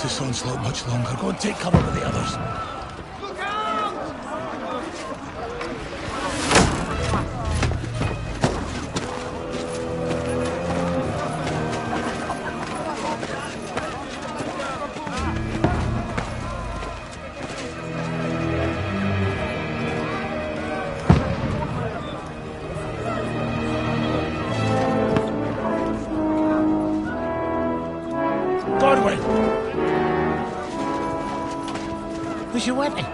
last this onslaught much longer. Go and take cover with the others. Where's your weapon?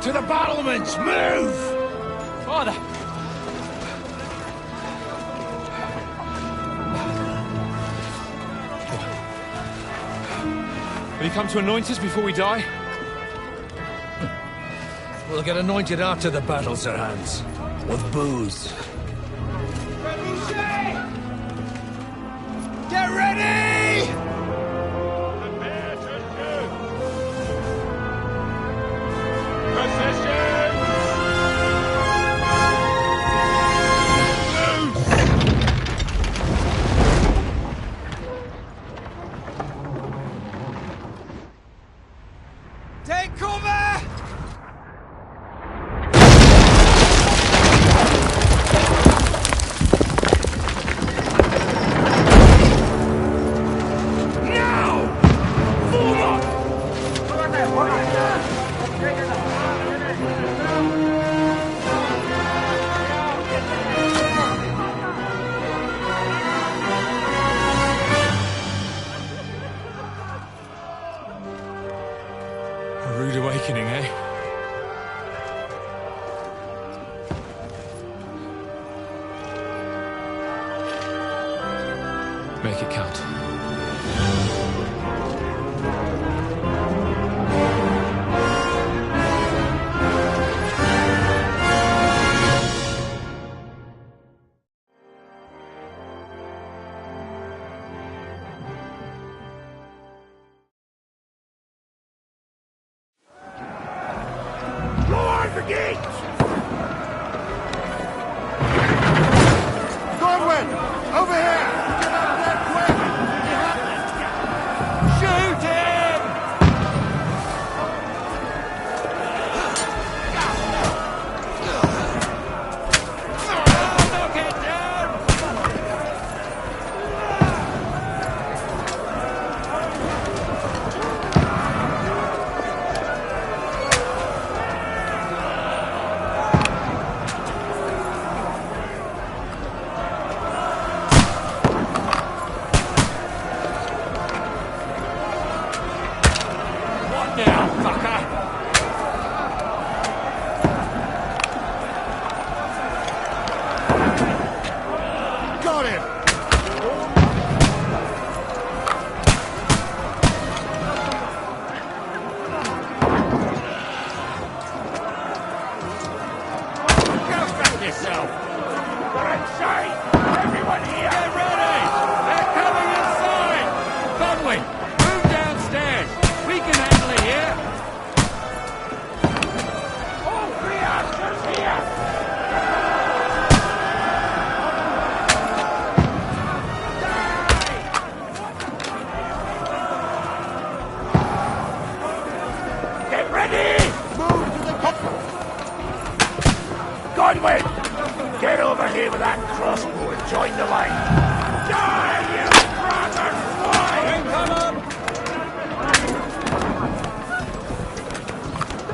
To the battlements! Move! Father! Will you come to anoint us before we die? We'll get anointed after the battles are hands. With booze. Get ready! Take cover! A rude awakening, eh? Make it count. Lord, the gates! Godwin! Over here! Get up there quick! Shoot him! Knock it down! What now, fucker? Got him! Go fuck yourself! We're inside! Everyone here! Get ready! They're coming inside! Conway, move downstairs! We can handle it here! All three archers here! Get ready! Move to the top! Godwin! Get over here with that crossbow and join the line! Die, you brother swine! Come up!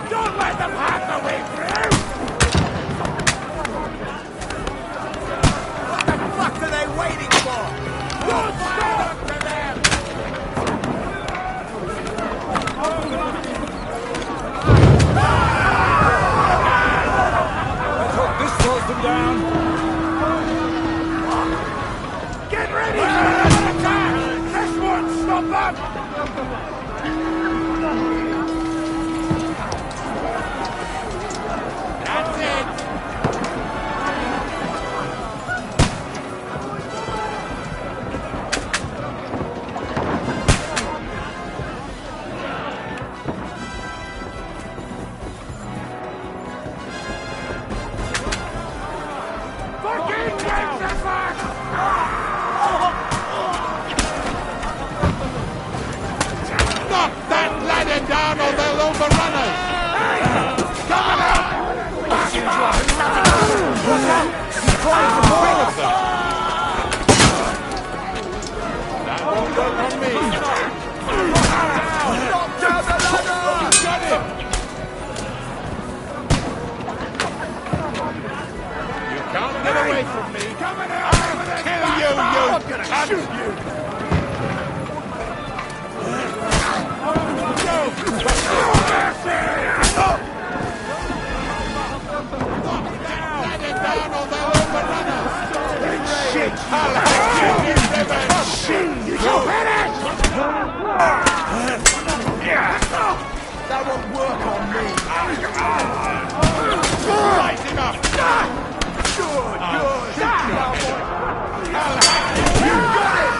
Don't let them have the way through! What the fuck are they waiting for? Don't stop! To them! Let's hope this slows them down. that ladder down or they'll overrun us! That won't work on me! Knock down the ladder! Got him! You can't get away from me! Coming out! Kill you, I'm gonna shoot you! Ladder down or they'll overrun us! Shit! I'll have you, revenge! You so finish! That won't work on me. Light him up! Good. I'll have you! You got it!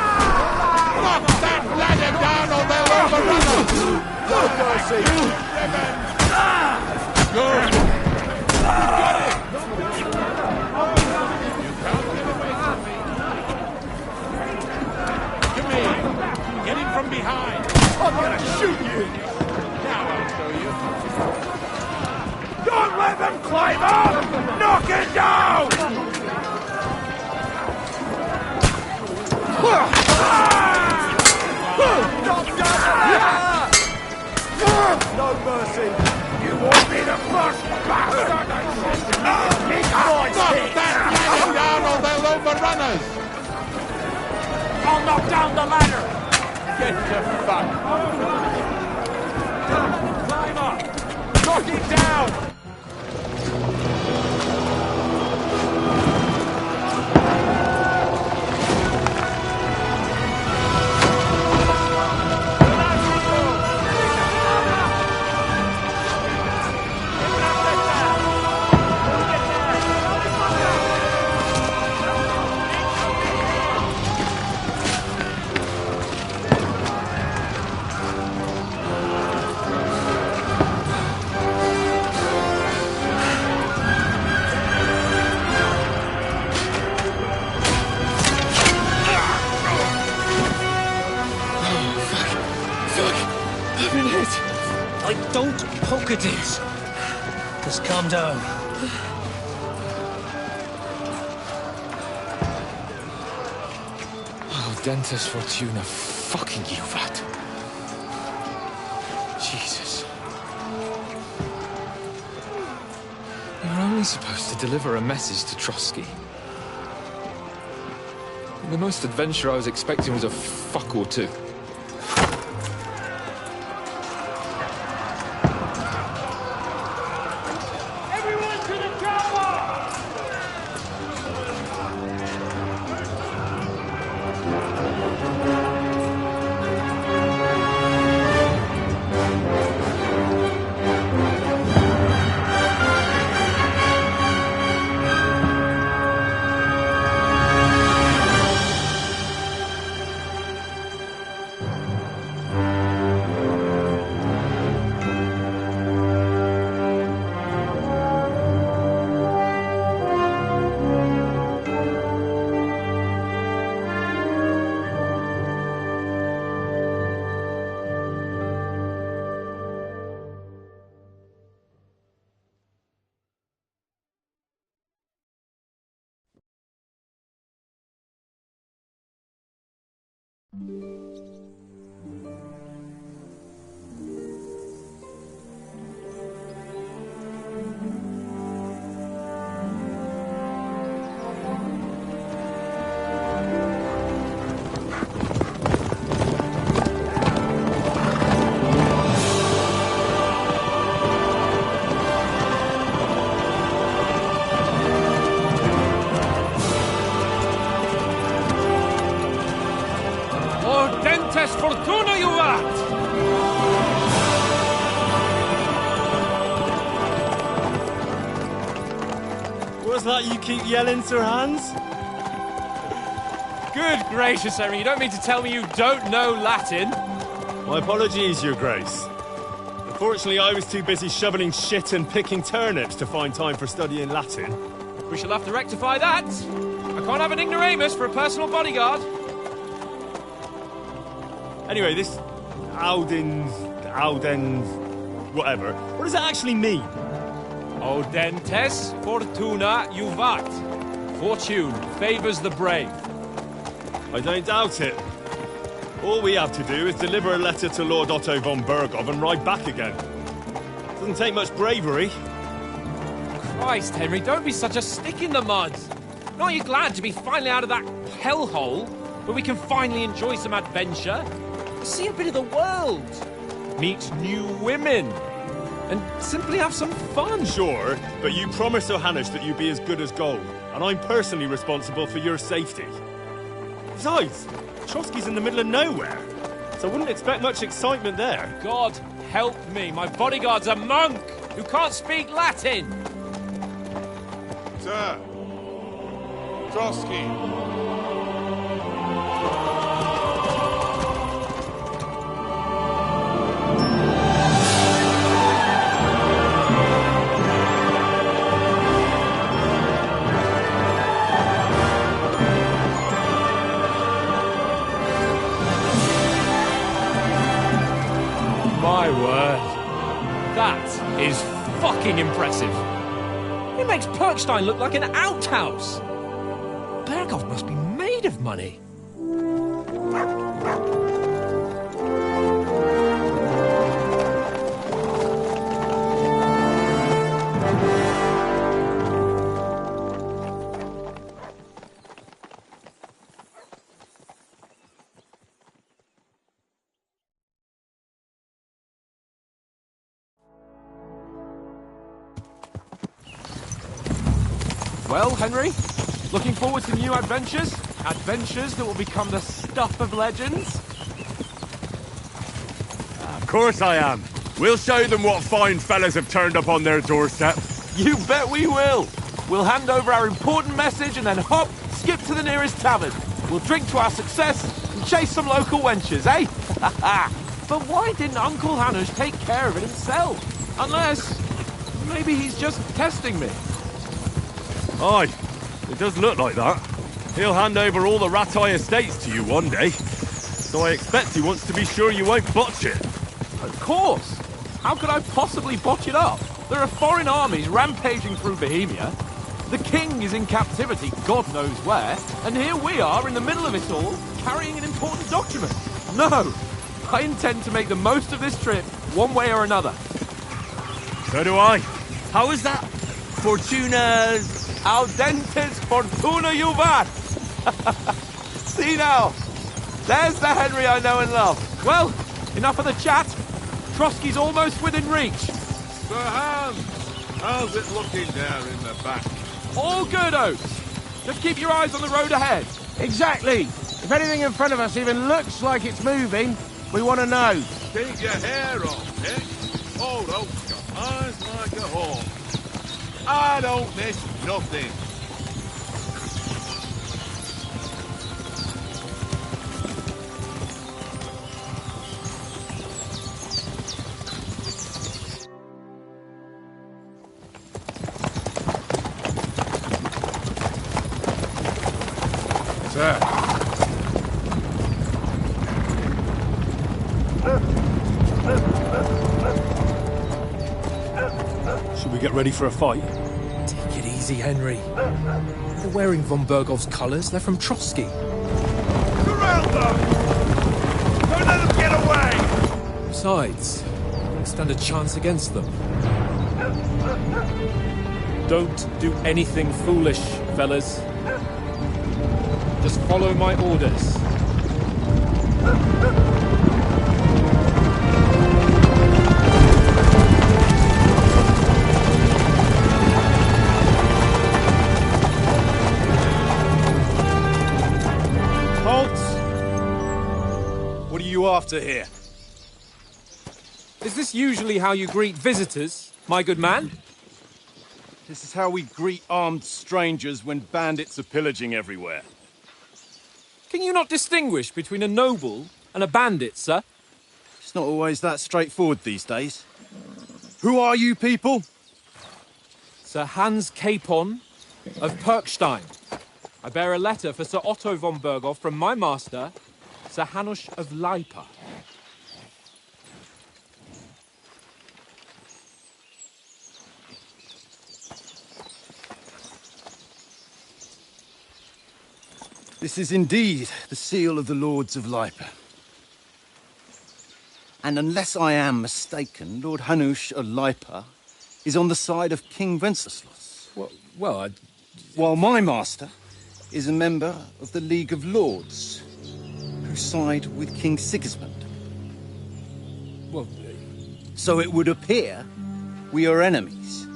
Knock that ladder down or they'll overrun us! No mercy. Revenge! Good! You got it! You can't get away from me! Come here! Get him from behind! I'm gonna shoot you. Now I'll show you! Don't let them climb up! Knock it down! Knock down the ladder! No mercy. You won't be the first bastard! Knock that ladder down or they'll overrun us! I'll knock down the ladder! Get the fuck! Climb up! Knock it down! Don't poke at it. Just calm down. Oh, Dentes Fortuna, fucking you, that. Jesus. You're only supposed to deliver a message to Trotsky. The most adventure I was expecting was a fuck or two. Dentes Fortuna, you rat! What's that you keep yelling, Sir Hans? Good gracious, Henry, you don't mean to tell me you don't know Latin? My apologies, Your Grace. Unfortunately, I was too busy shoveling shit and picking turnips to find time for studying Latin. We shall have to rectify that. I can't have an ignoramus for a personal bodyguard. Anyway, this Auden... whatever. What does it actually mean? Audentes fortuna juvat. Fortune favors the brave. I don't doubt it. All we have to do is deliver a letter to Lord Otto von Bergov and ride back again. Doesn't take much bravery. Christ, Henry, don't be such a stick in the mud. Aren't you glad to be finally out of that hellhole where we can finally enjoy some adventure? See a bit of the world. Meet new women. And simply have some fun. Sure, but you promised Johannes that you'd be as good as gold, and I'm personally responsible for your safety. Besides, Trotsky's in the middle of nowhere, so I wouldn't expect much excitement there. God help me, my bodyguard's a monk who can't speak Latin. Sir! Trotsky! My word. That is fucking impressive. It makes Perkstein look like an outhouse. Bergov must be made of money. Well, Henry, looking forward to new adventures? Adventures that will become the stuff of legends? Of course I am. We'll show them what fine fellas have turned up on their doorstep. You bet we will! We'll hand over our important message and then hop, skip to the nearest tavern. We'll drink to our success and chase some local wenches, eh? But why didn't Uncle Hanush take care of it himself? Unless, maybe he's just testing me. Aye, it does look like that. He'll hand over all the Ratai estates to you one day. So I expect he wants to be sure you won't botch it. Of course! How could I possibly botch it up? There are foreign armies rampaging through Bohemia. The king is in captivity, God knows where. And here we are in the middle of it all, carrying an important document. No! I intend to make the most of this trip, one way or another. So do I. How is that? Fortuna's... Audentes fortuna juvat! See now! There's the Henry I know and love. Well, enough of the chat. Trotsky's almost within reach. Sir Hans! How's it looking there in the back? All good, Oates. Just keep your eyes on the road ahead. Exactly. If anything in front of us even looks like it's moving, we want to know. Keep your hair on, Nick. Old Oak's got eyes like a hawk. I don't miss nothing. Sir. Should we get ready for a fight? Take it easy, Henry. They're wearing von Bergov's colours. They're from Trotsky. Surround them! Don't let them get away! Besides, don't stand a chance against them. Don't do anything foolish, fellas. Just follow my orders. What are you after here? Is this usually how you greet visitors, my good man? This is how we greet armed strangers when bandits are pillaging everywhere. Can you not distinguish between a noble and a bandit, sir? It's not always that straightforward these days. Who are you people? Sir Hans Capon of Perkstein. I bear a letter for Sir Otto von Bergov from my master, Sir Hanush of Leipa. This is indeed the seal of the Lords of Lipa. And unless I am mistaken, Lord Hanush of Lipa is on the side of King Wenceslas. Well, While my master is a member of the League of Lords, who side with King Sigismund. well, So it would appear we are enemies.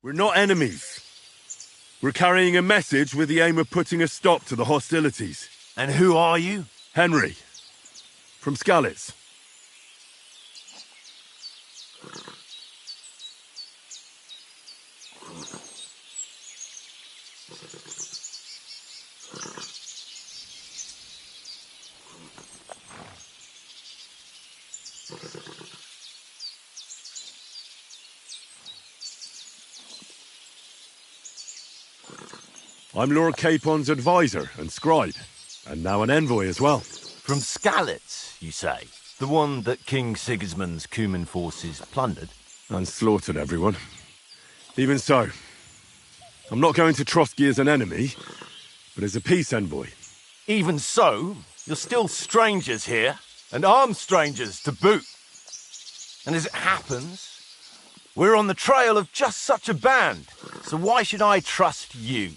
We're not enemies. We're carrying a message with the aim of putting a stop to the hostilities. And who are you? Henry, from Skalitz. I'm Lord Capon's advisor and scribe, and now an envoy as well. From Skalitz, you say? The one that King Sigismund's Cuman forces plundered? And slaughtered everyone. Even so, I'm not going to Trotsky as an enemy, but as a peace envoy. Even so, you're still strangers here, and armed strangers to boot. And as it happens, we're on the trail of just such a band, so why should I trust you?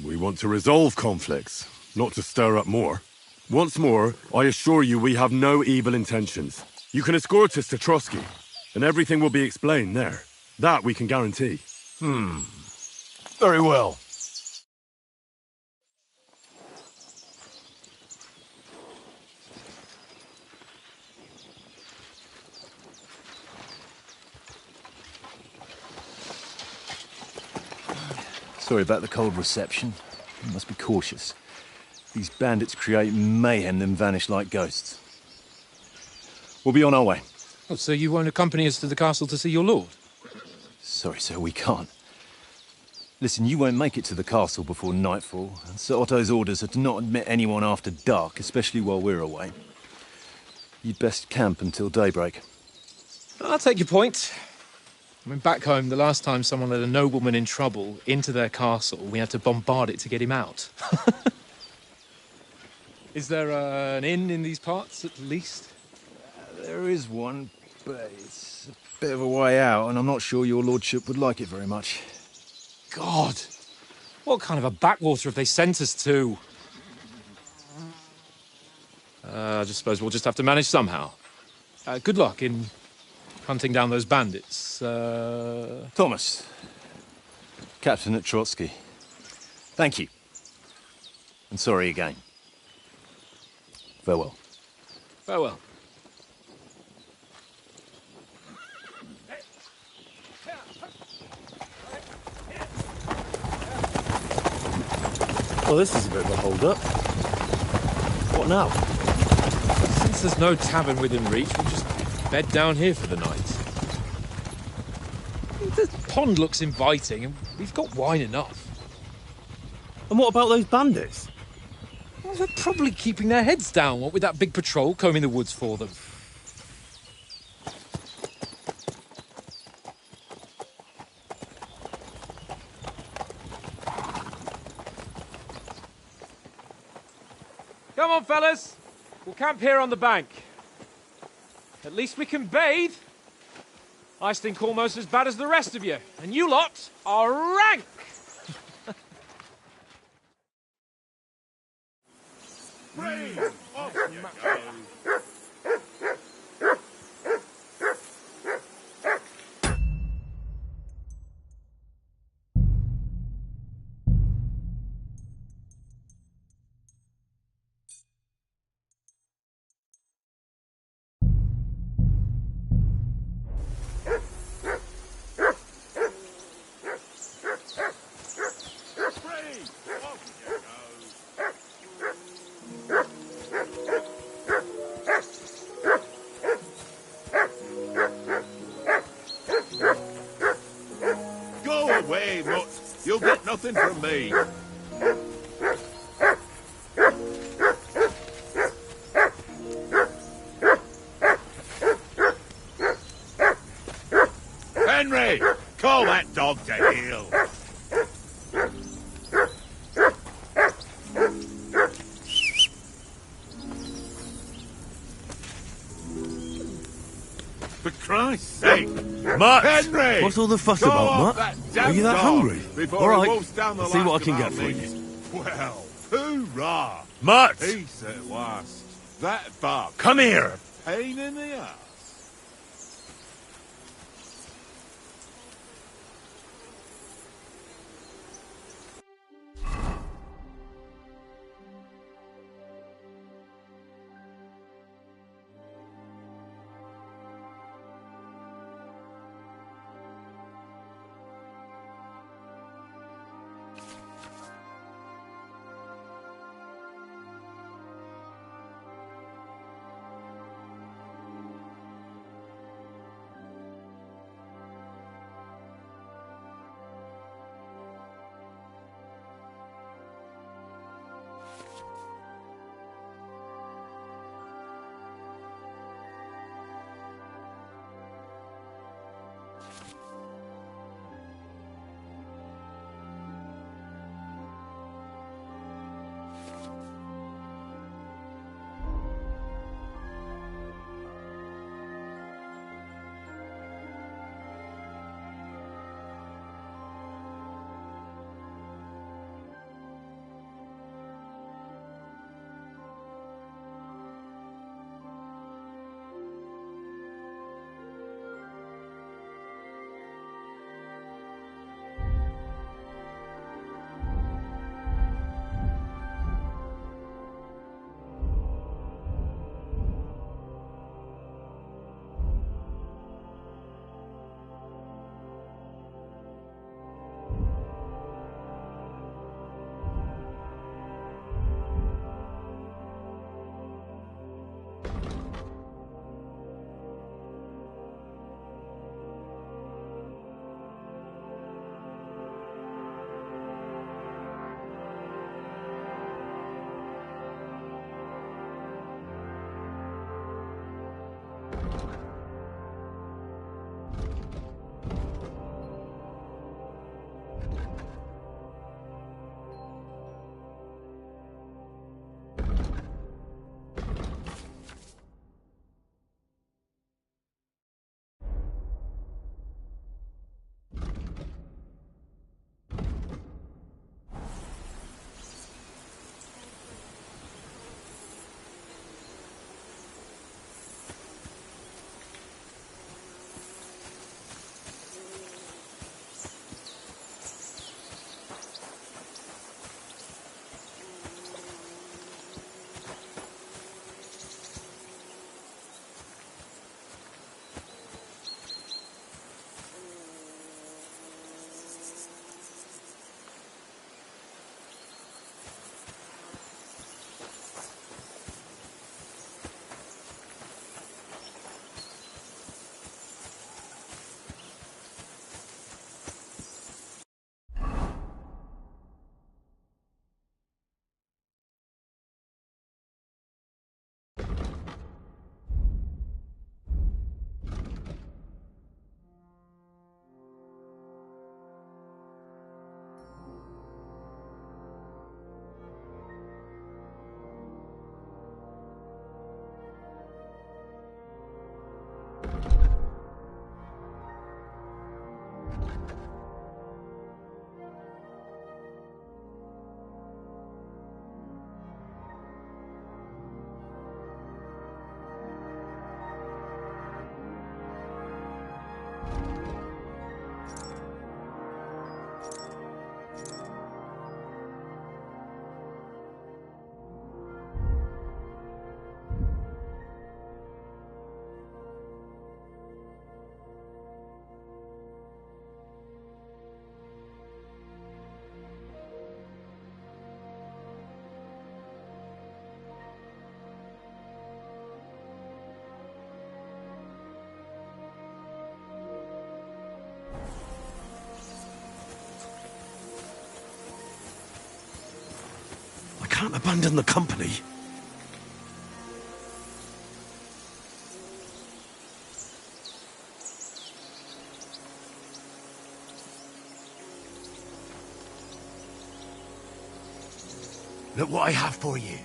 We want to resolve conflicts, not to stir up more. Once more, I assure you we have no evil intentions. You can escort us to Trotsky, and everything will be explained there. That we can guarantee. Very well. Sorry about the cold reception. You must be cautious. These bandits create mayhem, then vanish like ghosts. We'll be on our way. oh, so you won't accompany us to the castle to see your lord? Sorry, sir, we can't. Listen, you won't make it to the castle before nightfall, and Sir Otto's orders are to not admit anyone after dark, especially while we're away. You'd best camp until daybreak. I'll take your point. I mean, back home, the last time someone let a nobleman in trouble into their castle, we had to bombard it to get him out. Is there an inn in these parts, at least? There is one, but it's a bit of a way out, and I'm not sure your lordship would like it very much. God! What kind of a backwater have they sent us to? I just suppose we'll just have to manage somehow. Good luck in hunting down those bandits. Thomas, captain at Trotsky. Thank you. And sorry again. Farewell. Farewell. Well, this is a bit of a hold-up. What now? Since there's no tavern within reach, we'll just bed down here for the night. The pond looks inviting, and we've got wine enough. And what about those bandits? Well, they're probably keeping their heads down, what with that big patrol combing the woods for them. Come on, fellas. We'll camp here on the bank. At least we can bathe. I stink almost as bad as the rest of you, and you lot are rank! Go away, Mutt. You'll get nothing from me. Henry, call that dog to heel. For Christ's sake. Mutt! Henry! What's all the fuss Go about, off Mutt? that Are damn you that dog hungry? before All he right, wolfs down the I'll see what I last can of get our for meat. you. Well, hoorah! Mutt! Peace at last. That buck. Come here! Pain in the ass. can't abandon the company. Look what I have for you.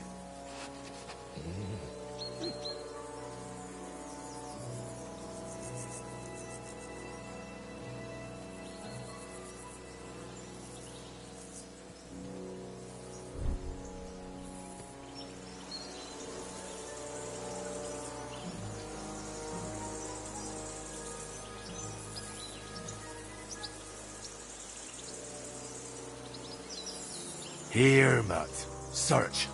Here, Mutt. Search.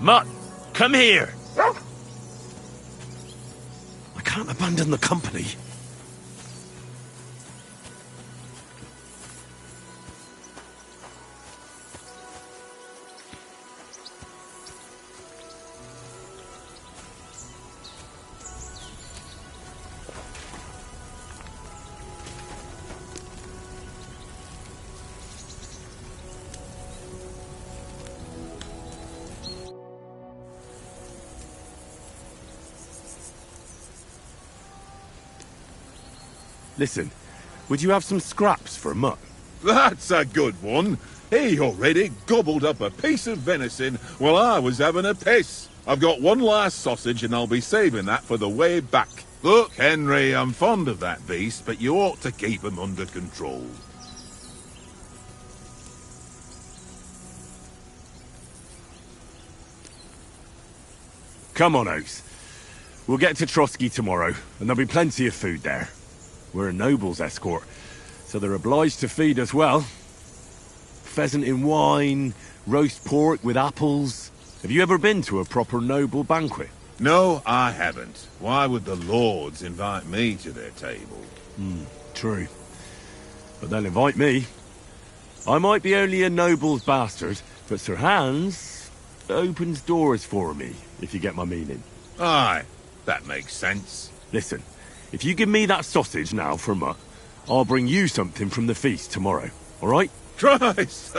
Mutt, come here. I can't abandon the company. Listen, would you have some scraps for Mutt? That's a good one. He already gobbled up a piece of venison while I was having a piss. I've got one last sausage and I'll be saving that for the way back. Look, Henry, I'm fond of that beast, but you ought to keep him under control. Come on, Oaks. We'll get to Trotsky tomorrow, and there'll be plenty of food there. We're a noble's escort, so they're obliged to feed us well. Pheasant in wine, roast pork with apples. Have you ever been to a proper noble banquet? No, I haven't. Why would the lords invite me to their table? True. But they'll invite me. I might be only a noble's bastard, but Sir Hans opens doors for me, if you get my meaning. Aye, that makes sense. Listen, if you give me that sausage now for Mutt, I'll bring you something from the feast tomorrow, all right? Christ!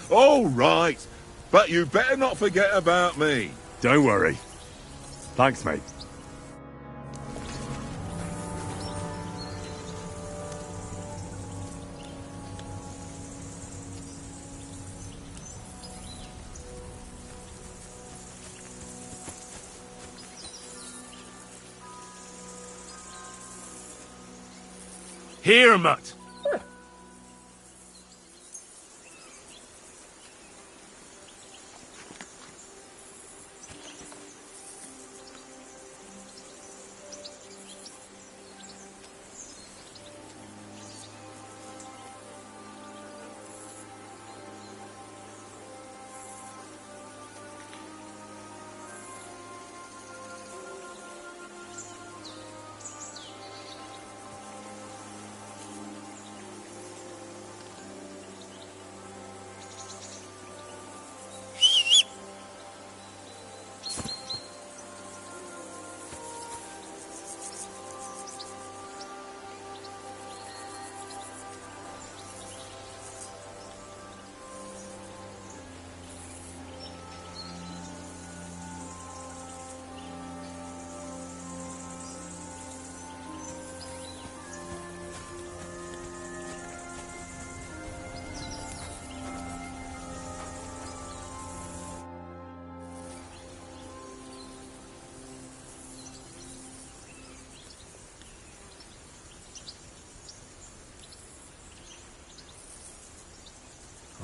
All right. But you better not forget about me. Don't worry. Thanks, mate. Here, Mutt.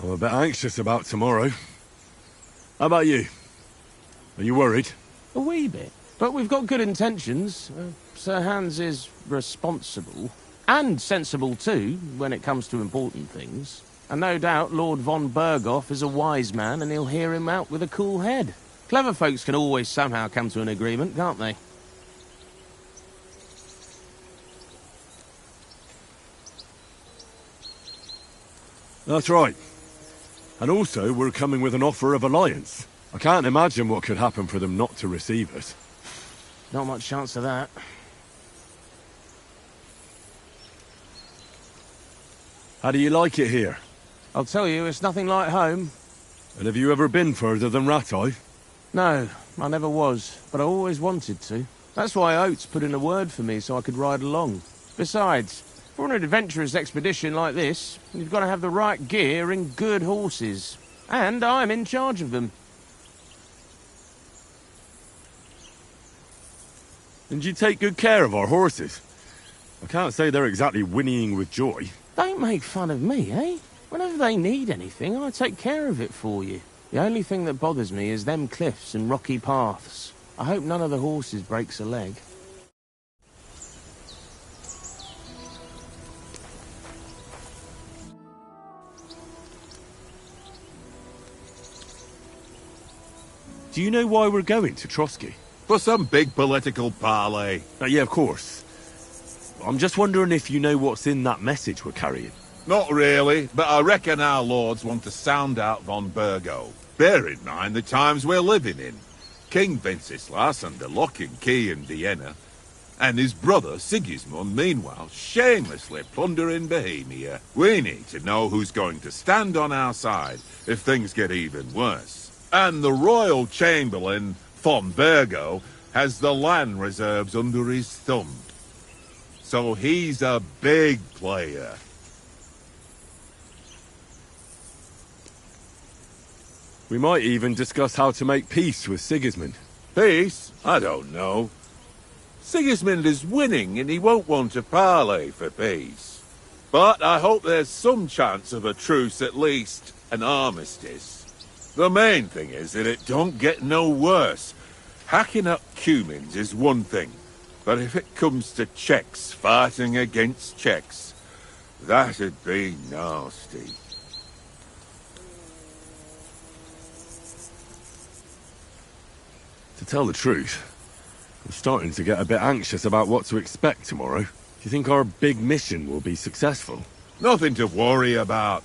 I'm a bit anxious about tomorrow. How about you? Are you worried? A wee bit. But we've got good intentions. Sir Hans is responsible. And sensible too, when it comes to important things. And no doubt Lord von Berghoff is a wise man and he'll hear him out with a cool head. Clever folks can always somehow come to an agreement, can't they? That's right. And also, we're coming with an offer of alliance. I can't imagine what could happen for them not to receive us. Not much chance of that. How do you like it here? I'll tell you, it's nothing like home. And have you ever been further than Rattay? No, I never was, but I always wanted to. That's why Oates put in a word for me so I could ride along. Besides, for an adventurous expedition like this, you've got to have the right gear and good horses. And I'm in charge of them. And you take good care of our horses. I can't say they're exactly whinnying with joy. Don't make fun of me, eh? Whenever they need anything, I take care of it for you. The only thing that bothers me is them cliffs and rocky paths. I hope none of the horses breaks a leg. Do you know why we're going to Trotsky? For some big political parley. Yeah, of course. I'm just wondering if you know what's in that message we're carrying. Not really, but I reckon our lords want to sound out von Burgo. Bear in mind the times we're living in. King Wenceslas under lock and key in Vienna, and his brother Sigismund, meanwhile, shamelessly plundering Bohemia. We need to know who's going to stand on our side if things get even worse. And the Royal Chamberlain, von Burgo, has the land reserves under his thumb. So he's a big player. We might even discuss how to make peace with Sigismund. Peace? I don't know. Sigismund is winning and he won't want to parley for peace. But I hope there's some chance of a truce, at least an armistice. The main thing is that it don't get no worse. Hacking up Cumans is one thing, but if it comes to Czechs fighting against Czechs, that'd be nasty. To tell the truth, I'm starting to get a bit anxious about what to expect tomorrow. Do you think our big mission will be successful? Nothing to worry about.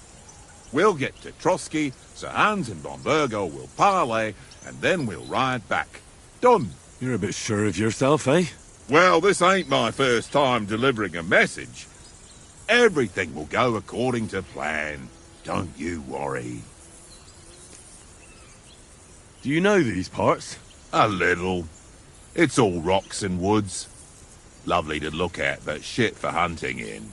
We'll get to Trotsky, Sir Hans and von Burgo will parley, and then we'll ride back. Done. You're a bit sure of yourself, eh? Well, this ain't my first time delivering a message. Everything will go according to plan. Don't you worry. Do you know these parts? A little. It's all rocks and woods. Lovely to look at, but shit for hunting in.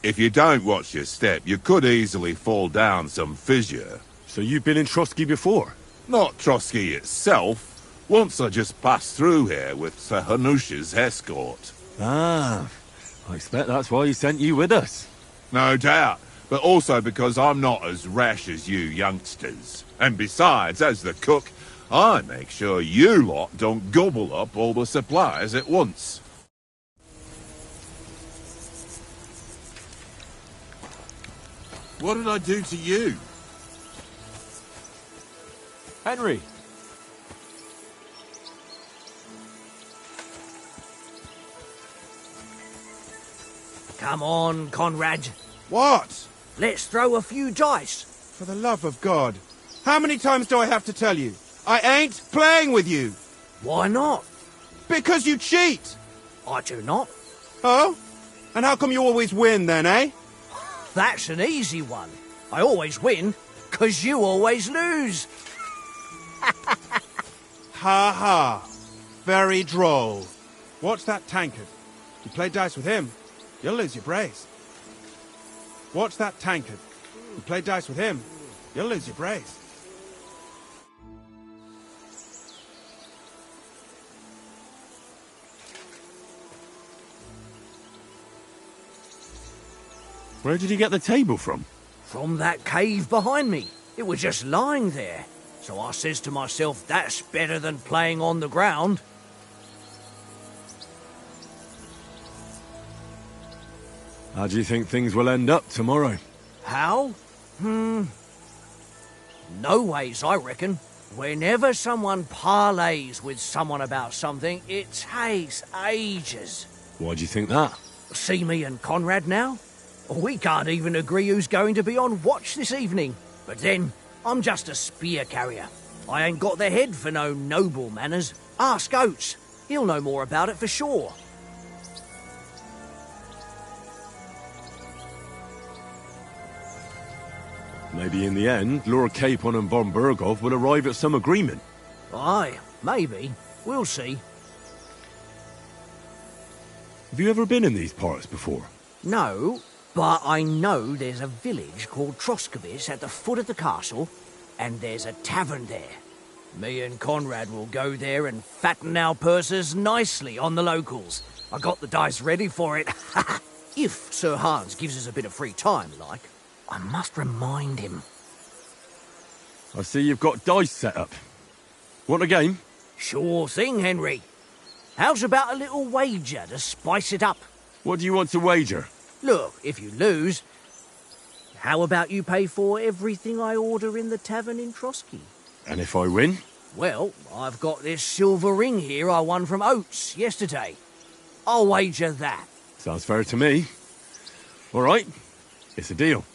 If you don't watch your step, you could easily fall down some fissure. So you've been in Trotsky before? Not Trotsky itself. Once I just passed through here with Sir Hanush's escort. Ah, I expect that's why he sent you with us. No doubt, but also because I'm not as rash as you youngsters. And besides, as the cook, I make sure you lot don't gobble up all the supplies at once. What did I do to you? Henry! Come on, Conrad. What? Let's throw a few dice. For the love of God. How many times do I have to tell you? I ain't playing with you. Why not? Because you cheat. I do not. Oh? And how come you always win then, eh? That's an easy one. I always win, 'cause you always lose. Ha ha. Very droll. Watch that tankard. You play dice with him, you'll lose your brace. Watch that tankard. You play dice with him, you'll lose your brace. Where did you get the table from? From that cave behind me. It was just lying there. So I says to myself, that's better than playing on the ground. How do you think things will end up tomorrow? How? No ways, I reckon. Whenever someone parleys with someone about something, it takes ages. Why do you think that? See me and Conrad now? We can't even agree who's going to be on watch this evening. But then, I'm just a spear carrier. I ain't got the head for no noble manners. Ask Oates. He'll know more about it for sure. Maybe in the end, Lord Capon and von Berghoff will arrive at some agreement. Aye, maybe. We'll see. Have you ever been in these parts before? No, but I know there's a village called Troskovic at the foot of the castle, and there's a tavern there. Me and Conrad will go there and fatten our purses nicely on the locals. I got the dice ready for it. If Sir Hans gives us a bit of free time, like. I must remind him. I see you've got dice set up. Want a game? Sure thing, Henry. How's about a little wager to spice it up? What do you want to wager? Look, if you lose, how about you pay for everything I order in the tavern in Trotsky? And if I win? Well, I've got this silver ring here I won from Oates yesterday. I'll wager that. Sounds fair to me. All right, it's a deal.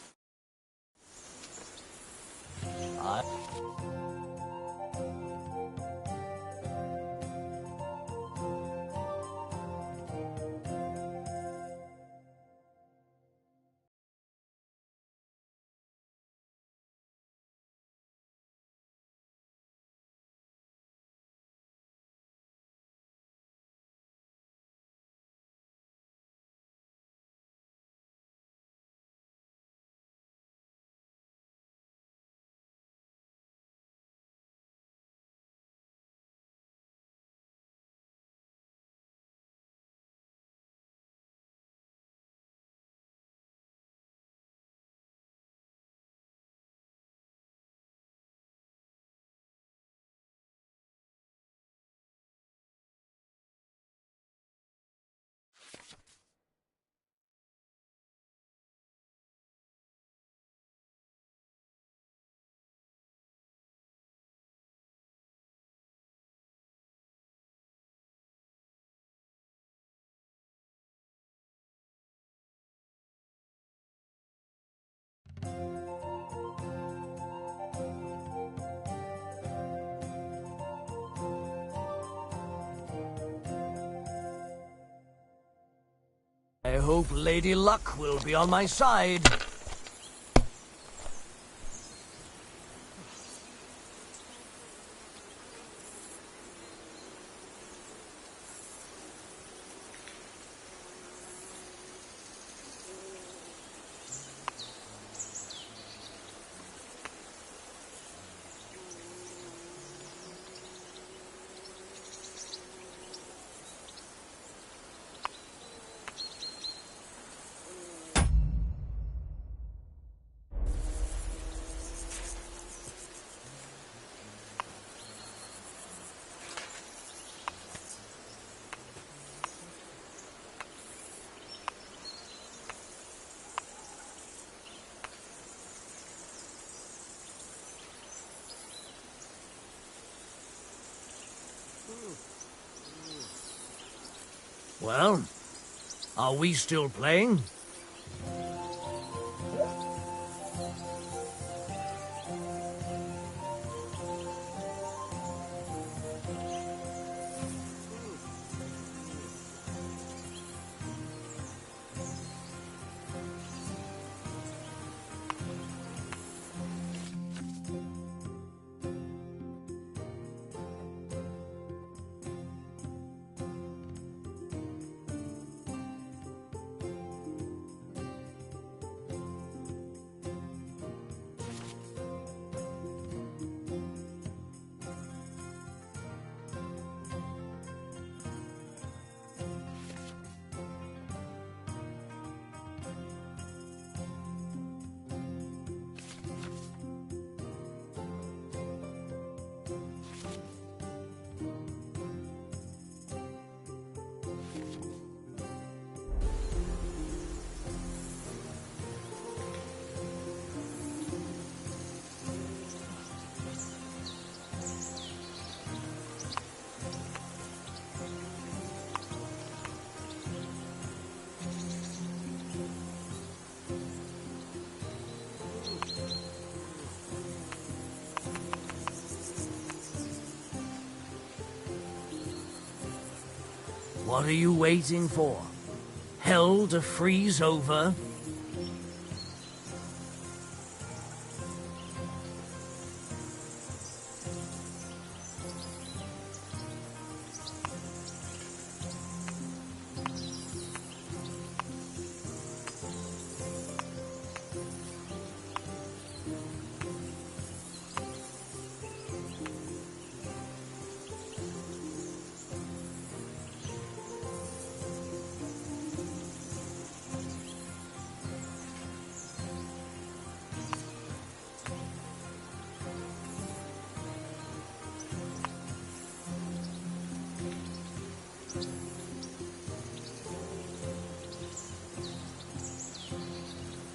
I hope Lady Luck will be on my side. Well, are we still playing? What are you waiting for? Hell to freeze over?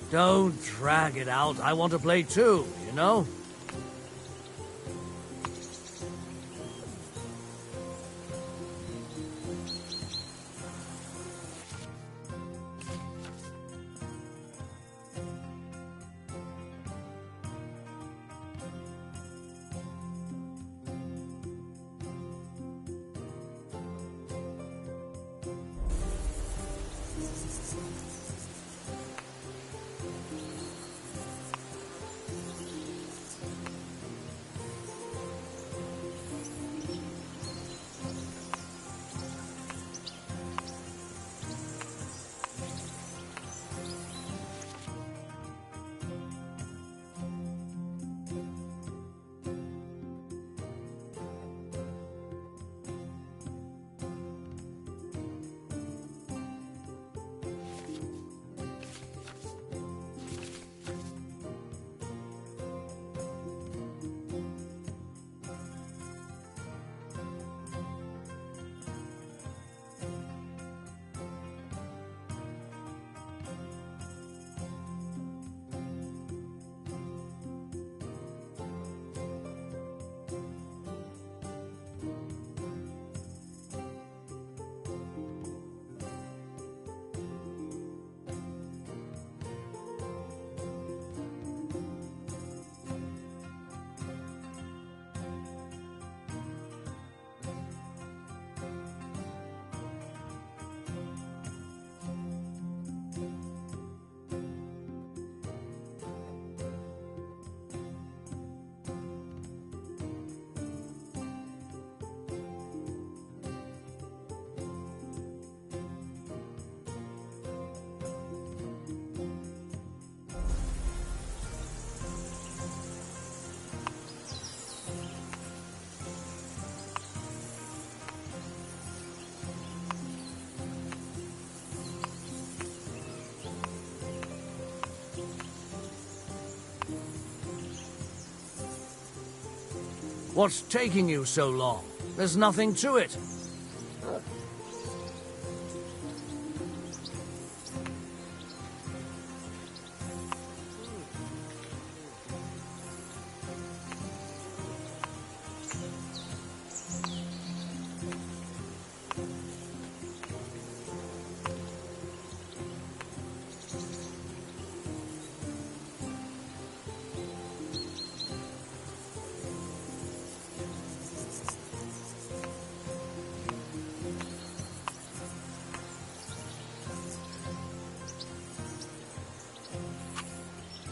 Don't drag it out. I want to play too, you know? What's taking you so long? There's nothing to it.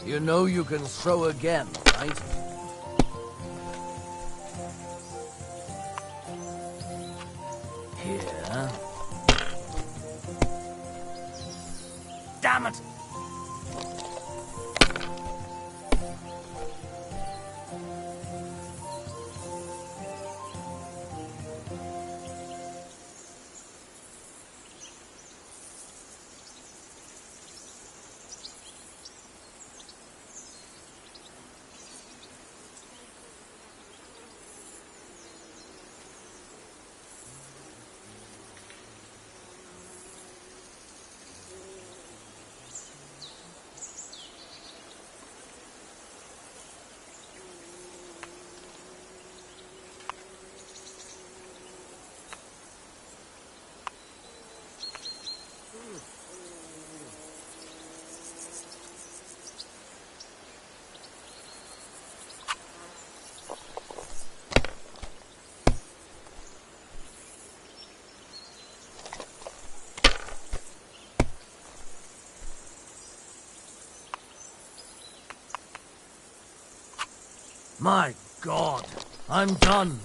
You know you can throw again, right? Here. Damn it! My God, I'm done.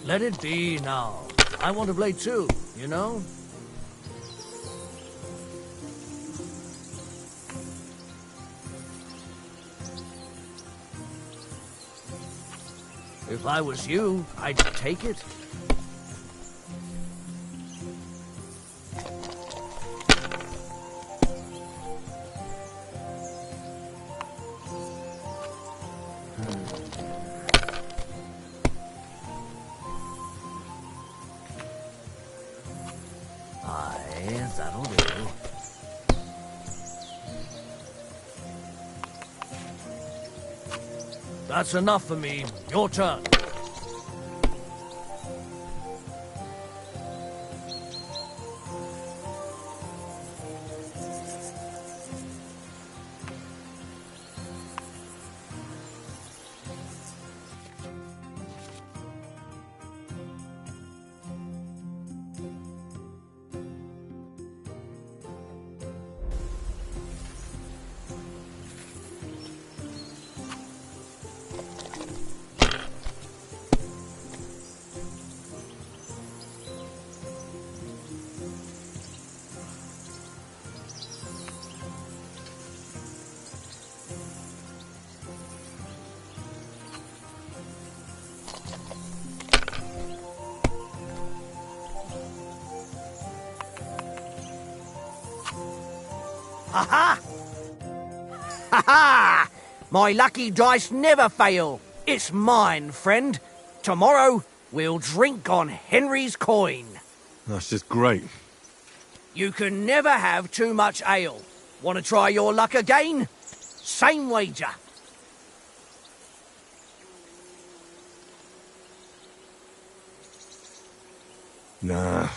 Let it be now. I want to play too, you know? If I was you, I'd take it. Aye, that'll do. That's enough for me. Your turn. Ha-ha! Ha-ha! My lucky dice never fail. It's mine, friend. Tomorrow, we'll drink on Henry's coin. That's just great. You can never have too much ale. Want to try your luck again? Same wager. Nah,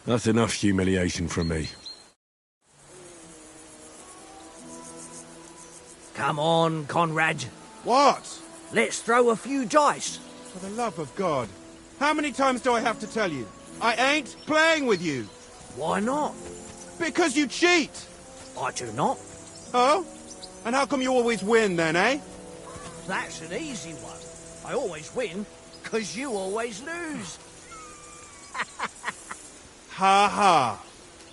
that's enough humiliation from me. Come on, Conrad. What? Let's throw a few dice. For the love of God. How many times do I have to tell you? I ain't playing with you. Why not? Because you cheat. I do not. Oh? And how come you always win then, eh? That's an easy one. I always win, 'cause you always lose. Ha ha.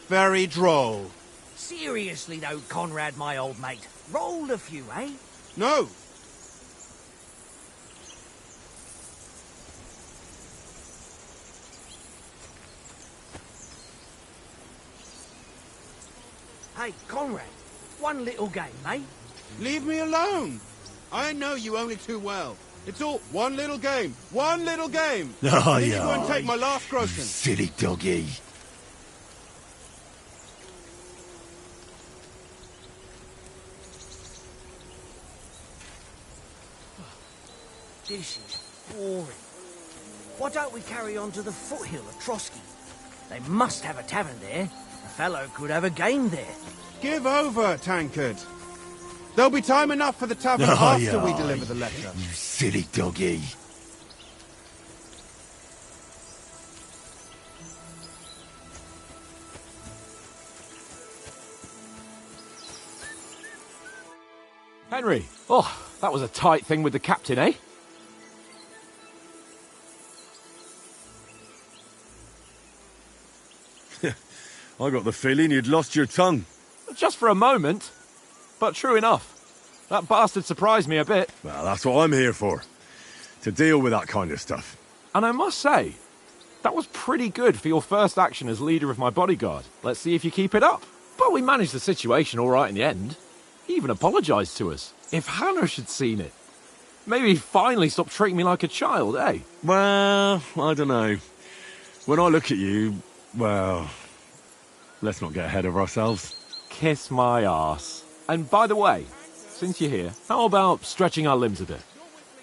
Very droll. Seriously though, Conrad, my old mate. Roll a few, eh? No. Hey, Conrad, one little game, eh? Leave me alone. I know you only too well. It's all one little game. One little game. Oh, and then you go and take my last groschen. Silly doggy. This is boring. Why don't we carry on to the foothill of Trotsky? They must have a tavern there. A fellow could have a game there. Give over, Tankard. There'll be time enough for the tavern after we deliver the letter. You silly doggy. Henry, oh, that was a tight thing with the captain, eh? I got the feeling you'd lost your tongue. Just for a moment, but true enough. That bastard surprised me a bit. Well, that's what I'm here for. To deal with that kind of stuff. And I must say, that was pretty good for your first action as leader of my bodyguard. Let's see if you keep it up. But we managed the situation all right in the end. He even apologised to us. If Hanush had seen it, maybe he'd finally stop treating me like a child, eh? Well, I don't know. When I look at you, well, let's not get ahead of ourselves. Kiss my arse. And by the way, since you're here, how about stretching our limbs a bit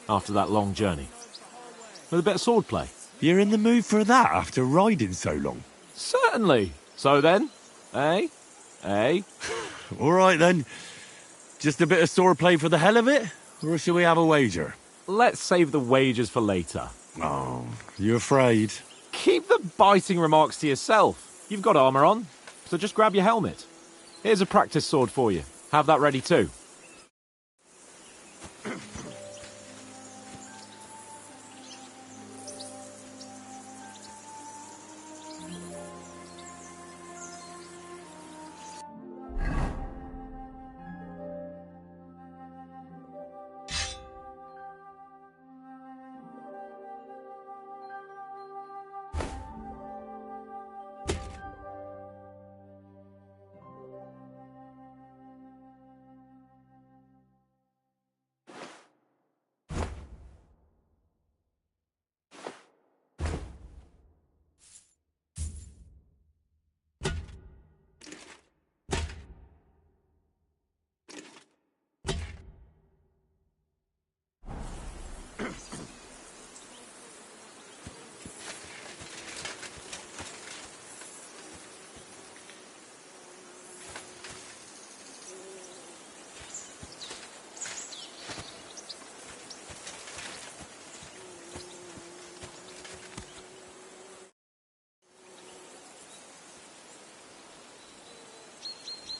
after that long journey? With a bit of swordplay. You're in the mood for that after riding so long? Certainly. So then, eh? Eh? All right then. Just a bit of swordplay for the hell of it? Or shall we have a wager? Let's save the wagers for later. Oh, you afraid? Keep the biting remarks to yourself. You've got armour on, so just grab your helmet. Here's a practice sword for you. Have that ready too.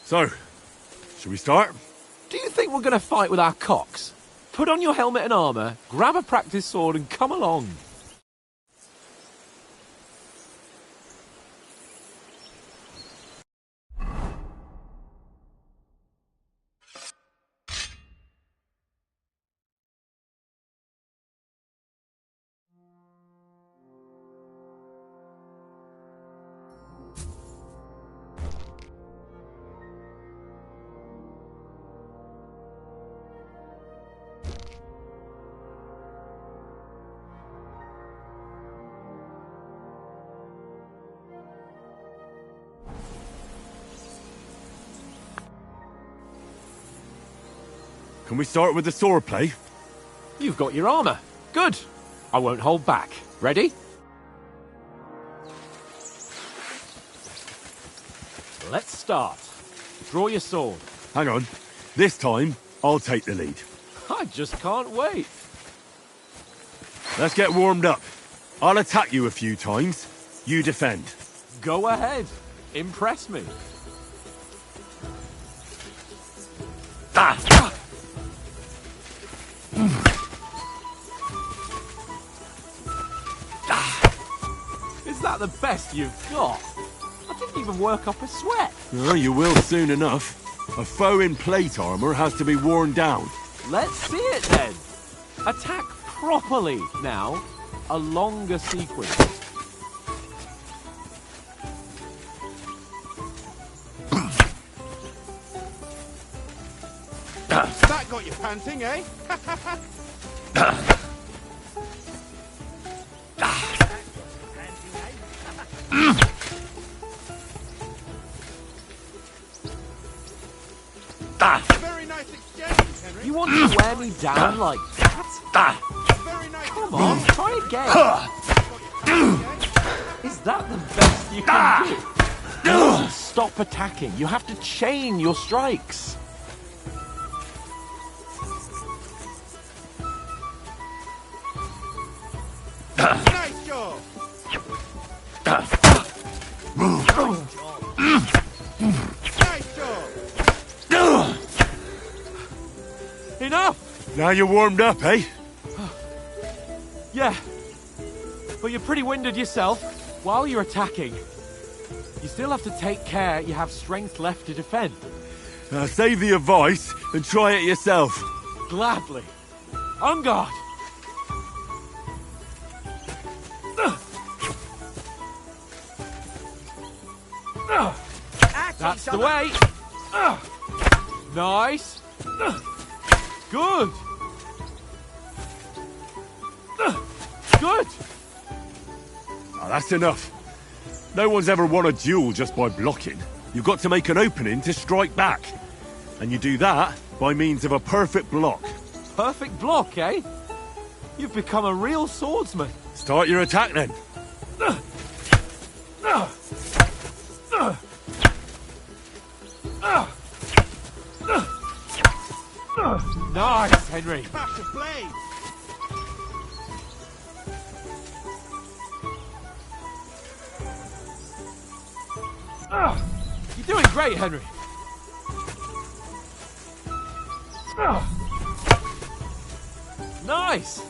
So, shall we start? Do you think we're going to fight with our cocks? Put on your helmet and armour, grab a practice sword and come along. Can we start with the swordplay? You've got your armour. Good. I won't hold back. Ready? Let's start. Draw your sword. Hang on. This time, I'll take the lead. I just can't wait. Let's get warmed up. I'll attack you a few times. You defend. Go ahead. Impress me. Is that the best you've got? I didn't even work up a sweat. Oh, you will soon enough. A foe in plate armour has to be worn down. Let's see it then. Attack properly now. A longer sequence. That got you panting, eh? Very nice exchange, Henry. You want to wear me down like that? Very nice. Come on, try again. Is that the best you can do? You mustn't stop attacking. You have to chain your strikes. Nice job. Nice job. Enough! Now you're warmed up, eh? Yeah, but you're pretty winded yourself. While you're attacking, you still have to take care you have strength left to defend. Now save the advice and try it yourself. Gladly. On guard. That's the way. Nice. Good. Good. Now, that's enough. No one's ever won a duel just by blocking. You've got to make an opening to strike back. And you do that by means of a perfect block. Perfect block, eh? You've become a real swordsman. Start your attack then. Nice, Henry. Pass the blade. You're doing great, Henry. Nice.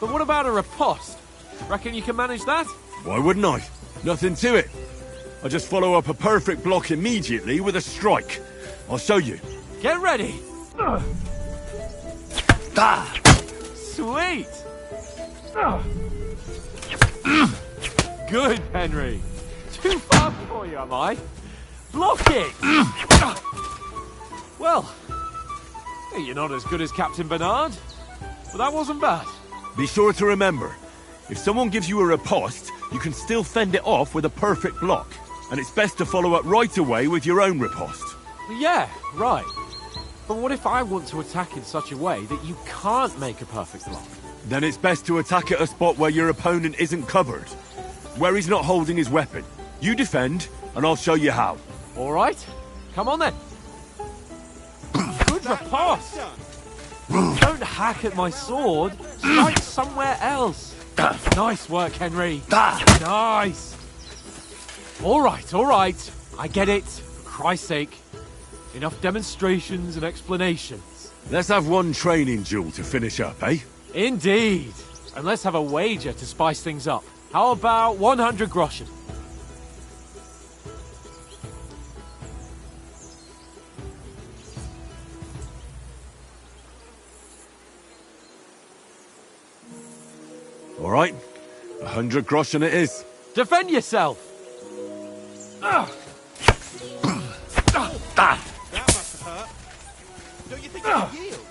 But what about a riposte? Reckon you can manage that? Why wouldn't I? Nothing to it. I just follow up a perfect block immediately with a strike. I'll show you. Get ready. Sweet. Good, Henry. Too far for you, am I? Block it. Well, you're not as good as Captain Bernard, but that wasn't bad. Be sure to remember, if someone gives you a riposte, you can still fend it off with a perfect block. And it's best to follow up right away with your own riposte. Yeah, right. But what if I want to attack in such a way that you can't make a perfect block? Then it's best to attack at a spot where your opponent isn't covered. Where he's not holding his weapon. You defend, and I'll show you how. All right. Come on then. Good riposte. Don't hack at my sword. Strike somewhere else. Nice work, Henry. Nice. All right. I get it. For Christ's sake. Enough demonstrations and explanations. Let's have one training duel to finish up, eh? Indeed. And let's have a wager to spice things up. How about 100 groschen? All right. 100 groschen it is. Defend yourself! That must have hurt. Don't you think you can yield?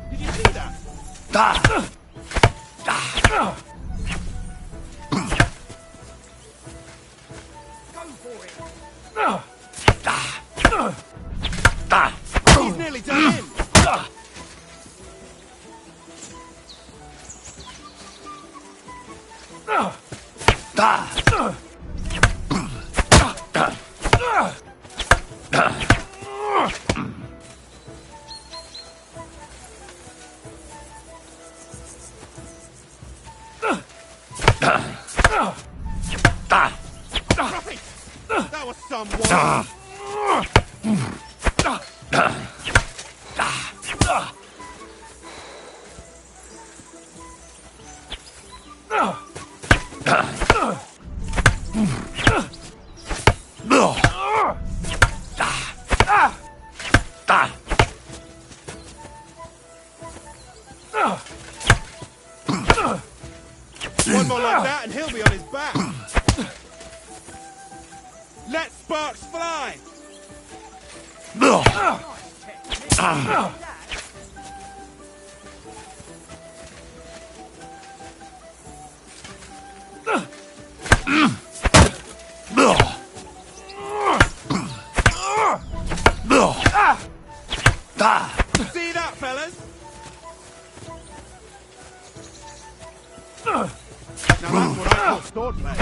Did you see that? He's nearly done in. That was someone. One more like that and he'll be on his back. Let sparks fly! Now that's what I call swordplay.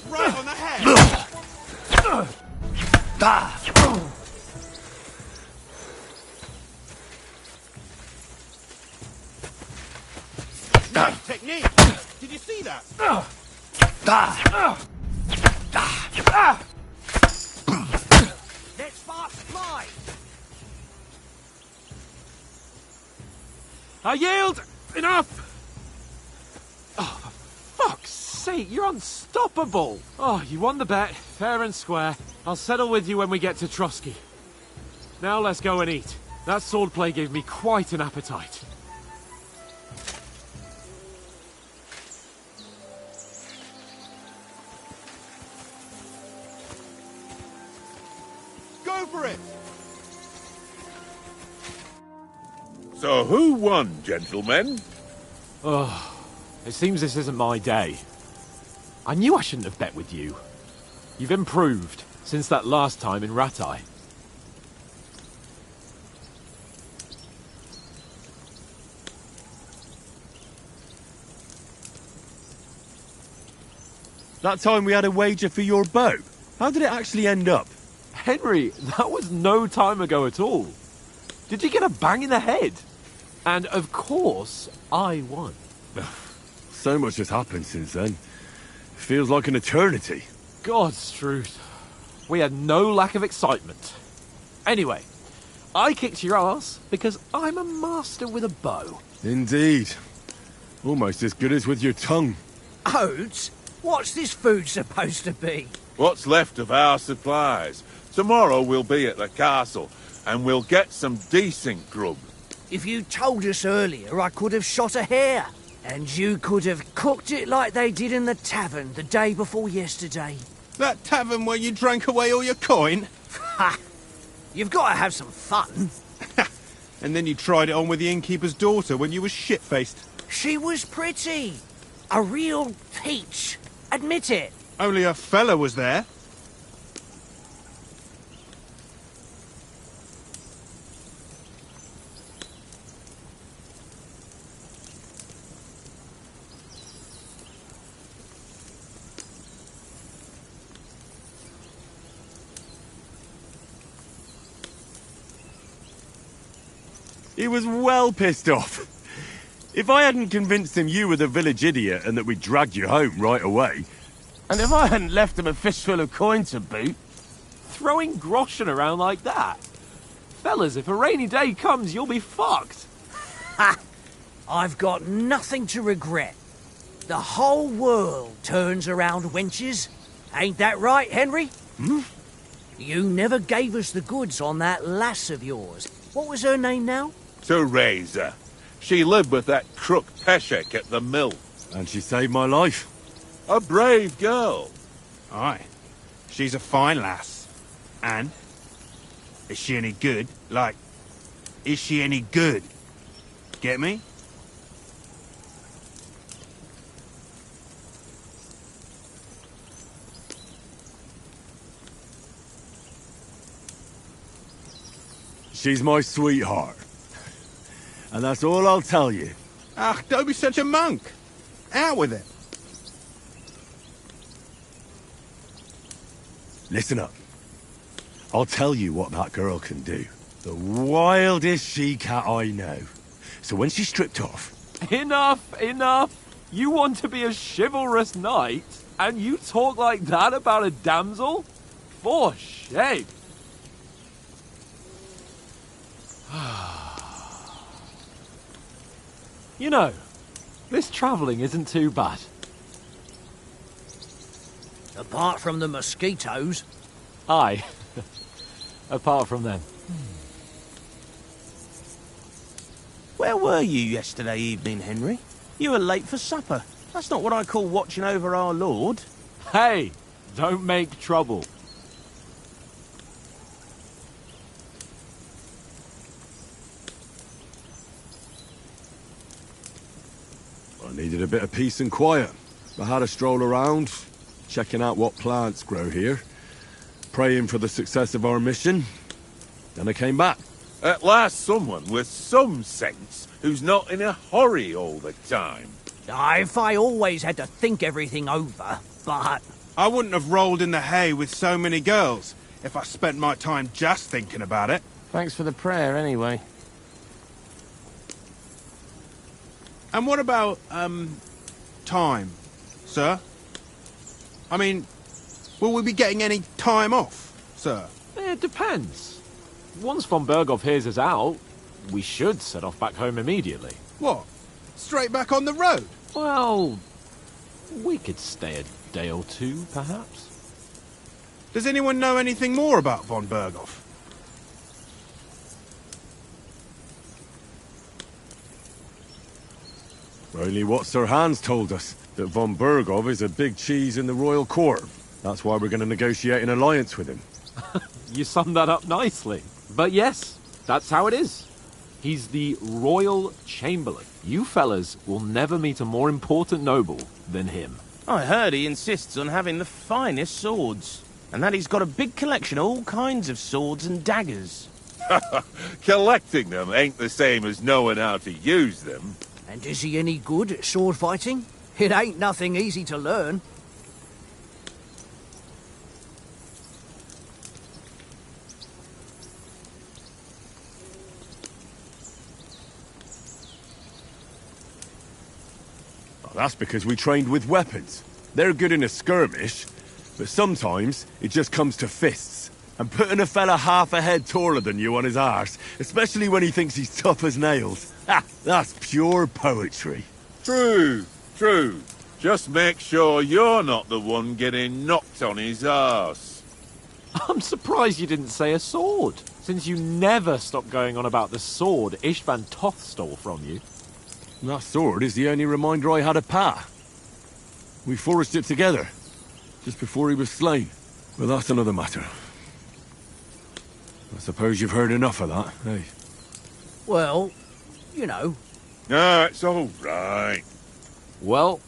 Right on the head! Nice technique! Did you see that? Let sparks fly! I yield! Enough! Oh, for fuck's sake, you're unstoppable! Oh, you won the bet, fair and square. I'll settle with you when we get to Trotsky. Now let's go and eat. That swordplay gave me quite an appetite. Go for it! So who won, gentlemen? Oh, it seems this isn't my day. I knew I shouldn't have bet with you. You've improved since that last time in Ratai. That time we had a wager for your bow. How did it actually end up? Henry, that was no time ago at all. Did you get a bang in the head? And of course, I won. So much has happened since then. Feels like an eternity. God's truth. We had no lack of excitement. Anyway, I kicked your ass because I'm a master with a bow. Indeed. Almost as good as with your tongue. Oates? What's this food supposed to be? What's left of our supplies? Tomorrow we'll be at the castle, and we'll get some decent grub. If you told us earlier, I could have shot a hare. And you could have cooked it like they did in the tavern the day before yesterday. That tavern where you drank away all your coin? Ha! You've got to have some fun. And then you tried it on with the innkeeper's daughter when you were shit-faced. She was pretty. A real peach. Admit it. Only a fella was there. He was well pissed off. If I hadn't convinced him you were the village idiot and that we dragged you home right away... And if I hadn't left him a fistful of coin to boot... Throwing groschen around like that? Fellas, if a rainy day comes, you'll be fucked. Ha! I've got nothing to regret. The whole world turns around wenches. Ain't that right, Henry? Hmm? You never gave us the goods on that lass of yours. What was her name now? Teresa. She lived with that crook Peshek at the mill. And she saved my life. A brave girl. Aye. She's a fine lass. And? Is she any good? Like, is she any good? Get me? She's my sweetheart. And that's all I'll tell you. Ah, don't be such a monk. Out with it. Listen up. I'll tell you what that girl can do. The wildest she-cat I know. So when she's stripped off... Enough, enough. You want to be a chivalrous knight, and you talk like that about a damsel? For shame. You know, this travelling isn't too bad. Apart from the mosquitoes. Aye. Apart from them. Where were you yesterday evening, Henry? You were late for supper. That's not what I call watching over our lord. Hey, don't make trouble. I needed a bit of peace and quiet. I had a stroll around, checking out what plants grow here, praying for the success of our mission. Then I came back. At last someone with some sense who's not in a hurry all the time. If I always had to think everything over, but... I wouldn't have rolled in the hay with so many girls if I spent my time just thinking about it. Thanks for the prayer, anyway. And what about, time, sir? I mean, will we be getting any time off, sir? It depends. Once von Berghoff hears us out, we should set off back home immediately. What? Straight back on the road? Well, we could stay a day or two, perhaps. Does anyone know anything more about von Berghoff? Only what Sir Hans told us, that von Berghoff is a big cheese in the royal court. That's why we're going to negotiate an alliance with him. You summed that up nicely. But yes, that's how it is. He's the royal chamberlain. You fellas will never meet a more important noble than him. I heard he insists on having the finest swords, and that he's got a big collection of all kinds of swords and daggers. Collecting them ain't the same as knowing how to use them. And is he any good at sword fighting? It ain't nothing easy to learn. Well, that's because we trained with weapons. They're good in a skirmish, but sometimes it just comes to fists. And putting a fella half a head taller than you on his arse, especially when he thinks he's tough as nails, that's pure poetry. True, true. Just make sure you're not the one getting knocked on his arse. I'm surprised you didn't say a sword, since you never stop going on about the sword Ishvan Toth stole from you. That sword is the only reminder I had of Pa. We forged it together, just before he was slain. But that's another matter. I suppose you've heard enough of that, eh? Well, you know. No, it's all right. Well,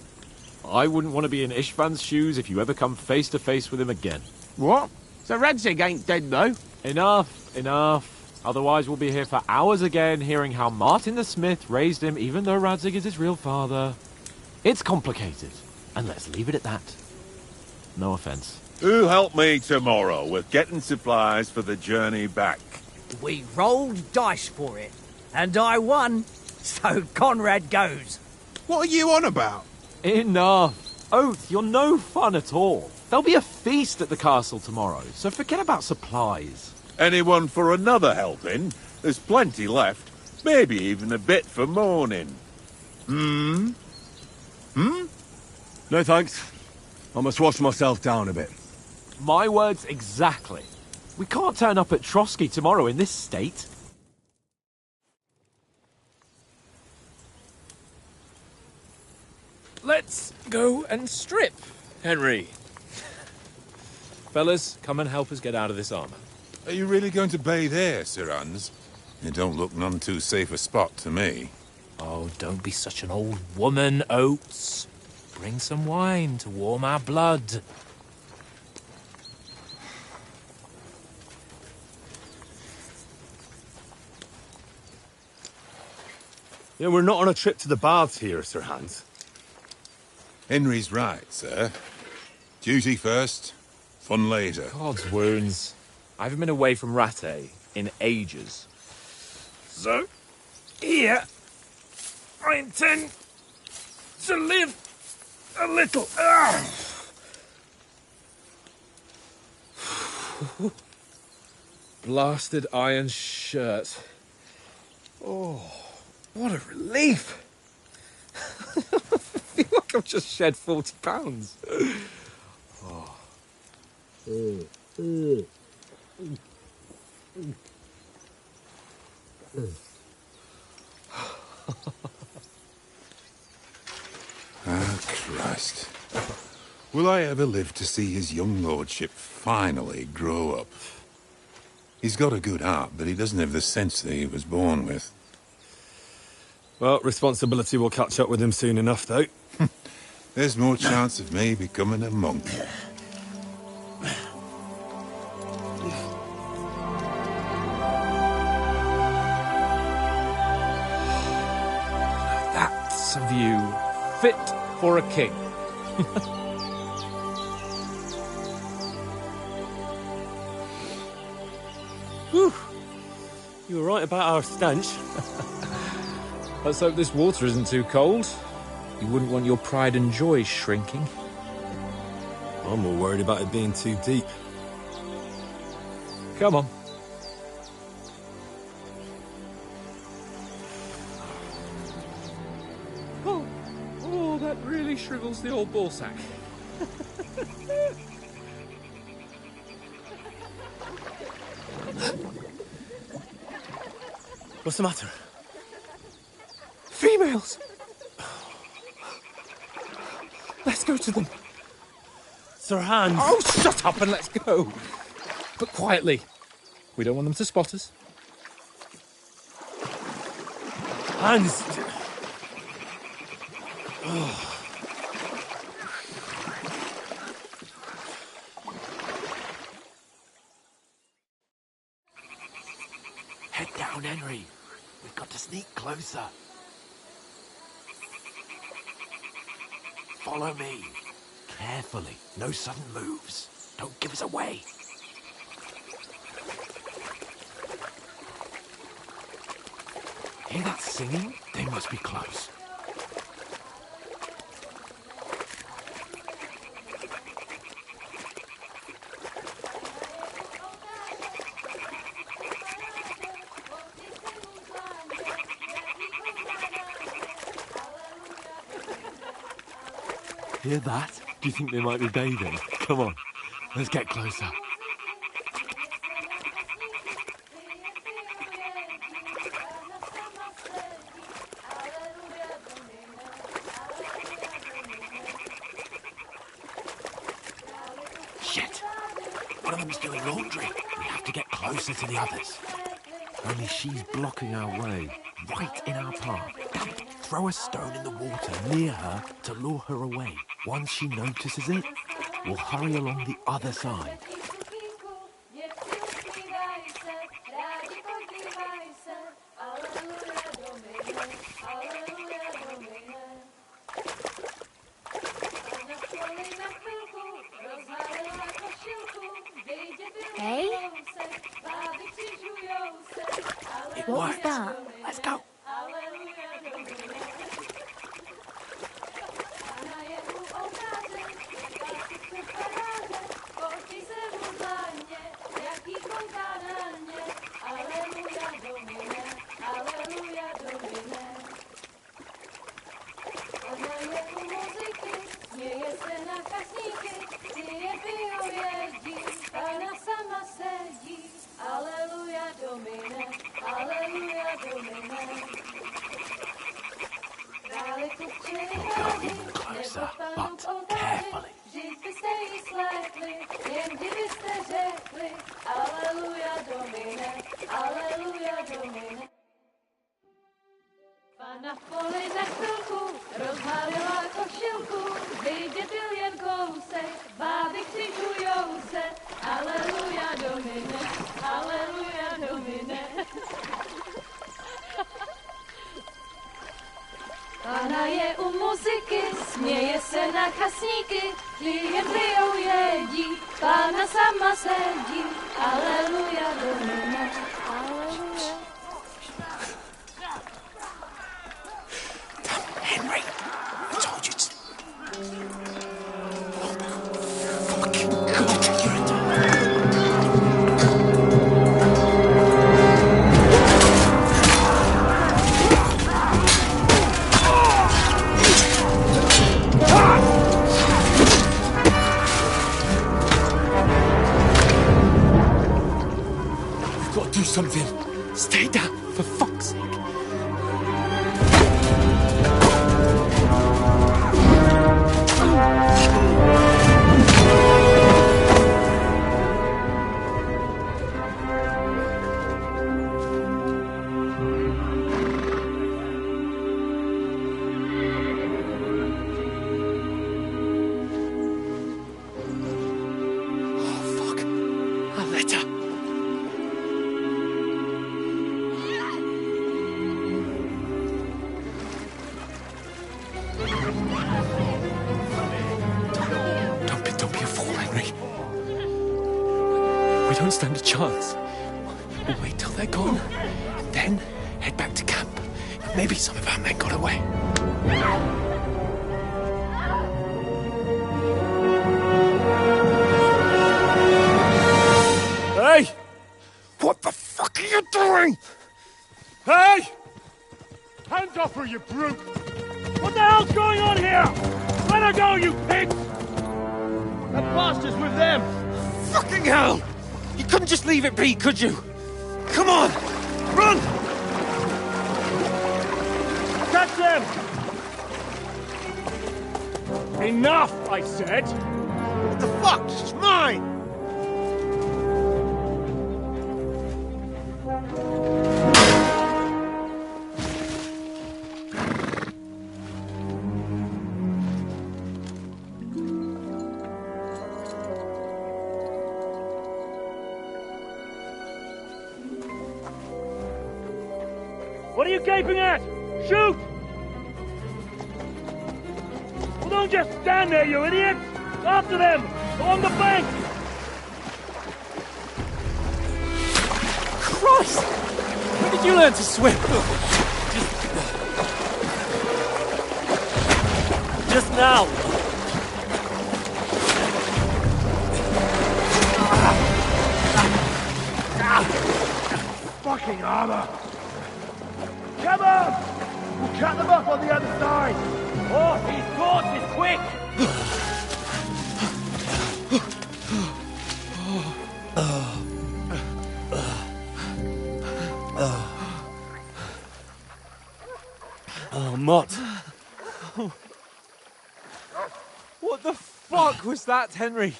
I wouldn't want to be in Ishvan's shoes if you ever come face to face with him again. What? So Radzig ain't dead, though? Enough, enough. Otherwise we'll be here for hours again, hearing how Martin the Smith raised him, even though Radzig is his real father. It's complicated, and let's leave it at that. No offense. Who'll help me tomorrow with getting supplies for the journey back? We rolled dice for it, and I won, so Conrad goes. What are you on about? Enough. Oath, you're no fun at all. There'll be a feast at the castle tomorrow, so forget about supplies. Anyone for another helping? There's plenty left. Maybe even a bit for morning. Hmm? No thanks. I must wash myself down a bit. My words exactly. We can't turn up at Trotsky tomorrow in this state. Let's go and strip, Henry. Fellas, come and help us get out of this armor. Are you really going to bathe here, Sir Hans? It don't look none too safe a spot to me. Oh, don't be such an old woman, Oates. Bring some wine to warm our blood. Yeah, we're not on a trip to the baths here, Sir Hans. Henry's right, sir. Duty first, fun later. God's wounds. I haven't been away from Rattay in ages. So, here, I intend to live a little. Blasted iron shirt. Oh, what a relief. I feel like I've just shed 40 pounds. Oh. Ah, Christ. Will I ever live to see his young lordship finally grow up? He's got a good heart, but he doesn't have the sense that he was born with. Well, responsibility will catch up with him soon enough, though. there's more chance of me becoming a monk. That's a view fit for a king. Whew. You were right about our stench. Let's hope this water isn't too cold. You wouldn't want your pride and joy shrinking. I'm more worried about it being too deep. Come on. Oh, that really shrivels the old ballsack. What's the matter? Females! Let's go to them. Sir Hans! Oh, shut up and let's go. But quietly. We don't want them to spot us. Hans! Head down, Henry. We've got to sneak closer. Follow me. Carefully. No sudden moves. Don't give us away. Hear that singing? They must be close. Hear that? Do you think they might be bathing? Come on, let's get closer. Shit! One of them's doing laundry. We have to get closer to the others. Only she's blocking our way, right in our path. Throw a stone in the water near her to lure her away. Once she notices it, we'll hurry along the other side. Hey? It What was worked. that? Let's go. We'll go even closer, but carefully. Na poli za chvilku rozhalila košilku, vidět byl jen kousek, báby křižujou se, aleluja domine, aleluja domine. Pána je u muziky, směje se na chasníky, klienty ją jedí, pána sama sedí, aleluja domine, aleluja. Henry, I told you to... We've got to do something. Stay down, for fuck's sake. don't stand a chance. We'll wait till they're gone, then head back to camp. Maybe some of our men got away. Hey! What the fuck are you doing? Hey! Hands off her, you brute! What the hell's going on here? Let her go, you pigs! That bastard's with them! Fucking hell! You couldn't just leave it be, could you? Come on! Run! Catch them! Enough, I said! What the fuck? She's mine! What are you gaping at? Shoot! Well, don't just stand there, you idiots! After them! Along the bank! Christ! When did you learn to swim? Just now! Fucking armor! Come on! We'll cut them off on the other side! Oh, he's caught! He's quick! Oh, Mott. What the fuck was that, Henry?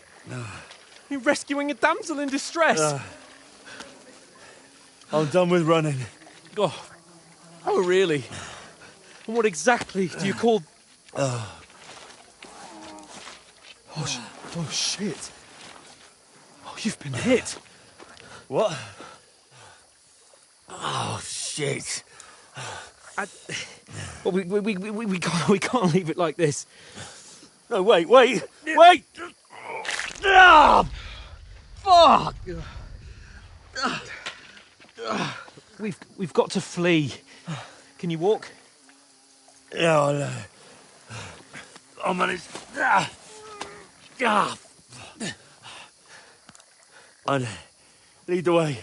You rescuing a damsel in distress? I'm done with running. Oh, really? And what exactly do you call... Oh, shit. Oh, you've been hit. What? Oh, shit. Well, we can't leave it like this. No, wait! Ah! Fuck! We've got to flee. Can you walk? Yeah, I know. I'll manage. I'd lead the way.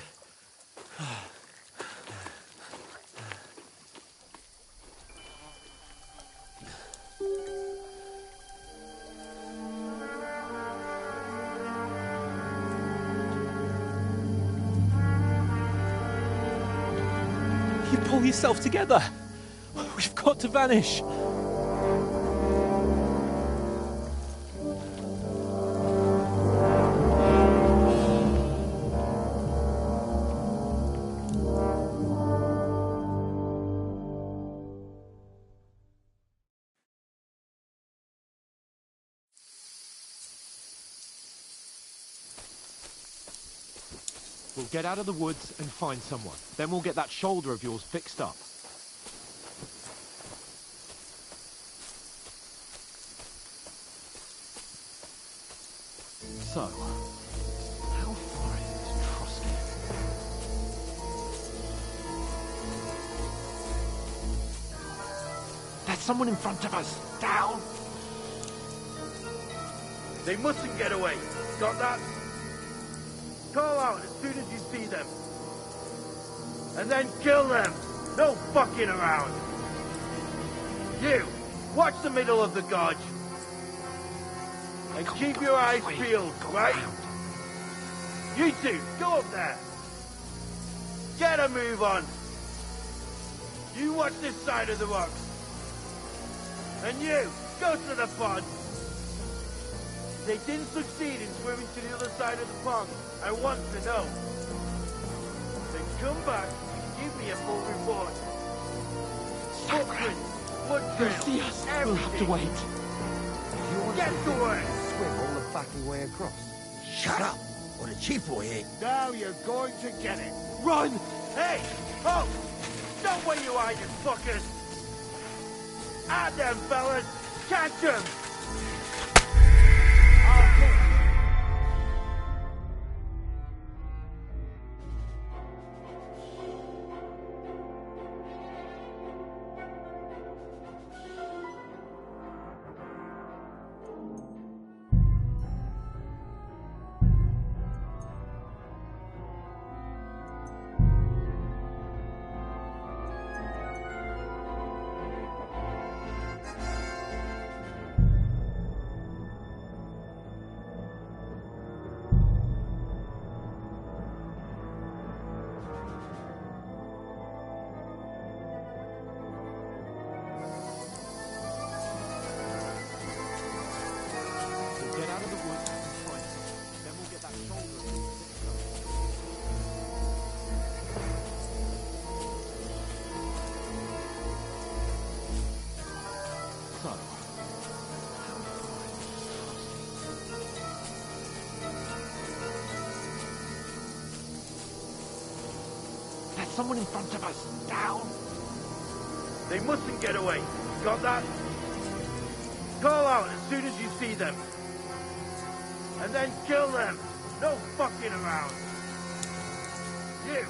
You pull yourself together. We've got to vanish. We'll get out of the woods and find someone. Then we'll get that shoulder of yours fixed up. So, how far is Trosky? There's someone in front of us! Down! They mustn't get away. Got that? Call out as soon as you see them. And then kill them. No fucking around. You, watch the middle of the gorge. And keep your eyes peeled, right? You two, go up there. Get a move on. You watch this side of the rocks. And you, go to the pond. They didn't succeed in swimming to the other side of the pond. I want to know. Then come back and give me a full report. Footprints, blood trails, See us. everything. We'll have to wait. You want get to work. Swim all the fucking way across. Shut up, or the chief will hear. Now you're going to get it. Run! Hey, halt! Stop where you are, you fuckers! At them, fellas! Catch them! someone in front of us. Down. They mustn't get away. Got that? Call out as soon as you see them. And then kill them. No fucking around. You,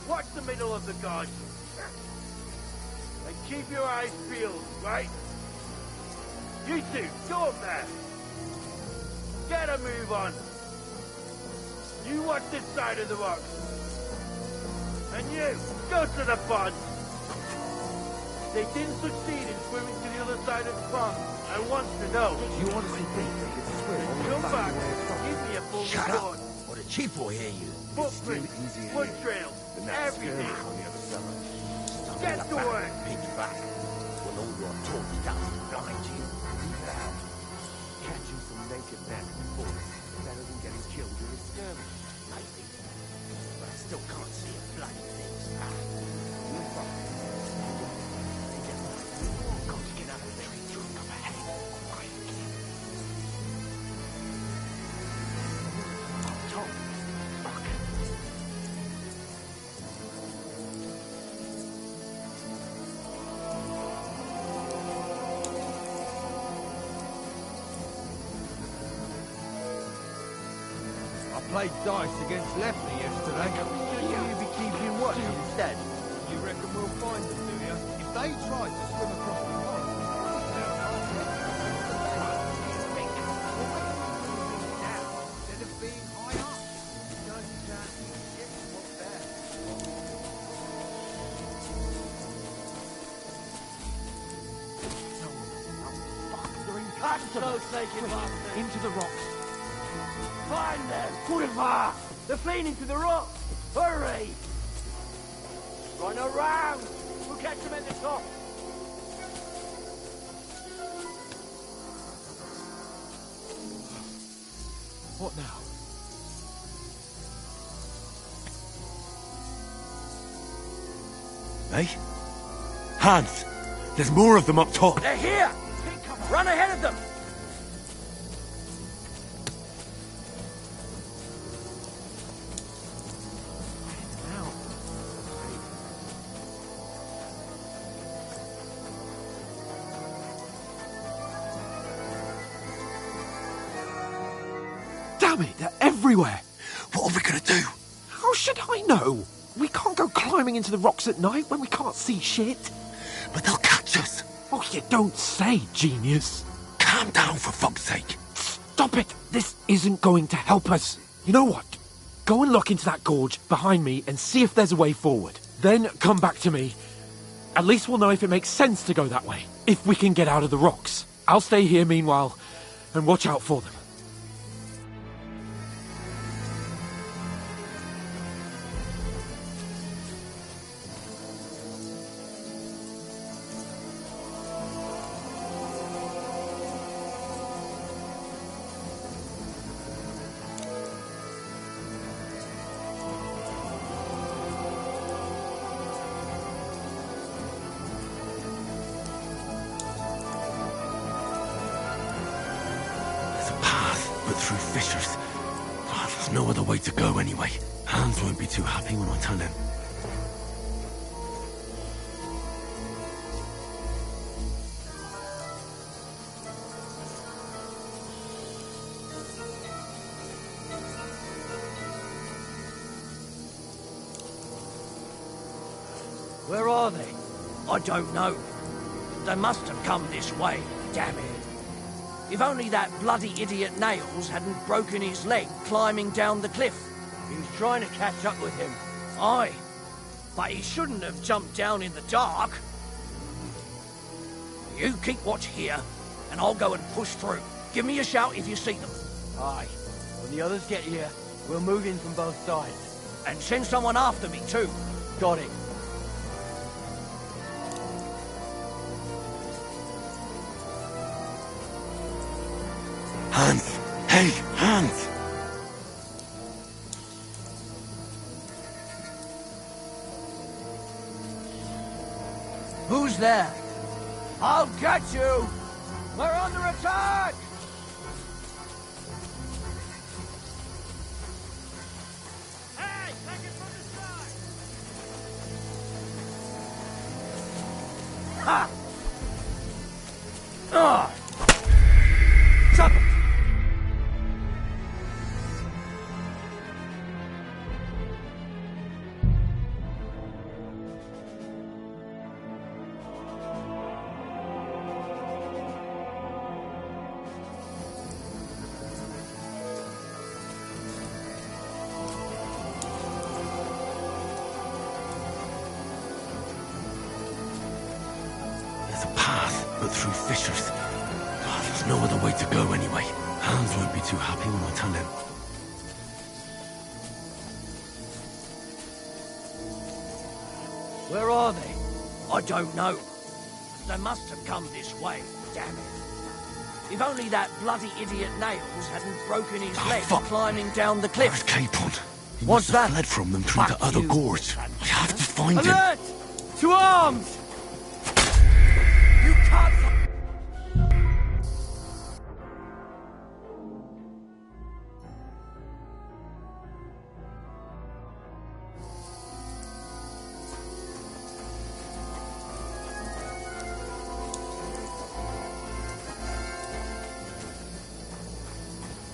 watch the middle of the garden. And keep your eyes peeled, right? You two, go up there. Get a move on. You watch this side of the rocks. And you, go to the pond. They didn't succeed in swimming to the other side of the pond. I want to know. You honestly think they could swim all the Come fucking back. way across? Give me a full Shut report. up, or the chief will hear you. Footprints, foot trails, everything. Get to work. Pitch back. When all your talk does behind you. Leave it out. Catching some naked men in the forest is better than getting killed in a skirmish. Maybe. But I still can't see a bloody thing. You're right. Got to get out of there and drink up ahead. Quietly. Up top. Fuck. I played dice against Lefty yesterday. Will you be keeping watch instead? You reckon we'll find them, do you? If they try to swim across the pond, instead of being high up, no chance the ships up there. They're in contact. No taking bastard. Into the rocks. Find them. Kurva. They're fleeing into the rocks. Hurry. Run around. We'll catch them at the top. What now? Eh? Hans! There's more of them up top! They're here! Run ahead of them! Damn it, they're everywhere! What are we gonna do? How should I know? We can't go climbing into the rocks at night when we can't see shit. But they'll catch us! Oh, you don't say, genius. Calm down, for fuck's sake! Stop it! This isn't going to help us. You know what? Go and look into that gorge behind me and see if there's a way forward. Then come back to me. At least we'll know if it makes sense to go that way. If we can get out of the rocks. I'll stay here meanwhile and watch out for them. But through fissures. Oh, there's no other way to go anyway. Hans won't be too happy when I tell him. Where are they? I don't know. They must have come this way, damn it. If only that bloody idiot Nails hadn't broken his leg climbing down the cliff. He was trying to catch up with him. Aye, but he shouldn't have jumped down in the dark. You keep watch here, and I'll go and push through. Give me a shout if you see them. Aye. When the others get here, we'll move in from both sides. And send someone after me too. Got it. Hans! Hey, Hans! Who's there? I'll get you! We're under attack! Hey, take it from the side! Ha! Ah! Trouble! There's a path, but through fissures. Oh, there's no other way to go anyway. Hans won't be too happy when I tell him. Where are they? I don't know. They must have come this way, damn it. If only that bloody idiot Nails hadn't broken his leg climbing down the cliff. Where's Capon? He What's must have that? fled from them through the other gorge. I have to find him. Alert! To arms! You can't...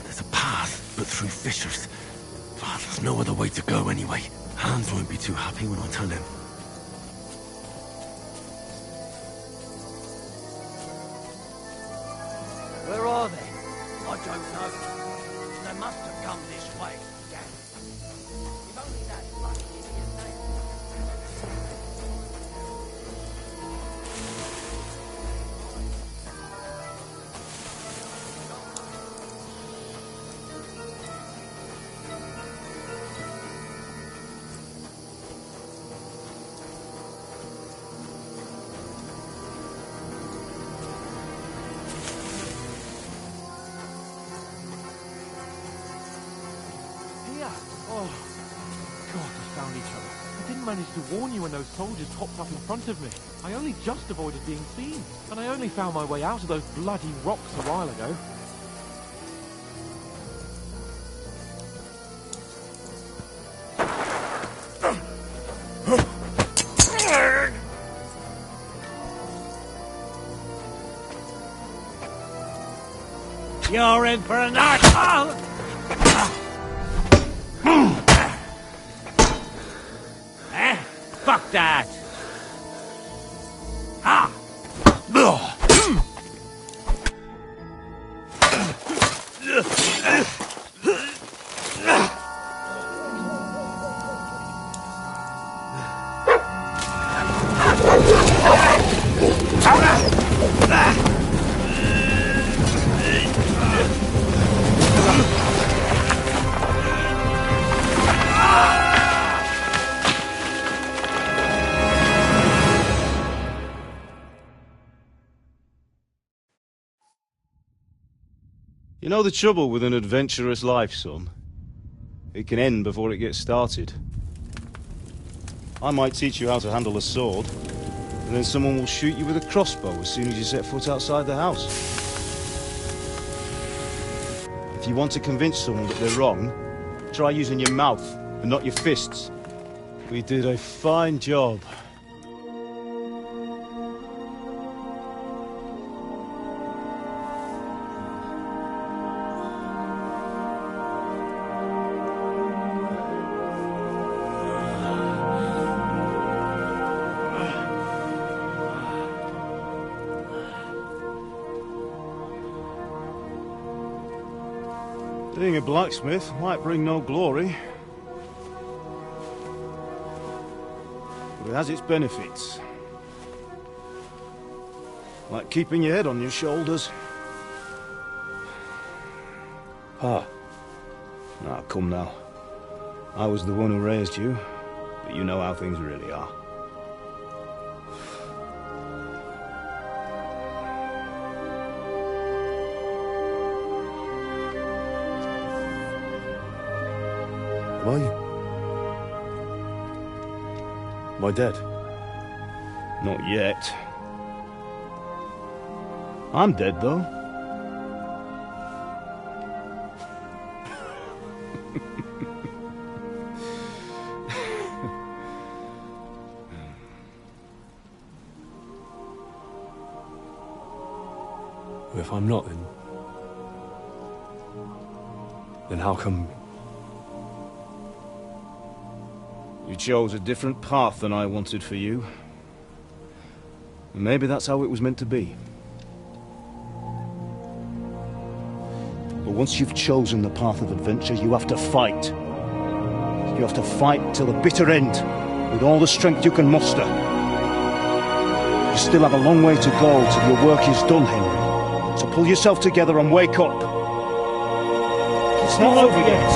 There's a path, but through fissures. Oh, there's no other way to go anyway. Hans won't be too happy when I tell him. Where are they? I don't know. They must have come this way, damn it. If only that bloody idiot Nails... Here. Oh, God, we found each other. I didn't manage to warn you when those soldiers hopped up in front of me. I only just avoided being seen. And I only found my way out of those bloody rocks a while ago. You're in for a night! Fuck that! Ah! You know the trouble with an adventurous life, son? It can end before it gets started. I might teach you how to handle a sword, and then someone will shoot you with a crossbow as soon as you set foot outside the house. If you want to convince someone that they're wrong, try using your mouth and not your fists. We did a fine job. Being a blacksmith might bring no glory, but it has its benefits. Like keeping your head on your shoulders. Pa. Now, come now. I was the one who raised you, but you know how things really are. Why? Am I dead? Not yet. I'm dead, though. if I'm not, then how come... You chose a different path than I wanted for you. Maybe that's how it was meant to be. But once you've chosen the path of adventure, you have to fight. You have to fight till the bitter end, with all the strength you can muster. You still have a long way to go till your work is done, Henry. So pull yourself together and wake up. It's not over yet.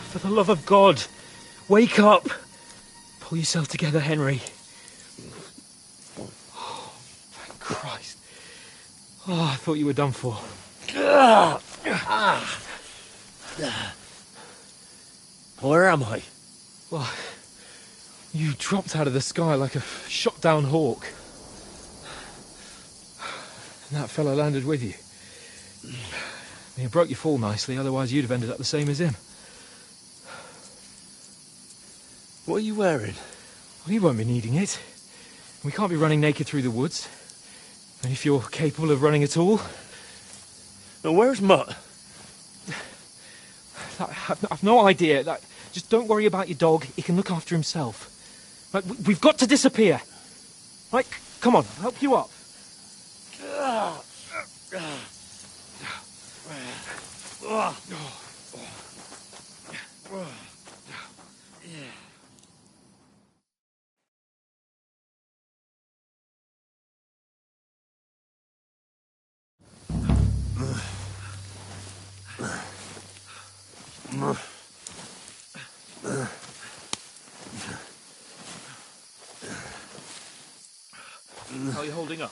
For the love of God, wake up! Pull yourself together, Henry. Oh, thank Christ. Oh, I thought you were done for. Where am I? Well, you dropped out of the sky like a shot-down hawk. And that fella landed with you. You broke your fall nicely, otherwise you'd have ended up the same as him. What are you wearing? Well, you won't be needing it. We can't be running naked through the woods. And if you're capable of running at all... Now, where's Mutt? I've no idea. Just don't worry about your dog. He can look after himself. Right, we've got to disappear. Right, come on, I'll help you up. How are you holding up?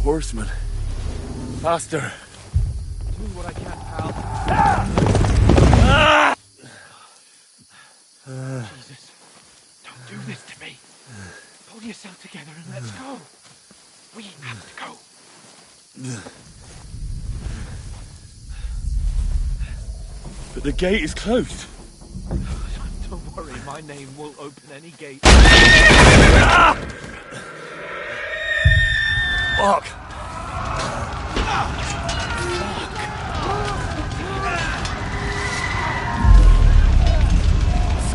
Horseman. Faster. Do what I can, pal. Jesus, don't do this to me. Pull yourself together and let's go. We have to go. But the gate is closed. Don't worry, my name will open any gate. Fuck.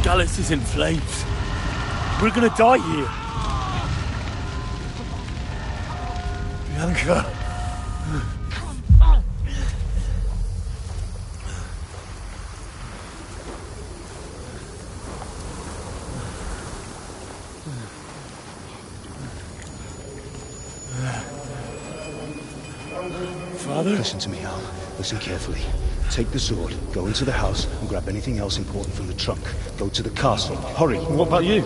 Scallis is in flames. We're gonna die here. Bianca. Father? Listen to me, Al. Listen carefully. Take the sword, go into the house, and grab anything else important from the trunk. Go to the castle. Hurry! What about you?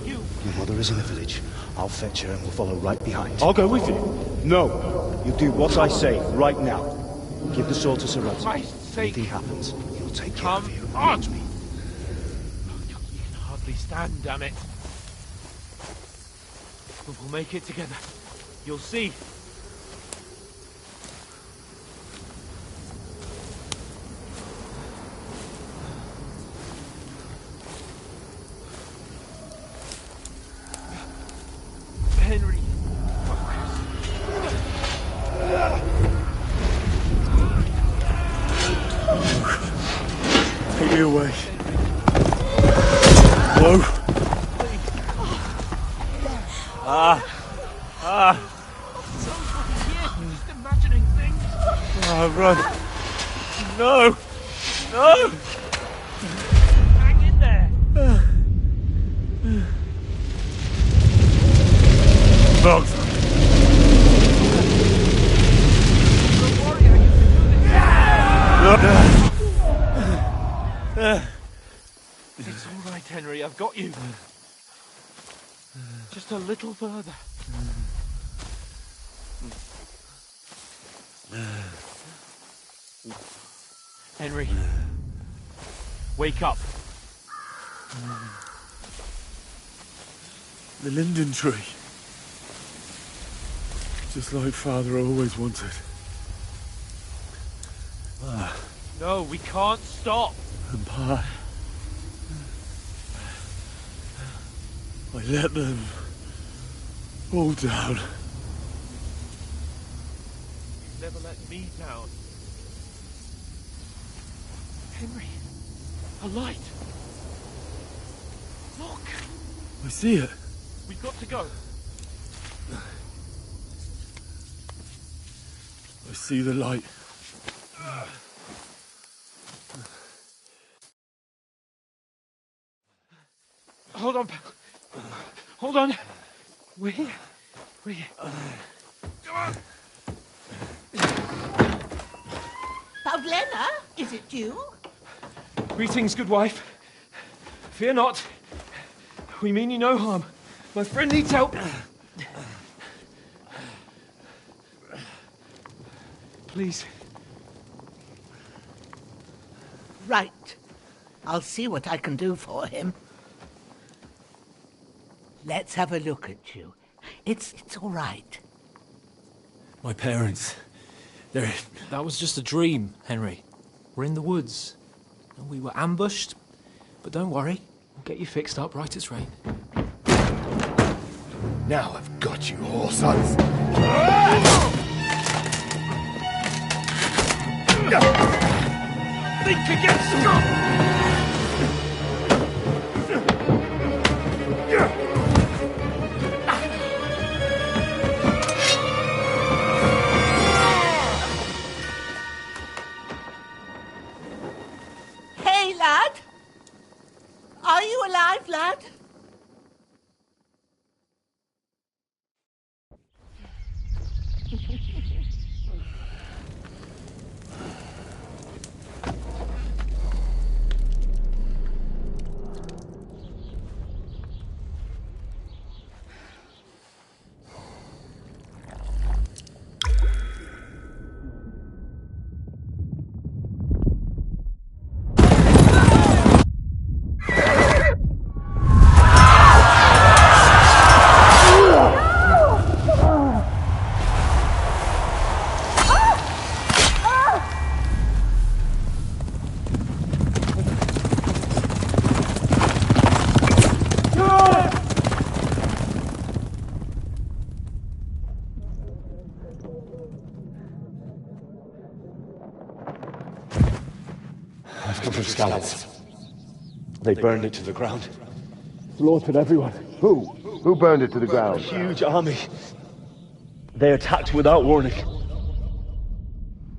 Your mother is in the village. I'll fetch her and we'll follow right behind. I'll go with you. No! You do what I say, right now. Give the sword to Sir Ralph. Christ's sake. Anything happens, he'll take care of you. Come on! You can hardly stand, damn it. But we'll make it together. You'll see. Henry. Take me away. Hello? Just imagining things. Run. No! No! Hang in there. Bugs. It's all right, Henry. I've got you. Just a little further. Henry. Wake up. The linden tree. Just like Father always wanted. No, we can't stop. And Pa... I let them all down. You never let me down. Henry, a light. Look. I see it. We've got to go. I see the light. Hold on, pal. Hold on. We're here. We're here. Come on. Pavlena, is it you? Greetings, good wife. Fear not. We mean you no harm. My friend needs help. Please. Right. I'll see what I can do for him. Let's have a look at you. It's all right. My parents. They're... That was just a dream, Henry. We're in the woods. And we were ambushed. But don't worry. We'll get you fixed up right as rain. Now I've got you, whoresons. Think again, Scott! Hey, lad! Are you alive, lad? I've come from Scallops. They burned it to the ground. Slaughtered everyone. Who? Who burned it to the ground? A huge army. They attacked without warning.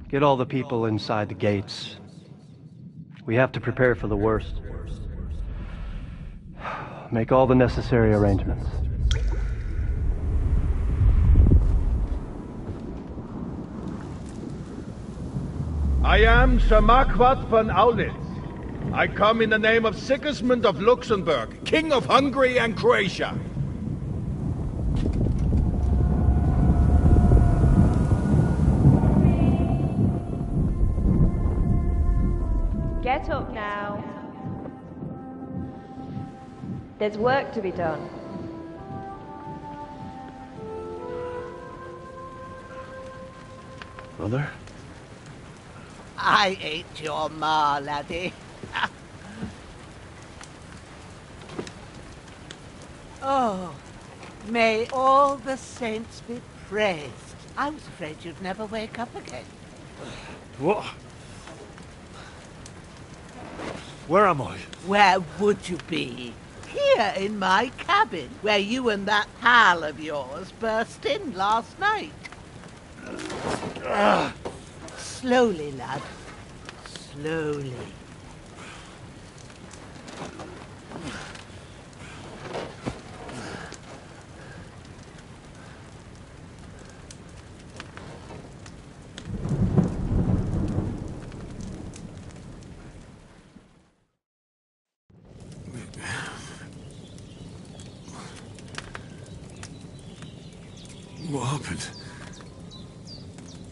Get all the people inside the gates. We have to prepare for the worst. Make all the necessary arrangements. I am Sir Marquardt von Aulitz. I come in the name of Sigismund of Luxembourg, King of Hungary and Croatia. Get up now. There's work to be done. Mother? I ain't your ma, laddie. Oh, may all the saints be praised. I was afraid you'd never wake up again. What? Where am I? Where would you be? Here in my cabin, where you and that pal of yours burst in last night. Slowly, lad. Slowly. What happened?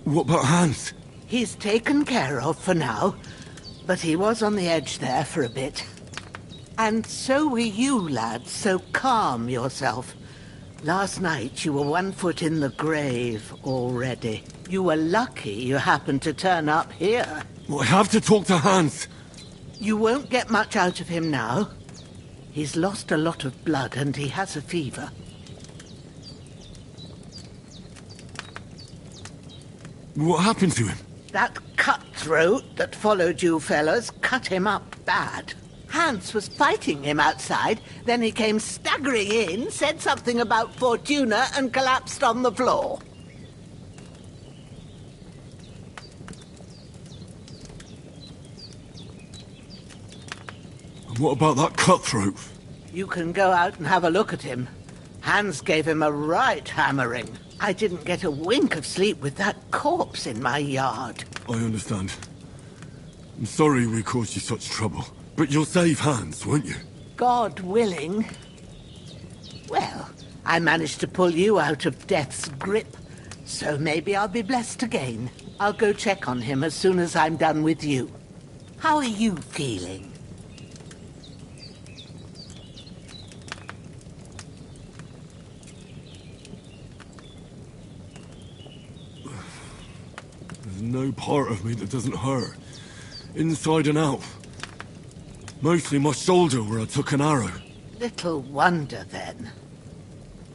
What about Hans? He's taken care of for now. But he was on the edge there for a bit. And so were you, lad, so calm yourself. Last night you were 1 foot in the grave already. You were lucky you happened to turn up here. I have to talk to Hans. You won't get much out of him now. He's lost a lot of blood and he has a fever. What happened to him? That cutthroat that followed you fellas cut him up bad. Hans was fighting him outside, then he came staggering in, said something about Fortuna, and collapsed on the floor. And what about that cutthroat? You can go out and have a look at him. Hans gave him a right hammering. I didn't get a wink of sleep with that corpse in my yard. I understand. I'm sorry we caused you such trouble. But you'll save Hans, won't you? God willing. Well, I managed to pull you out of death's grip, so maybe I'll be blessed again. I'll go check on him as soon as I'm done with you. How are you feeling? There's no part of me that doesn't hurt. Inside and out. Mostly my shoulder where I took an arrow. Little wonder, then.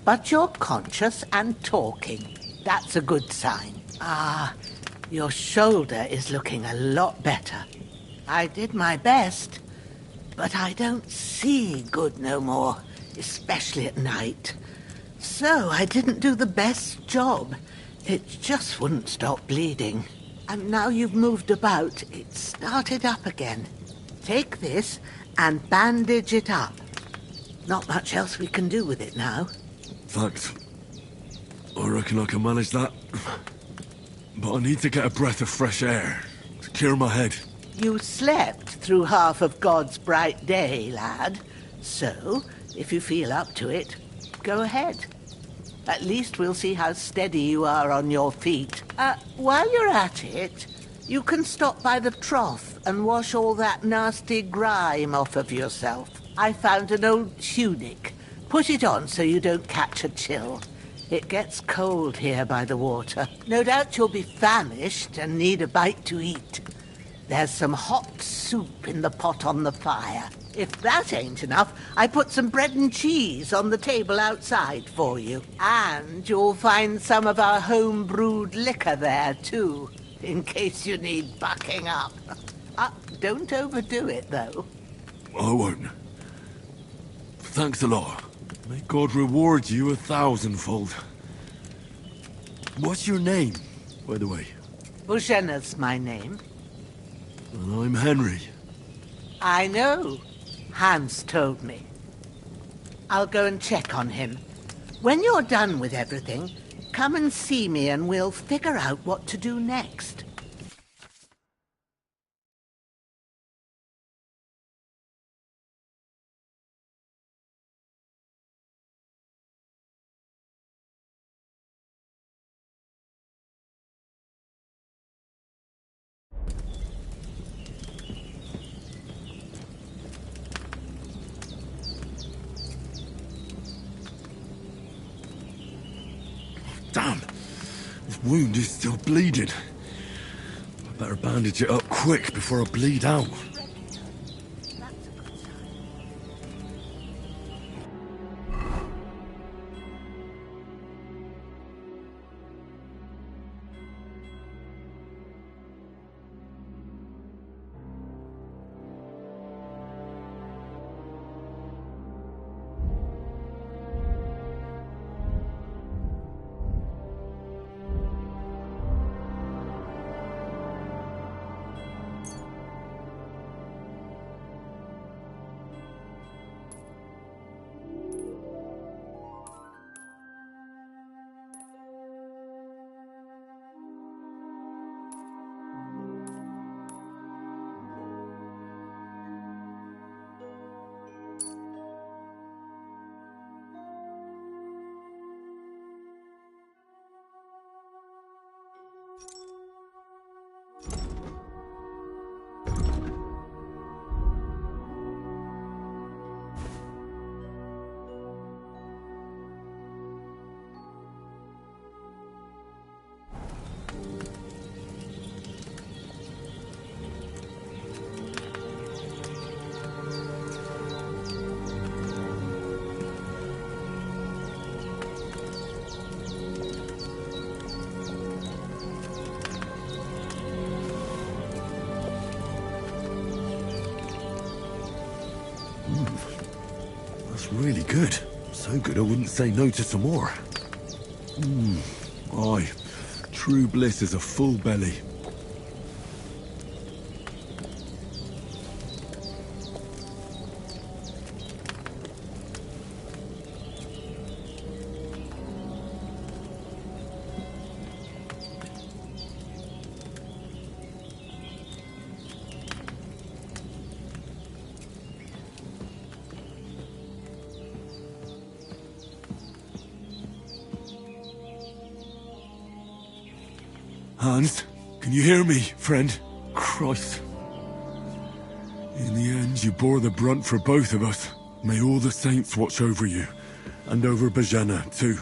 But you're conscious and talking. That's a good sign. Ah, your shoulder is looking a lot better. I did my best, but I don't see good no more, especially at night. So I didn't do the best job. It just wouldn't stop bleeding. And now you've moved about, it started up again. Take this and bandage it up. Not much else we can do with it now. Thanks. I reckon I can manage that. But I need to get a breath of fresh air to clear my head. You slept through half of God's bright day, lad. So, if you feel up to it, go ahead. At least we'll see how steady you are on your feet. While you're at it, you can stop by the trough and wash all that nasty grime off of yourself. I found an old tunic. Put it on so you don't catch a chill. It gets cold here by the water. No doubt you'll be famished and need a bite to eat. There's some hot soup in the pot on the fire. If that ain't enough, I put some bread and cheese on the table outside for you. And you'll find some of our home-brewed liquor there, too, in case you need bucking up. Don't overdo it, though. I won't. Thanks a lot. May God reward you 1,000-fold. What's your name, by the way? Bushenna's my name. And I'm Henry. I know. Hans told me. I'll go and check on him. When you're done with everything, come and see me and we'll figure out what to do next. Damn! This wound is still bleeding. I better bandage it up quick before I bleed out. It's really good. So good I wouldn't say no to some more. Aye. True bliss is a full belly. Hans, can you hear me, friend? Christ. In the end, you bore the brunt for both of us. May all the saints watch over you, and over Bajana, too.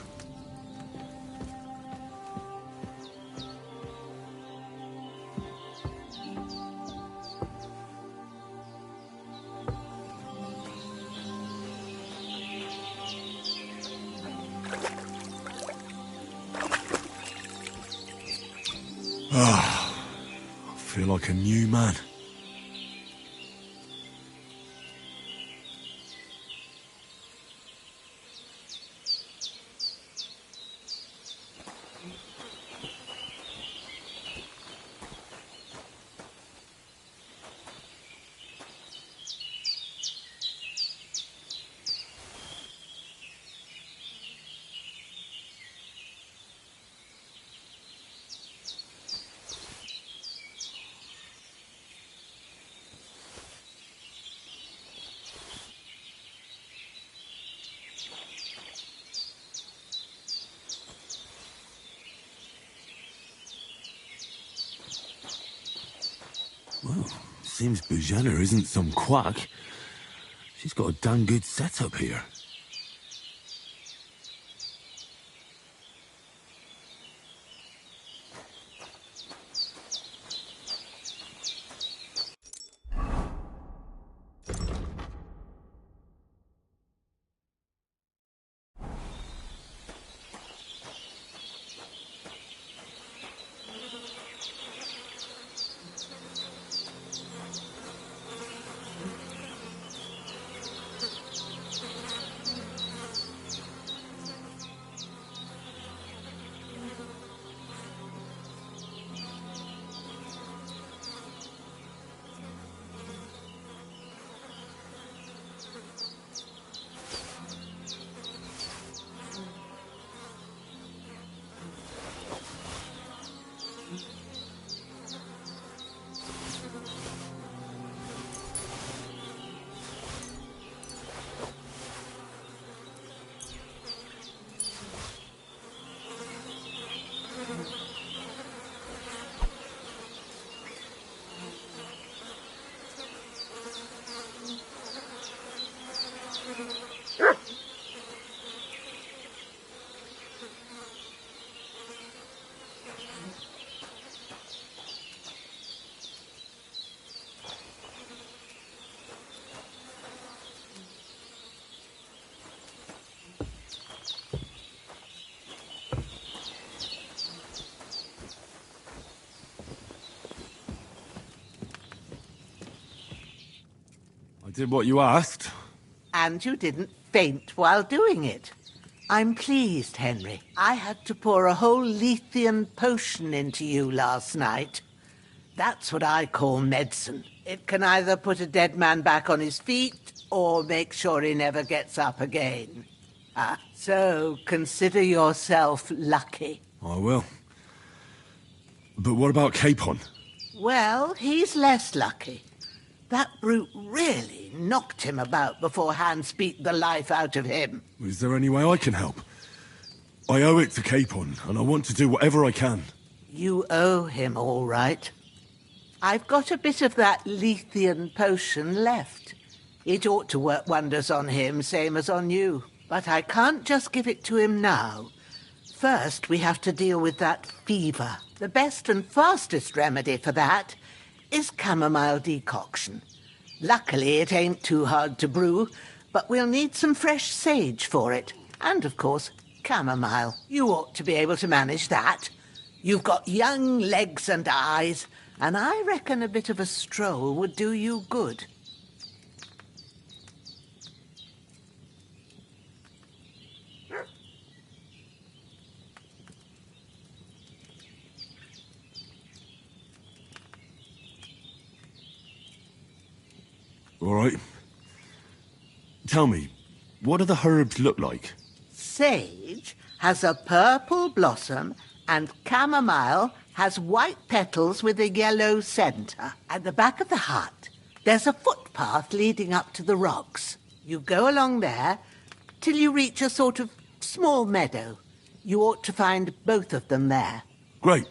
I feel like a new man. Well, seems Bujana isn't some quack. She's got a damn good setup here. I did what you asked. And you didn't faint while doing it. I'm pleased, Henry. I had to pour a whole Lethean potion into you last night. That's what I call medicine. It can either put a dead man back on his feet, or make sure he never gets up again. So consider yourself lucky. I will. But what about Capon? Well, he's less lucky. That brute really knocked him about before Hans beat the life out of him. Is there any way I can help? I owe it to Capon, and I want to do whatever I can. You owe him, all right. I've got a bit of that Lethean potion left. It ought to work wonders on him, same as on you. But I can't just give it to him now. First, we have to deal with that fever. The best and fastest remedy for that is chamomile decoction. Luckily, it ain't too hard to brew, but we'll need some fresh sage for it. And, of course, chamomile. You ought to be able to manage that. You've got young legs and eyes, and I reckon a bit of a stroll would do you good. All right. Tell me, what do the herbs look like? Sage has a purple blossom and chamomile has white petals with a yellow centre. At the back of the hut, there's a footpath leading up to the rocks. You go along there till you reach a sort of small meadow. You ought to find both of them there. Great.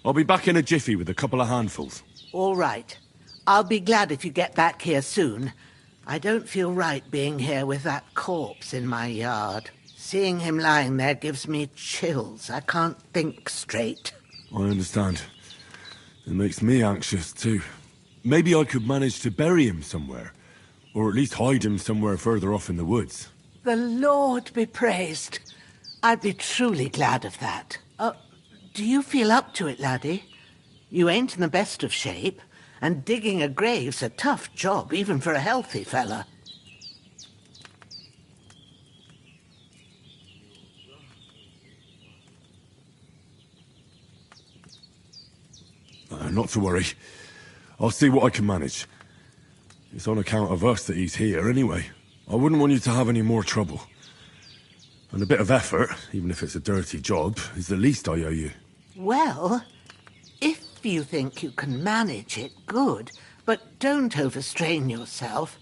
I'll be back in a jiffy with a couple of handfuls. All right. I'll be glad if you get back here soon. I don't feel right being here with that corpse in my yard. Seeing him lying there gives me chills. I can't think straight. I understand. It makes me anxious too. Maybe I could manage to bury him somewhere. Or at least hide him somewhere further off in the woods. The Lord be praised. I'd be truly glad of that. Do you feel up to it, laddie? You ain't in the best of shape, and digging a grave's a tough job, even for a healthy fella. Not to worry. I'll see what I can manage. It's on account of us that he's here anyway. I wouldn't want you to have any more trouble. And a bit of effort, even if it's a dirty job, is the least I owe you. Well, if you think you can manage it, good. But don't overstrain yourself.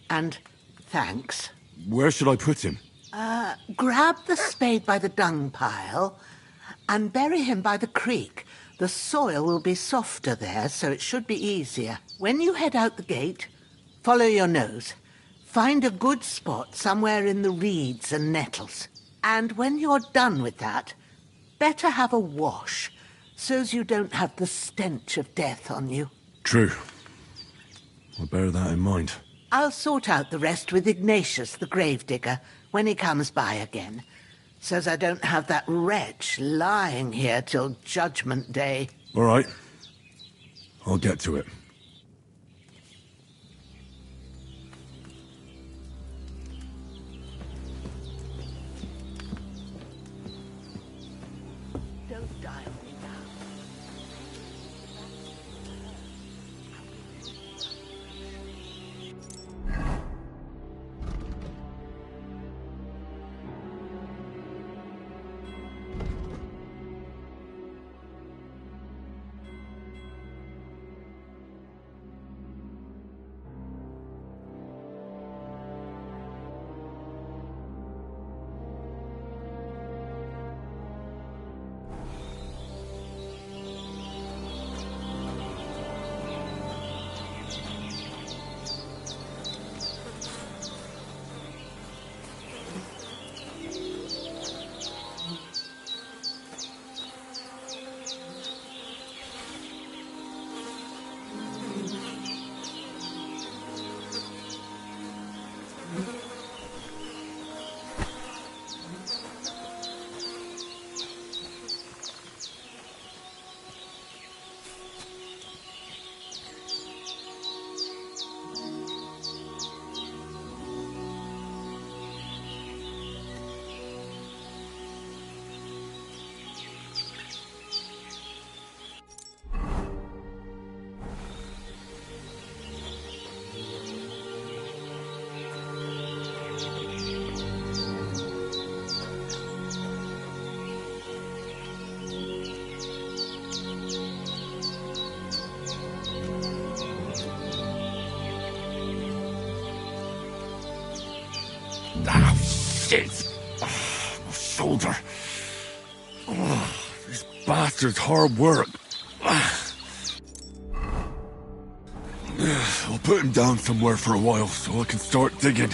And thanks. Where should I put him? Grab the spade by the dung pile and bury him by the creek. The soil will be softer there, so it should be easier. When you head out the gate, follow your nose. Find a good spot somewhere in the reeds and nettles. And when you're done with that, better have a wash, so's you don't have the stench of death on you. True. I'll bear that in mind. I'll sort out the rest with Ignatius, the gravedigger, when he comes by again, so's I don't have that wretch lying here till Judgment Day. All right. I'll get to it. Don't die on me now. Ah, shit! My shoulder. This bastard's hard work. I'll put him down somewhere for a while so I can start digging.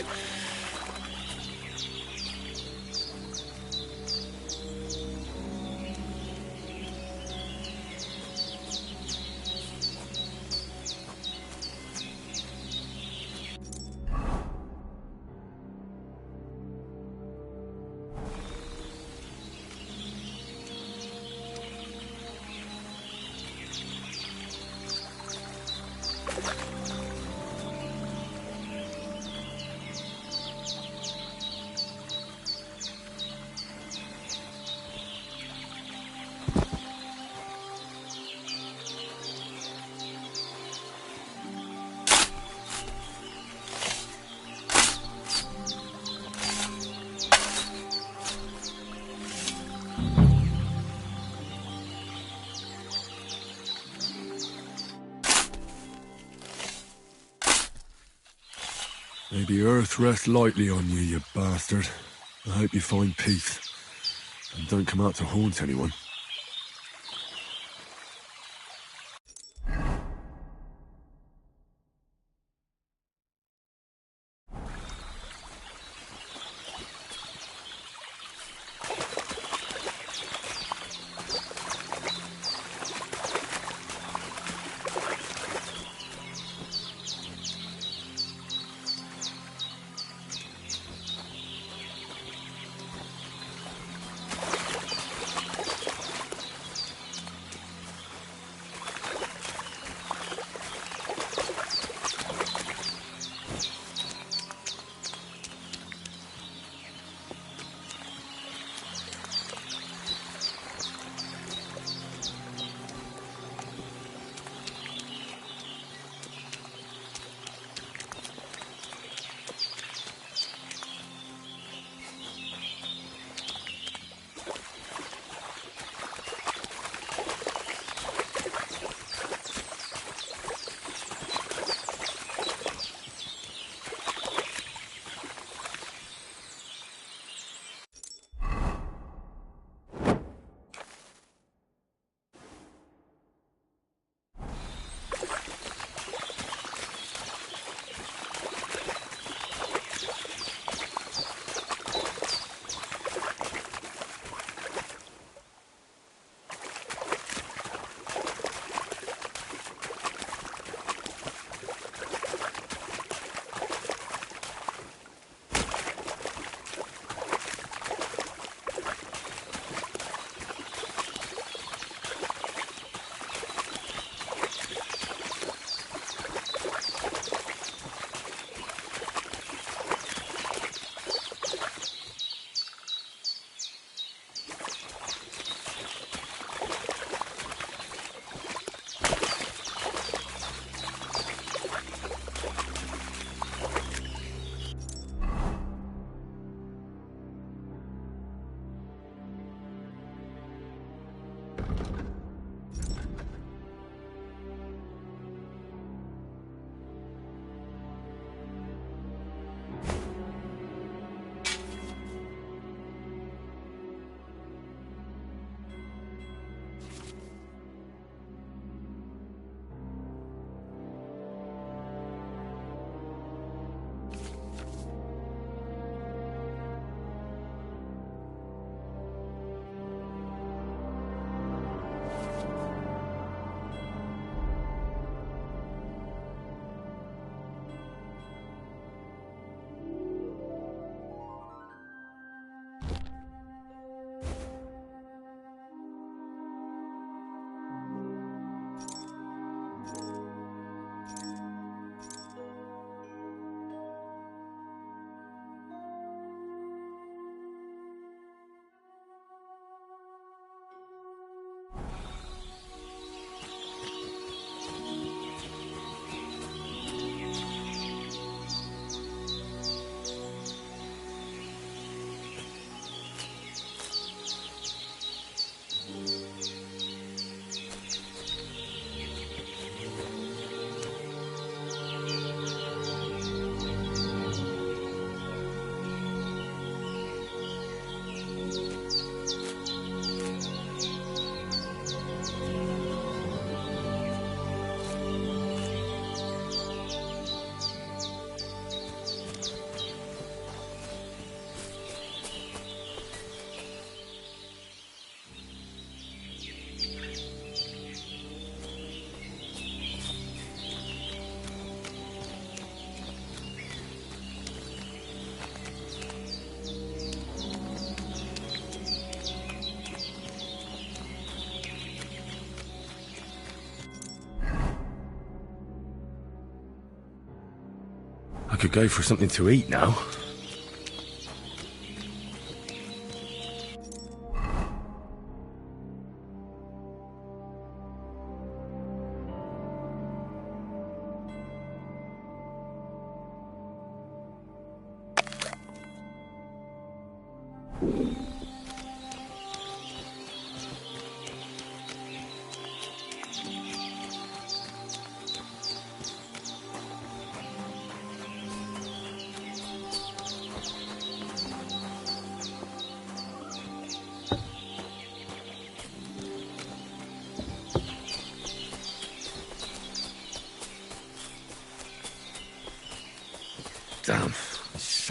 the earth rest lightly on you, you bastard. I hope you find peace. And don't come out to haunt anyone. I could go for something to eat now.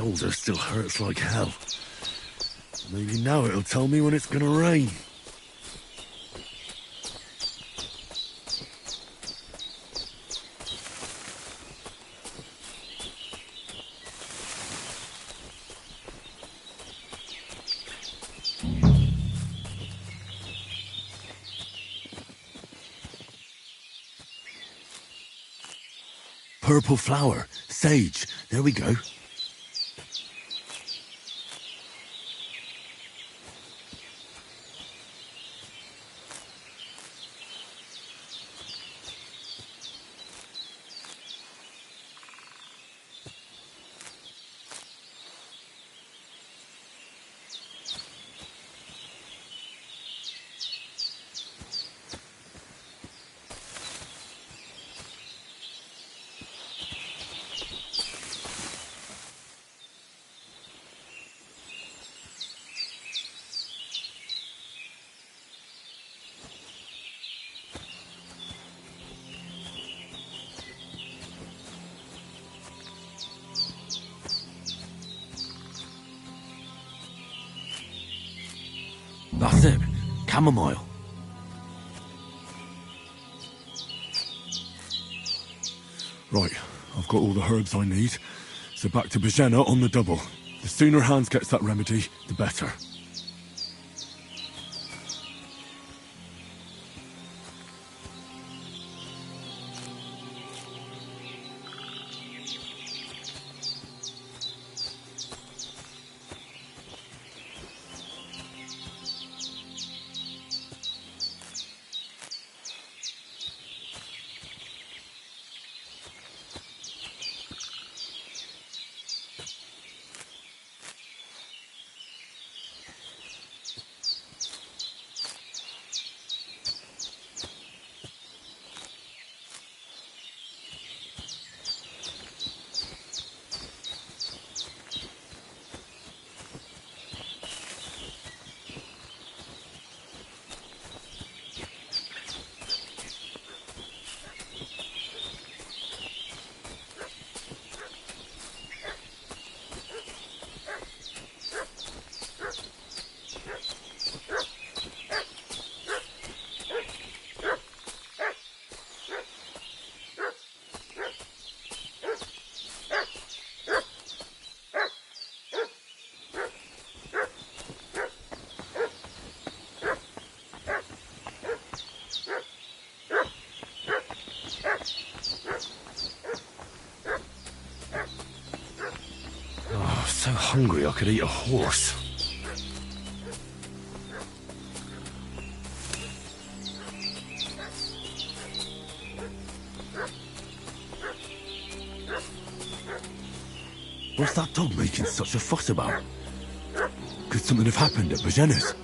shoulder still hurts like hell. Maybe now it'll tell me when it's gonna rain. Purple flower. Sage. There we go. That's it. Chamomile. Right, I've got all the herbs I need. So back to Bajena on the double. The sooner Hans gets that remedy, the better. So hungry I could eat a horse. What's that dog making such a fuss about? Could something have happened at Bajena's?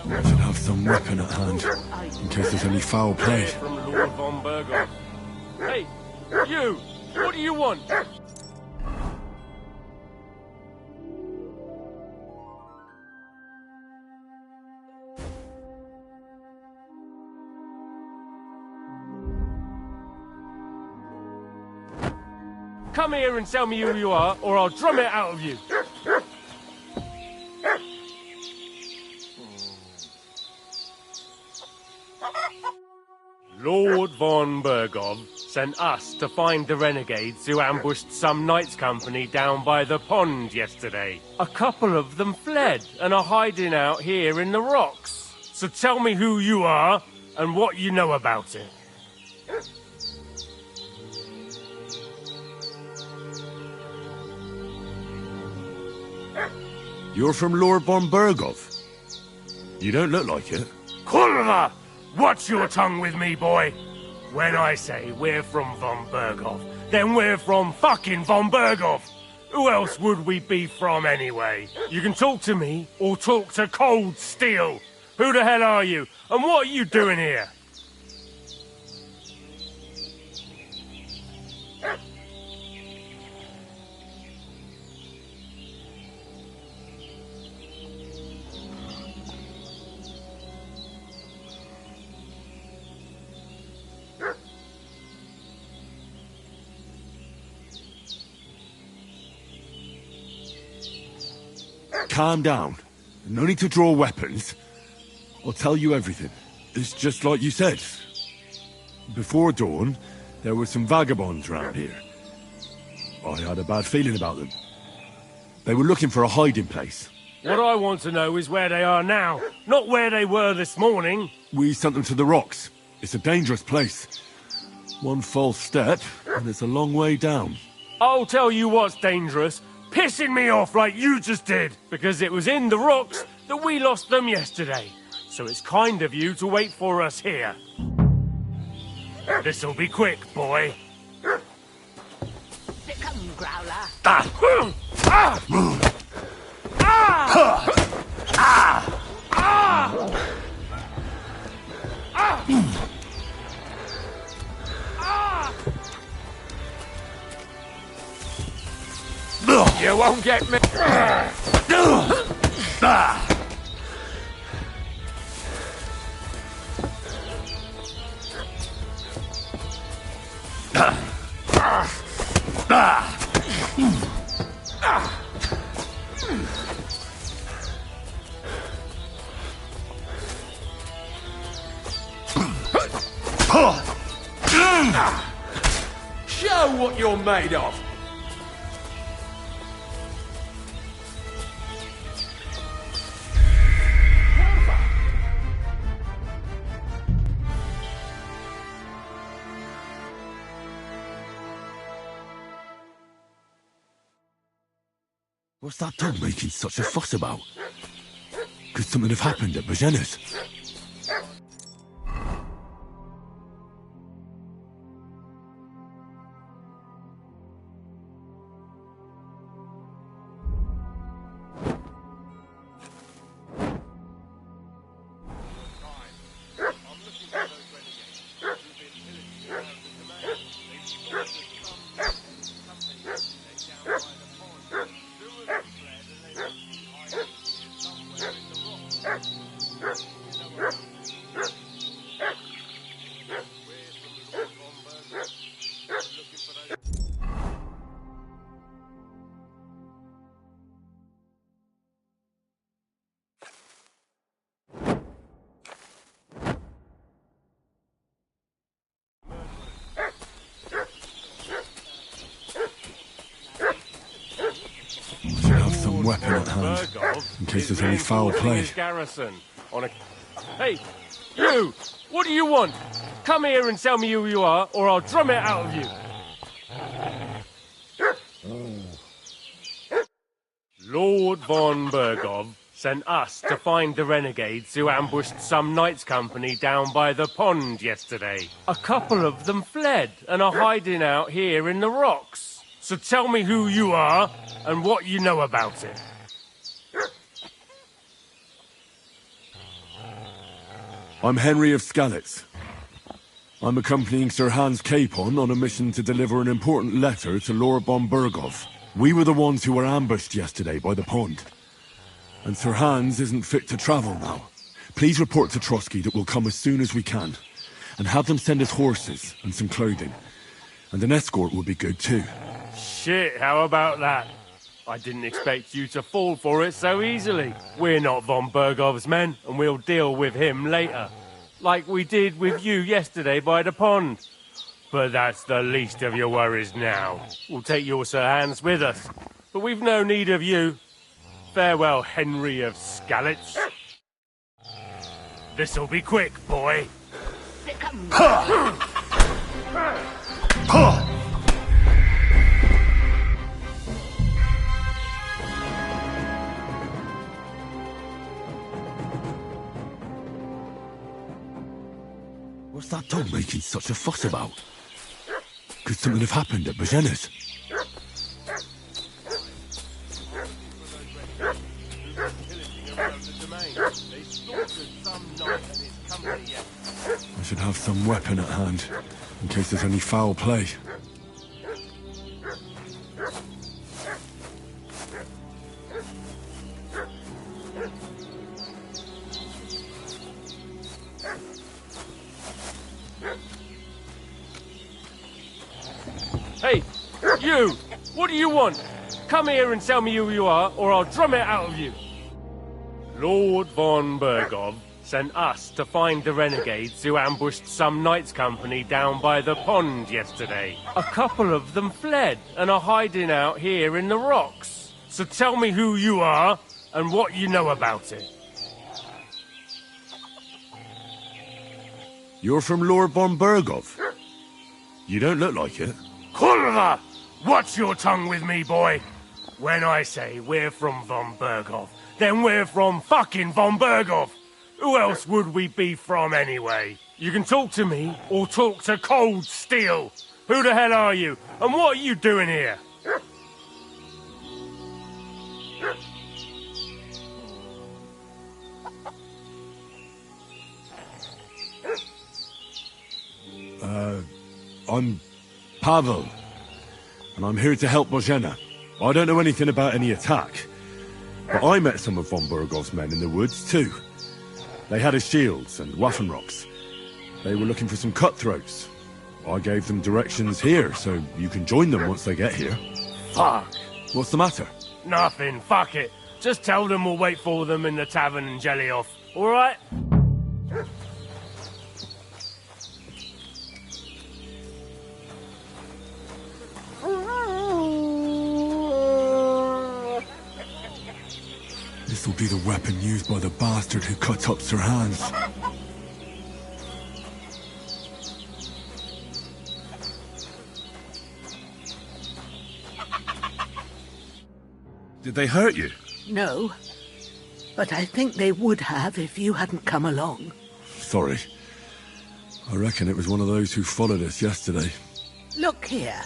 I should have some weapon at hand, in case there's any foul play. From Lord von Berghoff. Hey, you! What do you want? Come here and tell me who you are, or I'll drum it out of you. Lord von Berghoff sent us to find the renegades who ambushed some knights' company down by the pond yesterday. A couple of them fled and are hiding out here in the rocks. So tell me who you are and what you know about it. You're from Lord von Berghoff? You don't look like it. Kulva! Watch your tongue with me, boy. When I say we're from von Berghoff, then we're from fucking von Berghoff. Who else would we be from anyway? You can talk to me or talk to Cold Steel. Who the hell are you? And what are you doing here? Calm down. No need to draw weapons. I'll tell you everything. It's just like you said. Before dawn, there were some vagabonds round here. I had a bad feeling about them. They were looking for a hiding place. What I want to know is where they are now, not where they were this morning. We sent them to the rocks. It's a dangerous place. One false step, and it's a long way down. I'll tell you what's dangerous. Pissing me off like you just did. Because it was in the rocks that we lost them yesterday. So it's kind of you to wait for us here. This'll be quick, boy. Come, Growler. Ah! Ah! Ah! Ah! Ah! You won't get me. Show what you're made of. What's that dog making such a fuss about? Could something have happened at Bajena's? Weapon at hand, in case there's any foul play. Garrison on a... Hey, you! What do you want? Come here and tell me who you are, or I'll drum it out of you. Lord von Bergov sent us to find the renegades who ambushed some knights' company down by the pond yesterday. A couple of them fled and are hiding out here in the rocks. So tell me who you are and what you know about it. I'm Henry of Skalitz. I'm accompanying Sir Hans Capon on a mission to deliver an important letter to Lord von Bergov. We were the ones who were ambushed yesterday by the pond. And Sir Hans isn't fit to travel now. Please report to Trotsky that we'll come as soon as we can. And have them send us horses and some clothing. And an escort would be good too. Shit, how about that? I didn't expect you to fall for it so easily. We're not von Bergov's men, and we'll deal with him later. Like we did with you yesterday by the pond. But that's the least of your worries now. We'll take your Sir Hans with us. But we've no need of you. Farewell, Henry of Skalitz. This'll be quick, boy. What's that dog making such a fuss about? Could something have happened at Bajena's? I should have some weapon at hand, in case there's any foul play. Hey, you! What do you want? come here and tell me who you are, or I'll drum it out of you. Lord von Bergov sent us to find the renegades who ambushed some knights' company down by the pond yesterday. A couple of them fled and are hiding out here in the rocks. So tell me who you are and what you know about it. You're from Lord von Bergov? You don't look like it. Kurva! Watch your tongue with me, boy. When I say we're from von Bergov, then we're from fucking von Bergov. Who else would we be from anyway? You can talk to me or talk to cold steel. Who the hell are you? And what are you doing here? I'm Pavel, and I'm here to help Bozhena. I don't know anything about any attack, but I met some of von Bergov's men in the woods too. They had his shields and Waffenrocks. They were looking for some cutthroats. I gave them directions here, so you can join them once they get here. Fuck. What's the matter? Nothing, fuck it. Just tell them we'll wait for them in the tavern in Jelioff, alright? This will be the weapon used by the bastard who cut up Sir Hans. Did they hurt you? No, but I think they would have if you hadn't come along. Sorry. I reckon it was one of those who followed us yesterday. Look here.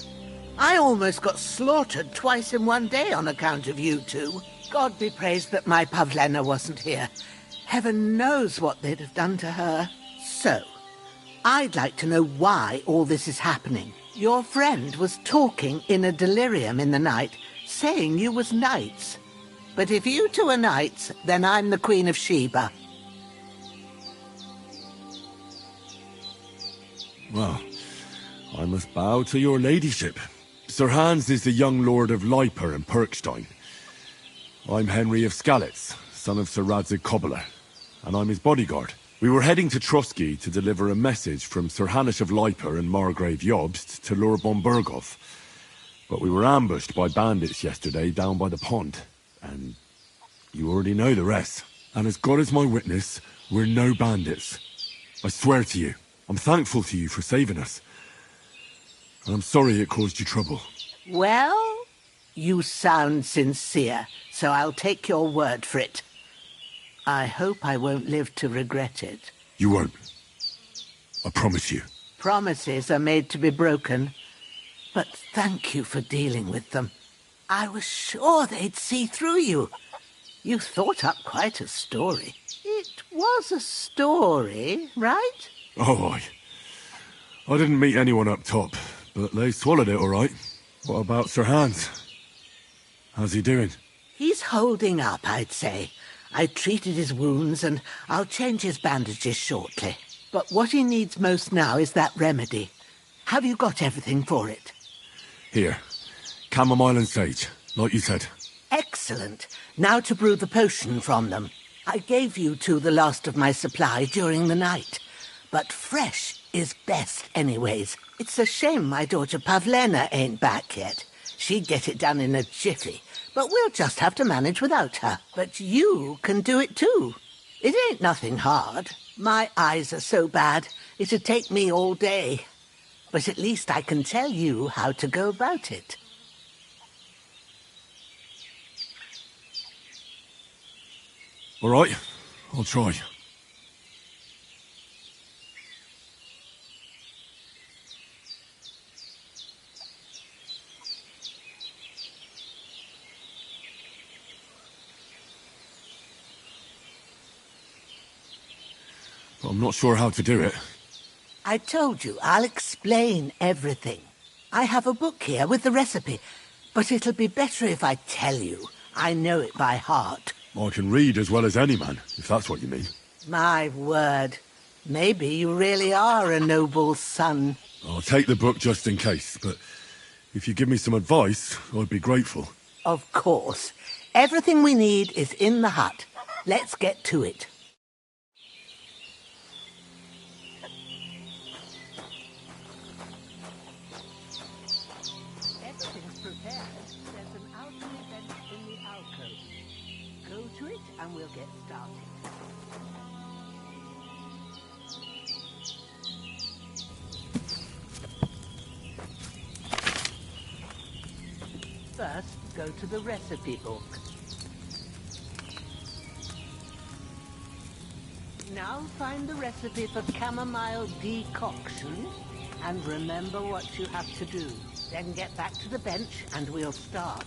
I almost got slaughtered twice in one day on account of you two. God be praised that my Pavlena wasn't here. Heaven knows what they'd have done to her. So, I'd like to know why all this is happening. Your friend was talking in a delirium in the night, saying you was knights. But if you two are knights, then I'm the Queen of Sheba. Well, I must bow to your ladyship. Sir Hans is the young lord of Leiper and Perkstein. I'm Henry of Skalitz, son of Sir Radzig Cobbler, and I'm his bodyguard. We were heading to Trotsky to deliver a message from Sir Hanish of Leiper and Margrave Jobst to Lord von Bergov. But we were ambushed by bandits yesterday down by the pond, and you already know the rest. And as God is my witness, we're no bandits. I swear to you, I'm thankful to you for saving us. And I'm sorry it caused you trouble. Well, you sound sincere, so I'll take your word for it. I hope I won't live to regret it. You won't. I promise you. Promises are made to be broken, but thank you for dealing with them. I was sure they'd see through you. You thought up quite a story. It was a story, right? Oh, I didn't meet anyone up top, but they swallowed it all right. What about Sir Hans? How's he doing? He's holding up, I'd say. I treated his wounds, and I'll change his bandages shortly. But what he needs most now is that remedy. Have you got everything for it? Here. Chamomile and sage, like you said. Excellent. Now to brew the potion from them. I gave you two the last of my supply during the night. But fresh is best anyways. It's a shame my daughter Pavlena ain't back yet. She'd get it done in a jiffy. But we'll just have to manage without her. But you can do it too. It ain't nothing hard. My eyes are so bad, it'd take me all day. But at least I can tell you how to go about it. All right, I'll try. But I'm not sure how to do it. I told you, I'll explain everything. I have a book here with the recipe, but it'll be better if I tell you. I know it by heart. I can read as well as any man, if that's what you mean. My word. Maybe you really are a noble son. I'll take the book just in case, but if you give me some advice, I'd be grateful. Of course. Everything we need is in the hut. Let's get to it. Everything's prepared. There's an alchemy bench in the alcove. Go to it and we'll get started. First, go to the recipe book. Now find the recipe for chamomile decoction and remember what you have to do. Then get back to the bench and we'll start.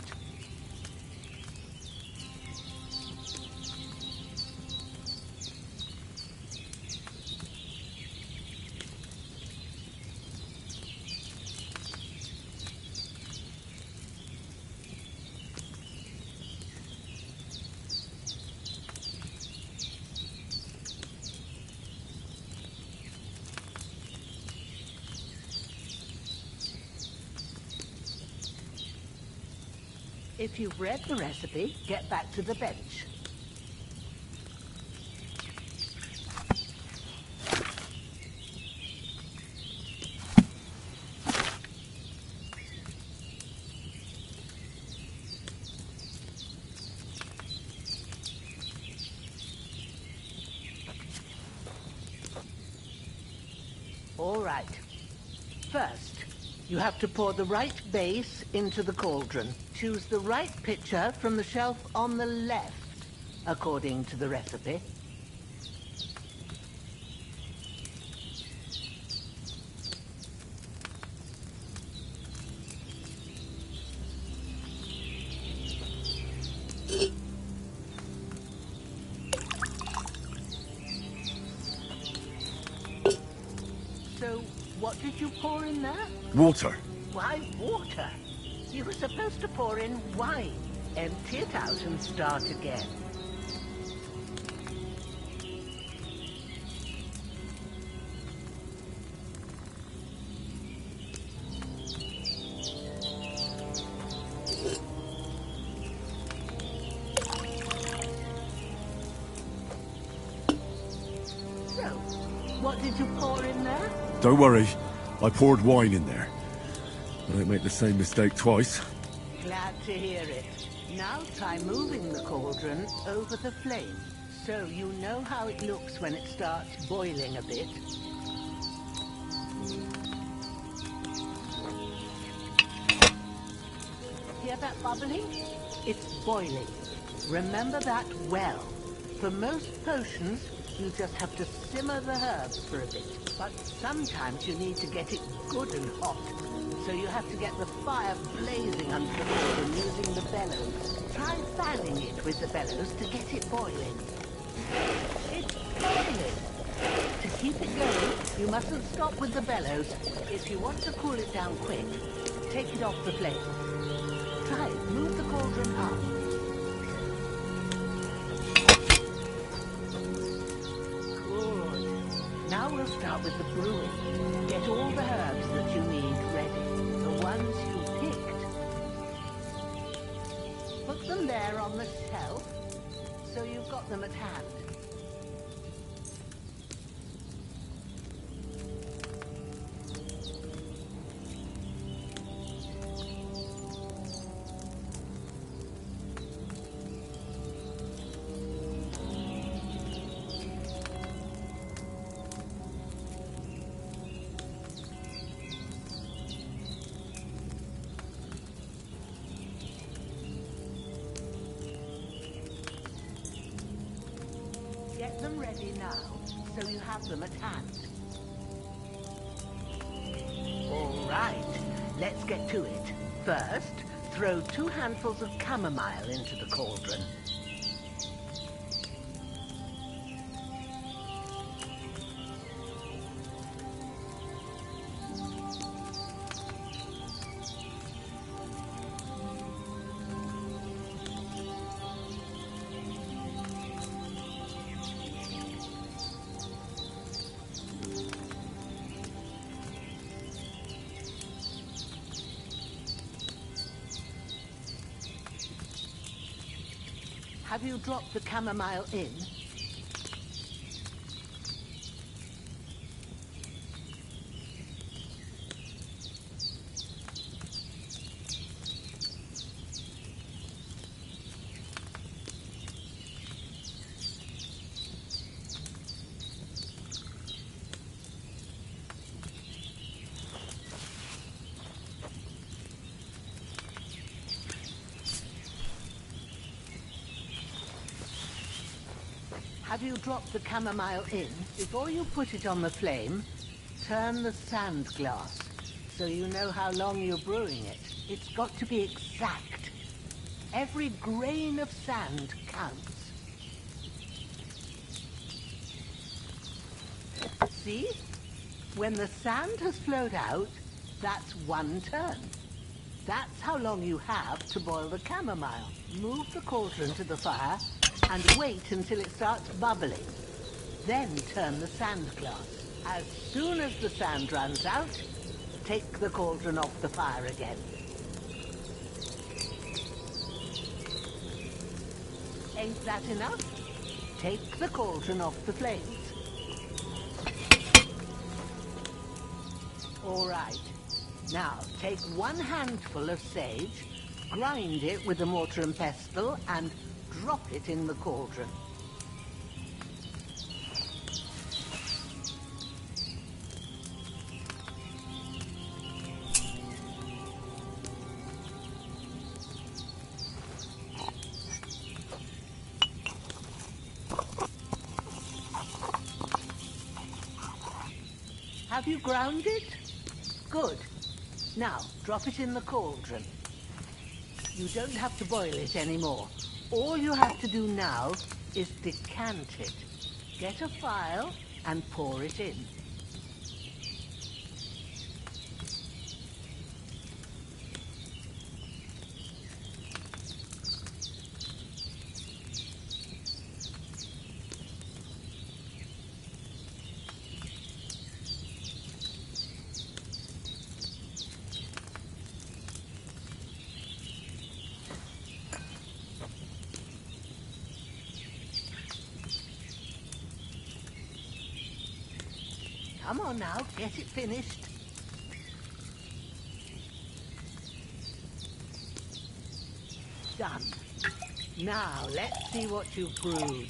If you've read the recipe, get back to the bench. All right. First, you have to pour the right base into the cauldron. Choose the right pitcher from the shelf on the left, according to the recipe. So, what did you pour in there? Water. Why water? You were supposed to pour in wine. Empty it out and start again. So, what did you pour in there? Don't worry, I poured wine in there. I don't make the same mistake twice. Glad to hear it. Now try moving the cauldron over the flame, so you know how it looks when it starts boiling a bit. Hear that bubbling? It's boiling. Remember that well. For most potions, you just have to simmer the herbs for a bit. But sometimes you need to get it good and hot. So you have to get the fire blazing under the cauldron using the bellows. Try fanning it with the bellows to get it boiling. It's boiling. To keep it going, you mustn't stop with the bellows. If you want to cool it down quick, take it off the flame. Try it. Move the cauldron up. Good. Now we'll start with the brewing. Get all the herbs that you need ready. The ones you picked. Put them there on the shelf, so you've got them at hand. Get them ready now, so you have them at hand. All right, let's get to it. First, throw 2 handfuls of chamomile into the cauldron. Have you dropped the chamomile in? Have you dropped the chamomile in? Before you put it on the flame, turn the sand glass so you know how long you're brewing it. It's got to be exact. Every grain of sand counts. See? When the sand has flowed out, that's 1 turn. That's how long you have to boil the chamomile. Move the cauldron to the fire and wait until it starts bubbling. Then turn the sand glass. As soon as the sand runs out, take the cauldron off the fire again. Ain't that enough? Take the cauldron off the flames. All right. Now, take 1 handful of sage, grind it with a mortar and pestle, and drop it in the cauldron. Have you ground it? Good. Now, drop it in the cauldron. You don't have to boil it anymore. All you have to do now is decant it. Get a phial and pour it in. Come on now, get it finished. Done. Now, let's see what you've brewed.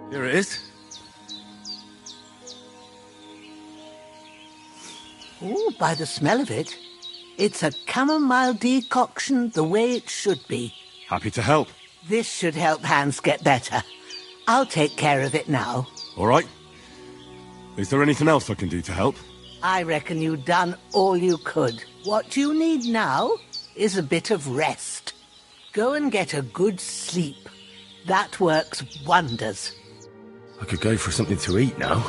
Here it is. Oh, by the smell of it, it's a chamomile decoction the way it should be. Happy to help. This should help Hans get better. I'll take care of it now. All right. Is there anything else I can do to help? I reckon you've done all you could. What you need now is a bit of rest. Go and get a good sleep. That works wonders. I could go for something to eat now.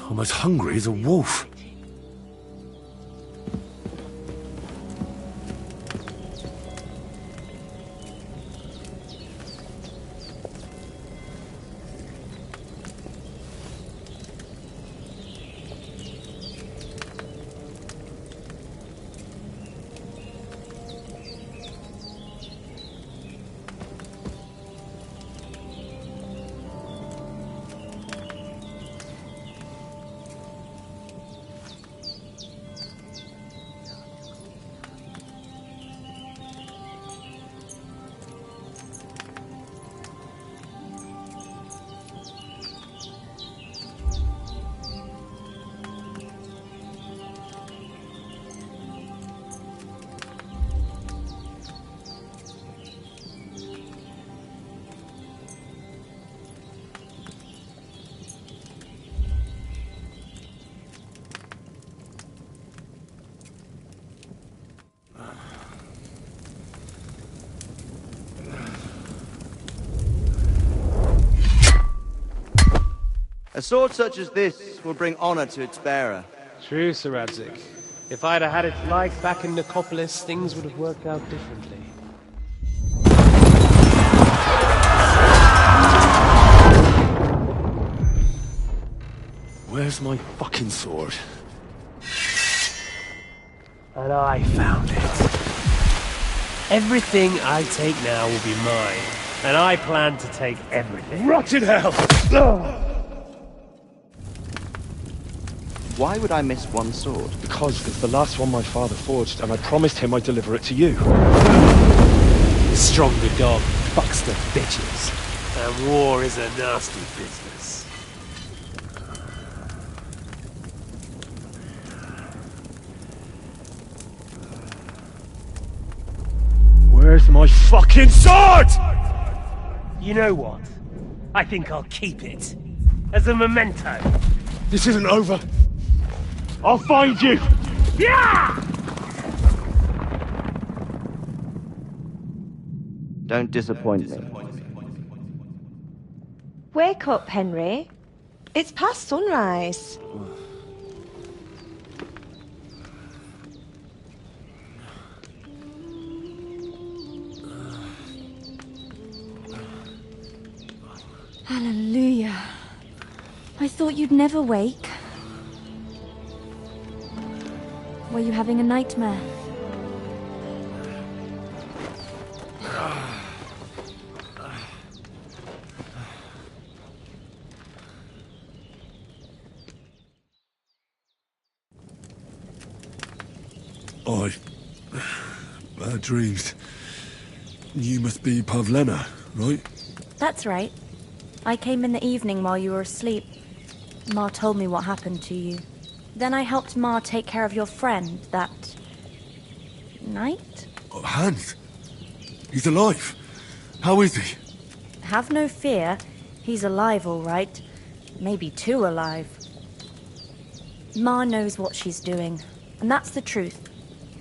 I'm as hungry as a wolf. A sword such as this will bring honor to its bearer. True, Sir Radzik. If I'd have had its like back in Nicopolis, things would have worked out differently. Where's my fucking sword? And I found it. Everything I take now will be mine, and I plan to take everything. Rotten hell! Why would I miss one sword? Because it's the last one my father forged, and I promised him I'd deliver it to you. The stronger dog fucks the bitches, and war is a nasty business. Where's my fucking sword? You know what? I think I'll keep it. As a memento. This isn't over. I'll find you! Yeah! Don't disappoint me. Wake up, Henry. It's past sunrise. Hallelujah. I thought you'd never wake. Were you having a nightmare? Bad dreams. You must be Pavlena, right? That's right. I came in the evening while you were asleep. Ma told me what happened to you. Then I helped Ma take care of your friend that night? Oh, Hans! He's alive! How is he? Have no fear. He's alive, all right. Maybe too alive. Ma knows what she's doing, and that's the truth.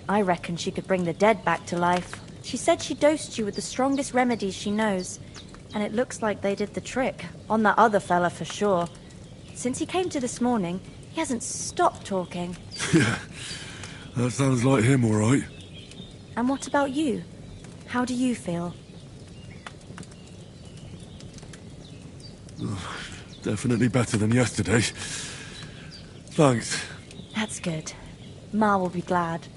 I reckon she could bring the dead back to life. She said she dosed you with the strongest remedies she knows, and it looks like they did the trick. On that other fella for sure. Since he came to this morning, he hasn't stopped talking. Yeah, that sounds like him, all right. And what about you? How do you feel? Oh, definitely better than yesterday. Thanks. That's good. Ma will be glad.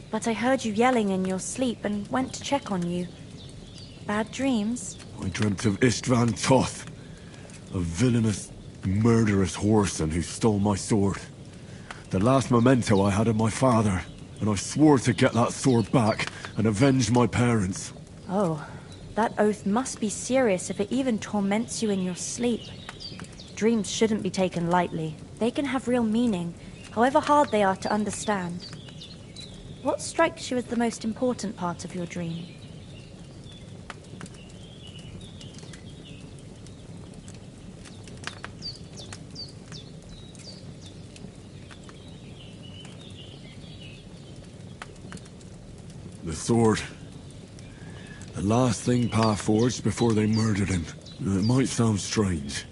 But I heard you yelling in your sleep and went to check on you. Bad dreams? I dreamt of Istvan Toth, a villainous, murderous whoreson who stole my sword. The last memento I had of my father, and I swore to get that sword back and avenge my parents. Oh, that oath must be serious if it even torments you in your sleep. Dreams shouldn't be taken lightly. They can have real meaning, however hard they are to understand. What strikes you as the most important part of your dream? The sword. The last thing Pa forged before they murdered him. It might sound strange,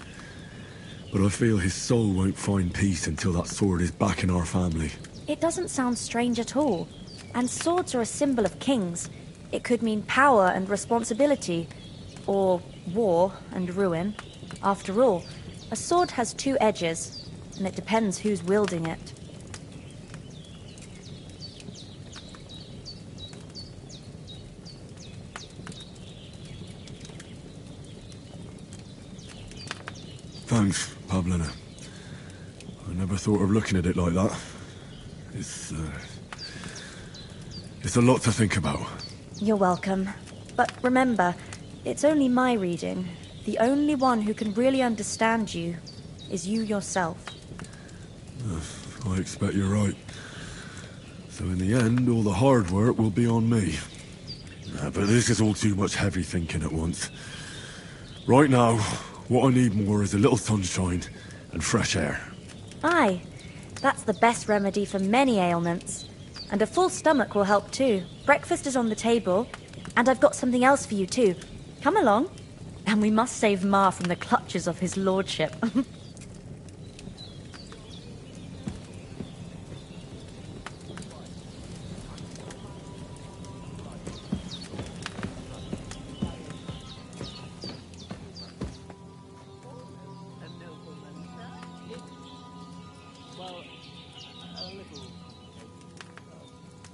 But I feel his soul won't find peace until that sword is back in our family. It doesn't sound strange at all. And swords are a symbol of kings. It could mean power and responsibility, or war and ruin. After all, a sword has two edges, and it depends who's wielding it. Thanks, Pavlina. I never thought of looking at it like that. It's a lot to think about. You're welcome. But remember, it's only my reading. The only one who can really understand you is you yourself. I expect you're right. So in the end, all the hard work will be on me. But this is all too much heavy thinking at once. Right now, what I need more is a little sunshine and fresh air. Aye, that's the best remedy for many ailments. And a full stomach will help too. Breakfast is on the table, and I've got something else for you too. Come along. And we must save Ma from the clutches of his lordship.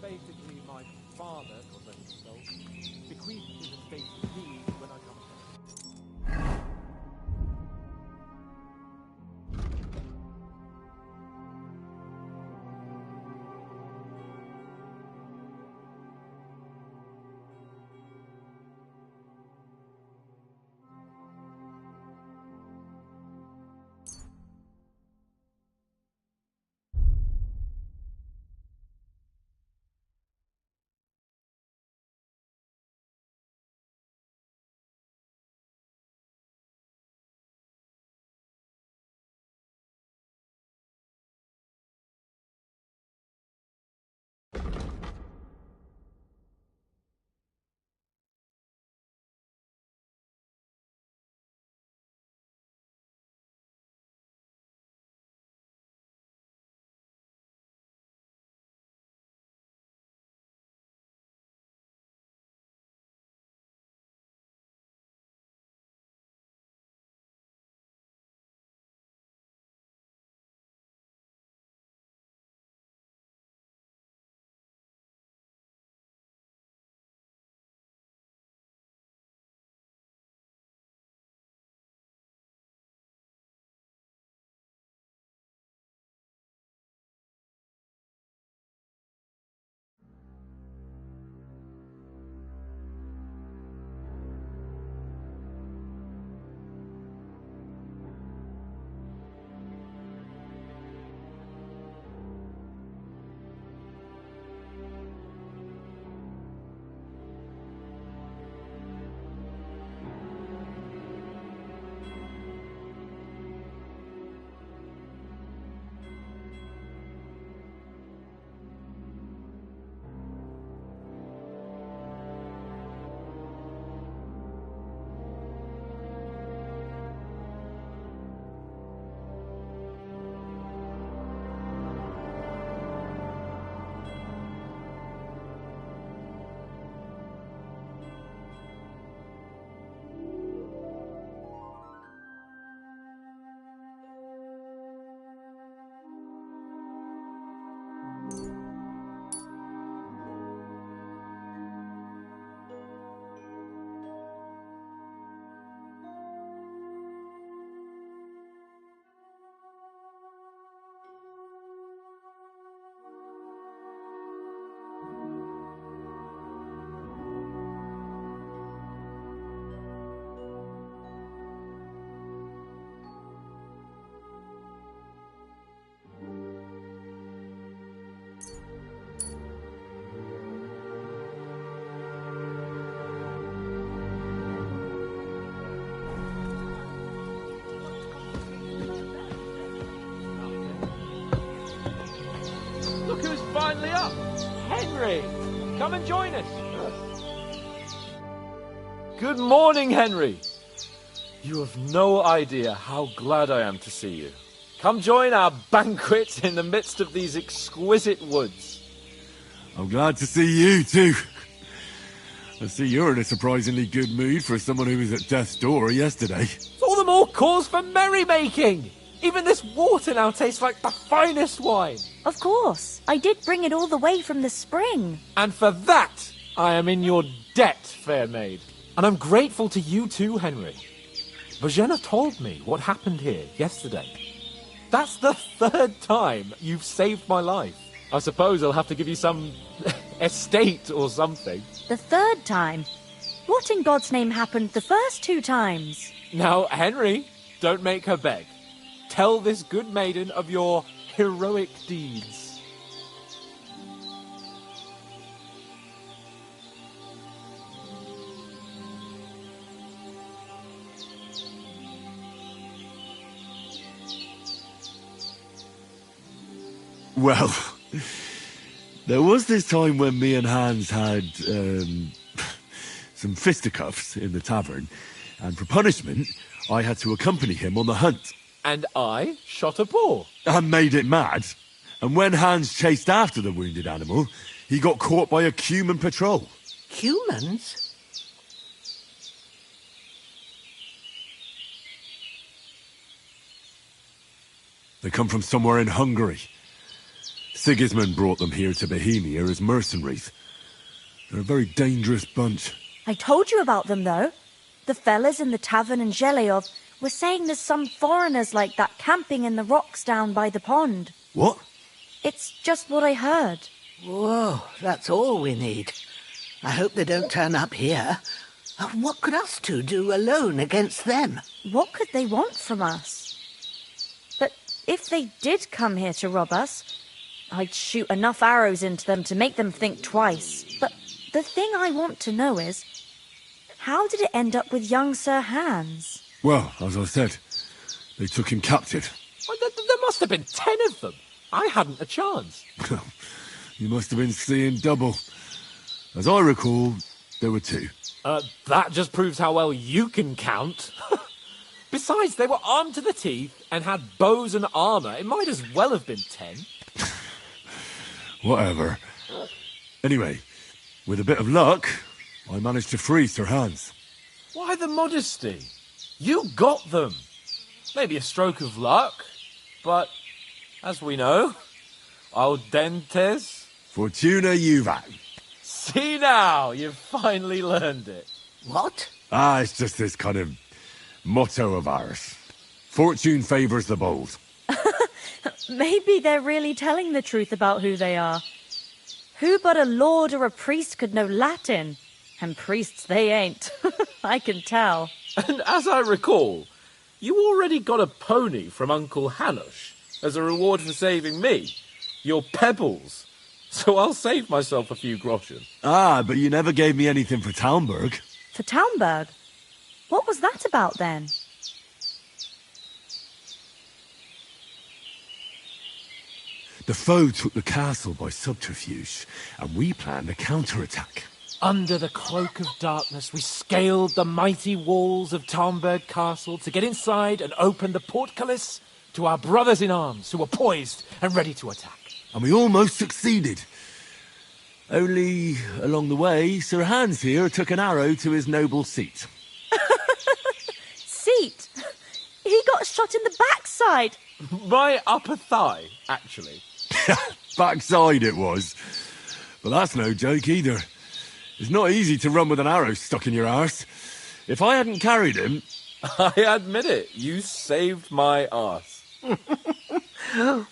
Basically, my father, God rest his soul, bequeathed his estate to me when I come home. finally up. Henry, come and join us. Good morning, Henry. You have no idea how glad I am to see you. Come join our banquet in the midst of these exquisite woods. I'm glad to see you, too. I see you're in a surprisingly good mood for someone who was at death's door yesterday. All the more cause for merrymaking! Even this water now tastes like the finest wine. Of course. I did bring it all the way from the spring. And for that, I am in your debt, fair maid. And I'm grateful to you too, Henry. Virginia told me what happened here yesterday. That's the 3rd time you've saved my life. I suppose I'll have to give you some estate or something. The 3rd time? What in God's name happened the first 2 times? Now, Henry, don't make her beg. Tell this good maiden of your heroic deeds. Well, there was this time when me and Hans had, some fisticuffs in the tavern, and for punishment, I had to accompany him on the hunt. And I shot a boar. And made it mad. And when Hans chased after the wounded animal, he got caught by a human patrol. Humans? They come from somewhere in Hungary. Sigismund brought them here to Bohemia as mercenaries. They're a very dangerous bunch. I told you about them, though. The fellas in the tavern in Zheleov were saying there's some foreigners like that camping in the rocks down by the pond. What? It's just what I heard. Whoa, that's all we need. I hope they don't turn up here. What could us two do alone against them? What could they want from us? But if they did come here to rob us, I'd shoot enough arrows into them to make them think twice. But the thing I want to know is, how did it end up with young Sir Hans? Well, as I said, they took him captive. Well, there must have been 10 of them. I hadn't a chance. You must have been seeing double. As I recall, there were 2. That just proves how well you can count. Besides, they were armed to the teeth and had bows and armour. It might as well have been 10. Whatever. Anyway, with a bit of luck, I managed to free Sir Hans. Why the modesty? You got them. Maybe a stroke of luck, but as we know, al dentes. Fortuna juvat. See now, you've finally learned it. What? It's just this kind of motto of ours. Fortune favours the bold. Maybe they're really telling the truth about who they are. Who but a lord or a priest could know Latin? And priests they ain't. I can tell. And as I recall, you already got a pony from Uncle Hanush as a reward for saving me. Your pebbles. So I'll save myself a few groschen. But you never gave me anything for Talmberg. For Talmberg? What was that about then? The foe took the castle by subterfuge, and we planned a counterattack. Under the cloak of darkness, we scaled the mighty walls of Talmberg Castle to get inside and open the portcullis to our brothers in arms who were poised and ready to attack. And we almost succeeded. Only, along the way, Sir Hans here took an arrow to his noble seat. Seat? He got shot in the backside. My upper thigh, actually. Backside it was. But that's no joke either. It's not easy to run with an arrow stuck in your arse. If I hadn't carried him... I admit it, you saved my arse.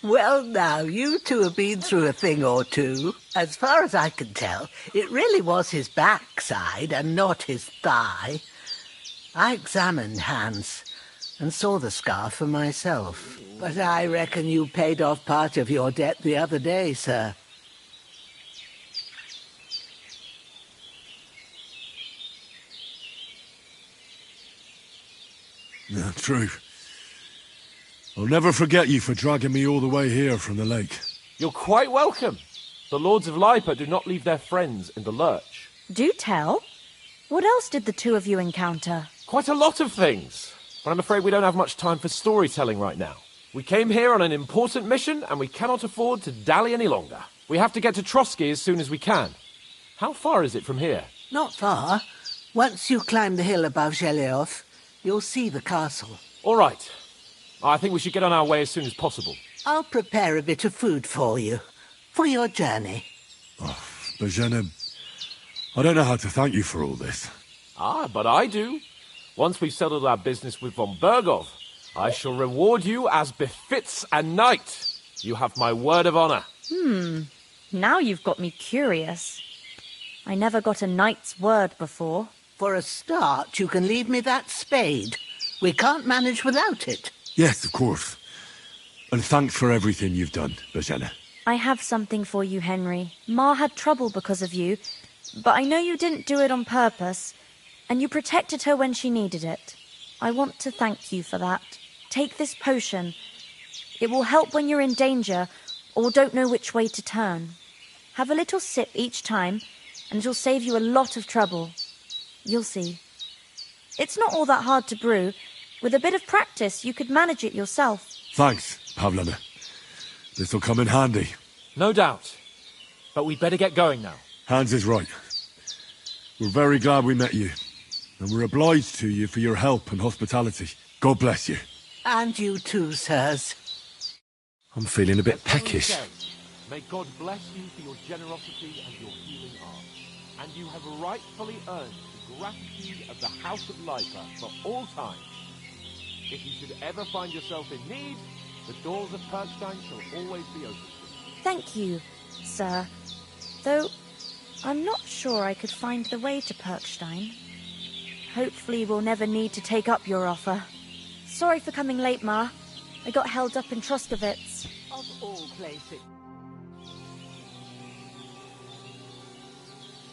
Well, now, you two have been through a thing or two. As far as I can tell, it really was his backside and not his thigh. I examined Hans and saw the scar for myself. But I reckon you paid off part of your debt the other day, sir. Yeah, true. I'll never forget you for dragging me all the way here from the lake. You're quite welcome. The Lords of Lipa do not leave their friends in the lurch. Do tell. What else did the two of you encounter? Quite a lot of things. but I'm afraid we don't have much time for storytelling right now. We came here on an important mission, and we cannot afford to dally any longer. We have to get to Trotsky as soon as we can. How far is it from here? Not far. Once you climb the hill above Geleoth, you'll see the castle. All right. I think we should get on our way as soon as possible. I'll prepare a bit of food for you, for your journey. Bozhena, I don't know how to thank you for all this. Ah, but I do. Once we've settled our business with von Bergov, I shall reward you as befits a knight. You have my word of honor. Now you've got me curious. I never got a knight's word before. For a start, you can leave me that spade. We can't manage without it. Yes, of course. And thanks for everything you've done, Bozhena. I have something for you, Henry. Ma had trouble because of you, but I know you didn't do it on purpose, and you protected her when she needed it. I want to thank you for that. Take this potion. It will help when you're in danger or don't know which way to turn. Have a little sip each time, and it'll save you a lot of trouble. You'll see. It's not all that hard to brew. With a bit of practice, you could manage it yourself. Thanks, Pavlana. This'll come in handy. No doubt. But we'd better get going now. Hans is right. We're very glad we met you. And we're obliged to you for your help and hospitality. God bless you. And you too, sirs. I'm feeling a bit peckish. May God bless you for your generosity and your healing art. And you have rightfully earned the gratitude of the House of Leica for all time. If you should ever find yourself in need, the doors of Kirkstein shall always be open. Thank you, sir. Though, I'm not sure I could find the way to Perkstein. Hopefully we'll never need to take up your offer. Sorry for coming late, Ma. I got held up in Troskowitz. Of all places.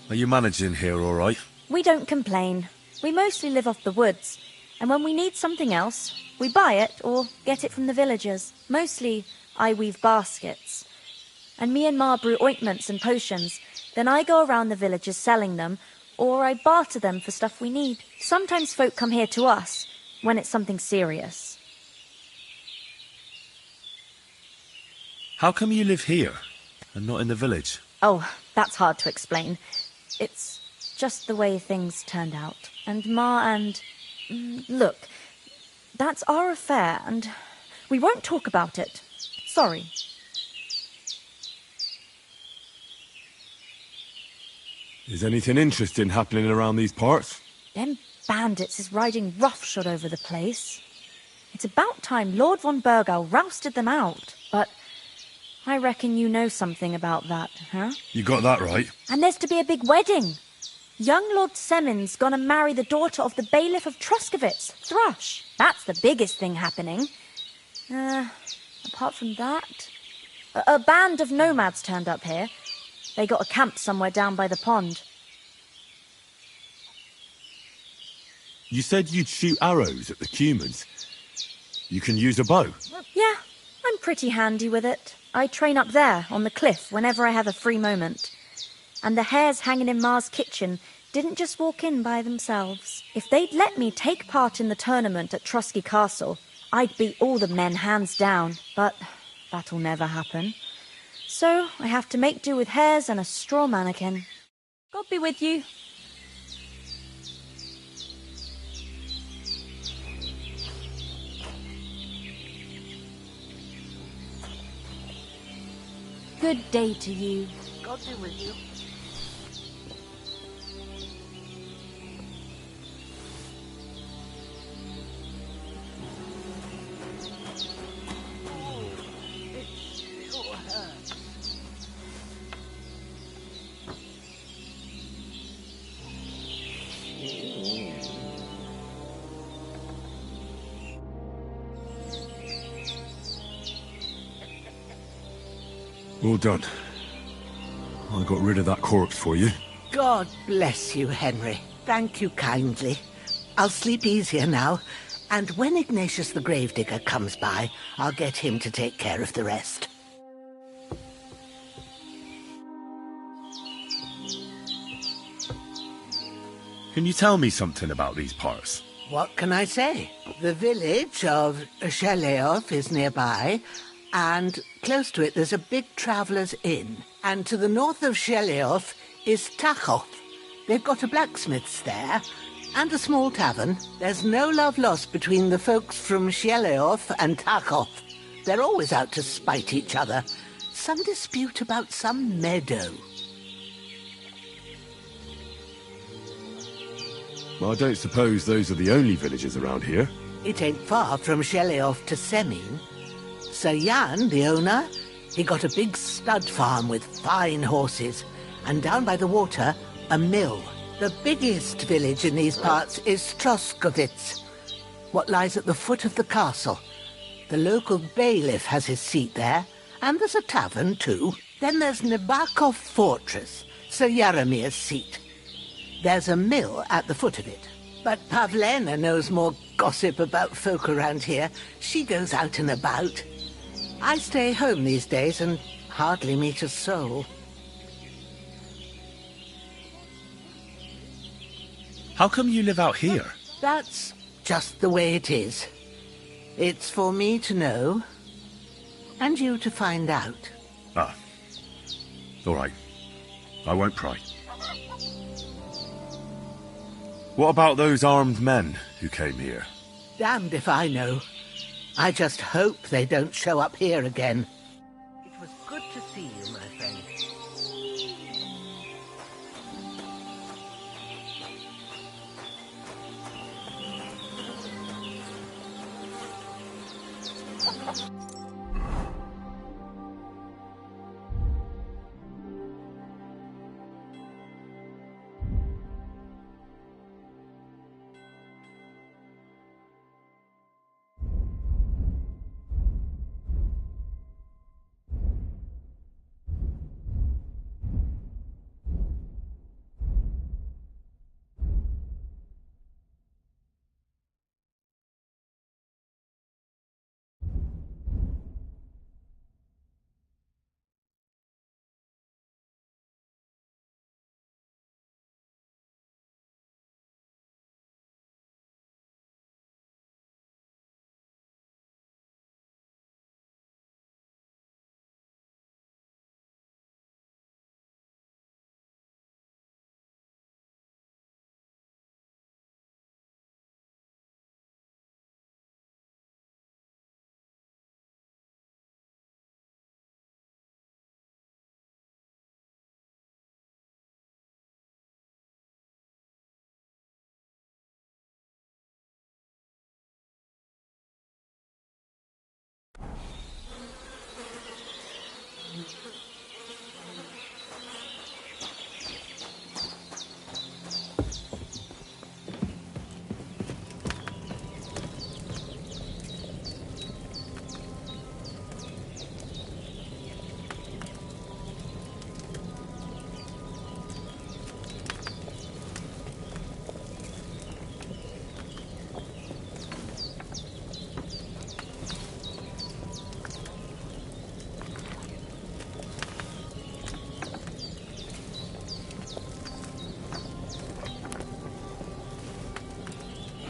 Are you managing here all right? We don't complain. We mostly live off the woods. And when we need something else, we buy it or get it from the villagers. Mostly, I weave baskets. And me and Ma brew ointments and potions. Then I go around the villages selling them, or I barter them for stuff we need. Sometimes folk come here to us, when it's something serious. How come you live here, and not in the village? Oh, that's hard to explain. It's just the way things turned out. And Ma and... Look, that's our affair, and we won't talk about it. Sorry. Is anything interesting happening around these parts? Them bandits is riding roughshod over the place. It's about time Lord von Burgau rousted them out, but I reckon you know something about that, huh? You got that right. And there's to be a big wedding. Young Lord Semon's gonna marry the daughter of the bailiff of Troskowitz, Thrush. That's the biggest thing happening. Apart from that... A band of nomads turned up here. They got a camp somewhere down by the pond. You said you'd shoot arrows at the humans. You can use a bow. Yeah, I'm pretty handy with it. I train up there, on the cliff, whenever I have a free moment. And the hares hanging in Ma's kitchen didn't just walk in by themselves. If they'd let me take part in the tournament at Trotsky Castle, I'd beat all the men hands down, but that'll never happen. So I have to make do with hares and a straw mannequin. God be with you. Good day to you. God be with you. Well done. I got rid of that corpse for you. God bless you, Henry. Thank you kindly. I'll sleep easier now, and when Ignatius the Gravedigger comes by, I'll get him to take care of the rest. Can you tell me something about these parts? What can I say? The village of Sheleoth is nearby, and close to it there's a big traveller's inn. And to the north of Sheleoth is Tachoth. They've got a blacksmith's there, and a small tavern. There's no love lost between the folks from Sheleoth and Tachoth. They're always out to spite each other. Some dispute about some meadow. Well, I don't suppose those are the only villages around here. It ain't far from Sheleoth to Semin. Sir Jan, the owner, he got a big stud farm with fine horses, and down by the water, a mill. The biggest village in these parts is Troskovitz, what lies at the foot of the castle. The local bailiff has his seat there, and there's a tavern too. Then there's Nabakov Fortress, Sir Yaramir's seat. There's a mill at the foot of it. But Pavlena knows more gossip about folk around here. She goes out and about. I stay home these days and hardly meet a soul. How come you live out here? That's just the way it is. It's for me to know, and you to find out. Ah. All right. I won't pry. What about those armed men who came here? Damned if I know. I just hope they don't show up here again. It was good to see you, my friend.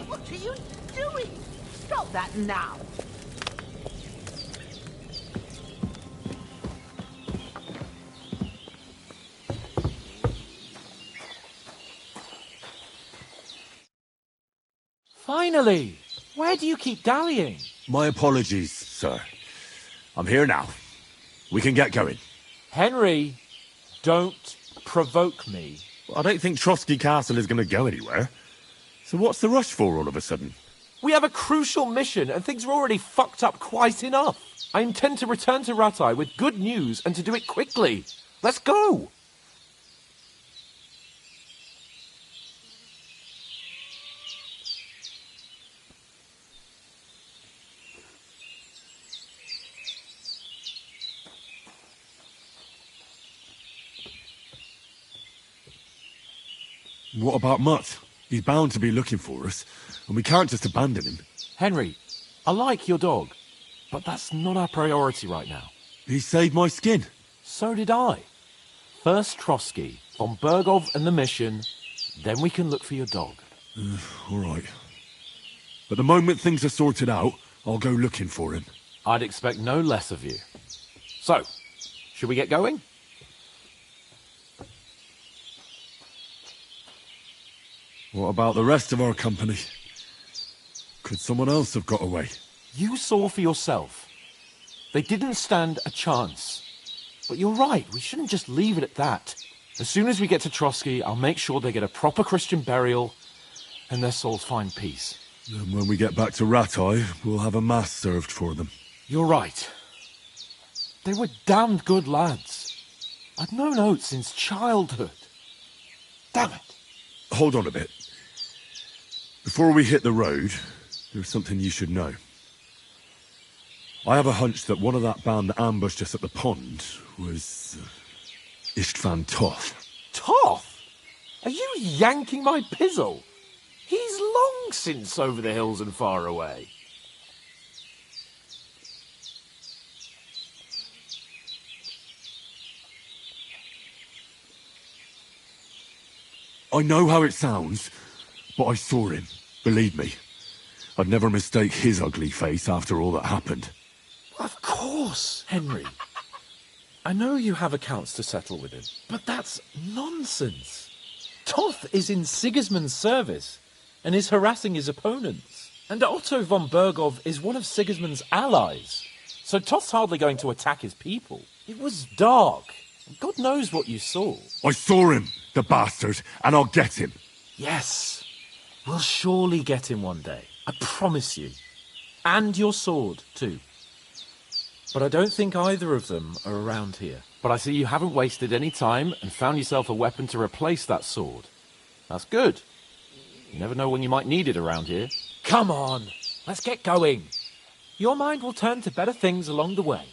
What are you doing? Stop that now! Finally! Where do you keep dallying? My apologies, sir. I'm here now. We can get going. Henry, don't provoke me. I don't think Trotsky Castle is going to go anywhere. So what's the rush for all of a sudden? We have a crucial mission, and things are already fucked up quite enough. I intend to return to Rattay with good news, and to do it quickly. Let's go! What about Mutt? He's bound to be looking for us, and we can't just abandon him. Henry, I like your dog, but that's not our priority right now. He saved my skin. So did I. First Trotsky, von Bergov and the mission, then we can look for your dog. All right. But the moment things are sorted out, I'll go looking for him. I'd expect no less of you. So, should we get going? What about the rest of our company? Could someone else have got away? You saw for yourself. They didn't stand a chance. But you're right, we shouldn't just leave it at that. As soon as we get to Trotsky, I'll make sure they get a proper Christian burial and their souls find peace. And when we get back to Rattay, we'll have a mass served for them. You're right. They were damned good lads. I'd known Oates since childhood. Damn it. Hold on a bit. Before we hit the road, there's something you should know. I have a hunch that one of that band that ambushed us at the pond was Istvan Toth. Toth? Are you yanking my pizzle? He's long since over the hills and far away. I know how it sounds, but I saw him. Believe me. I'd never mistake his ugly face after all that happened. Of course, Henry. I know you have accounts to settle with him, but that's nonsense. Toth is in Sigismund's service and is harassing his opponents. And Otto von Bergov is one of Sigismund's allies. So Toth's hardly going to attack his people. It was dark. God knows what you saw. I saw him, the bastard, and I'll get him. Yes. We'll surely get him one day. I promise you. And your sword, too. But I don't think either of them are around here. But I see you haven't wasted any time and found yourself a weapon to replace that sword. That's good. You never know when you might need it around here. Come on, let's get going. Your mind will turn to better things along the way.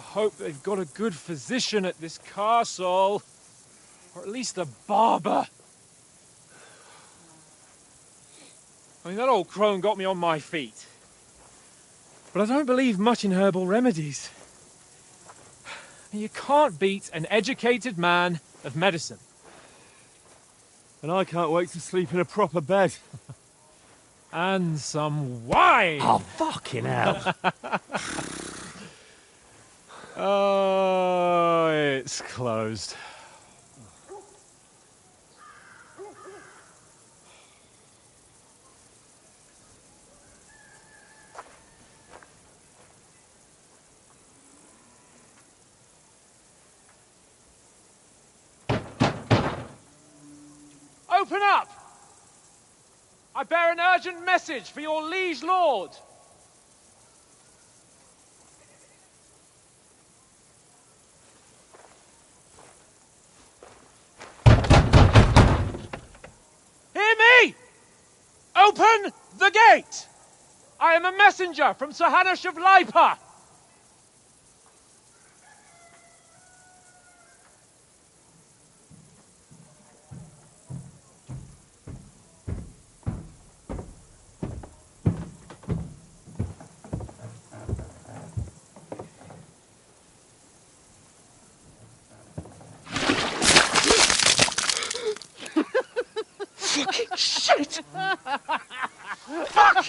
hope they've got a good physician at this castle. Or at least a barber. I mean, that old crone got me on my feet. But I don't believe much in herbal remedies. You can't beat an educated man of medicine. And I can't wait to sleep in a proper bed. And some wine! Oh, fucking hell. Oh, it's closed. Open up! I bear an urgent message for your liege lord. Hear me! Open the gate! I am a messenger from Sir Hanush of Lipa. Fucking shit! Fuck!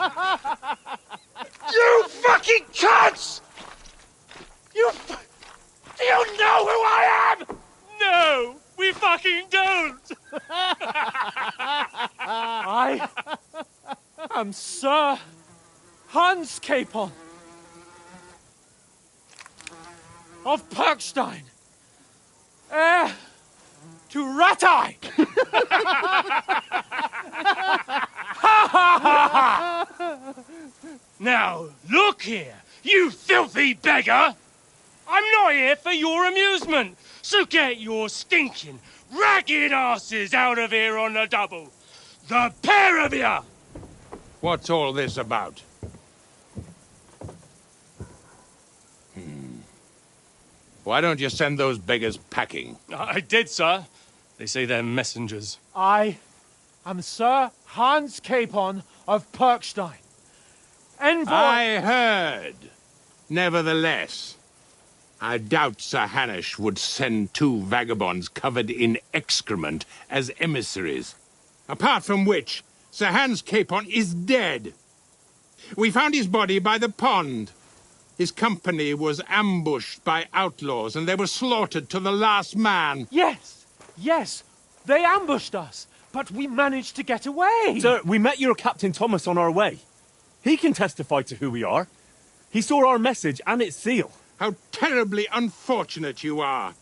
You fucking cunts! Do you know who I am? No, we fucking don't! I am Sir Hans Capon of Perkstein, heir to Ratai! Now, look here, you filthy beggar! I'm not here for your amusement, so get your stinking, ragged asses out of here on the double. The pair of you! What's all this about? Why don't you send those beggars packing? I did, sir. They say they're messengers. I am Sir Hans Capon of Perkstein, envoy... I heard. Nevertheless, I doubt Sir Hanush would send two vagabonds covered in excrement as emissaries. Apart from which, Sir Hans Capon is dead. We found his body by the pond. His company was ambushed by outlaws, and they were slaughtered to the last man. Yes, yes, they ambushed us, but we managed to get away. Sir, we met your Captain Thomas on our way. He can testify to who we are. He saw our message and its seal. How terribly unfortunate you are.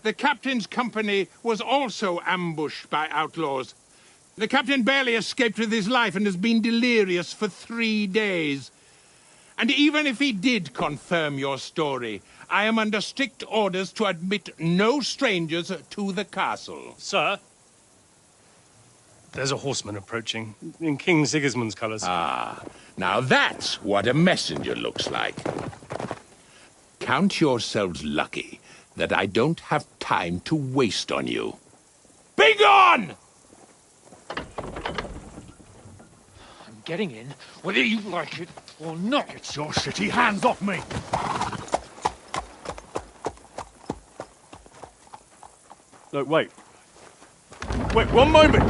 The captain's company was also ambushed by outlaws. The captain barely escaped with his life and has been delirious for 3 days. And even if he did confirm your story, I am under strict orders to admit no strangers to the castle. Sir, there's a horseman approaching, in King Sigismund's colours. Ah, now that's what a messenger looks like. Count yourselves lucky that I don't have time to waste on you. Be gone! I'm getting in, whether you like it or not. Get your shitty hands off me! No, wait. Wait, one moment!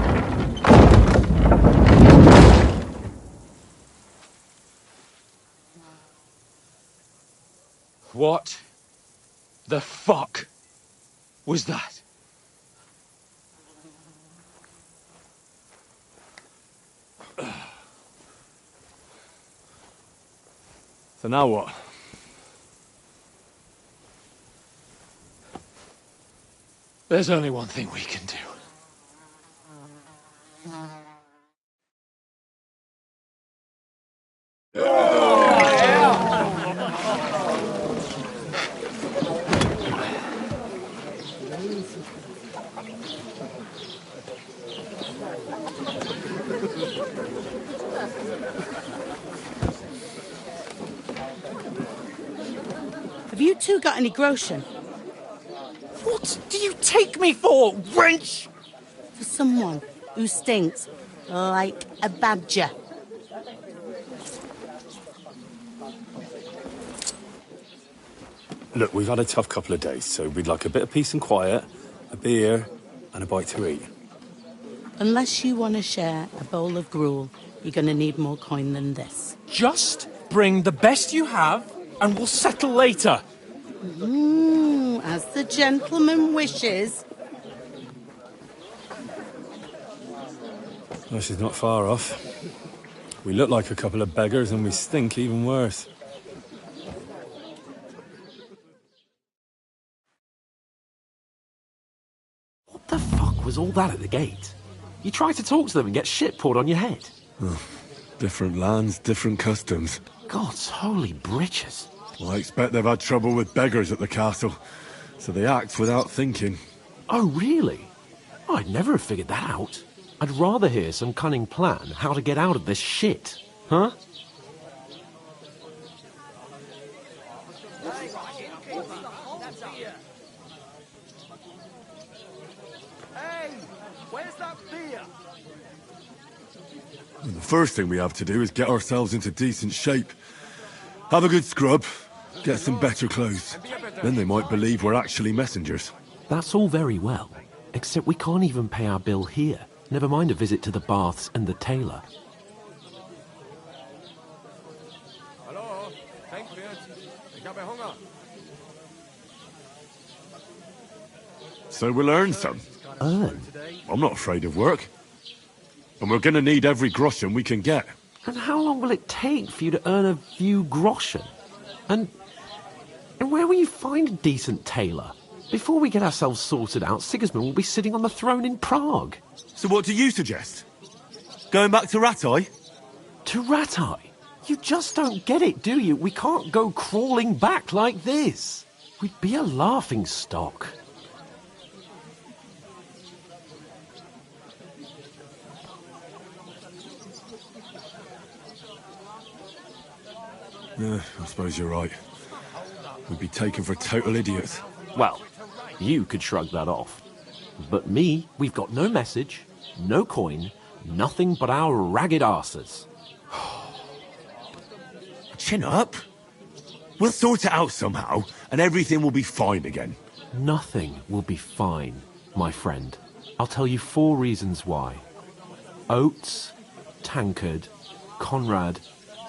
What the fuck was that? So now what? There's only one thing we can do. Have you two got any groschen? What do you take me for, wench? For someone who stinks like a badger. Look, we've had a tough couple of days, so we'd like a bit of peace and quiet, a beer, and a bite to eat. Unless you want to share a bowl of gruel, you're going to need more coin than this. Just bring the best you have, and we'll settle later. As the gentleman wishes. Well, she's not far off. We look like a couple of beggars, and we stink even worse. What the fuck was all that at the gate? You try to talk to them and get shit poured on your head. Oh, different lands, different customs. God's holy britches. Well, I expect they've had trouble with beggars at the castle, so they act without thinking. Oh, really? I'd never have figured that out. I'd rather hear some cunning plan how to get out of this shit. Huh? Hey, where's that beer? The first thing we have to do is get ourselves into decent shape. Have a good scrub, get some better clothes. Then they might believe we're actually messengers. That's all very well, except we can't even pay our bill here. Never mind a visit to the baths and the tailor. Hello, thank you. Ich habe Hunger. So we'll earn some. Earn? I'm not afraid of work. And we're gonna need every groschen we can get. And how long will it take for you to earn a few groschen? And where will you find a decent tailor? Before we get ourselves sorted out, Sigismund will be sitting on the throne in Prague. So what do you suggest? Going back to Rattay? To Rattay? You just don't get it, do you? We can't go crawling back like this. We'd be a laughing stock. Yeah, I suppose you're right. We'd be taken for total idiots. Well, you could shrug that off. But me, we've got no message, no coin, nothing but our ragged arses. Chin up. We'll sort it out somehow, and everything will be fine again. Nothing will be fine, my friend. I'll tell you 4 reasons why. Oates, Tankard, Conrad,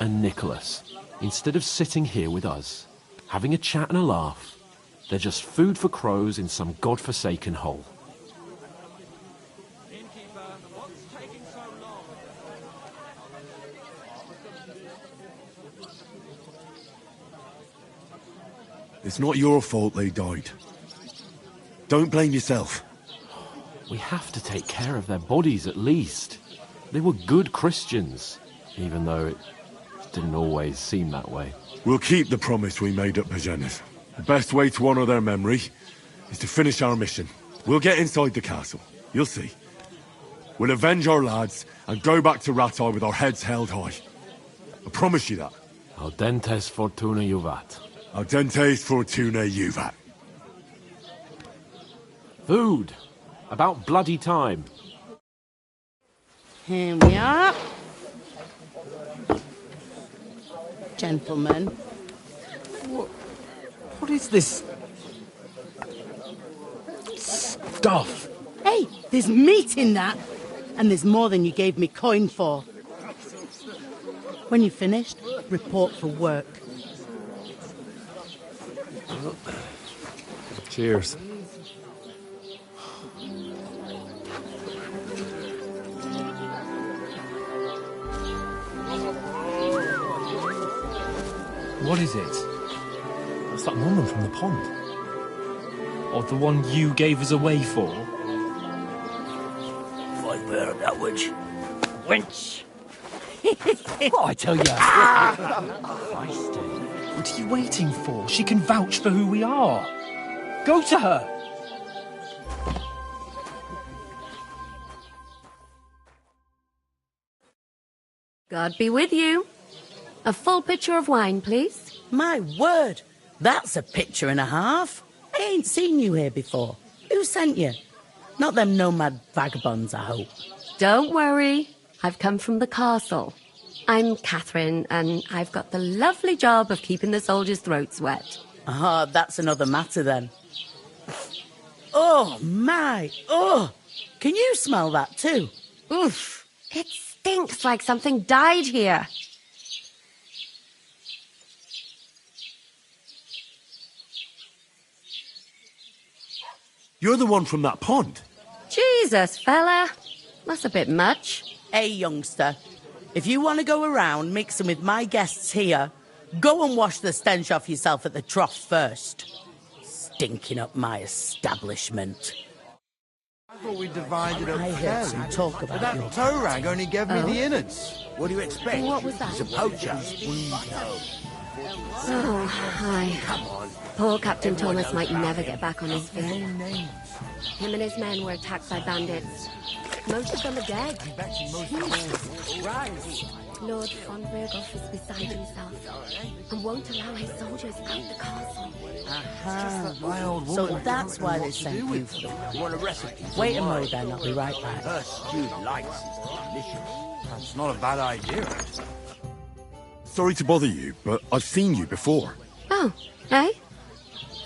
and Nicholas, instead of sitting here with us, having a chat and a laugh, they're just food for crows in some godforsaken hole. It's not your fault they died. Don't blame yourself. We have to take care of their bodies at least. They were good Christians, even though it didn't always seem that way. We'll keep the promise we made at Pagenes. The best way to honour their memory is to finish our mission. We'll get inside the castle. You'll see. We'll avenge our lads and go back to Rattay with our heads held high. I promise you that. Audentes fortuna juvat. Audentes fortuna juvat. Food. About bloody time. Here we are. Gentlemen. What is this stuff? Hey, there's meat in that. And there's more than you gave me coin for. When you're finished, report for work. Cheers. What is it? It's that woman from the pond. Or the one you gave us away for? I bear that witch. Wench. Oh, I tell you. What are you waiting for? She can vouch for who we are. Go to her. God be with you. A full pitcher of wine, please. My word! That's a picture and a half. I ain't seen you here before. Who sent you? Not them nomad vagabonds, I hope. Don't worry. I've come from the castle. I'm Catherine, and I've got the lovely job of keeping the soldiers' throats wet. Ah, that's another matter then. Oh, my. Oh, can you smell that too? Oof. It stinks like something died here. You're the one from that pond. Jesus, fella. That's a bit much. Hey, youngster. If you want to go around mixing with my guests here, go and wash the stench off yourself at the trough first. Stinking up my establishment. I thought we divided up I heard fairly. some talk about But your that toe rag only gave me Oh? the innards. What do you expect? What was that? He's a poacher. Oh, hi. Poor Captain Thomas might never get back on his feet. Him and his men were attacked by bandits. Most of them are dead. Lord von Berghoff is beside himself and won't allow his soldiers out the castle. Aha. So that's why they sent you. You want a recipe? Wait a moment then, I'll be right back. Her stewed lights is delicious. That's not a bad idea. Sorry to bother you, but I've seen you before. Oh, eh?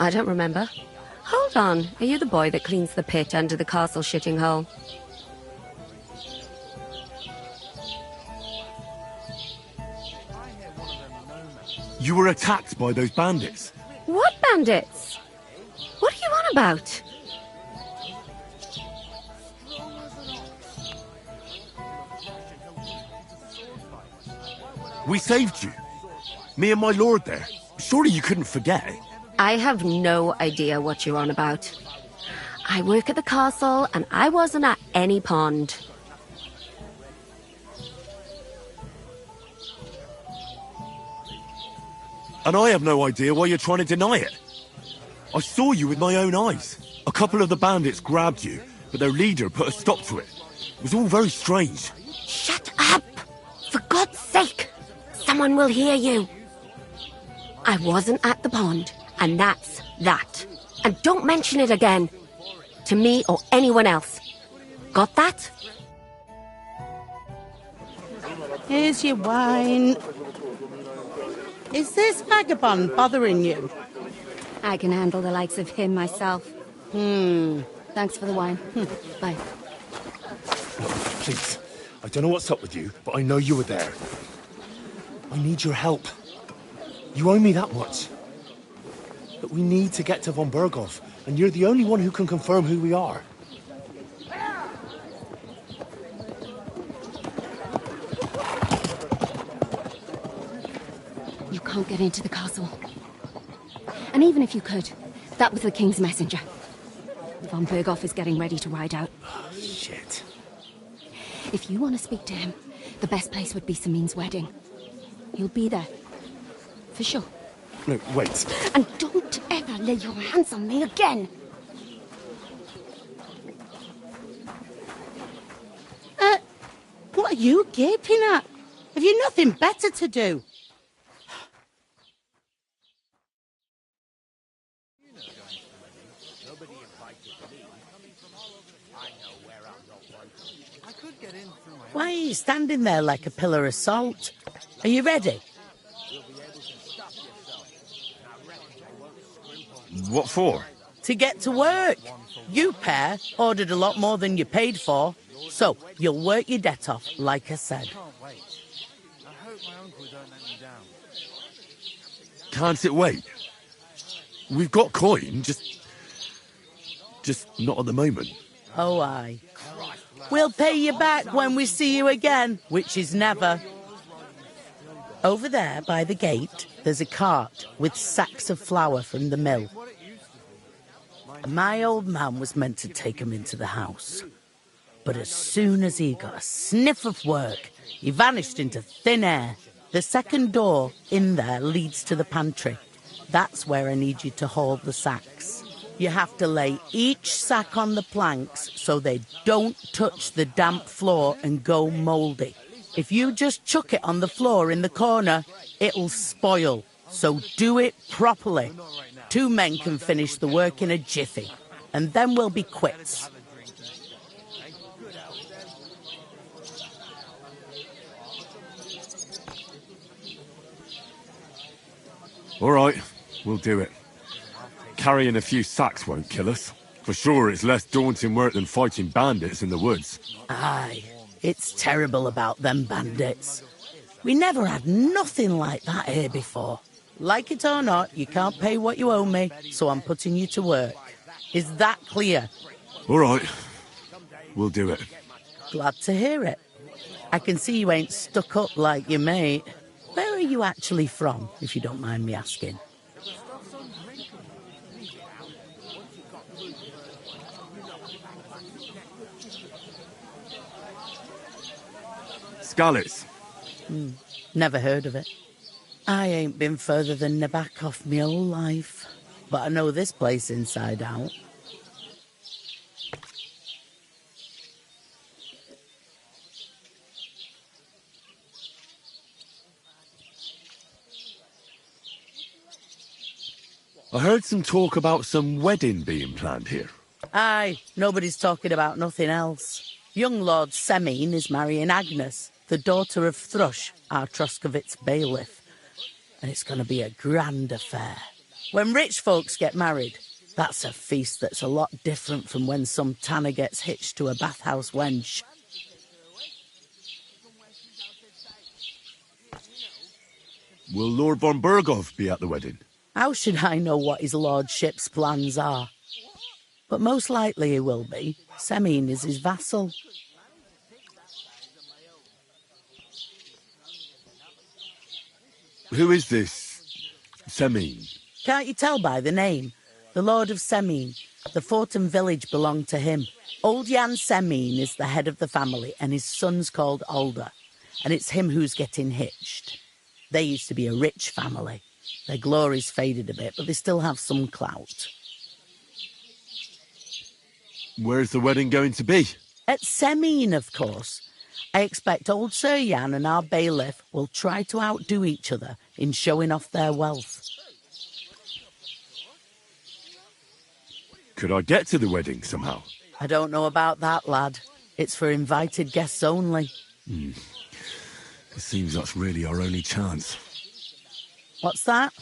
I don't remember. Hold on. Are you the boy that cleans the pit under the castle shitting hole? You were attacked by those bandits. What bandits? What are you on about? We saved you. Me and my lord there. Surely you couldn't forget. I have no idea what you're on about. I work at the castle, and I wasn't at any pond. And I have no idea why you're trying to deny it. I saw you with my own eyes. A couple of the bandits grabbed you, but their leader put a stop to it. It was all very strange. Shut up! For God's sake! Someone will hear you. I wasn't at the pond, and that's that. And don't mention it again. To me or anyone else. Got that? Here's your wine. Is this vagabond bothering you? I can handle the likes of him myself. Thanks for the wine. Bye. Please, I don't know what's up with you, but I know you were there. I need your help. You owe me that much. But we need to get to von Berghoff, and you're the only one who can confirm who we are. You can't get into the castle. And even if you could, that was the King's messenger. Von Berghoff is getting ready to ride out. Shit. If you want to speak to him, the best place would be Samin's wedding. He'll be there. For sure. No, wait. And don't ever lay your hands on me again! What are you gaping at? Have you nothing better to do? Why are you standing there like a pillar of salt? Are you ready? What for? To get to work. You pair ordered a lot more than you paid for, so you'll work your debt off, like I said. Can't it wait? We've got coin, just not at the moment. Oh, aye. We'll pay you back when we see you again, which is never. Over there, by the gate, there's a cart with sacks of flour from the mill. My old man was meant to take 'em into the house. But as soon as he got a sniff of work, he vanished into thin air. The second door in there leads to the pantry. That's where I need you to haul the sacks. You have to lay each sack on the planks so they don't touch the damp floor and go mouldy. If you just chuck it on the floor in the corner, it'll spoil. So do it properly. 2 men can finish the work in a jiffy, and then we'll be quits. All right, we'll do it. Carrying a few sacks won't kill us. For sure, it's less daunting work than fighting bandits in the woods. Aye, it's terrible about them bandits. We never had nothing like that here before. Like it or not, you can't pay what you owe me, so I'm putting you to work. Is that clear? All right, we'll do it. Glad to hear it. I can see you ain't stuck up like your mate. Where are you actually from, if you don't mind me asking? Scallets. Never heard of it. I ain't been further than Nabakov my whole life, but I know this place inside out. I heard some talk about some wedding being planned here. Aye, nobody's talking about nothing else. Young Lord Semine is marrying Agnes, the daughter of Thrush, our Troskovitz bailiff. And it's going to be a grand affair. When rich folks get married, that's a feast that's a lot different from when some tanner gets hitched to a bathhouse wench. Will Lord von Burgov be at the wedding? How should I know what his lordship's plans are? But most likely he will be. Semine is his vassal. Who is this Semine? Can't you tell by the name? The Lord of Semine. The fort and village belong to him. Old Jan Semine is the head of the family, and his son's called Alder. And it's him who's getting hitched. They used to be a rich family. Their glory's faded a bit, but they still have some clout. Where's the wedding going to be? At Semine, of course. I expect old Sir Jan and our bailiff will try to outdo each other in showing off their wealth. Could I get to the wedding somehow? I don't know about that, lad. It's for invited guests only. It seems that's really our only chance. What's that?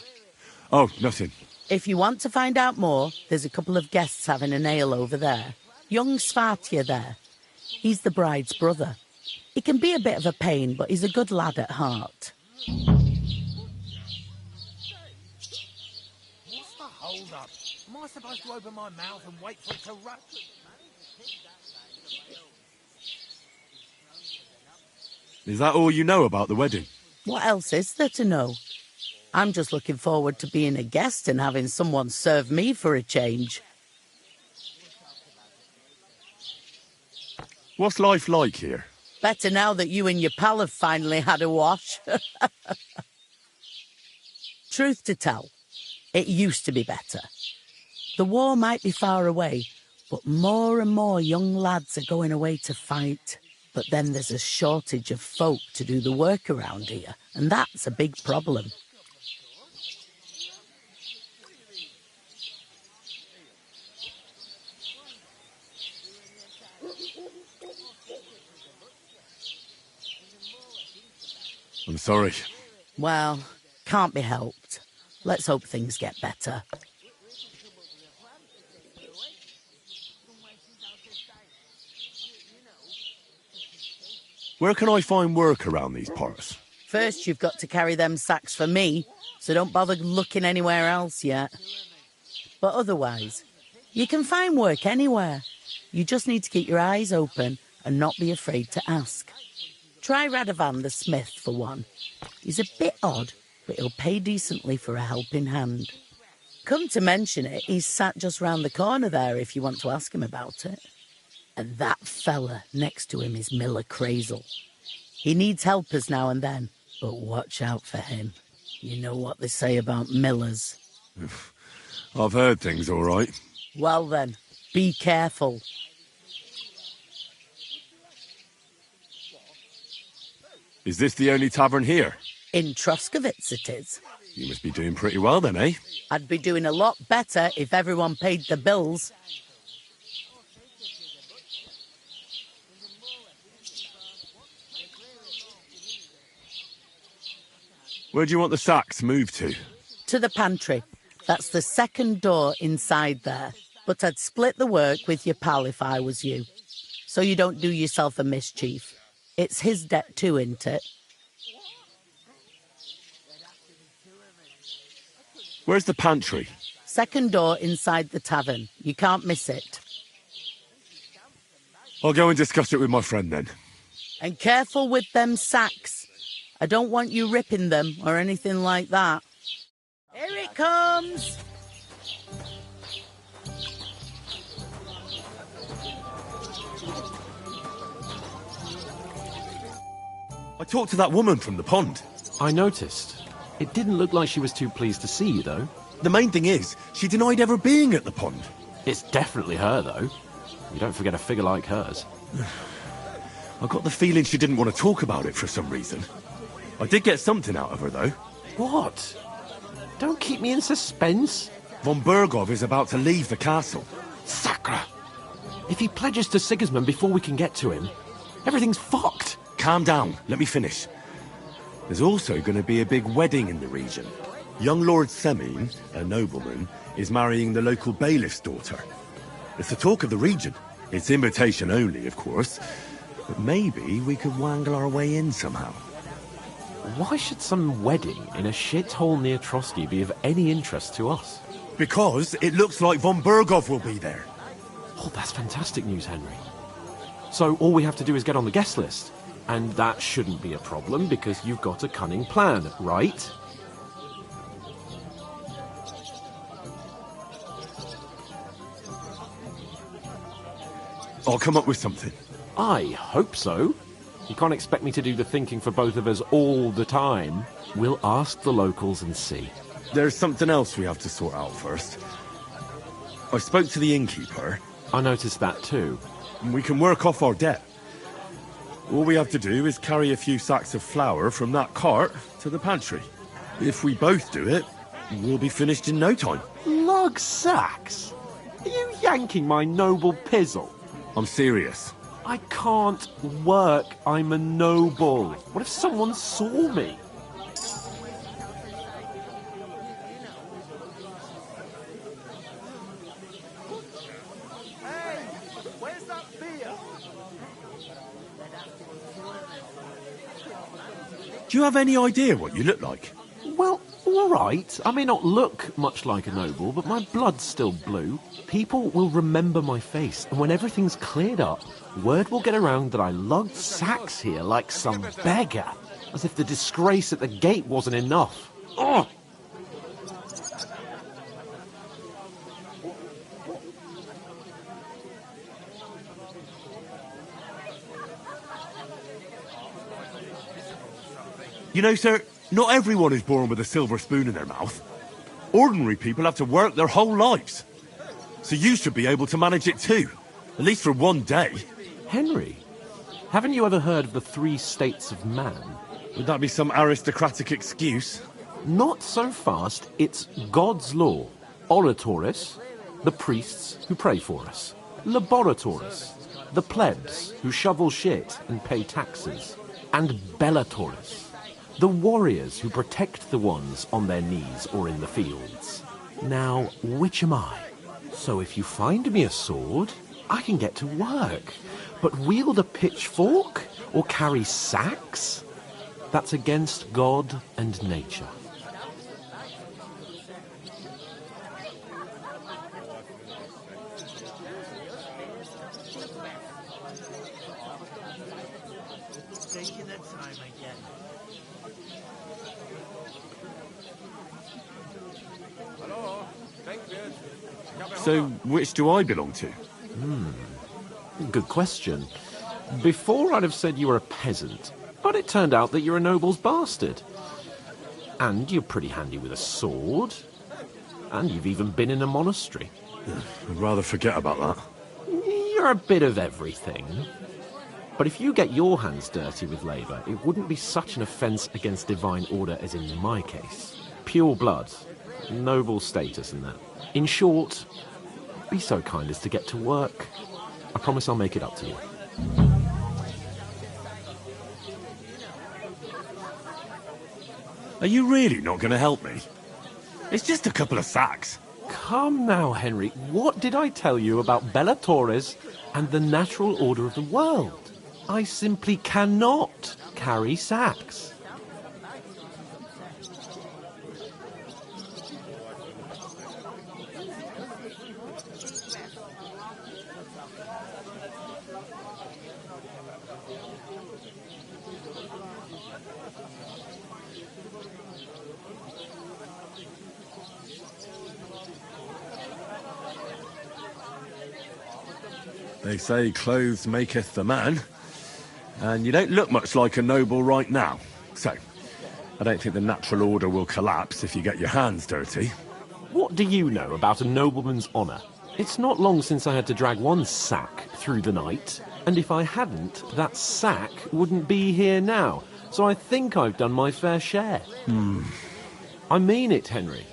Oh, nothing. If you want to find out more, there's a couple of guests having an ale over there. Young Svartje there. He's the bride's brother. He can be a bit of a pain, but he's a good lad at heart. What's the hold up? Am I supposed to open my mouth and wait for it to run? Is that all you know about the wedding? What else is there to know? I'm just looking forward to being a guest and having someone serve me for a change. What's life like here? Better now that you and your pal have finally had a wash. Truth to tell, it used to be better. The war might be far away, but more and more young lads are going away to fight. But then there's a shortage of folk to do the work around here, and that's a big problem. I'm sorry. Well, can't be helped. Let's hope things get better. Where can I find work around these parts? First, you've got to carry them sacks for me, so don't bother looking anywhere else yet. But otherwise, you can find work anywhere. You just need to keep your eyes open and not be afraid to ask. Try Radovan the smith for one. He's a bit odd, but he'll pay decently for a helping hand. Come to mention it, he's sat just round the corner there if you want to ask him about it. And that fella next to him is Miller Crazel. He needs helpers now and then, but watch out for him. You know what they say about Millers. I've heard things all right. Well then, be careful. Is this the only tavern here? In Troskovitz it is. You must be doing pretty well then, eh? I'd be doing a lot better if everyone paid the bills. Where do you want the sacks moved to? To the pantry. That's the second door inside there. But I'd split the work with your pal if I was you. So you don't do yourself a mischief. It's his debt too, isn't it? Where's the pantry? Second door inside the tavern. You can't miss it. I'll go and discuss it with my friend then. And careful with them sacks. I don't want you ripping them or anything like that. Here it comes! I talked to that woman from the pond. I noticed. It didn't look like she was too pleased to see you, though. The main thing is, she denied ever being at the pond. It's definitely her, though. You don't forget a figure like hers. I got the feeling she didn't want to talk about it for some reason. I did get something out of her, though. What? Don't keep me in suspense. Von Bergov is about to leave the castle. Sacre! If he pledges to Sigismund before we can get to him, everything's fucked. Calm down. Let me finish. There's also going to be a big wedding in the region. Young Lord Semin, a nobleman, is marrying the local bailiff's daughter. It's the talk of the region. It's invitation only, of course. But maybe we could wangle our way in somehow. Why should some wedding in a shithole near Trotsky be of any interest to us? Because it looks like Von Bergov will be there. Oh, that's fantastic news, Henry. So all we have to do is get on the guest list. And that shouldn't be a problem because you've got a cunning plan, right? I'll come up with something. I hope so. You can't expect me to do the thinking for both of us all the time. We'll ask the locals and see. There's something else we have to sort out first. I spoke to the innkeeper. I noticed that too. We can work off our debt. All we have to do is carry a few sacks of flour from that cart to the pantry. If we both do it, we'll be finished in no time. Lug sacks? Are you yanking my noble pizzle? I'm serious. I can't work. I'm a noble. What if someone saw me? Hey, where's that beer? Do you have any idea what you look like? Well, all right. I may not look much like a noble, but my blood's still blue. People will remember my face, and when everything's cleared up, word will get around that I lugged sacks here like some beggar, as if the disgrace at the gate wasn't enough. Ugh! You know, sir, not everyone is born with a silver spoon in their mouth. Ordinary people have to work their whole lives. So you should be able to manage it too, at least for one day. Henry, haven't you ever heard of the 3 states of man? Would that be some aristocratic excuse? Not so fast. It's God's law. Oratoris, the priests who pray for us. Laboratoris, the plebs who shovel shit and pay taxes. And Bellatoris, the warriors who protect the ones on their knees or in the fields. Now, which am I? So if you find me a sword, I can get to work. But wield a pitchfork or carry sacks? That's against God and nature. Taking their time again. Hello, thank you. So, which do I belong to? Good question. Before I'd have said you were a peasant, but it turned out that you're a noble's bastard. And you're pretty handy with a sword. And you've even been in a monastery. I'd rather forget about that. You're a bit of everything. But if you get your hands dirty with labour, it wouldn't be such an offence against divine order as in my case. Pure blood, noble status and that. In short, be so kind as to get to work. I promise I'll make it up to you. Are you really not going to help me? It's just a couple of sacks. Come now, Henry. What did I tell you about Bella Torres and the natural order of the world? I simply cannot carry sacks. They say clothes maketh the man, and you don't look much like a noble right now. So, I don't think the natural order will collapse if you get your hands dirty. What do you know about a nobleman's honour? It's not long since I had to drag one sack through the night, and if I hadn't, that sack wouldn't be here now. So I think I've done my fair share. I mean it, Henry.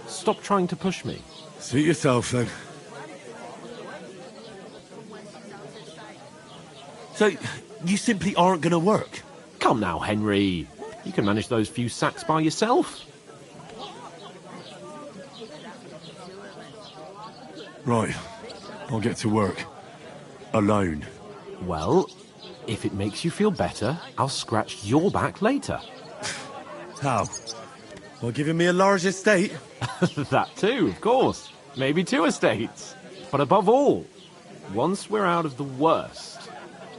Stop trying to push me. Suit yourself, then. So, you simply aren't going to work? Come now, Henry. You can manage those few sacks by yourself. Right. I'll get to work. Alone. Well, if it makes you feel better, I'll scratch your back later. How? By giving me a large estate? That too, of course. Maybe 2 estates. But above all, once we're out of the worst,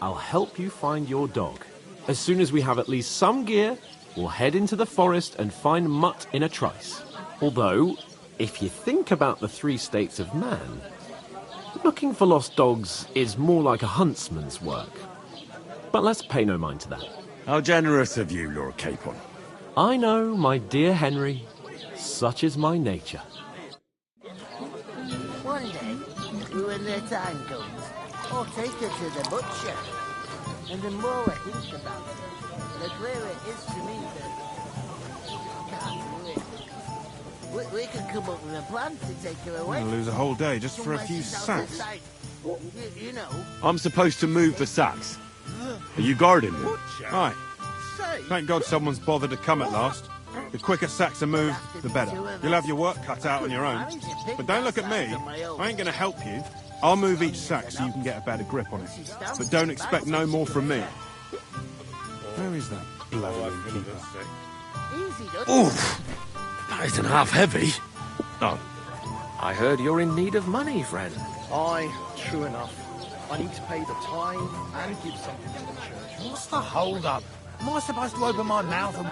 I'll help you find your dog. As soon as we have at least some gear, we'll head into the forest and find Mutt in a trice. Although, if you think about the 3 states of man, looking for lost dogs is more like a huntsman's work. But let's pay no mind to that. How generous of you, Lord Capon. I know, my dear Henry. Such is my nature. One day, when their time comes, I'll take her to the butcher. And the more I think about it, the clearer it is to me that I can't do it. We could come up with a plan to take her away. You'll lose a whole day just for a few sacks. You know. I'm supposed to move the sacks. Are you guarding me? Aye. Thank God someone's bothered to come at last. The quicker sacks are moved, the better. You'll have your work cut out on your own. But don't look at me. I ain't going to help you. I'll move each sack so you can get a better grip on it. But don't expect no more from me. Where is that bloody keeper? Oof! That isn't half heavy. Oh. I heard you're in need of money, friend. Aye, true enough. I need to pay the time and give something to the church. What's the hold-up? Am I supposed to open my mouth and...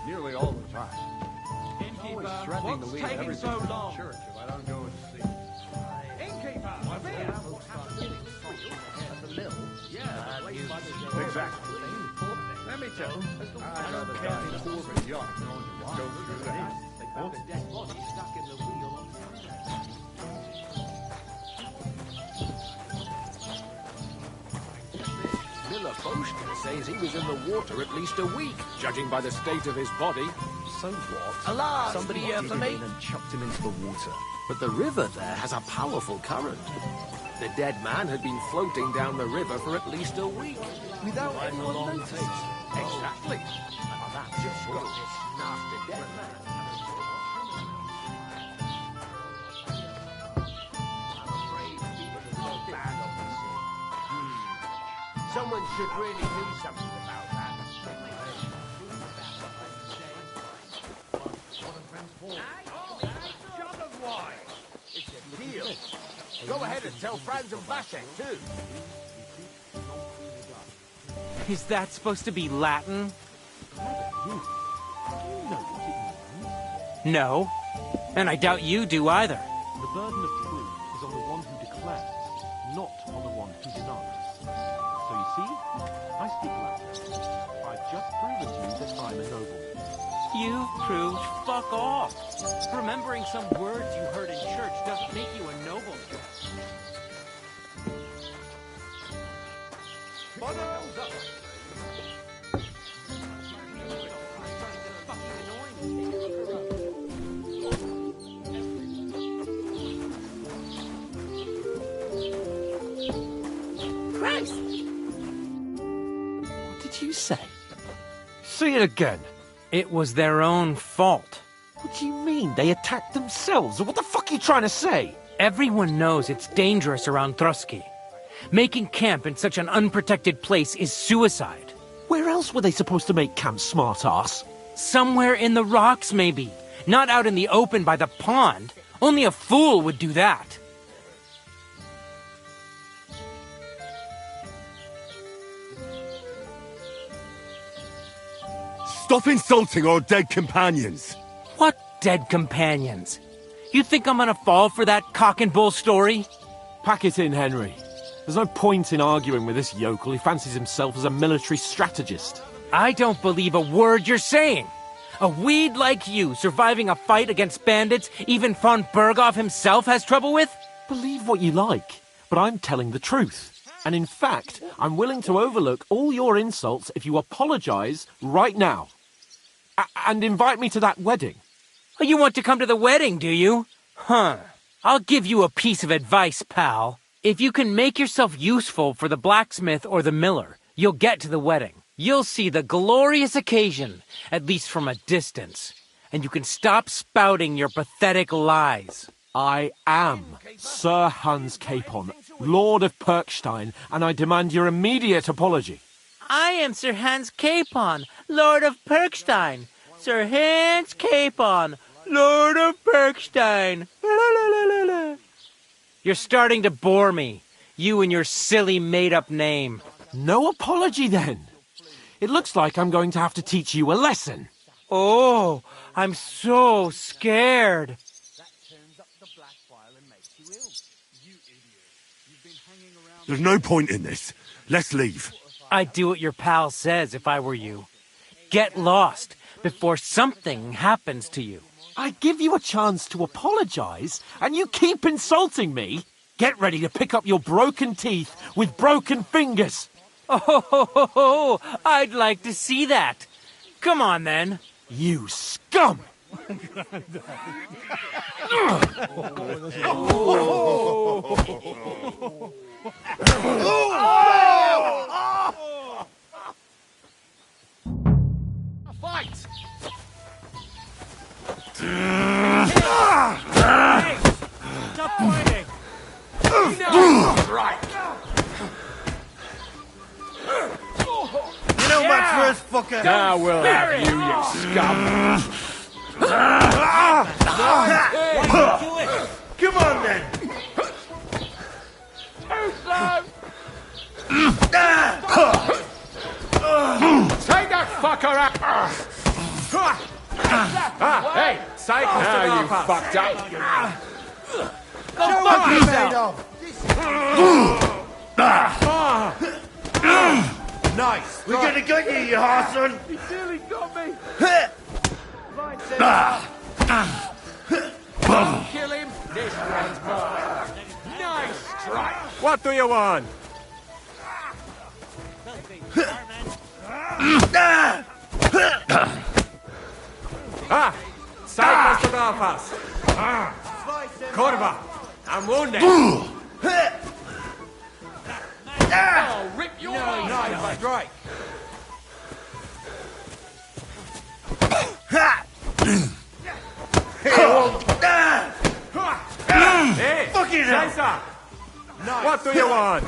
Nearly all the time. What's taking so long? Church if I don't go and see. Innkeeper, what's here? Exactly. Let me tell you. I don't care if it's Corbin's yard. Go through that. Miller Boaster says he was in the water at least a week, judging by the state of his body. So what? Alas, Somebody fear did for him me. in and chucked him into the water. But the river there has a powerful current. The dead man had been floating down the river for at least a week, without anyone noticing. Exactly. And that just got this nasty dead man. Someone should really do something about that. It's a deal. Go ahead and tell Franz and Vasek, too. Is that supposed to be Latin? No. And I doubt you do either. The burden of proof is on the one who Scrooge, fuck off. Remembering some words you heard in church doesn't make you a nobleman. Christ! What did you say? Say it again. It was their own fault. What do you mean? They attacked themselves? What the fuck are you trying to say? Everyone knows it's dangerous around Trotsky. Making camp in such an unprotected place is suicide. Where else were they supposed to make camp, smart-ass? Somewhere in the rocks, maybe. Not out in the open by the pond. Only a fool would do that. Stop insulting our dead companions! What dead companions? You think I'm gonna fall for that cock and bull story? Pack it in, Henry. There's no point in arguing with this yokel who fancies himself as a military strategist. I don't believe a word you're saying. A weed like you surviving a fight against bandits even von Berghoff himself has trouble with? Believe what you like, but I'm telling the truth. And in fact, I'm willing to overlook all your insults if you apologize right now. And invite me to that wedding. Oh, you want to come to the wedding, do you? Huh. I'll give you a piece of advice, pal. If you can make yourself useful for the blacksmith or the miller, you'll get to the wedding. You'll see the glorious occasion, at least from a distance. And you can stop spouting your pathetic lies. I am Sir Hans Capon, Lord of Perkstein, and I demand your immediate apology. I am Sir Hans Capon, Lord of Perkstein. Sir Hans Capon, Lord of Perkstein. La, la, la, la, la. You're starting to bore me, you and your silly made-up name. No apology, then. It looks like I'm going to have to teach you a lesson. Oh, I'm so scared. There's no point in this. Let's leave. I'd do what your pal says if I were you. Get lost before something happens to you. I give you a chance to apologize, and you keep insulting me. Get ready to pick up your broken teeth with broken fingers. Oh, I'd like to see that. Come on, then. You scum! Fight! Hey, stop fighting! Right! You know my first fucker! I will have you, you scum! Come on then! Take that fucker out! Hey, psych! Now you fucked up! Go fuck yourself! Nice! We're gonna get you, you Harson! He nearly got me! Kill him! This one's mine! Nice strike! What do you want? Side to Belfast! Corva! I'm wounded! Oh, rip your Nice strike! Hey! Fucking hell! Caesar! What do you want?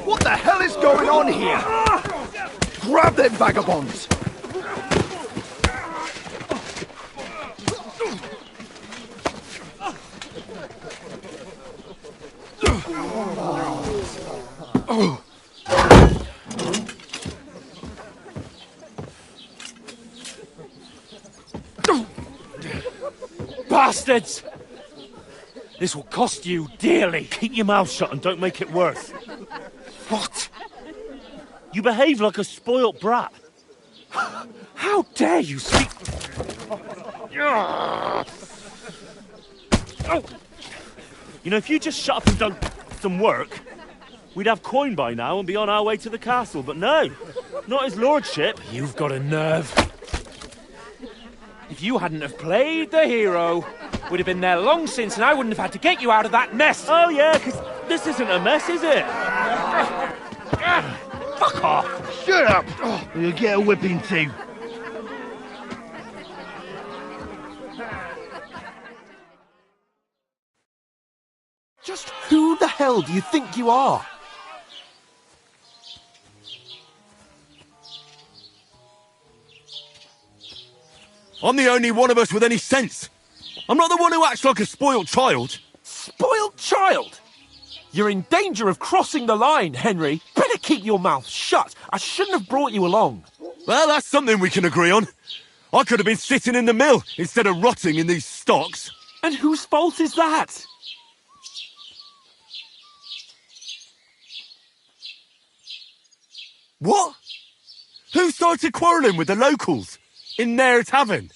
What the hell is going on here? Grab them vagabonds! Bastards! This will cost you dearly. Keep your mouth shut and don't make it worse. What? You behave like a spoilt brat. How dare you speak... Oh. You know, if you just shut up and done some work, we'd have coin by now and be on our way to the castle. But no, not his lordship. You've got a nerve. If you hadn't have played the hero, we'd have been there long since, and I wouldn't have had to get you out of that mess. Oh yeah, because this isn't a mess, is it? Fuck off. Shut up. Or you'll get a whipping too. Just who the hell do you think you are? I'm the only one of us with any sense. I'm not the one who acts like a spoiled child. Spoiled child? You're in danger of crossing the line, Henry. Better keep your mouth shut. I shouldn't have brought you along. Well, that's something we can agree on. I could have been sitting in the mill instead of rotting in these stocks. And whose fault is that? What? Who started quarrelling with the locals? In their tavern?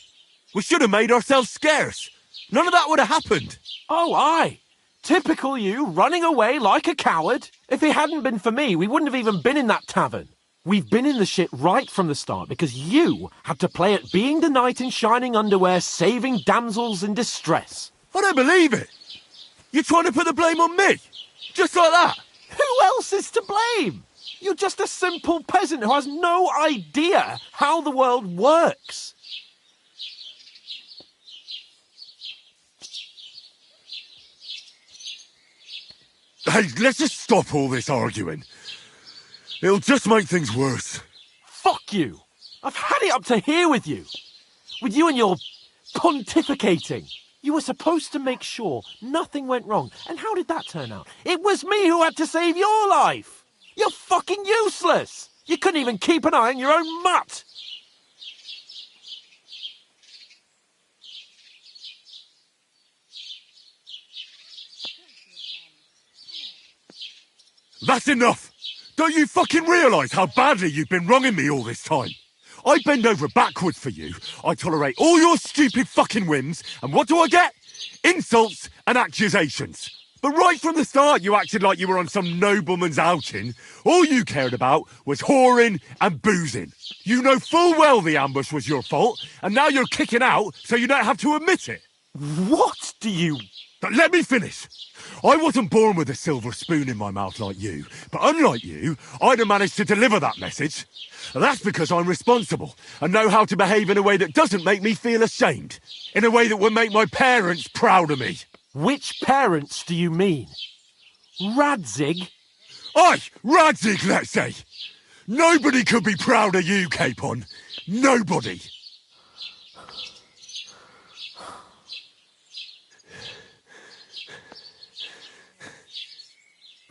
We should have made ourselves scarce. None of that would have happened. Oh, aye. Typical you, running away like a coward. If it hadn't been for me, we wouldn't have even been in that tavern. We've been in the shit right from the start because you had to play at being the knight in shining underwear, saving damsels in distress. I don't believe it. You're trying to put the blame on me? Just like that? Who else is to blame? You're just a simple peasant who has no idea how the world works. Hey, let's just stop all this arguing. It'll just make things worse. Fuck you. I've had it up to here with you. With you and your pontificating. You were supposed to make sure nothing went wrong. And how did that turn out? It was me who had to save your life. You're fucking useless. You couldn't even keep an eye on your own mutt. That's enough! Don't you fucking realise how badly you've been wronging me all this time? I bend over backwards for you, I tolerate all your stupid fucking whims, and what do I get? Insults and accusations. But right from the start you acted like you were on some nobleman's outing. All you cared about was whoring and boozing. You know full well the ambush was your fault, and now you're kicking out so you don't have to admit it. What do you... But let me finish. I wasn't born with a silver spoon in my mouth like you, but unlike you, I'd have managed to deliver that message. That's because I'm responsible and know how to behave in a way that doesn't make me feel ashamed. In a way that would make my parents proud of me. Which parents do you mean? Radzig? Aye, Radzig, let's say. Nobody could be proud of you, Capon. Nobody.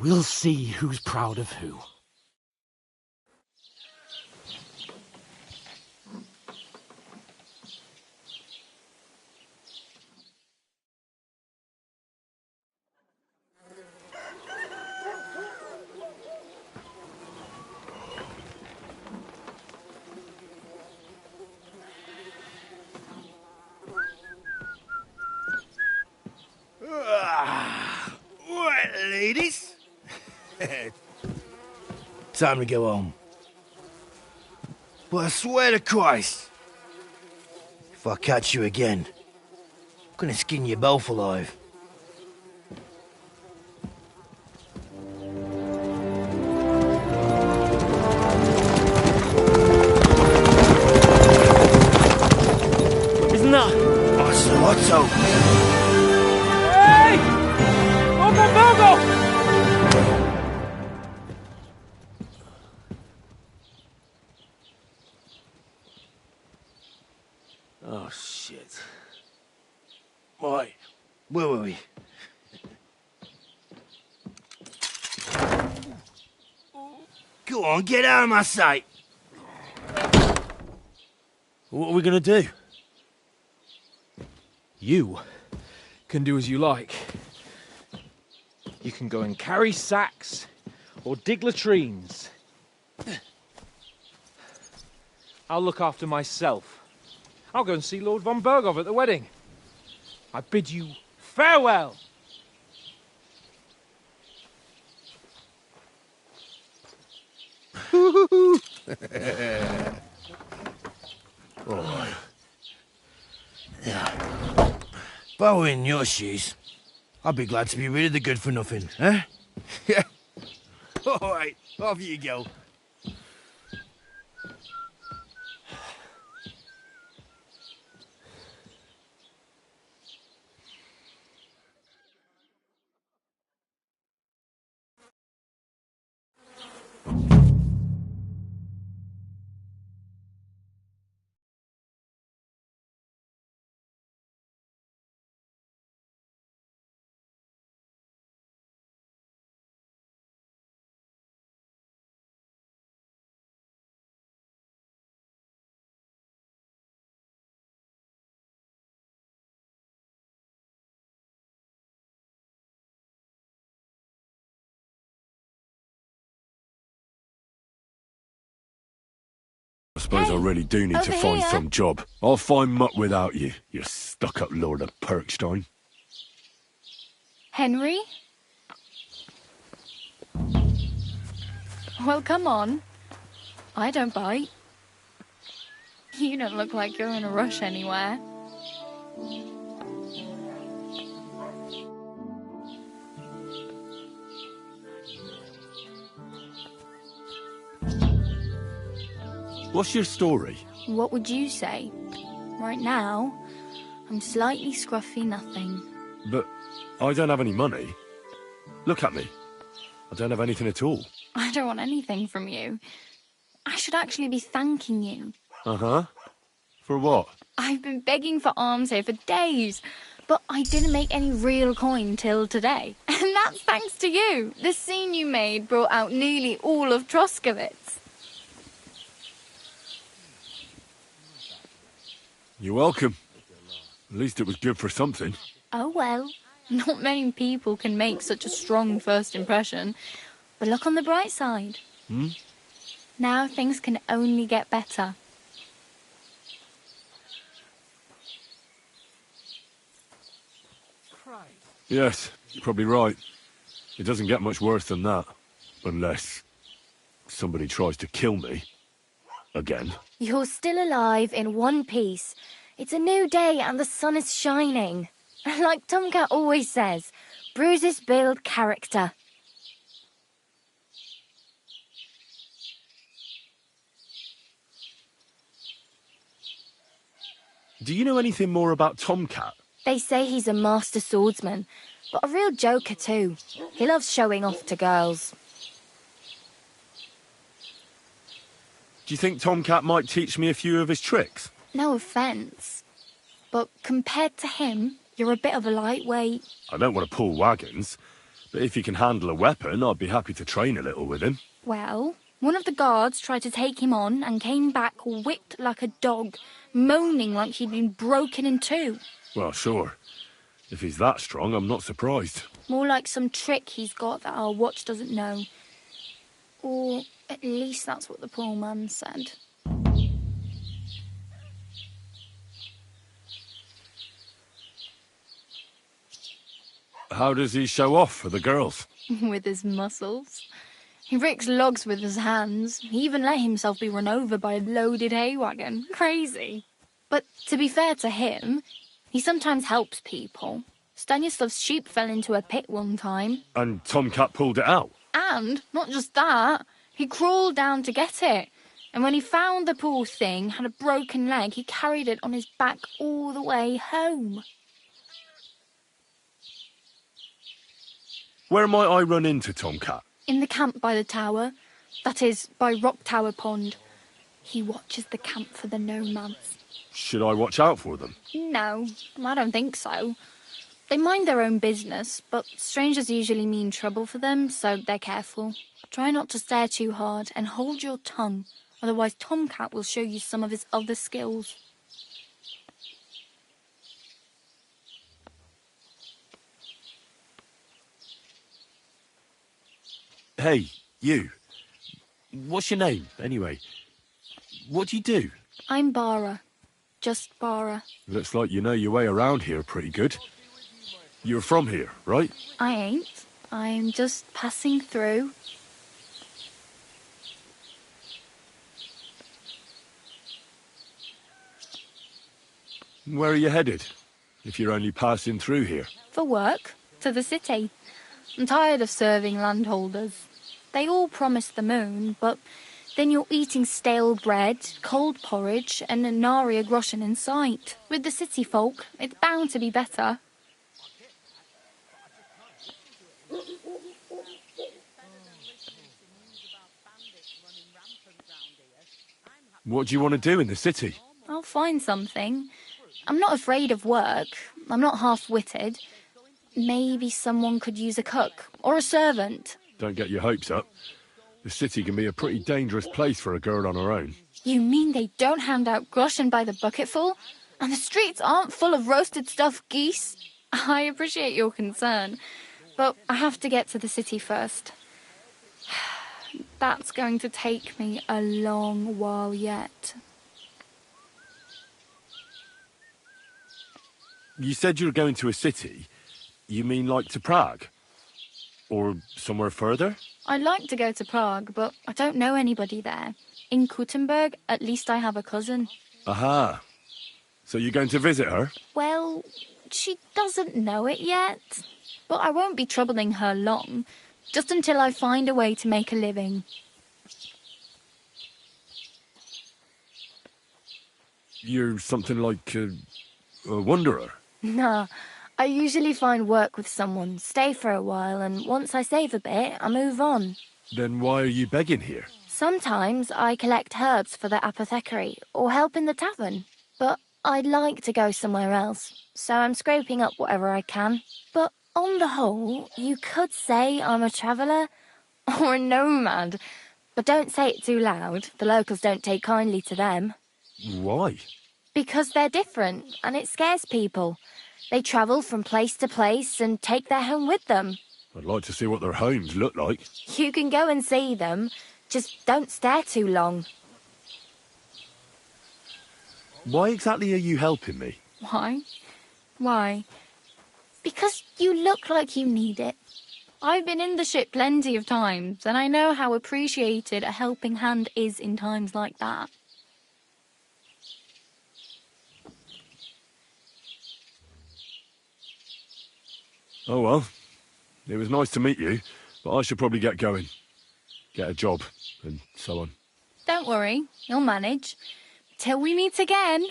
We'll see who's proud of who. Right, ladies. Time to go home. But I swear to Christ, if I catch you again, I'm gonna skin you both alive. Isn't that Ocelotto? Hey! Uncle Virgo! Oh, shit. Right, where were we? Go on, get out of my sight. What are we gonna do? You can do as you like. You can go and carry sacks, or dig latrines. I'll look after myself. I'll go and see Lord von Bergov at the wedding. I bid you farewell. Oh. Yeah. If I were in your shoes, I'd be glad to be rid of the good for nothing, eh? Yeah. All right, off you go. I suppose I really do need to find here. some job. I'll find muck without you, you stuck-up Lord of Perkstein. Henry? Well, come on. I don't bite. You don't look like you're in a rush anywhere. What's your story? What would you say? Right now, I'm slightly scruffy nothing. But I don't have any money. Look at me. I don't have anything at all. I don't want anything from you. I should actually be thanking you. Uh-huh. For what? I've been begging for alms here for days, but I didn't make any real coin till today. And that's thanks to you. The scene you made brought out nearly all of Troskowitz. You're welcome. At least it was good for something. Oh well, not many people can make such a strong first impression. But look on the bright side. Hmm? Now things can only get better. Yes, you're probably right. It doesn't get much worse than that. Unless somebody tries to kill me. Again. You're still alive in one piece. It's a new day and the sun is shining. Like Tomcat always says, bruises build character. Do you know anything more about Tomcat? They say he's a master swordsman, but a real joker too. He loves showing off to girls. Do you think Tomcat might teach me a few of his tricks? No offence, but compared to him, you're a bit of a lightweight. I don't want to pull wagons, but if he can handle a weapon, I'd be happy to train a little with him. Well, one of the guards tried to take him on and came back whipped like a dog, moaning like he'd been broken in two. Well, sure. If he's that strong, I'm not surprised. More like some trick he's got that our watch doesn't know. Or at least that's what the poor man said. How does he show off for the girls? With his muscles. He ricks logs with his hands. He even let himself be run over by a loaded hay wagon. Crazy. But to be fair to him, he sometimes helps people. Stanislav's sheep fell into a pit one time. And Tomcat pulled it out? And, not just that, he crawled down to get it. And when he found the poor thing had a broken leg, he carried it on his back all the way home. Where might I run into Tomcat? In the camp by the tower. That is, by Rock Tower Pond. He watches the camp for the nomads. Should I watch out for them? No, I don't think so. They mind their own business, but strangers usually mean trouble for them, so they're careful. Try not to stare too hard and hold your tongue, otherwise Tomcat will show you some of his other skills. Hey, You. What's your name, anyway? What do you do? I'm Bara. Just Bara. Looks like you know your way around here pretty good. You're from here, right? I ain't. I'm just passing through. Where are you headed, if you're only passing through here? For work. To the city. I'm tired of serving landholders. They all promise the moon, but then you're eating stale bread, cold porridge, and a nary a groschen in sight. With the city folk, it's bound to be better. What do you want to do in the city? I'll find something. I'm not afraid of work. I'm not half-witted. Maybe someone could use a cook or a servant. Don't get your hopes up. The city can be a pretty dangerous place for a girl on her own. You mean they don't hand out groschen by the bucketful? And the streets aren't full of roasted stuffed geese? I appreciate your concern, but I have to get to the city first. That's going to take me a long while yet. You said you were going to a city. You mean like to Prague? Or somewhere further? I'd like to go to Prague, but I don't know anybody there. In Kuttenberg, at least I have a cousin. Aha. So you're going to visit her? Well, she doesn't know it yet. But I won't be troubling her long, just until I find a way to make a living. You're something like a wanderer? Nah, I usually find work with someone, stay for a while, and once I save a bit, I move on. Then why are you begging here? Sometimes I collect herbs for the apothecary, or help in the tavern. But I'd like to go somewhere else, so I'm scraping up whatever I can. But on the whole, you could say I'm a traveller, or a nomad. But don't say it too loud, the locals don't take kindly to them. Why? Because they're different, and it scares people. They travel from place to place and take their home with them. I'd like to see what their homes look like. You can go and see them, just don't stare too long. Why exactly are you helping me? Why? Why? Because you look like you need it. I've been in the ship plenty of times, and I know how appreciated a helping hand is in times like that. Oh well, it was nice to meet you, but I should probably get going. Get a job, and so on. Don't worry, you'll manage. Till we meet again.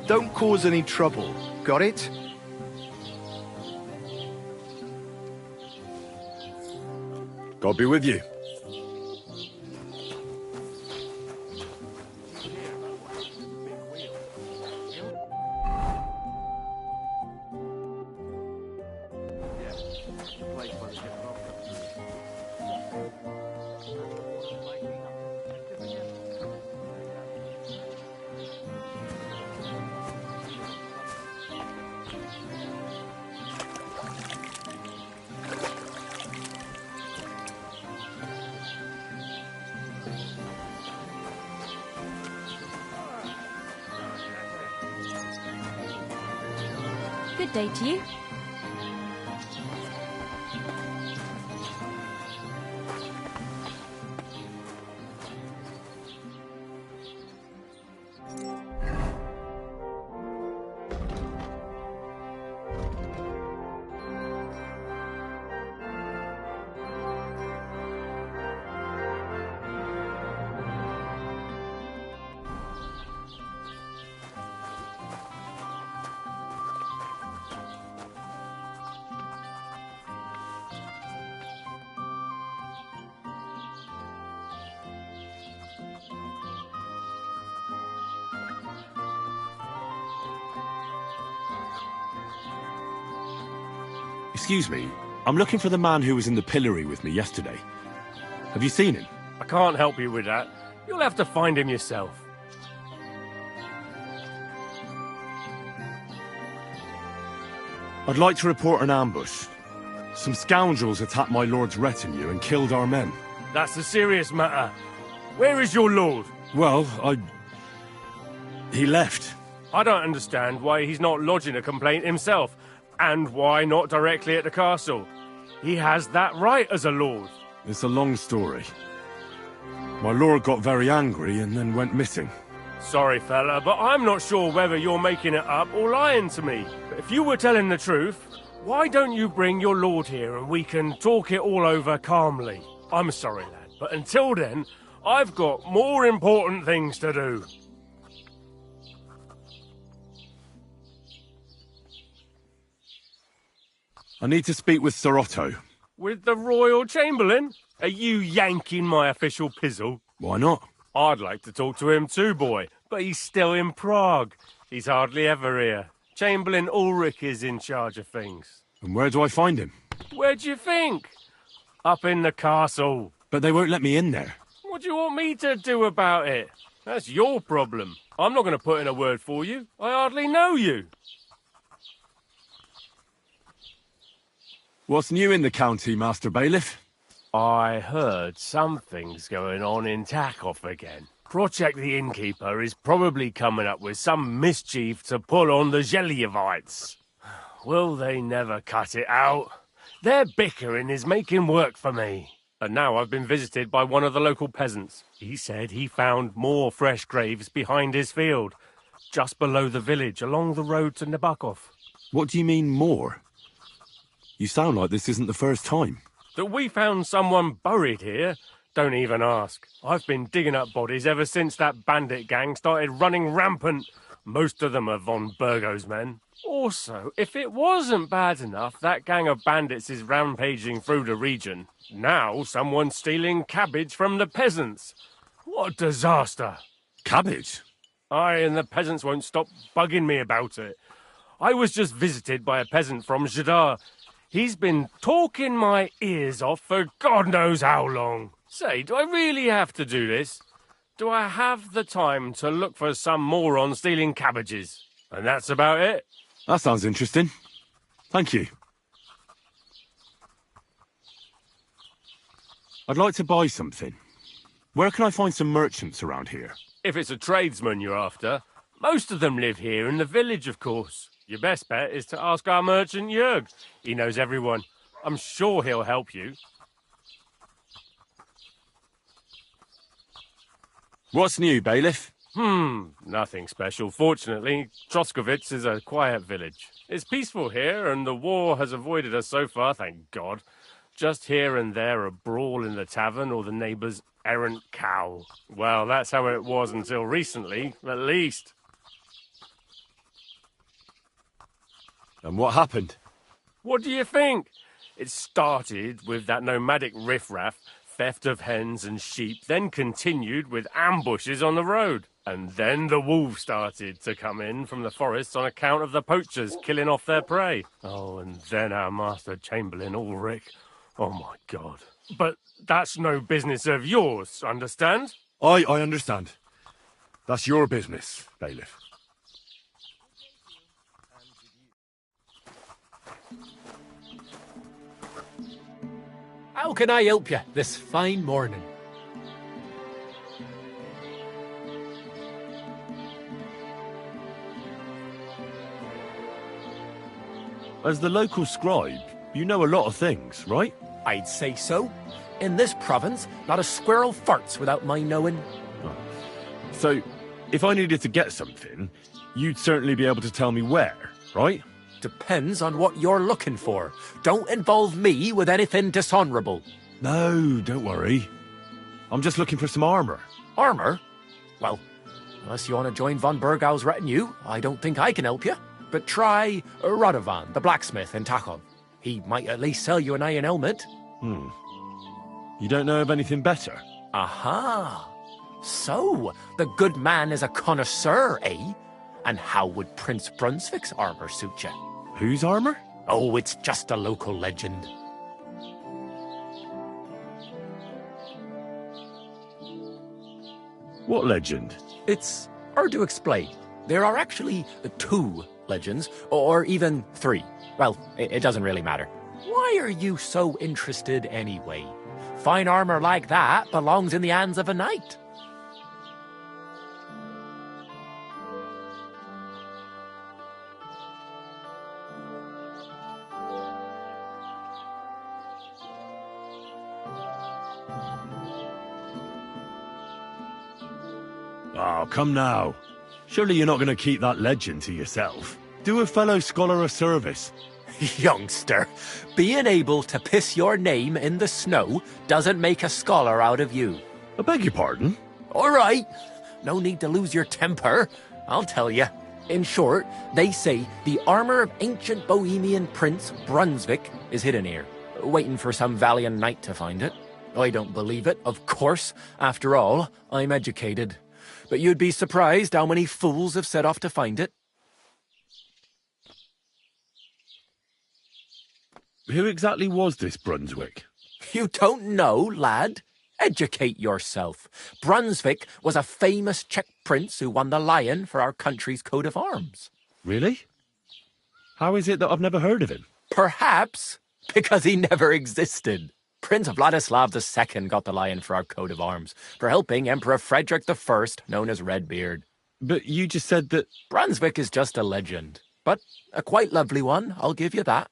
Don't cause any trouble. Got it? God be with you. Good day to you. Excuse me, I'm looking for the man who was in the pillory with me yesterday. Have you seen him? I can't help you with that. You'll have to find him yourself. I'd like to report an ambush. Some scoundrels attacked my lord's retinue and killed our men. That's a serious matter. Where is your lord? Well, he left. I don't understand why he's not lodging a complaint himself, and why not directly at the castle. He has that right as a lord. It's a long story. My lord got very angry and then went missing. Sorry, fella, but I'm not sure whether you're making it up or lying to me. But if you were telling the truth, why don't you bring your lord here and we can talk it all over calmly? I'm sorry, lad, but until then, I've got more important things to do. I need to speak with Sir Otto. With the Royal Chamberlain? Are you yanking my official pizzle? Why not? I'd like to talk to him too, boy, but he's still in Prague. He's hardly ever here. Chamberlain Ulrich is in charge of things. And where do I find him? Where do you think? Up in the castle. But they won't let me in there. What do you want me to do about it? That's your problem. I'm not going to put in a word for you. I hardly know you. What's new in the county, Master Bailiff? I heard something's going on in Takoff again. Project the Innkeeper is probably coming up with some mischief to pull on the Zhelyevites. Will they never cut it out? Their bickering is making work for me. And now I've been visited by one of the local peasants. He said he found more fresh graves behind his field, just below the village, along the road to Nabokov. What do you mean, more? You sound like this isn't the first time. That we found someone buried here? Don't even ask. I've been digging up bodies ever since that bandit gang started running rampant. Most of them are von Burgo's men. Also, if it wasn't bad enough that gang of bandits is rampaging through the region, now someone's stealing cabbage from the peasants. What a disaster. Cabbage? Aye, and the peasants won't stop bugging me about it. I was just visited by a peasant from Jadar. He's been talking my ears off for God knows how long. Say, do I really have to do this? Do I have the time to look for some moron stealing cabbages? And that's about it. That sounds interesting. Thank you. I'd like to buy something. Where can I find some merchants around here? If it's a tradesman you're after, most of them live here in the village, of course. Your best bet is to ask our merchant Jörg. He knows everyone. I'm sure he'll help you. What's new, Bailiff? Nothing special. Fortunately, Troskovitz is a quiet village. It's peaceful here, and the war has avoided us so far, thank God. Just here and there a brawl in the tavern or the neighbour's errant cow. Well, that's how it was until recently, at least. And what happened? What do you think? It started with that nomadic riffraff, theft of hens and sheep, then continued with ambushes on the road. And then the wolves started to come in from the forests on account of the poachers killing off their prey. Oh, and then our Master Chamberlain Ulrich. Oh, my God. But that's no business of yours, understand? I understand. That's your business, Bailiff. How can I help you this fine morning? As the local scribe, you know a lot of things, right? I'd say so. In this province, not a squirrel farts without my knowing. So, if I needed to get something, you'd certainly be able to tell me where, right? Depends on what you're looking for. Don't involve me with anything dishonorable. No, don't worry. I'm just looking for some armor. Armor? Well, unless you want to join von Burgau's retinue, I don't think I can help you. But try Radovan, the blacksmith in Tachov. He might at least sell you an iron helmet. You don't know of anything better? Aha! So, the good man is a connoisseur, eh? And how would Prince Brunswick's armor suit you? Whose armor? Oh, it's just a local legend. What legend? It's hard to explain. There are actually 2 legends, or even 3. Well, it doesn't really matter. Why are you so interested anyway? Fine armor like that belongs in the hands of a knight. Oh, come now. Surely you're not going to keep that legend to yourself. Do a fellow scholar a service. Youngster, being able to piss your name in the snow doesn't make a scholar out of you. I beg your pardon? All right. No need to lose your temper. I'll tell you. In short, they say the armor of ancient Bohemian Prince Brunswick is hidden here, waiting for some valiant knight to find it. I don't believe it, of course. After all, I'm educated. But you'd be surprised how many fools have set off to find it. Who exactly was this Brunswick? You don't know, lad? Educate yourself. Brunswick was a famous Czech prince who won the lion for our country's coat of arms. Really? How is it that I've never heard of him? Perhaps because he never existed. Prince Vladislav II got the lion for our coat of arms for helping Emperor Frederick I, known as Redbeard. But you just said that... Brunswick is just a legend, but a quite lovely one, I'll give you that.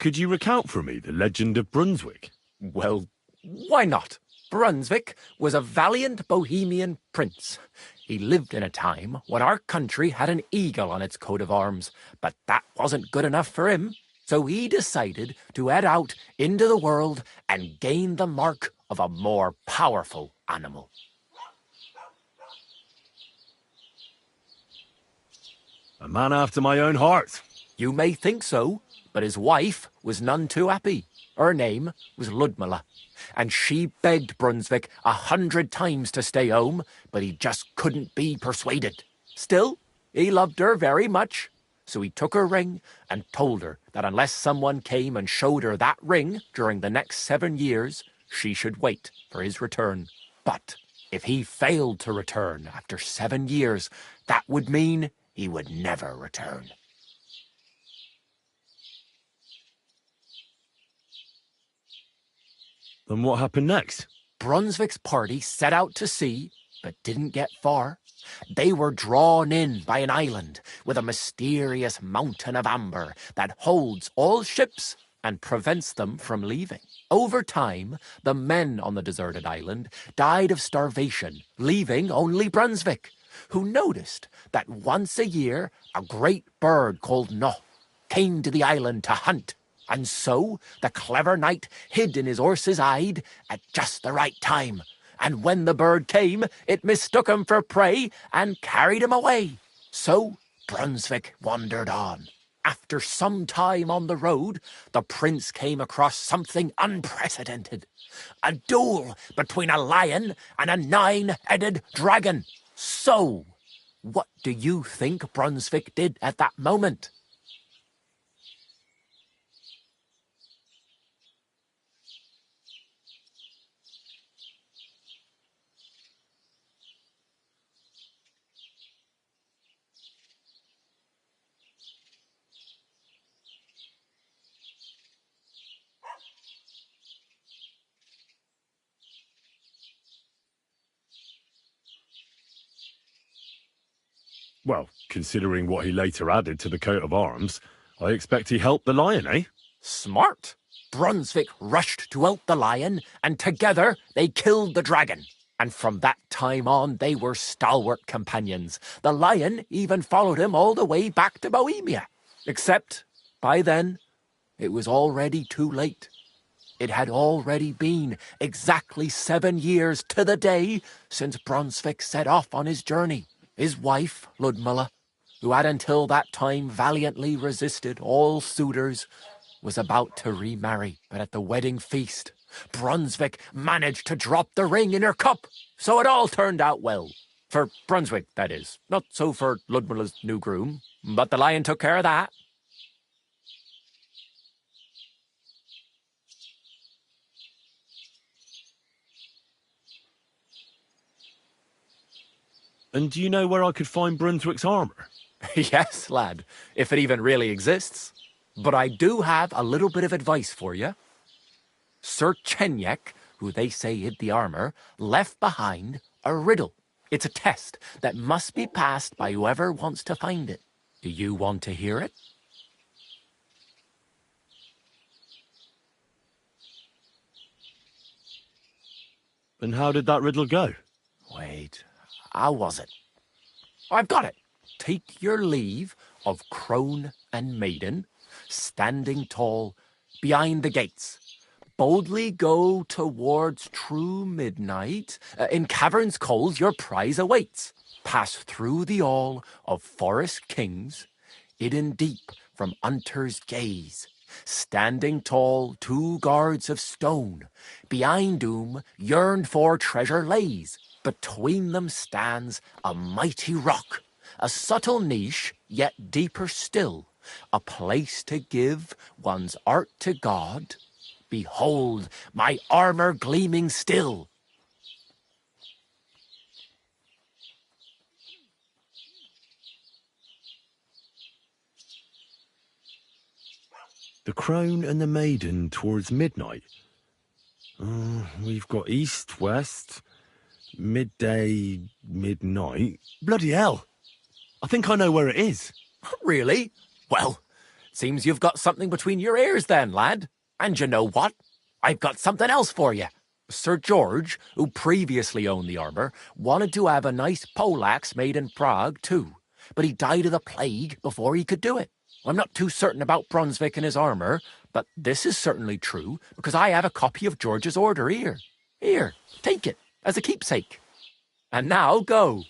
Could you recount for me the legend of Brunswick? Well, why not? Brunswick was a valiant Bohemian prince. He lived in a time when our country had an eagle on its coat of arms, but that wasn't good enough for him. So he decided to head out into the world and gain the mark of a more powerful animal. A man after my own heart. You may think so, but his wife was none too happy. Her name was Ludmilla, and she begged Brunswick 100 times to stay home, but he just couldn't be persuaded. Still, he loved her very much, so he took her ring and told her that unless someone came and showed her that ring during the next 7 years, she should wait for his return. But if he failed to return after 7 years, that would mean he would never return. Then what happened next? Brunswick's party set out to sea, but didn't get far. They were drawn in by an island with a mysterious mountain of amber that holds all ships and prevents them from leaving. Over time, the men on the deserted island died of starvation, leaving only Brunswick, who noticed that once a year a great bird called No came to the island to hunt. And so the clever knight hid in his horse's hide at just the right time. And when the bird came, it mistook him for prey and carried him away. So Brunswick wandered on. After some time on the road, the prince came across something unprecedented. A duel between a lion and a 9-headed dragon. So, what do you think Brunswick did at that moment? Well, considering what he later added to the coat of arms, I expect he helped the lion, eh? Smart. Brunswick rushed to out the lion, and together they killed the dragon. And from that time on, they were stalwart companions. The lion even followed him all the way back to Bohemia. Except, by then, it was already too late. It had already been exactly 7 years to the day since Brunswick set off on his journey. His wife, Ludmilla, who had until that time valiantly resisted all suitors, was about to remarry. But at the wedding feast, Brunswick managed to drop the ring in her cup, so it all turned out well. For Brunswick, that is. Not so for Ludmilla's new groom, but the lion took care of that. And do you know where I could find Brunswick's armour? Yes, lad, if it even really exists. But I do have a little bit of advice for you. Sir Chenyek, who they say hid the armour, left behind a riddle. It's a test that must be passed by whoever wants to find it. Do you want to hear it? And how did that riddle go? Wait, how was it? I've got it. Take your leave of crone and maiden, standing tall behind the gates. Boldly go towards true midnight. In caverns cold your prize awaits. Pass through the all of forest kings, hidden deep from hunter's gaze. Standing tall, 2 guards of stone, behind whom yearned for treasure lays. Between them stands a mighty rock, a subtle niche, yet deeper still, a place to give one's art to God. Behold, my armour gleaming still. The crone and the maiden towards midnight. We've got east, west, midday, midnight. Bloody hell! I think I know where it is. Really? Well, seems you've got something between your ears then, lad. And you know what? I've got something else for you. Sir George, who previously owned the armour, wanted to have a nice poleaxe made in Prague too, but he died of the plague before he could do it. I'm not too certain about Brunswick and his armour, but this is certainly true, because I have a copy of George's order here. Here, take it, as a keepsake. And now go.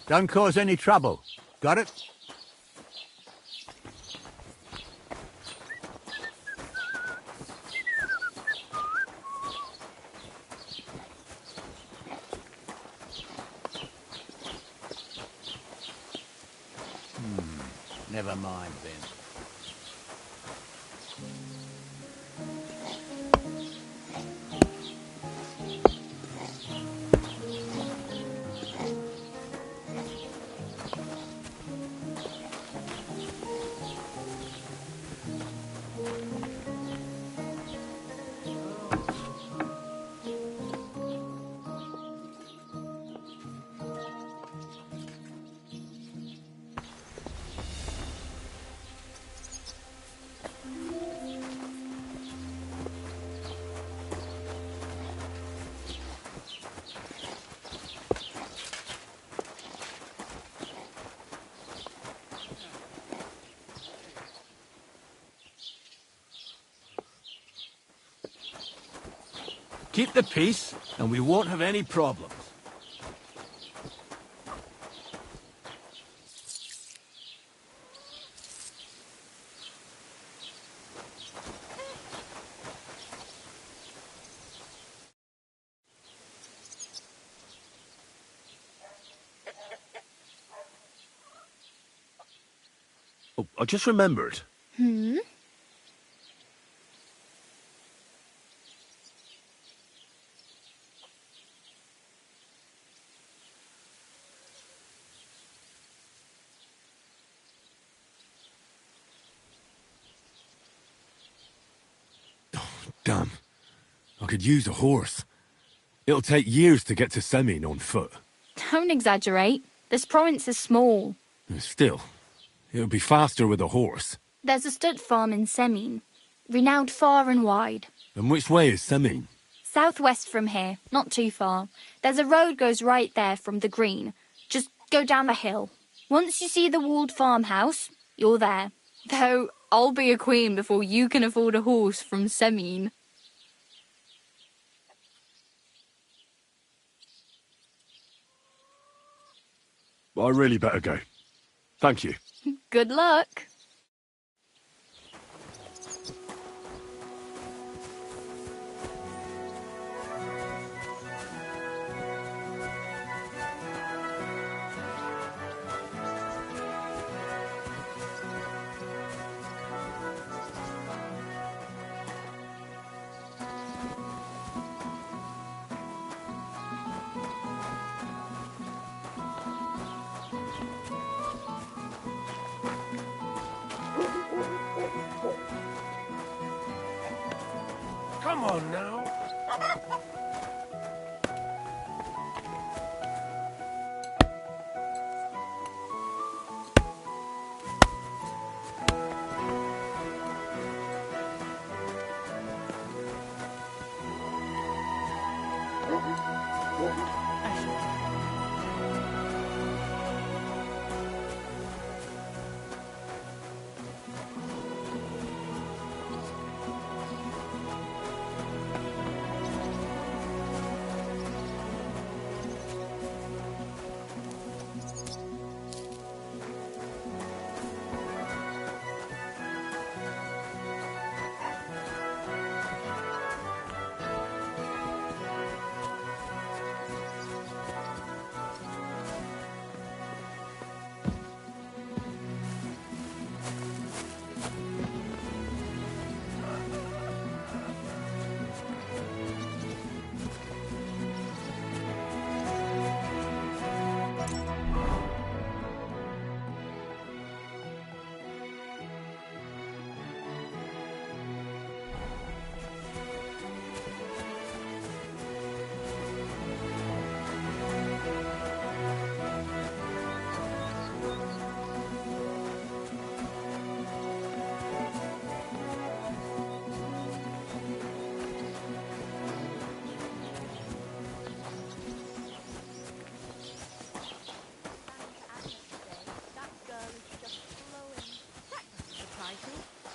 Don't cause any trouble. Got it? Never mind then. Keep the peace, and we won't have any problems. Oh, I just remembered. Hmm? Damn. I could use a horse. It'll take years to get to Semin on foot. Don't exaggerate. This province is small. Still, it'll be faster with a horse. There's a stud farm in Semin, renowned far and wide. And which way is Semin? Southwest from here, not too far. There's a road goes right there from the green. Just go down the hill. Once you see the walled farmhouse, you're there. Though, I'll be a queen before you can afford a horse from Semin. I really better go. Thank you. Good luck. Come on now.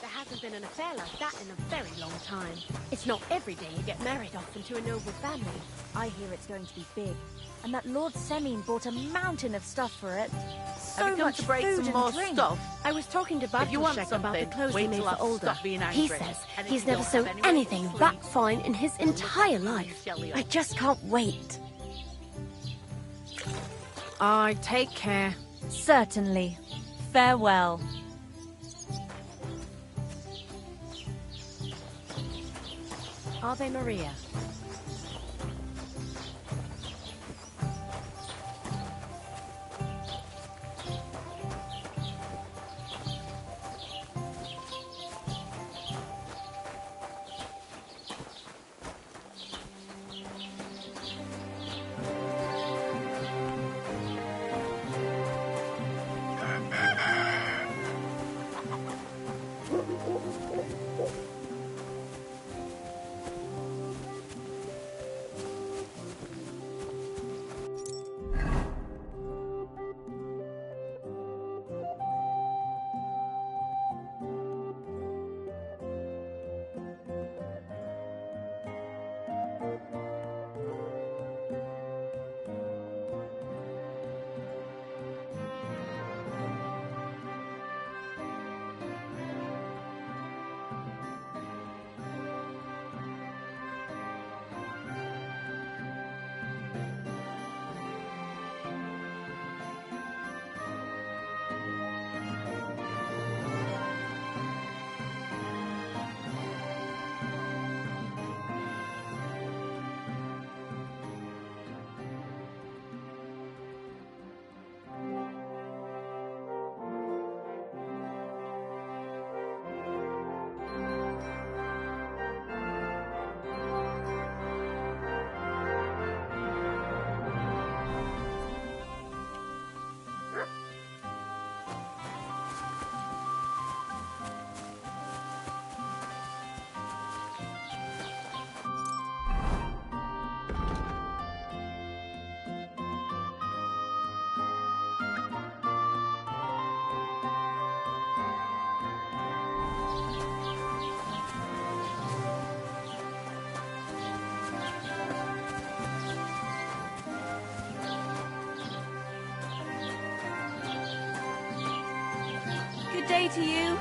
There hasn't been an affair like that in a very long time. It's not every day you get married off into a noble family. I hear it's going to be big, and that Lord Semine bought a mountain of stuff for it. So Have you come much to break food some and more drink. stuff? I was talking to If you want Bartoszek about the something, clothes he wait made till for I've Olga. stopped being He angry. says And if he's you never don't sewn have anywhere anything to sleep, that fine in his entire life. I just can't wait. I take care. Certainly. Farewell. Ave Maria. Good day to you.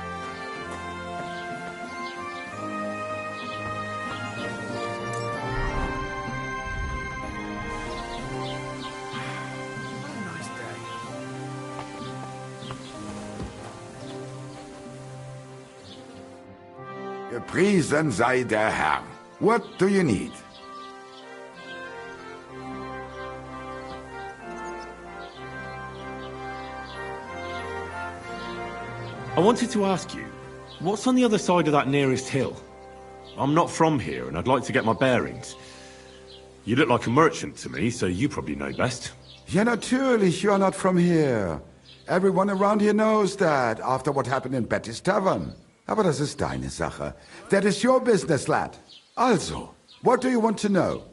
Gepriesen sei der Herr. What do you need? I wanted to ask you, what's on the other side of that nearest hill? I'm not from here, and I'd like to get my bearings. You look like a merchant to me, so you probably know best. Ja, natürlich, you are not from here. Everyone around here knows that, after what happened in Betty's Tavern. Aber das ist deine Sache. That is your business, lad. Also, what do you want to know?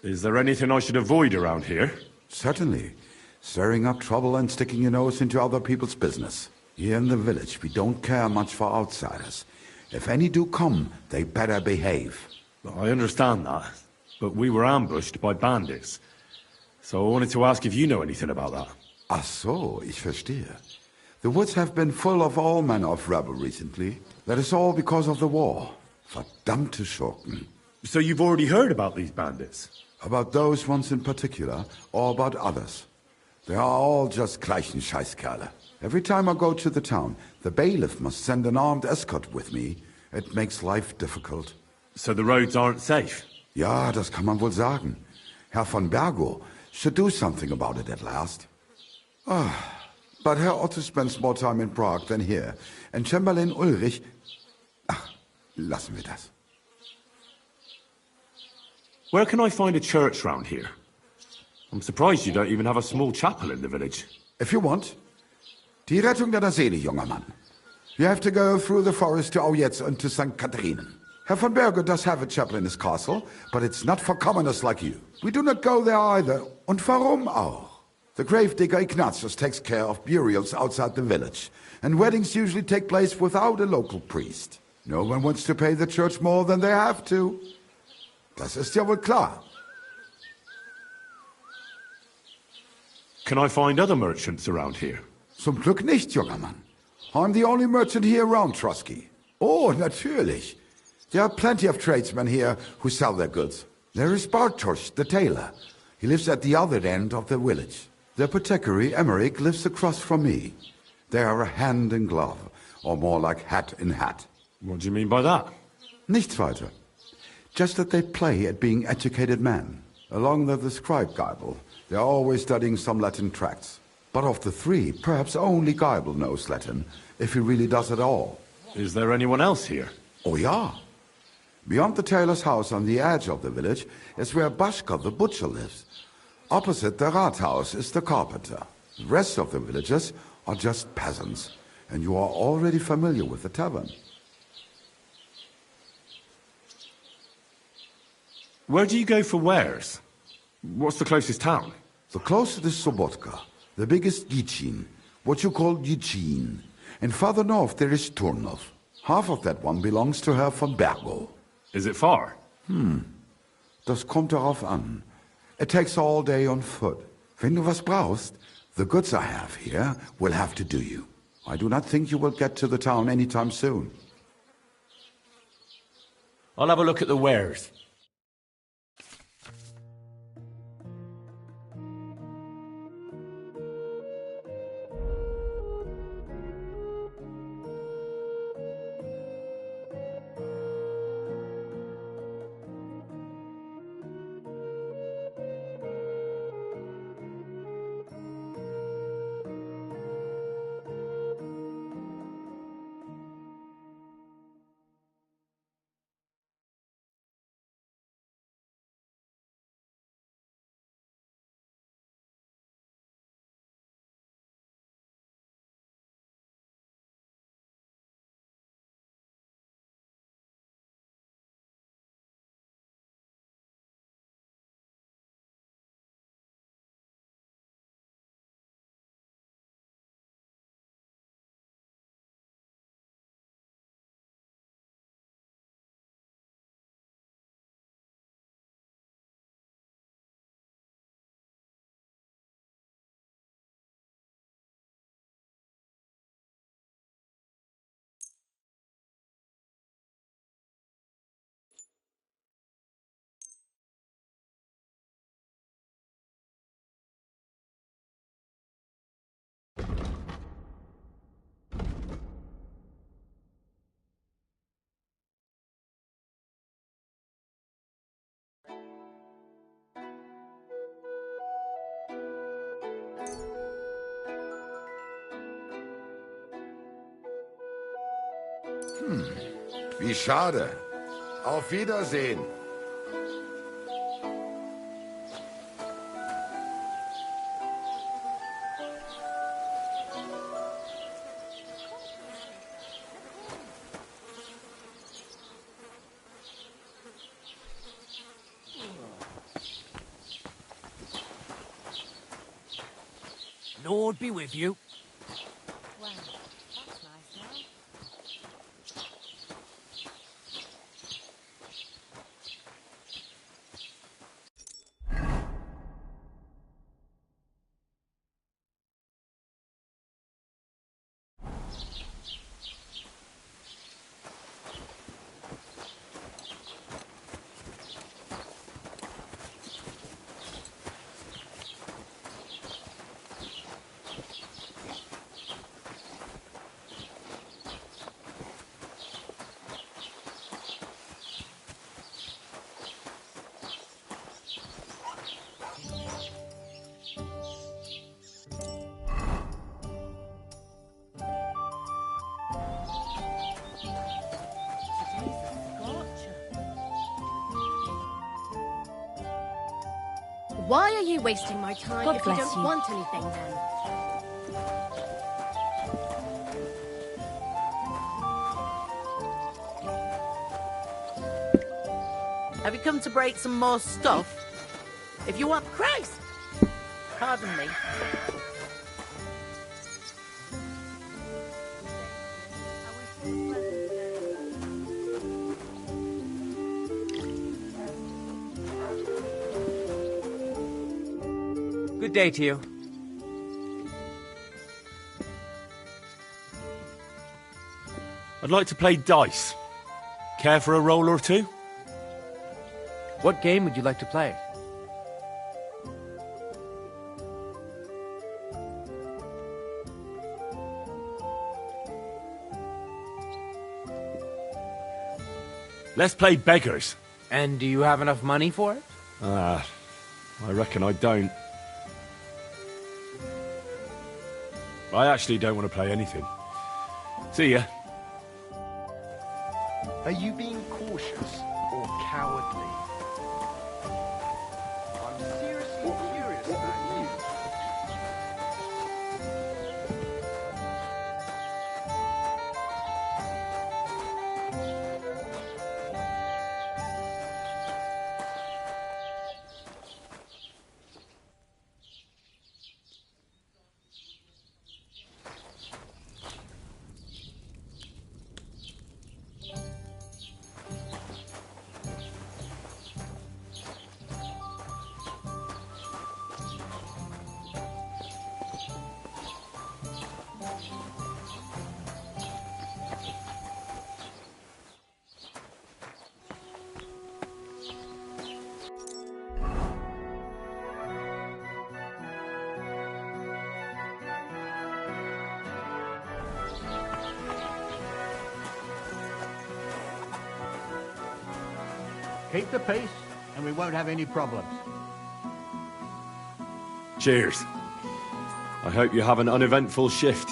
Is there anything I should avoid around here? Certainly. Stirring up trouble and sticking your nose into other people's business. Here in the village, we don't care much for outsiders. If any do come, they better behave. I understand that, but we were ambushed by bandits. So I wanted to ask if you know anything about that. Ach so, ich verstehe. The woods have been full of all manner of rebel recently. That is all because of the war. Verdammte Schurken. So you've already heard about these bandits? About those ones in particular, or about others. They are all just gleichen Scheißkerle. Every time I go to the town, the bailiff must send an armed escort with me. It makes life difficult. So the roads aren't safe? Ja, das kann man wohl sagen. Herr von Bergo should do something about it at last. But Herr Otto spends more time in Prague than here. And Chamberlain Ulrich... Ach, lassen wir das. Where can I find a church round here? I'm surprised you don't even have a small chapel in the village. If you want. Die Rettung deiner Seele, junger Mann. You have to go through the forest to Aujetz and to St. Catherine. Herr von Berger does have a chapel in his castle, but it's not for commoners like you. We do not go there either. Und warum auch? The gravedigger Ignatius takes care of burials outside the village, and weddings usually take place without a local priest. No one wants to pay the church more than they have to. Das ist ja wohl klar. Can I find other merchants around here? Zum Glück nicht, junger Mann. I'm the only merchant here around Trusky. Oh, natürlich. There are plenty of tradesmen here who sell their goods. There is Bartosz, the tailor. He lives at the other end of the village. The apothecary, Emmerich, lives across from me. They are a hand in glove, or more like hat in hat. What do you mean by that? Nichts weiter. Just that they play at being educated men. Along with the scribe Geibel, they are always studying some Latin tracts. But of the three, perhaps only Geibel knows Latin, if he really does at all. Is there anyone else here? Oh, yeah. Beyond the tailor's house on the edge of the village is where Bashka the butcher lives. Opposite the Rathaus is the carpenter. The rest of the villagers are just peasants, and you are already familiar with the tavern. Where do you go for wares? What's the closest town? The closest is Sobotka, the biggest Yichin, what you call Yichin. And farther north there is Turnov. Half of that one belongs to Herr von Bergo. Is it far? Das kommt darauf an. It takes all day on foot. Wenn du was brauchst, the goods I have here will have to do you. I do not think you will get to the town anytime soon. I'll have a look at the wares. Wie schade. Auf Wiedersehen. Lord be with you. Why are you wasting my time God if you bless don't you. want anything then? Have you come to break some more stuff? If you want... Christ! Pardon me. Good day to you. I'd like to play dice. Care for a roll or two? What game would you like to play? Let's play beggars. And do you have enough money for it? I reckon I don't. I actually don't want to play anything. See ya. Are you being cautious or cowardly? I'm seriously curious about you. Keep the peace, and we won't have any problems. Cheers. I hope you have an uneventful shift.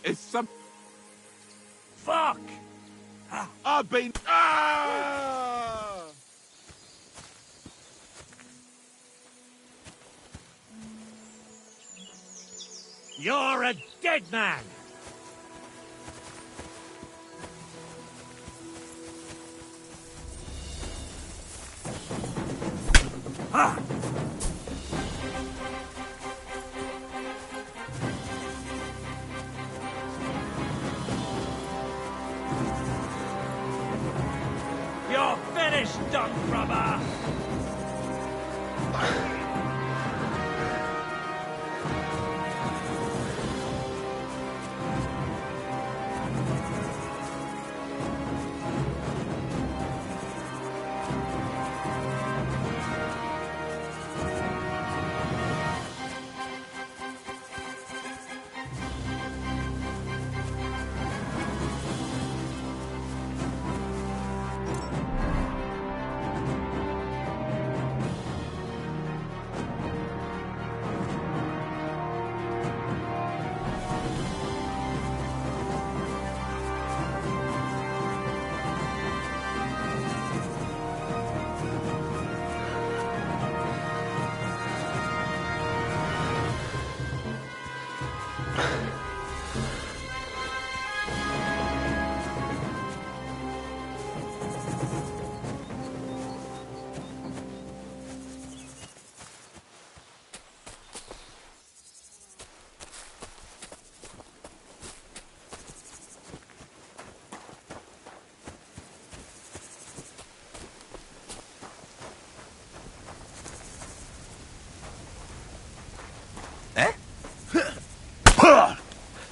It's some... Fuck! I've been... Ah! You're a dead man! Ah! You're finished, dung grubber!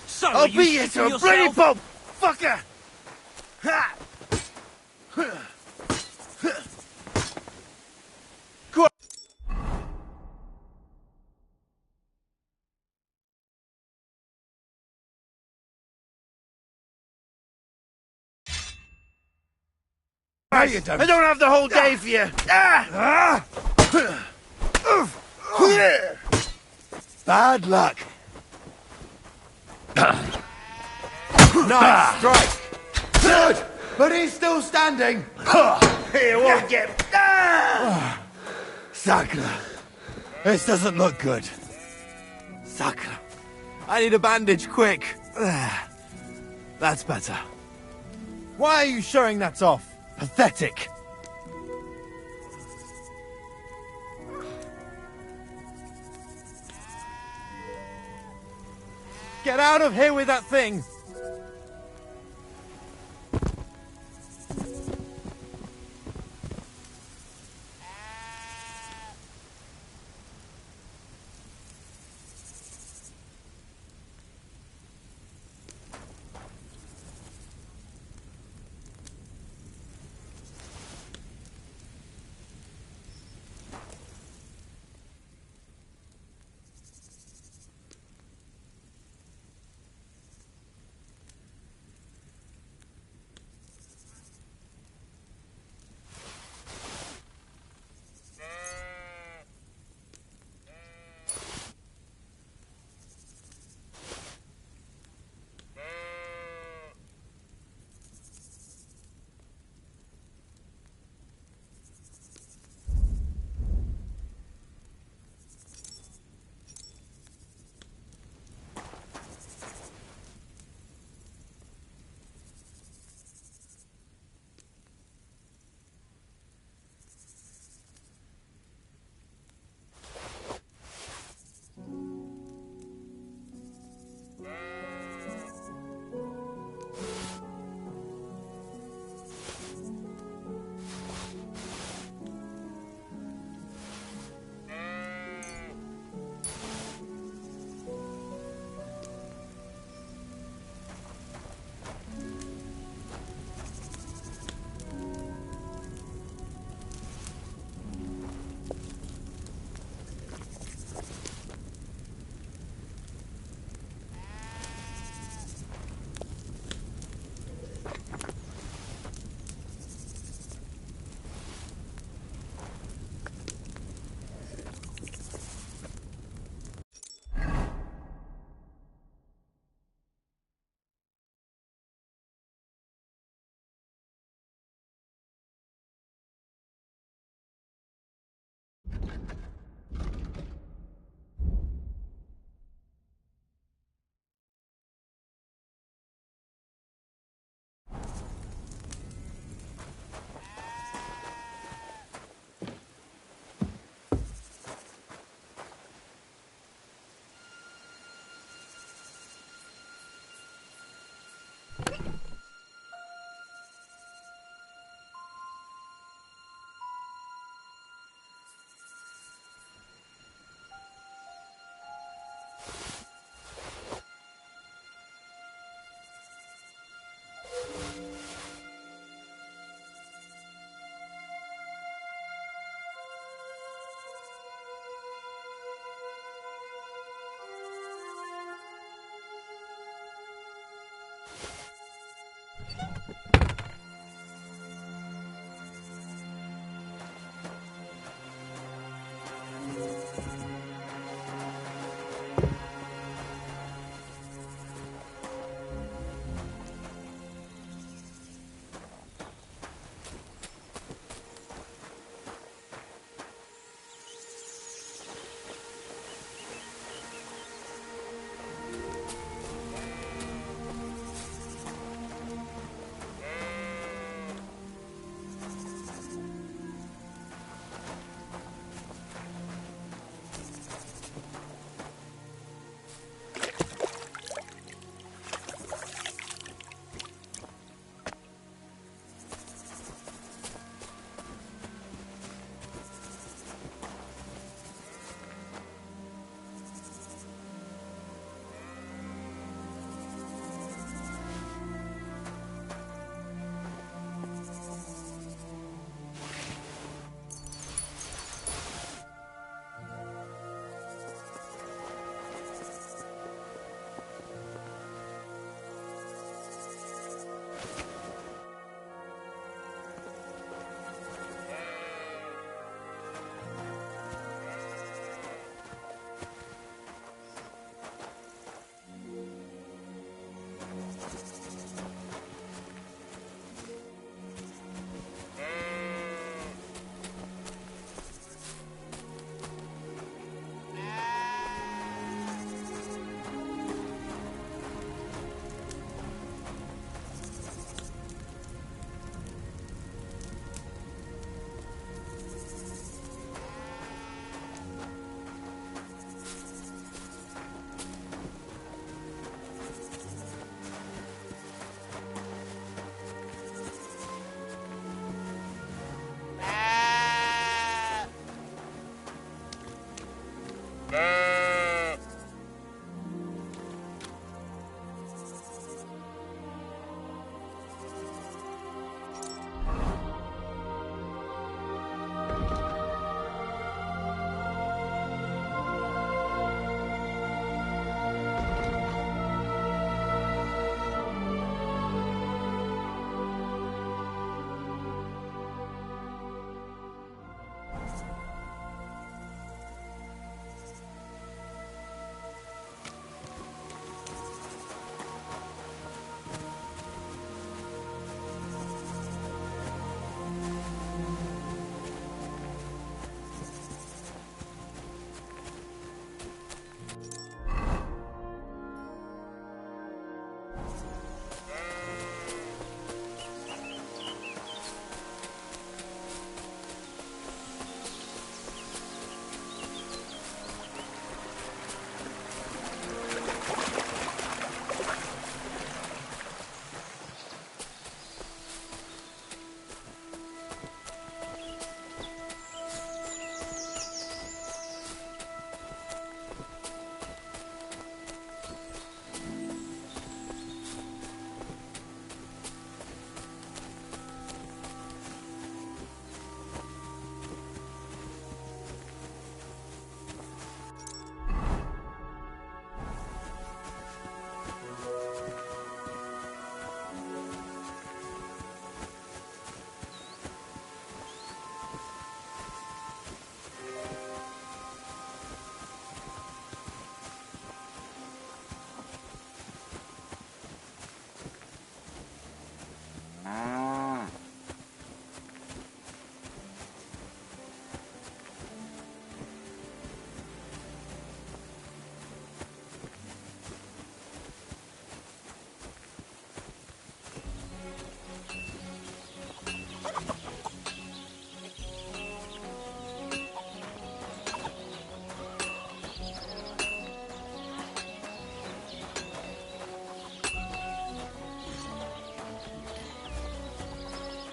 So I'll beat you to a bloody pulp, fucker! Ha! I don't have the whole day for you. Bad luck. Nice strike. Good, but he's still standing. He won't get. Sakura, this doesn't look good. Sakura, I need a bandage quick. That's better. Why are you showing that off? Pathetic. Get out of here with that thing!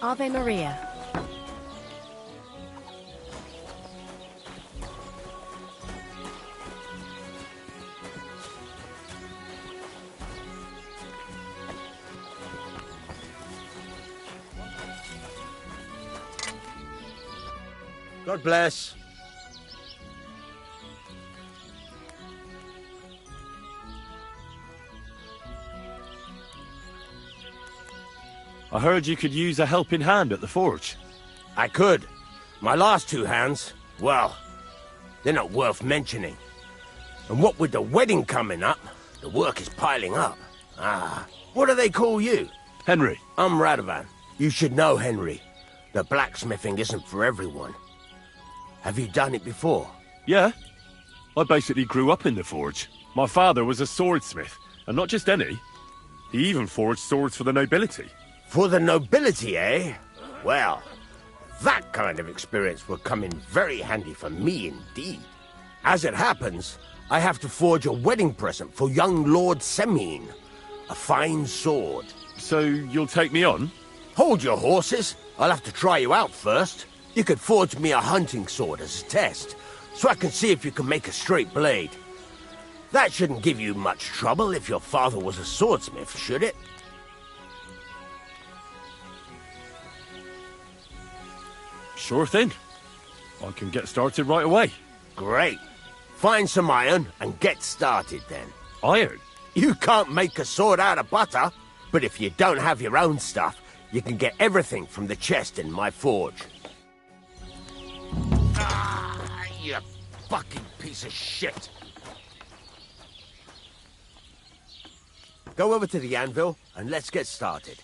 Ave Maria. God bless. I heard you could use a helping hand at the forge. I could. My last two hands, well, they're not worth mentioning. And what with the wedding coming up, the work is piling up. What do they call you? Henry. I'm Radovan. You should know, Henry. The blacksmithing isn't for everyone. Have you done it before? Yeah. I basically grew up in the forge. My father was a swordsmith, and not just any. He even forged swords for the nobility. For the nobility, eh? Well, that kind of experience will come in very handy for me indeed. As it happens, I have to forge a wedding present for young Lord Semine. A fine sword. So you'll take me on? Hold your horses. I'll have to try you out first. You could forge me a hunting sword as a test, so I can see if you can make a straight blade. That shouldn't give you much trouble if your father was a swordsmith, should it? Sure thing. I can get started right away. Great. Find some iron and get started then. Iron? You can't make a sword out of butter, but if you don't have your own stuff, you can get everything from the chest in my forge. You fucking piece of shit. Go over to the anvil and let's get started.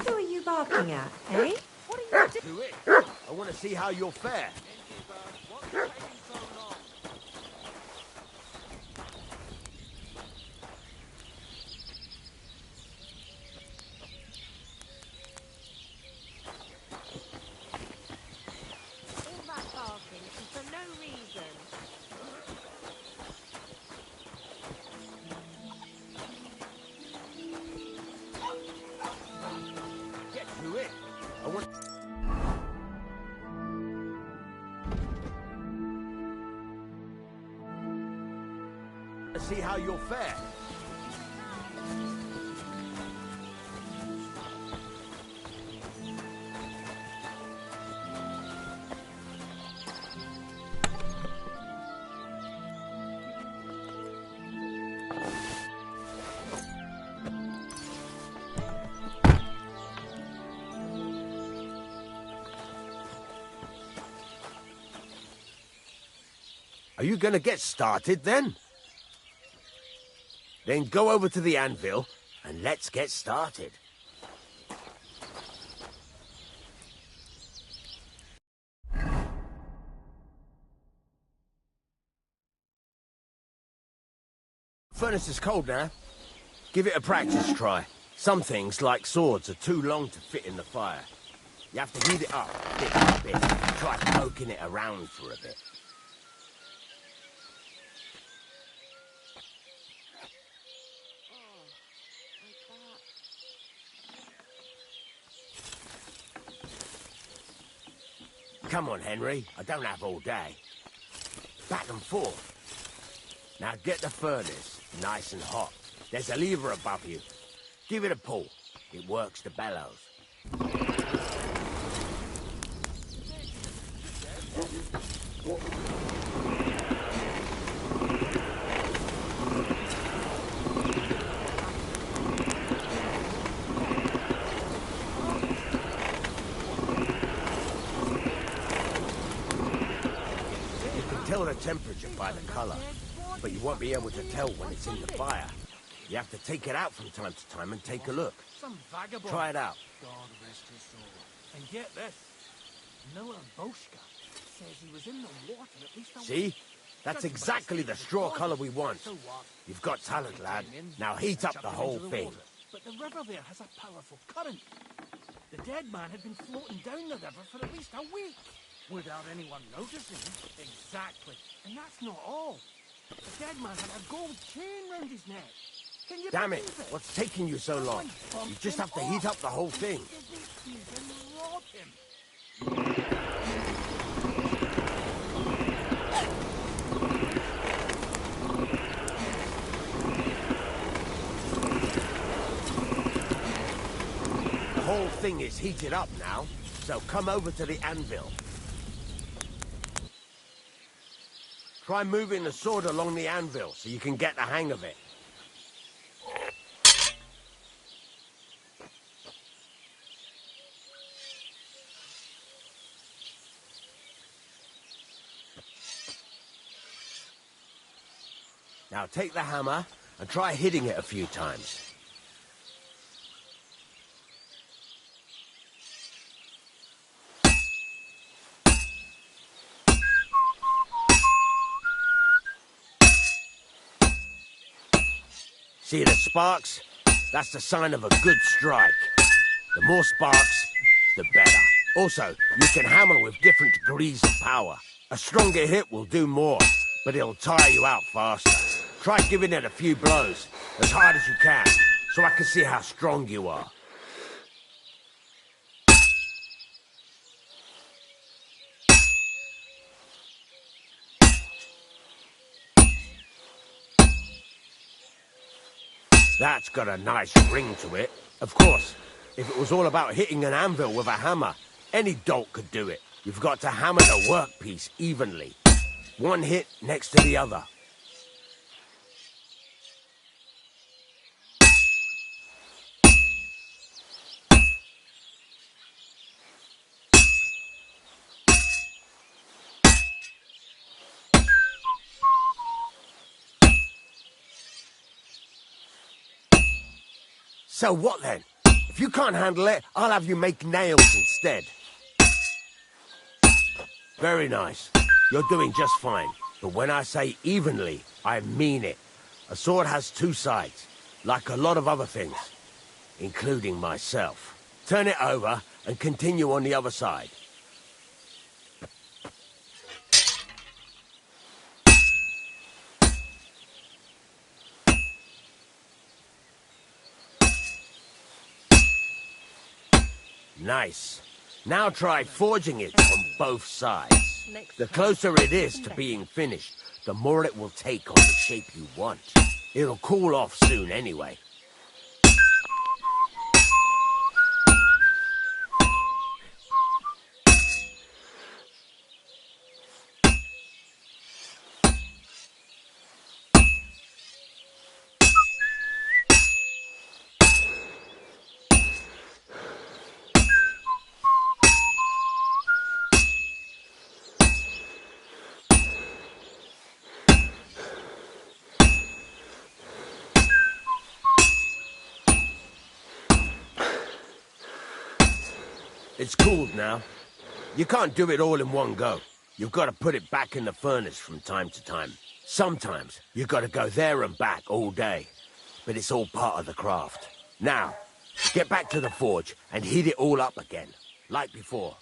Who are you barking at, eh? What are you doing? I want to see how you'll fare. All that barking is for no reason. Get to it. I want... to see how you'll fare. Are you gonna get started then? Then go over to the anvil and let's get started. Furnace is cold now. Give it a practice try. Some things, like swords, are too long to fit in the fire. You have to heat it up bit by bit. Try poking it around for a bit. Come on, Henry. I don't have all day. Back and forth. Now get the furnace nice and hot. There's a lever above you. Give it a pull. It works the bellows. Tell the temperature by the color, but you won't be able to tell when it's in the fire. You have to take it out from time to time and take a look. Some vagabond. Try it out. God rest his soul. And get this. Noah Boschka says he was in the water at least a See? That's exactly the straw colour we want. You've got talent, lad. Now heat up the whole thing. But the river there has a powerful current. The dead man had been floating down the river for at least a week. Without anyone noticing. Exactly. And that's not all. The dead man had a gold chain round his neck. Can you Damn it! believe it? What's taking you so long? You just have to heat up the whole thing. Rob him. The whole thing is heated up now, so come over to the anvil. Try moving the sword along the anvil so you can get the hang of it. Now take the hammer and try hitting it a few times. See the sparks? That's the sign of a good strike. The more sparks, the better. Also, you can hammer with different degrees of power. A stronger hit will do more, but it'll tire you out faster. Try giving it a few blows, as hard as you can, so I can see how strong you are. That's got a nice ring to it. Of course, if it was all about hitting an anvil with a hammer, any dolt could do it. You've got to hammer the workpiece evenly. One hit next to the other. So what then? If you can't handle it, I'll have you make nails instead. Very nice. You're doing just fine. But when I say evenly, I mean it. A sword has two sides, like a lot of other things, including myself. Turn it over and continue on the other side. Nice. Now try forging it on both sides. The closer it is to being finished, the more it will take on the shape you want. It'll cool off soon anyway. It's cooled now. You can't do it all in one go. You've got to put it back in the furnace from time to time. Sometimes you've got to go there and back all day. But it's all part of the craft. Now, get back to the forge and heat it all up again, like before.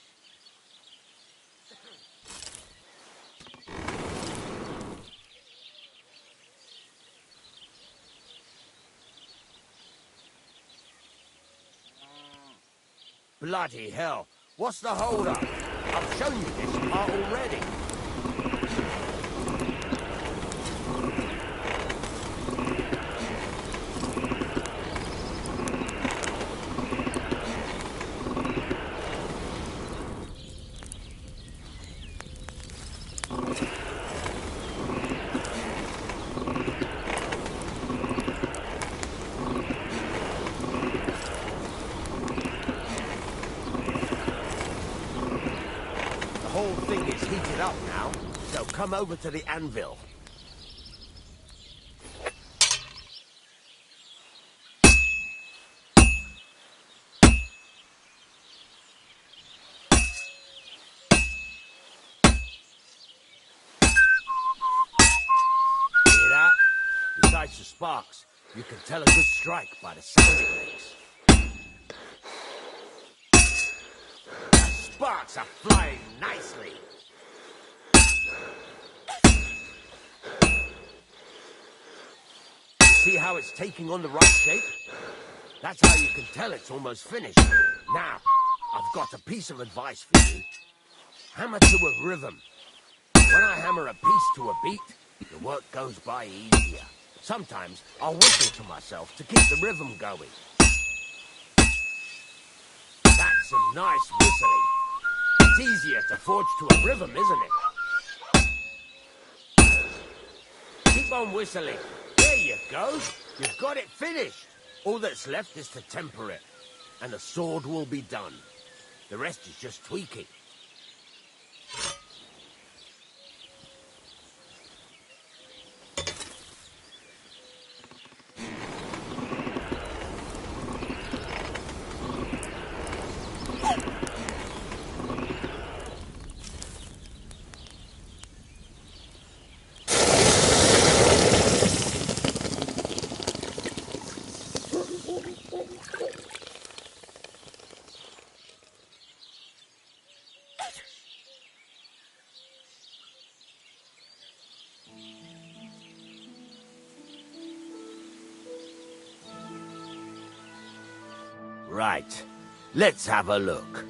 Bloody hell. What's the hold-up? I've shown you this part already. The whole thing is heated up now, so come over to the anvil. You can tell a good strike by the sound it makes. The sparks are flying nicely. See how it's taking on the right shape? That's how you can tell it's almost finished. Now, I've got a piece of advice for you. Hammer to a rhythm. When I hammer a piece to a beat, the work goes by easier. Sometimes I'll whistle to myself to keep the rhythm going. That's some nice whistling. It's easier to forge to a rhythm, isn't it? Keep on whistling. There you go. You've got it finished. All that's left is to temper it, and the sword will be done. The rest is just tweaking. Right. Let's have a look.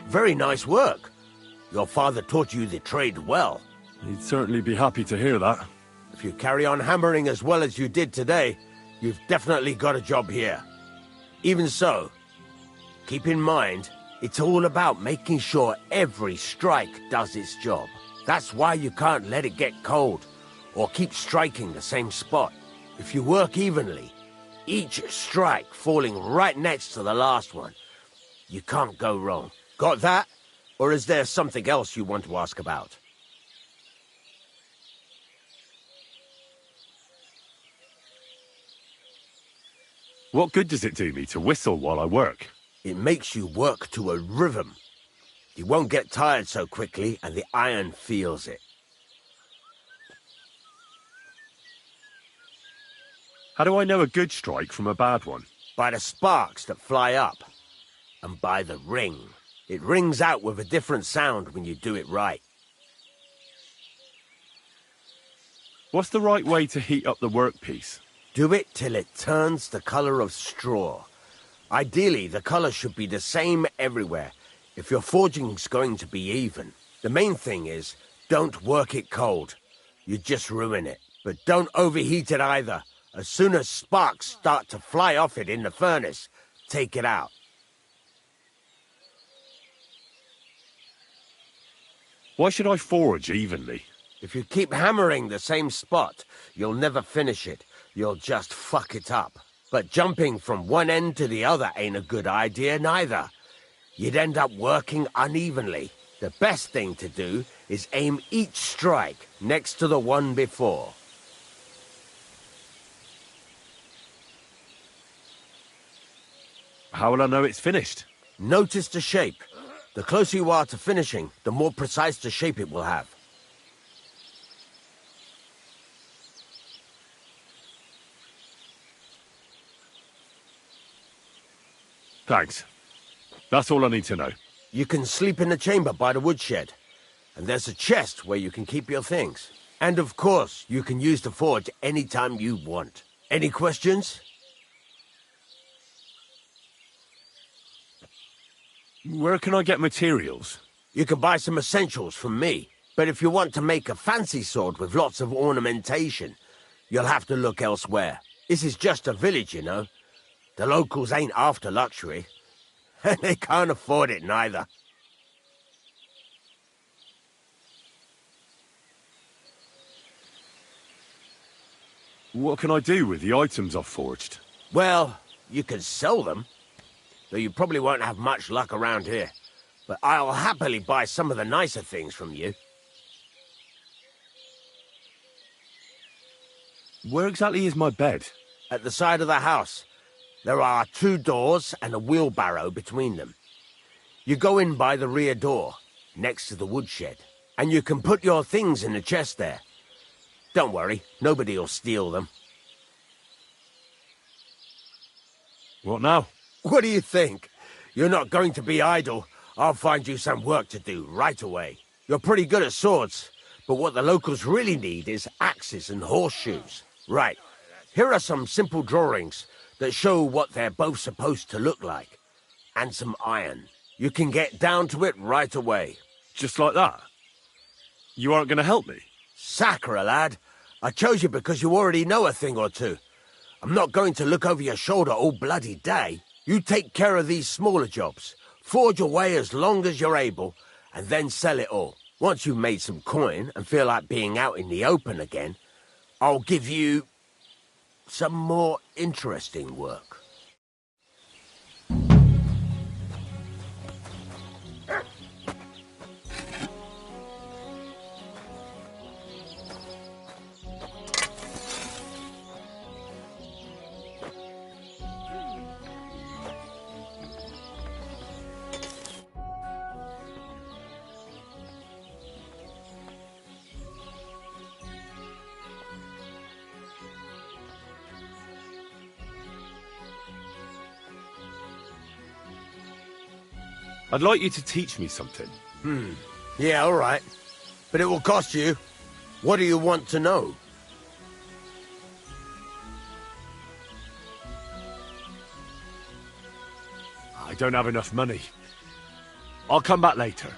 Very nice work. Your father taught you the trade well. He'd certainly be happy to hear that. If you carry on hammering as well as you did today, you've definitely got a job here. Even so, keep in mind, it's all about making sure every strike does its job. That's why you can't let it get cold, or keep striking the same spot. If you work evenly, each strike falling right next to the last one, you can't go wrong. Got that? Or is there something else you want to ask about? What good does it do me to whistle while I work? It makes you work to a rhythm. You won't get tired so quickly, and the iron feels it. How do I know a good strike from a bad one? By the sparks that fly up, and by the ring. It rings out with a different sound when you do it right. What's the right way to heat up the workpiece? Do it till it turns the color of straw. Ideally, the color should be the same everywhere, if your forging's going to be even. The main thing is, don't work it cold. You just ruin it. But don't overheat it either. As soon as sparks start to fly off it in the furnace, take it out. Why should I forge evenly? If you keep hammering the same spot, you'll never finish it. You'll just fuck it up. But jumping from one end to the other ain't a good idea neither. You'd end up working unevenly. The best thing to do is aim each strike next to the one before. How will I know it's finished? Notice the shape. The closer you are to finishing, the more precise the shape it will have. Thanks. That's all I need to know. You can sleep in the chamber by the woodshed. And there's a chest where you can keep your things. And of course, you can use the forge anytime you want. Any questions? Where can I get materials? You can buy some essentials from me. But if you want to make a fancy sword with lots of ornamentation, you'll have to look elsewhere. This is just a village, you know. The locals ain't after luxury. And they can't afford it neither. What can I do with the items I've forged? Well, you can sell them. Though you probably won't have much luck around here. But I'll happily buy some of the nicer things from you. Where exactly is my bed? At the side of the house. There are 2 doors and a wheelbarrow between them. You go in by the rear door, next to the woodshed, and you can put your things in the chest there. Don't worry, nobody'll steal them. What now? What do you think? You're not going to be idle. I'll find you some work to do right away. You're pretty good at swords, but what the locals really need is axes and horseshoes. Right, here are some simple drawings that show what they're both supposed to look like. And some iron. You can get down to it right away. Just like that? You aren't going to help me? Sacre, lad. I chose you because you already know a thing or two. I'm not going to look over your shoulder all bloody day. You take care of these smaller jobs. Forge away as long as you're able, and then sell it all. Once you've made some coin and feel like being out in the open again, I'll give you some more interesting work. I'd like you to teach me something. Yeah, all right. But it will cost you. What do you want to know? I don't have enough money. I'll come back later.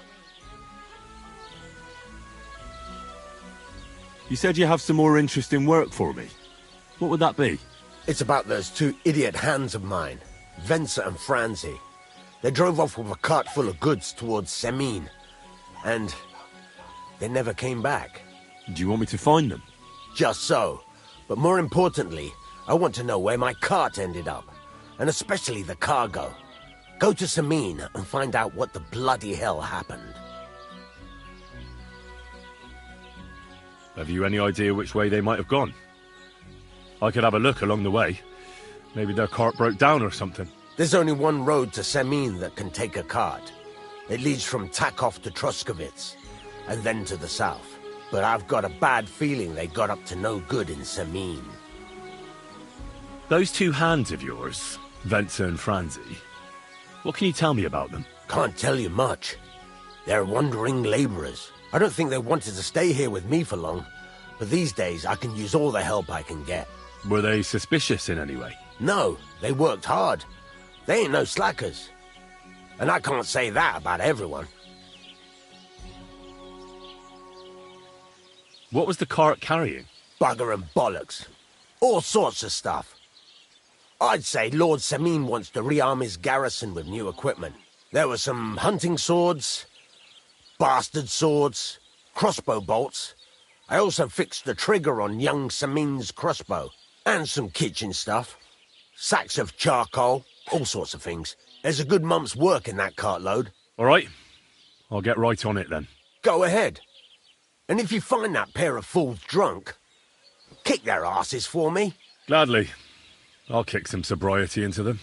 You said you have some more interesting work for me. What would that be? It's about those two idiot hands of mine, Venser and Franzi. They drove off with a cart full of goods towards Semine, and they never came back. Do you want me to find them? Just so. But more importantly, I want to know where my cart ended up, and especially the cargo. Go to Semine and find out what the bloody hell happened. Have you any idea which way they might have gone? I could have a look along the way. Maybe their cart broke down or something. There's only one road to Semine that can take a cart. It leads from Takov to Troskovitz, and then to the south. But I've got a bad feeling they got up to no good in Semine. Those two hands of yours, Venser and Franzi, what can you tell me about them? Can't tell you much. They're wandering laborers. I don't think they wanted to stay here with me for long, but these days I can use all the help I can get. Were they suspicious in any way? No, they worked hard. They ain't no slackers. And I can't say that about everyone. What was the cart carrying? Bugger and bollocks. All sorts of stuff. I'd say Lord Semine wants to rearm his garrison with new equipment. There were some hunting swords, bastard swords, crossbow bolts. I also fixed the trigger on young Semine's crossbow. And some kitchen stuff. Sacks of charcoal. All sorts of things. There's a good month's work in that cartload. All right. I'll get right on it then. Go ahead. And if you find that pair of fools drunk, kick their asses for me. Gladly. I'll kick some sobriety into them.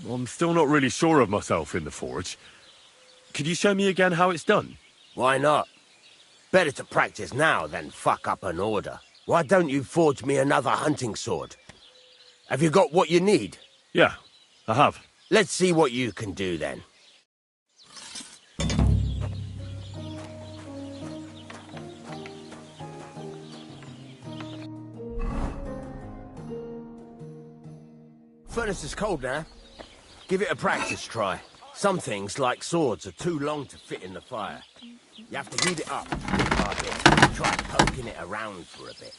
I'm still not really sure of myself in the forge. Could you show me again how it's done? Why not? Better to practice now than fuck up an order. Why don't you forge me another hunting sword? Have you got what you need? Yeah, I have. Let's see what you can do then. Furnace is cold now. Give it a practice try. Some things, like swords, are too long to fit in the fire. You have to heat it up bit by bit. Try poking it around for a bit.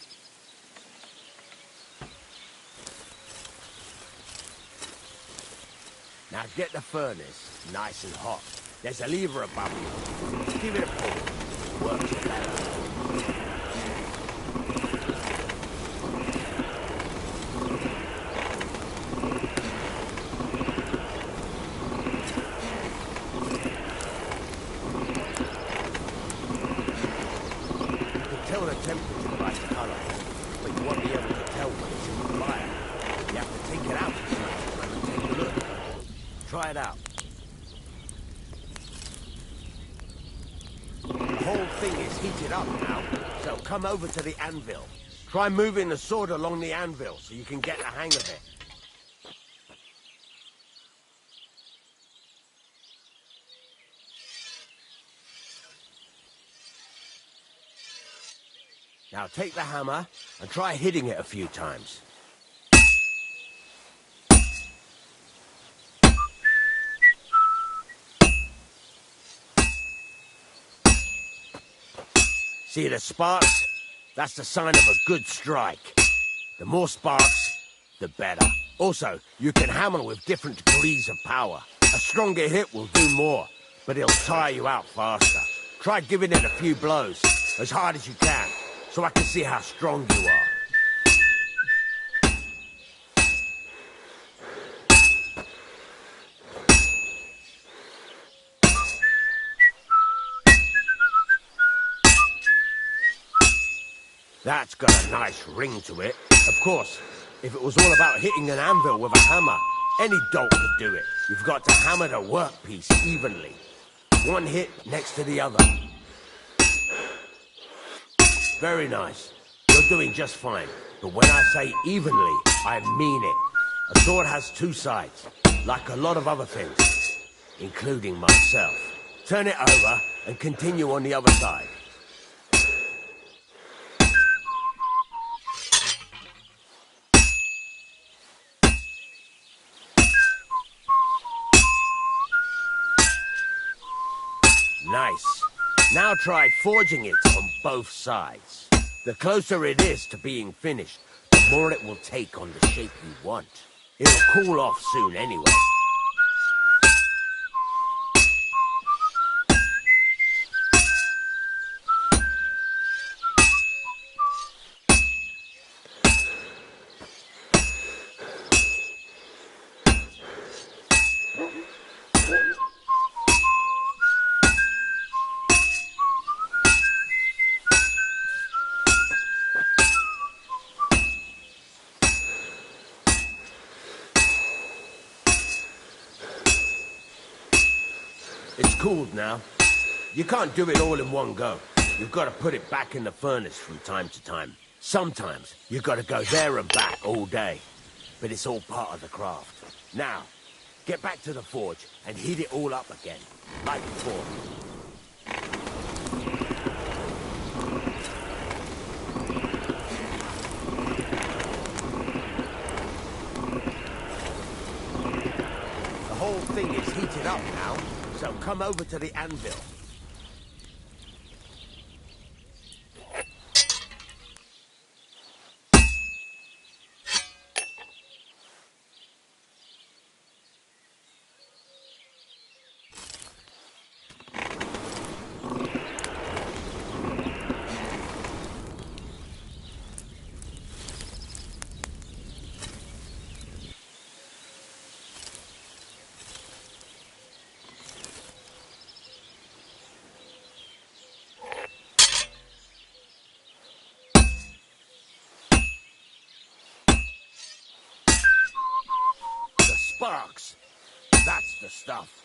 Now get the furnace nice and hot. There's a lever above you. Give it a pull. Works better. Tell the temperature by the color, but you try it out. The whole thing is heated up now, so come over to the anvil. Try moving the sword along the anvil so you can get the hang of it. Now take the hammer and try hitting it a few times. See the sparks? That's the sign of a good strike. The more sparks, the better. Also, you can hammer with different degrees of power. A stronger hit will do more, but it'll tire you out faster. Try giving it a few blows, as hard as you can, so I can see how strong you are. That's got a nice ring to it. Of course, if it was all about hitting an anvil with a hammer, any dolt could do it. You've got to hammer the workpiece evenly. One hit next to the other. Very nice. You're doing just fine. But when I say evenly, I mean it. A sword has two sides, like a lot of other things, including myself. Turn it over and continue on the other side. Nice. Now try forging it on both sides. The closer it is to being finished, the more it will take on the shape you want. It'll cool off soon anyway. It's cooled now. You can't do it all in one go. You've got to put it back in the furnace from time to time. Sometimes you've got to go there and back all day. But it's all part of the craft. Now, get back to the forge and heat it all up again, like before. The whole thing is heated up now. So come over to the anvil. Sparks. That's the stuff.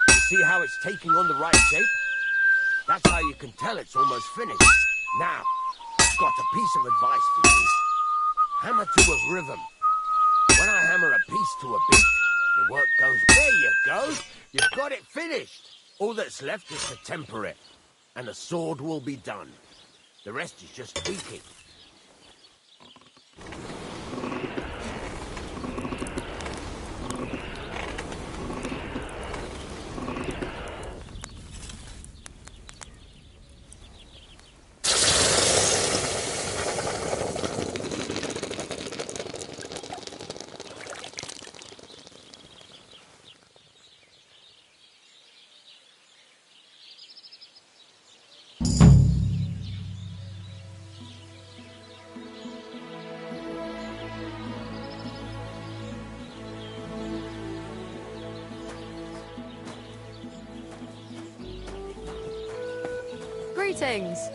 You see how it's taking on the right shape? That's how you can tell it's almost finished. Now, I've got a piece of advice for you. Hammer to a rhythm. When I hammer a piece to a beat, the work goes, there you go. You've got it finished. All that's left is to temper it, and the sword will be done. The rest is just tweaking. Greetings.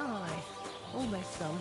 Aye, almost some.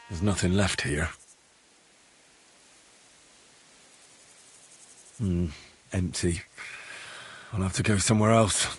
There's nothing left here. Empty. I'll have to go somewhere else.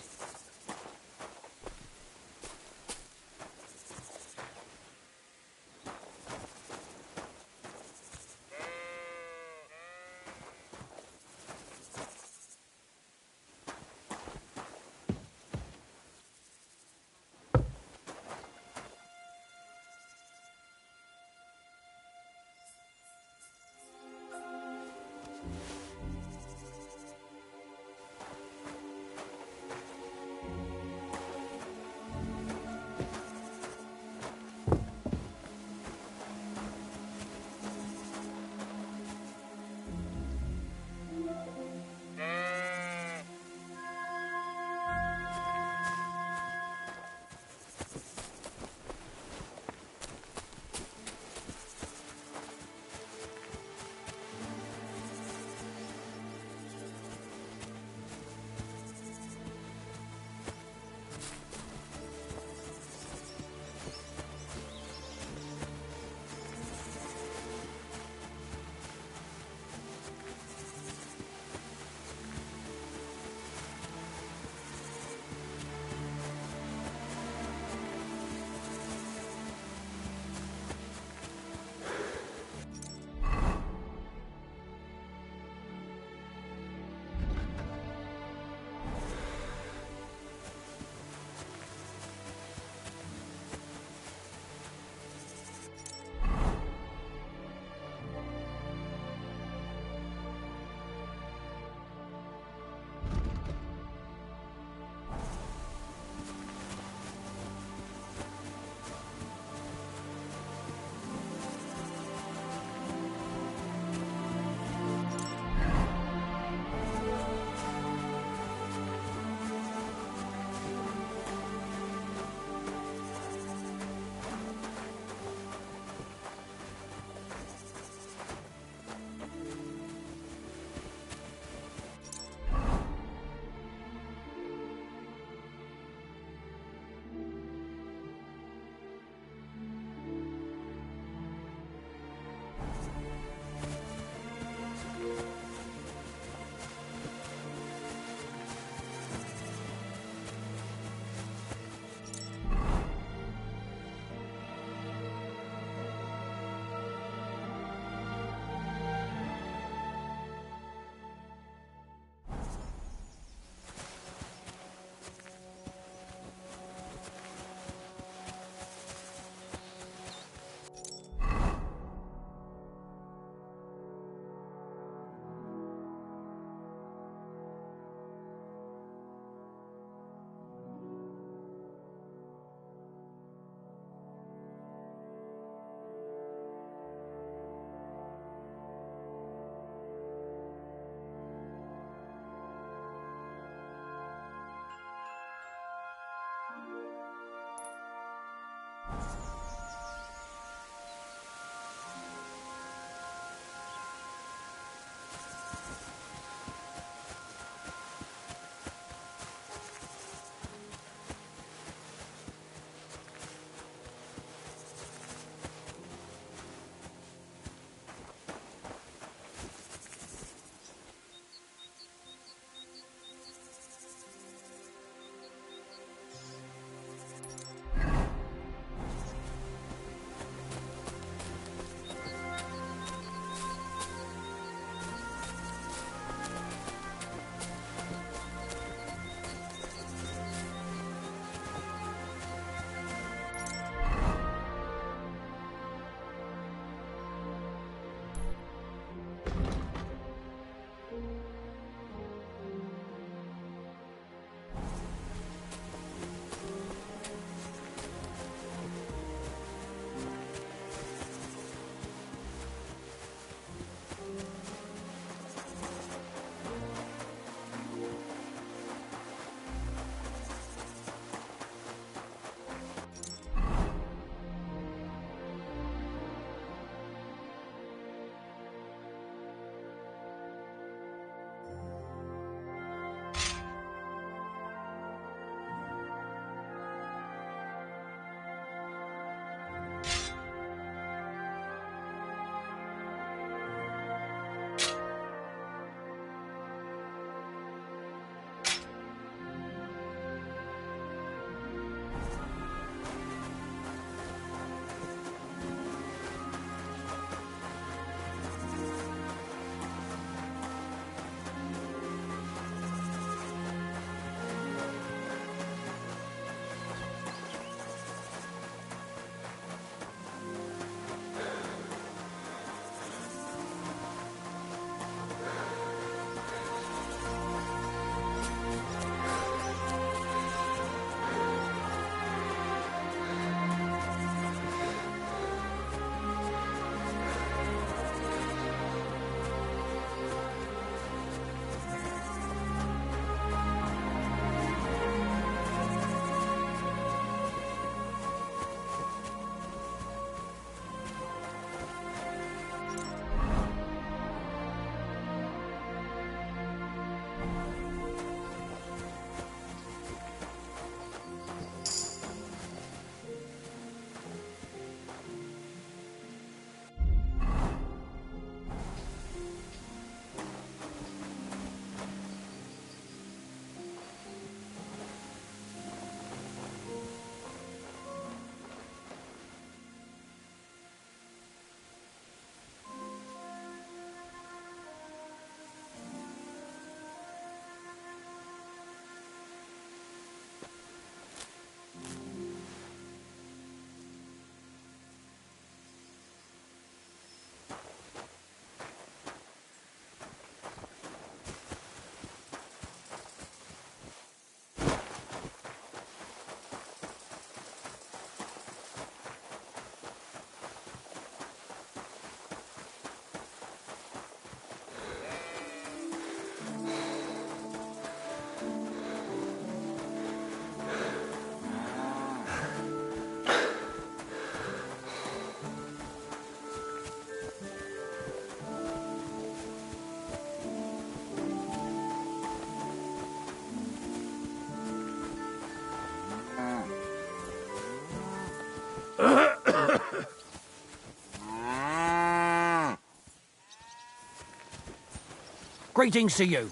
Greetings to you.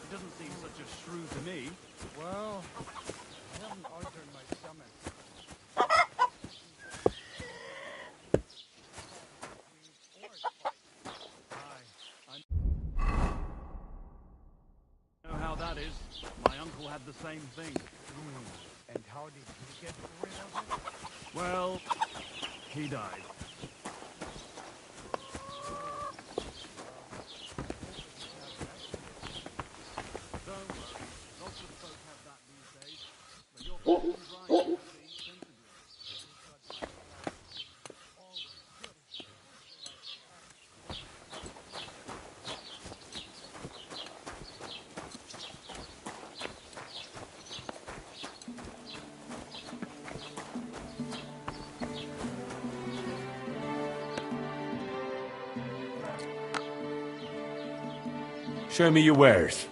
It doesn't seem such a shrew to me. Well, I haven't altered my stomach. I know how that is. My uncle had the same thing. And how did he get rid of it? Well, he died. Lots of folk have that these days. But your father's right, you see, sensibly. Show me your wares.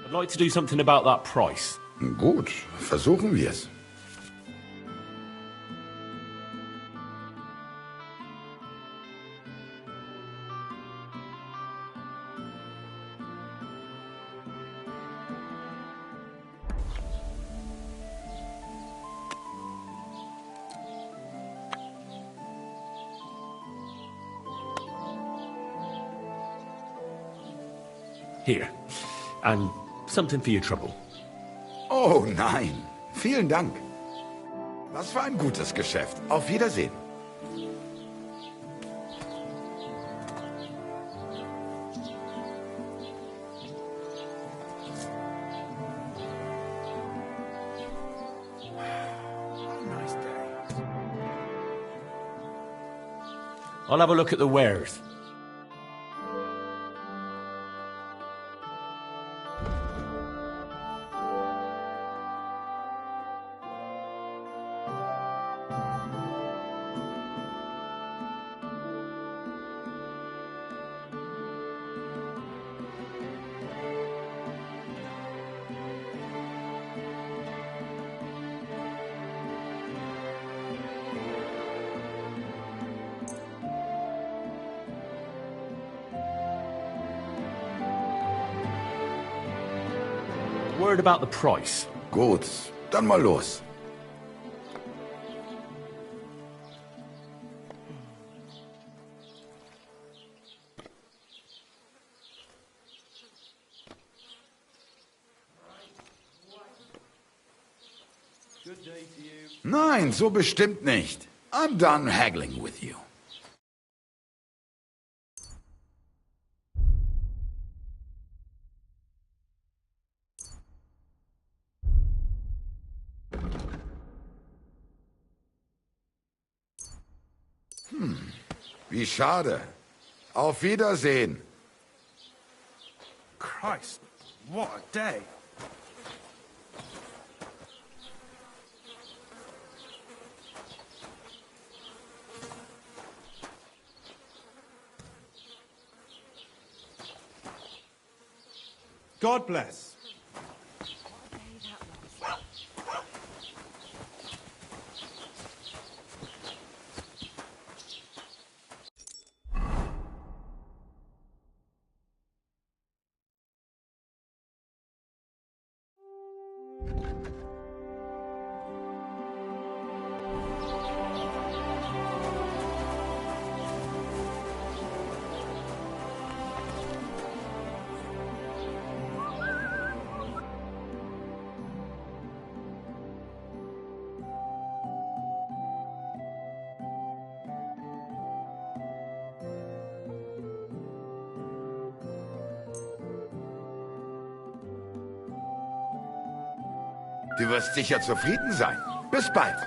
I'd like to do something about that price. Gut, versuchen wir's. Here. And something for your trouble. Oh nein, vielen Dank. Das war ein gutes Geschäft. Auf Wiedersehen. Nice day. I'll have a look at the wares. Word about the price. Gut, dann mal los. Nein, so bestimmt nicht. I'm done haggling with you. Wie schade. Auf Wiedersehen. Christ, what a day. God bless. Du wirst sicher zufrieden sein. Bis bald.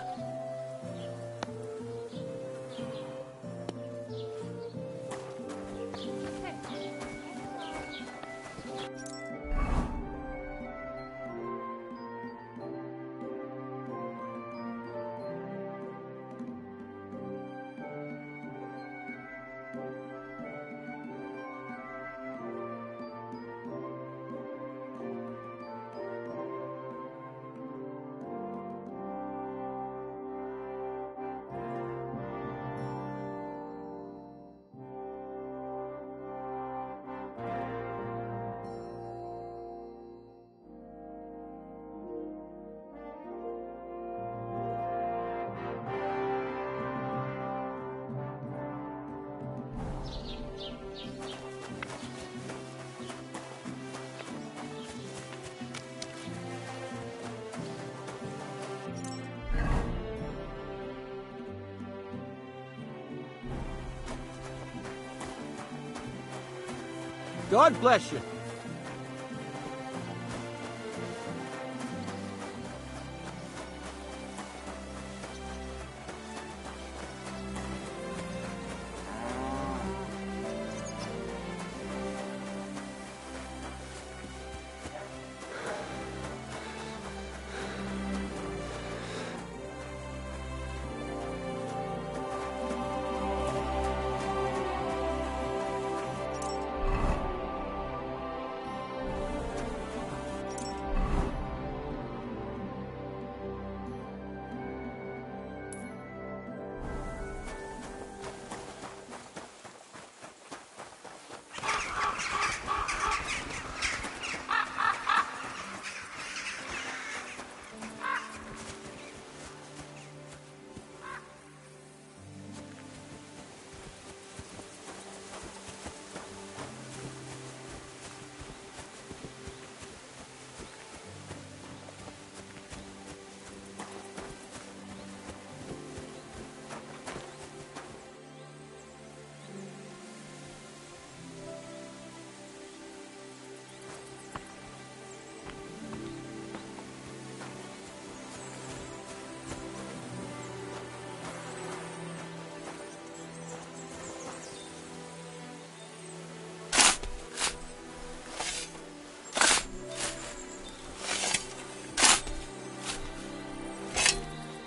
God bless you.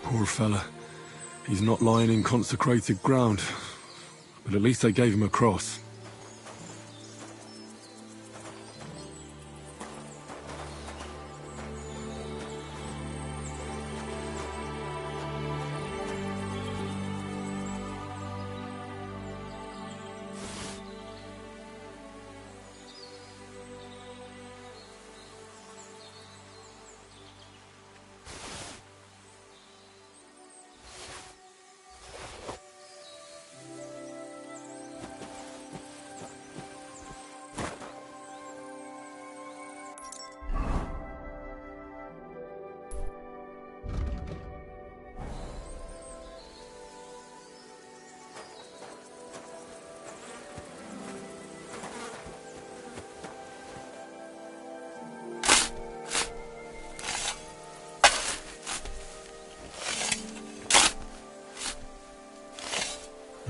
Poor fella. He's not lying in consecrated ground. But at least they gave him a cross.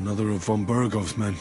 Another of von Bergov's men.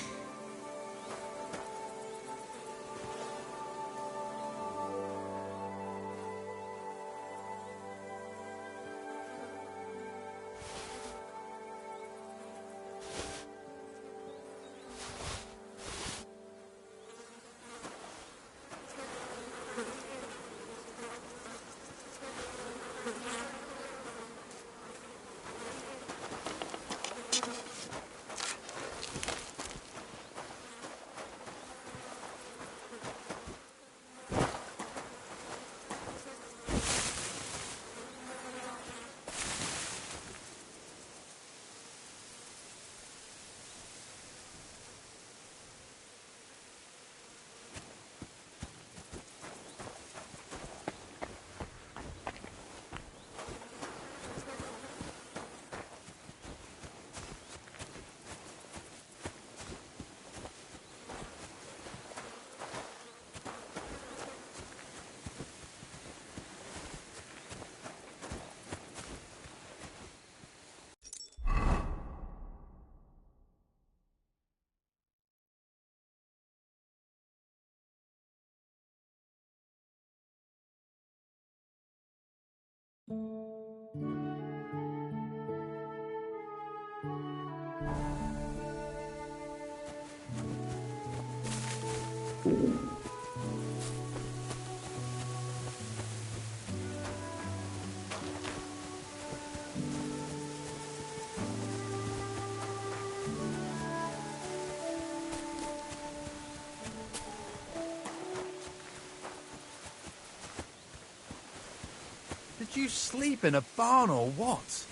Did you sleep in a barn or what?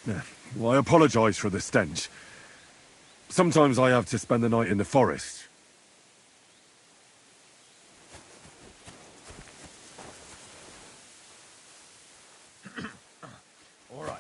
Yeah. Well, I apologise for the stench. Sometimes I have to spend the night in the forest. All right.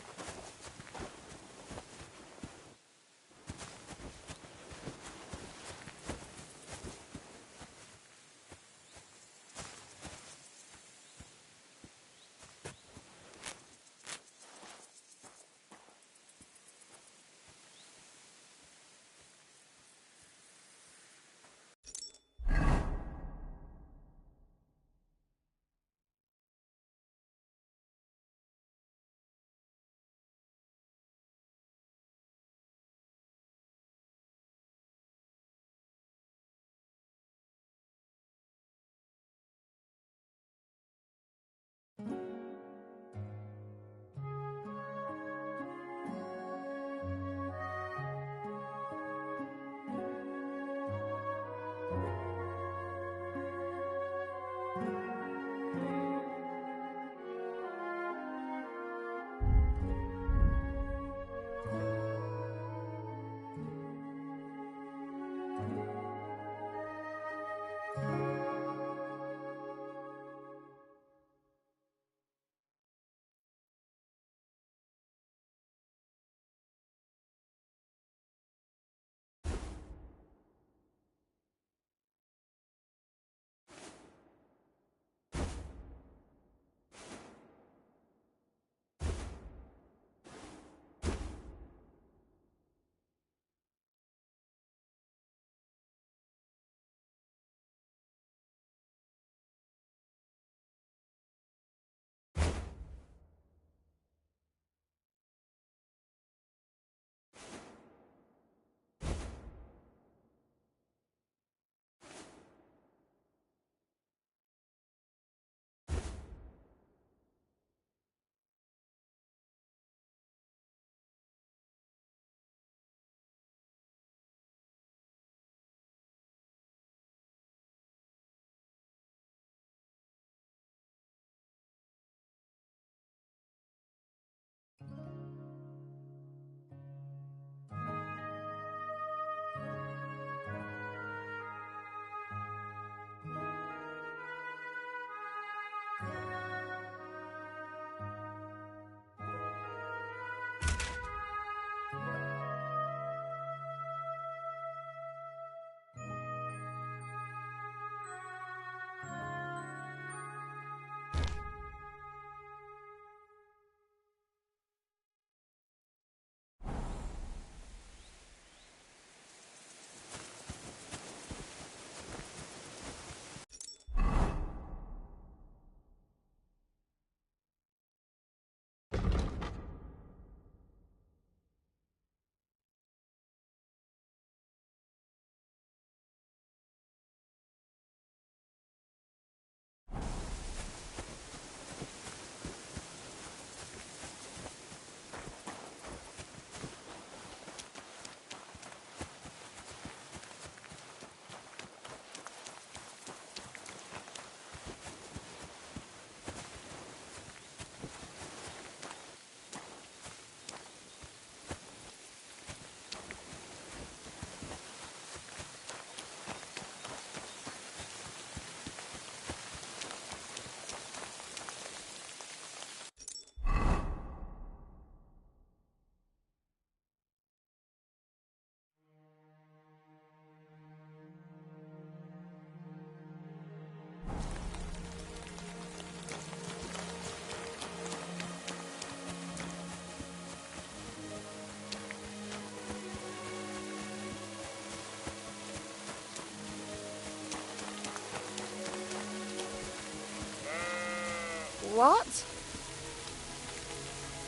What?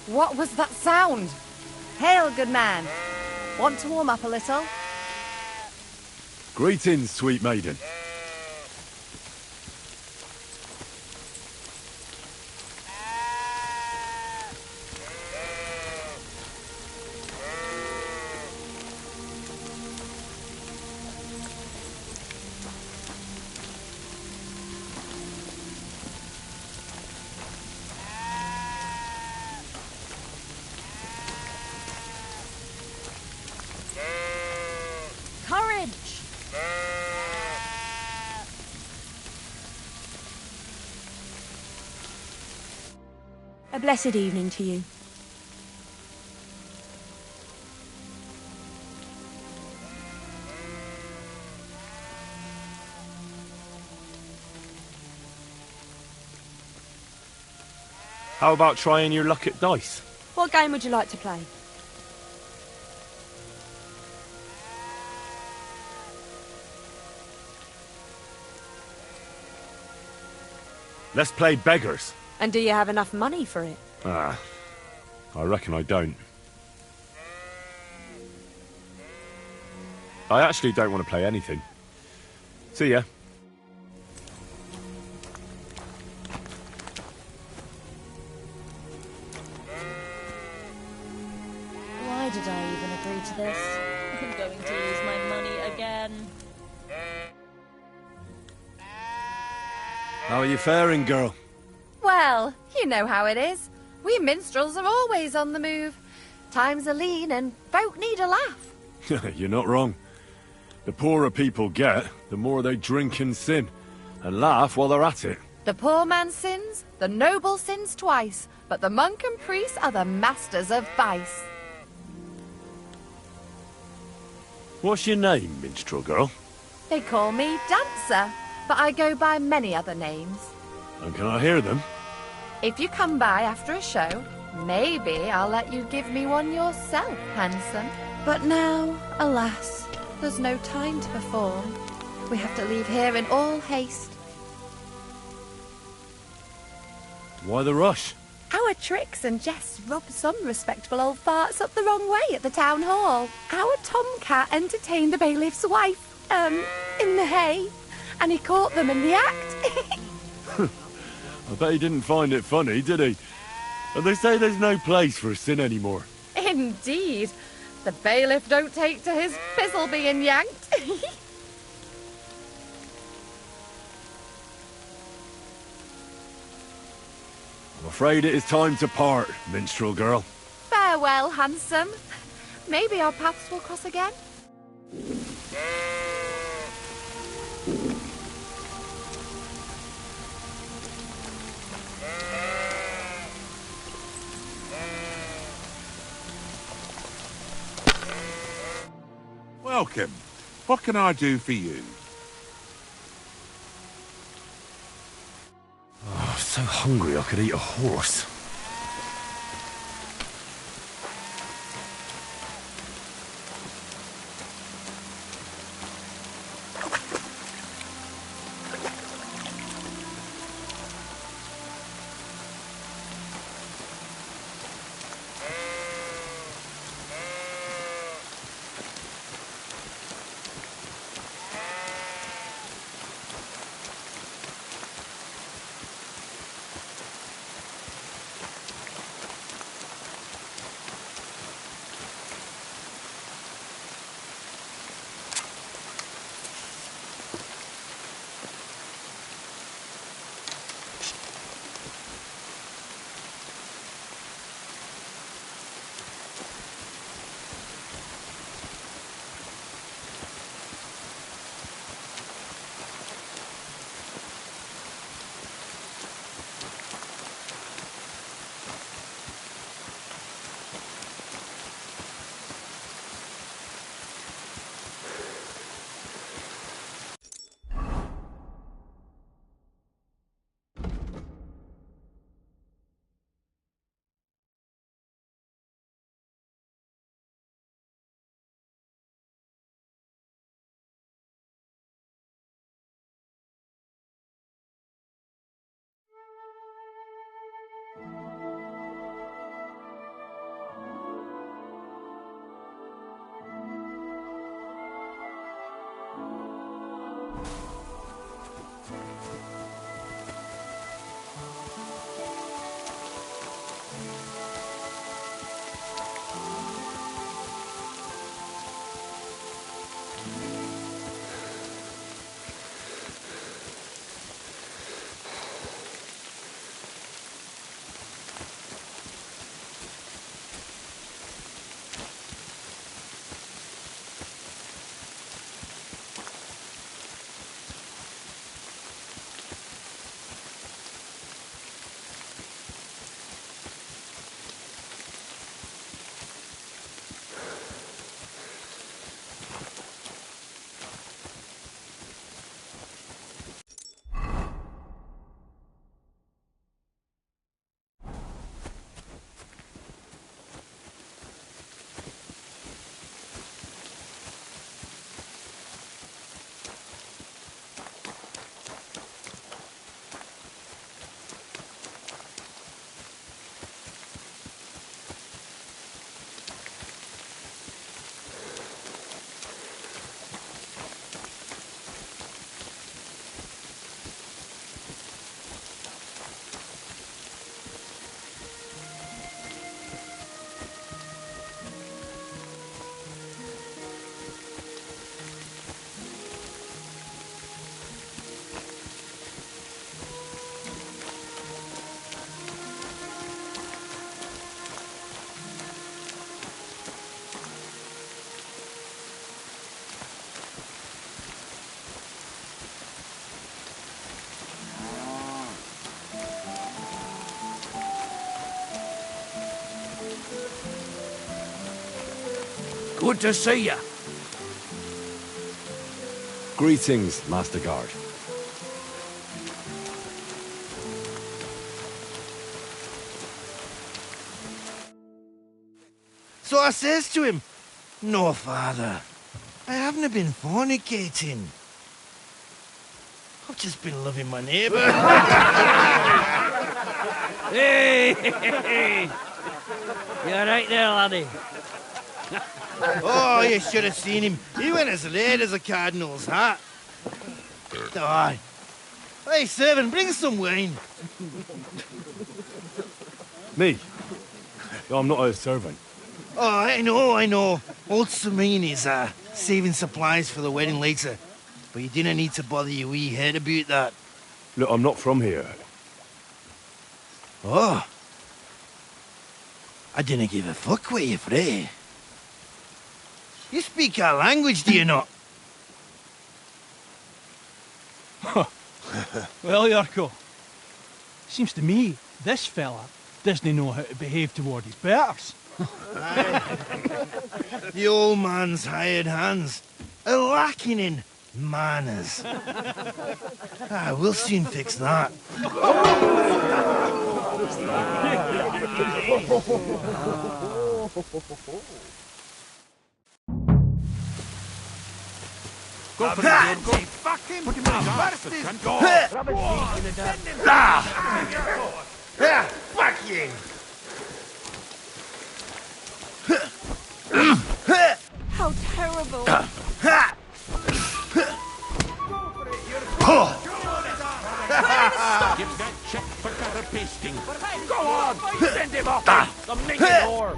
What was that sound? Hail, good man. Want to warm up a little? Greetings, sweet maiden. Courage! A blessed evening to you. How about trying your luck at dice? What game would you like to play? Let's play beggars. And do you have enough money for it? Ah, I reckon I don't. I actually don't want to play anything. See ya. Why did I even agree to this? I'm going to lose my money again. How are you faring, girl? Well, you know how it is. We minstrels are always on the move. Times are lean and folk need a laugh. You're not wrong. The poorer people get, the more they drink and sin, and laugh while they're at it. The poor man sins, the noble sins twice, but the monk and priest are the masters of vice. What's your name, minstrel girl? They call me Dancer, but I go by many other names. And can I hear them? If you come by after a show, maybe I'll let you give me one yourself, handsome. But now, alas, there's no time to perform. We have to leave here in all haste. Why the rush? Our tricks and jests rubbed some respectable old farts up the wrong way at the town hall. Our tomcat entertained the bailiff's wife, in the hay, and he caught them in the act. I bet he didn't find it funny, did he? And they say there's no place for sin anymore. Indeed. The bailiff don't take to his fizzle being yanked. I'm afraid it is time to part, minstrel girl. Farewell, handsome. Maybe our paths will cross again. Welcome. What can I do for you? Oh, I'm so hungry I could eat a horse. Good to see you. Greetings, Master Guard. So I says to him, "No, father, I haven't been fornicating. I've just been loving my neighbour." Hey! You're right there, laddie. Oh, you should have seen him. He went as red as a cardinal's hat. Aye. Hey, servant, bring some wine. Me? I'm not a servant. Oh, I know. Old Samine is saving supplies for the wedding later. But you didn't need to bother your wee head about that. Look, I'm not from here. Oh. I didn't give a fuck what you pray. You speak our language, do you not? Well, Yarko, seems to me this fella doesn't know how to behave toward his betters. The old man's hired hands are lacking in manners. We'll soon fix that. Go for it, go. Fucking put him in the bastard cunt. Go. Fuck you! How terrible. Give that check for carapasting. Go on, send him off. Some naked whore.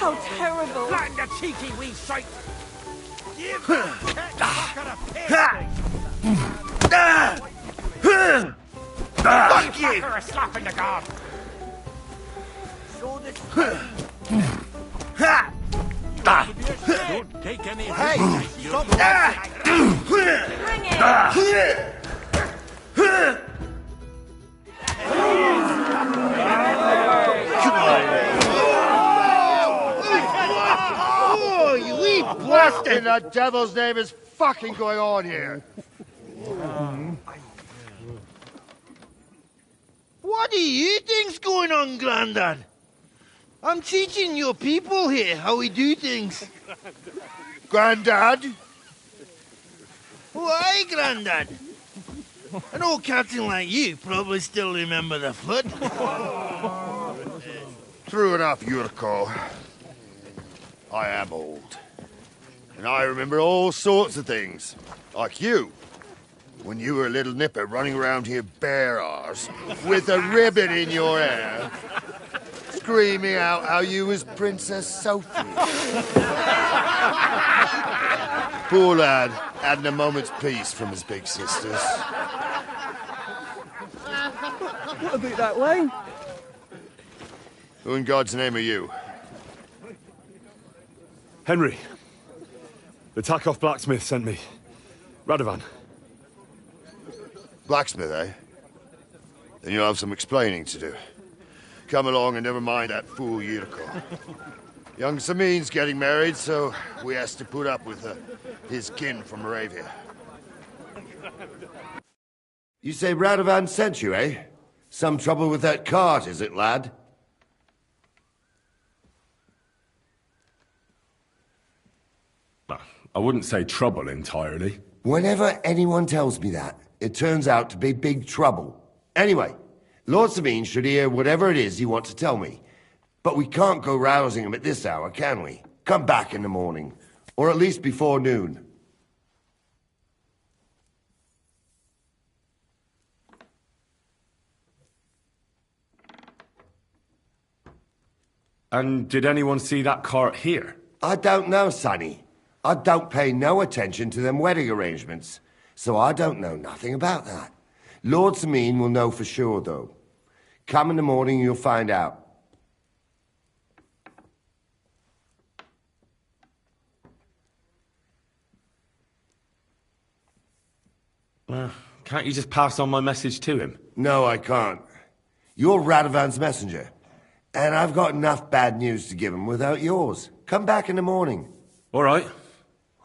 How terrible. Blind the cheeky wee sight. Give that fucker a pasting. Fuck you! A slap in the gob. So this Don't take any Hey, stop Bring it. Oh, you wee What in the devil's name is fucking going on here? What do you think's going on, Grandad? I'm teaching your people here how we do things. Grandad? Why, Grandad? An old captain like you probably still remember the flood. True enough, Yurko. I am old. And I remember all sorts of things. Like you. When you were a little nipper running around here bare arse, with a ribbon in your hair, screaming out how you was Princess Sophie. Poor lad, hadn't a moment's peace from his big sisters. What about that wine? Who in God's name are you? Henry. The Takoff blacksmith sent me. Radovan. Blacksmith, eh? Then you'll have some explaining to do. Come along and never mind that fool Yurko. Young Samin's getting married, so we has to put up with his kin from Moravia. You say Radovan sent you, eh? Some trouble with that cart, is it, lad? I wouldn't say trouble entirely. Whenever anyone tells me that, it turns out to be big trouble. Anyway, Lord Sabine should hear whatever it is you want to tell me. But we can't go rousing him at this hour, can we? Come back in the morning. Or at least before noon. And did anyone see that cart here? I don't know, Sonny. I don't pay no attention to them wedding arrangements. So I don't know nothing about that. Lord Sameen will know for sure, though. Come in the morning and you'll find out. Can't you just pass on my message to him? No, I can't. You're Radovan's messenger. And I've got enough bad news to give him without yours. Come back in the morning. All right.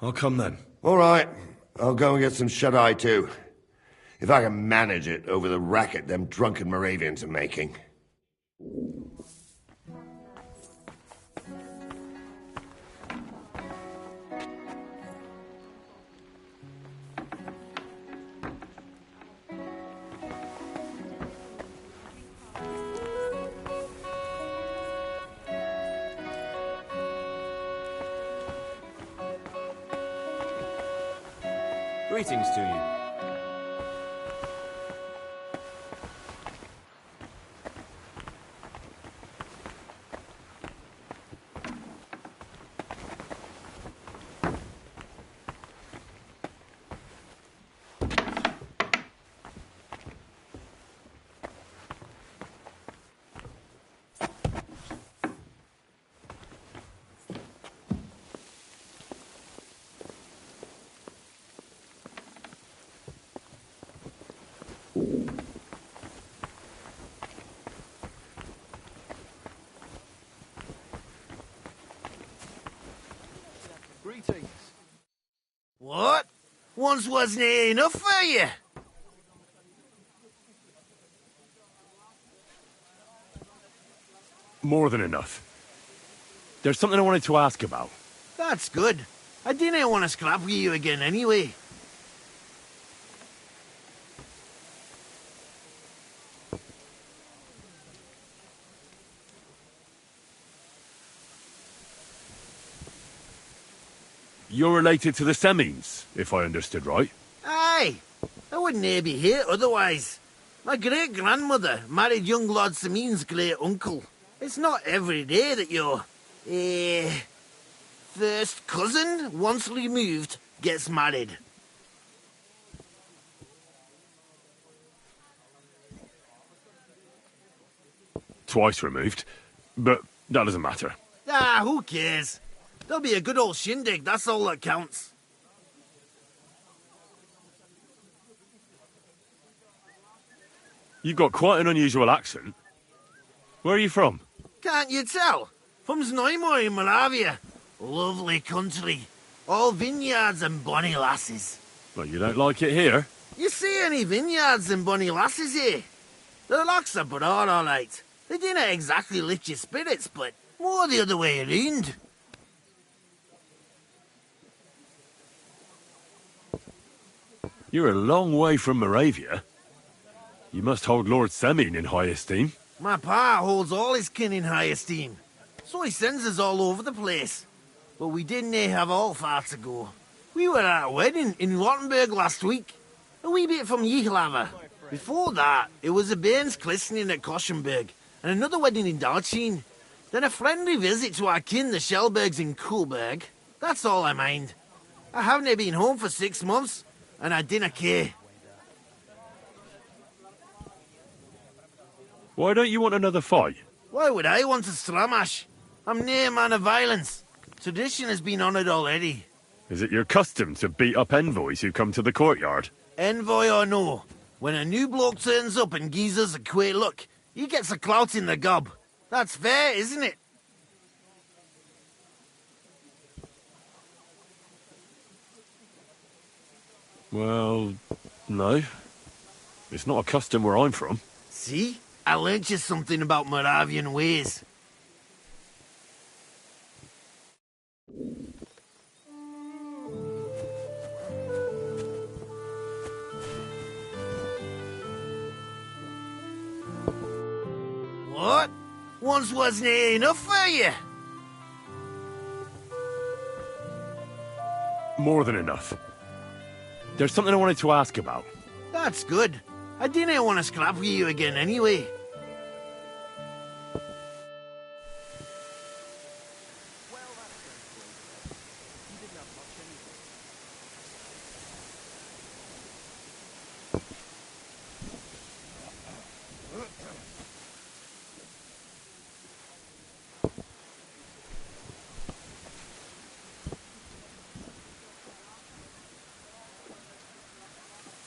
I'll come then. All right. I'll go and get some shut-eye too. If I can manage it over the racket them drunken Moravians are making. Greetings to you. Greetings. What? Once wasn't it enough for you? More than enough. There's something I wanted to ask about. That's good. I didn't want to scrap with you again anyway. You're related to the Semines, if I understood right. Aye. I wouldn't be here otherwise. My great-grandmother married young Lord Samin's great-uncle. It's not every day that your... first cousin, once removed, gets married. Twice removed, but that doesn't matter. Ah, who cares? There'll be a good old shindig, that's all that counts. You've got quite an unusual accent. Where are you from? Can't you tell? From Znojmo in Moravia. Lovely country. All vineyards and bonny lasses. Well, you don't like it here? You see any vineyards and bonny lasses here? The locks are broad, all right. They didn't exactly lift your spirits, but more the other way around. You're a long way from Moravia. You must hold Lord Semine in high esteem. My pa holds all his kin in high esteem. So he sends us all over the place. but we didn't have all far to go. We were at a wedding in Rottenburg last week, a wee bit from Yichlava. Before that, it was a bairn's christening at Koschenberg, and another wedding in Darchin. Then a friendly visit to our kin, the Shellbergs in Coolberg. That's all I mind. I haven't been home for 6 months, and I dinna care. Why don't you want another fight? Why would I want to stramash? I'm nae a man of violence. Tradition has been honoured already. Is it your custom to beat up envoys who come to the courtyard? Envoy or no, when a new bloke turns up and gives us a queer look, he gets a clout in the gob. That's fair, isn't it? Well, no. It's not a custom where I'm from. See? I learnt you something about Moravian ways. What? Once wasn't enough for you? More than enough. There's something I wanted to ask about. That's good. I didn't want to scrap with you again anyway.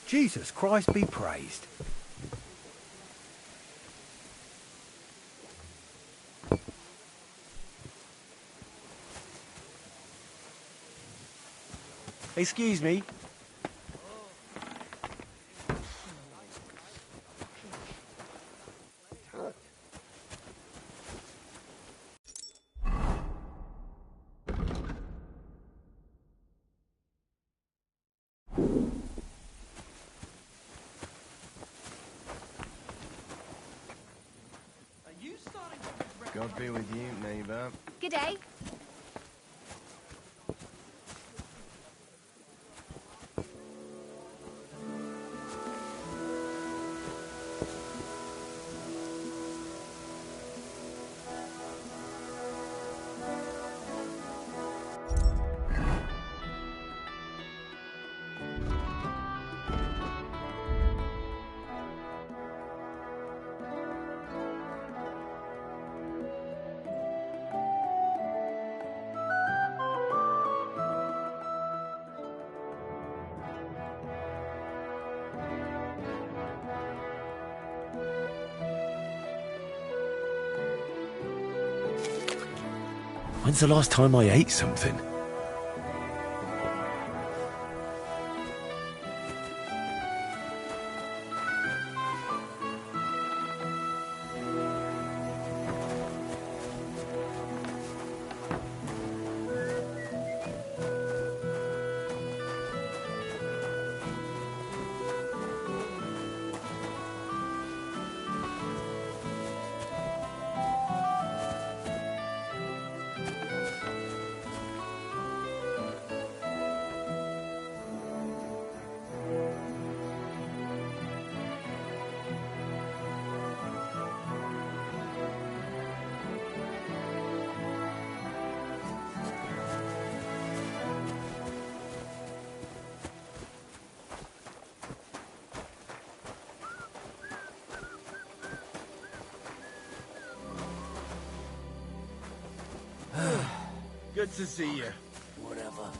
Jesus Christ be praised. Excuse me. God be with you, neighbour. Good day. When's the last time I ate something? Good to see you. Whatever.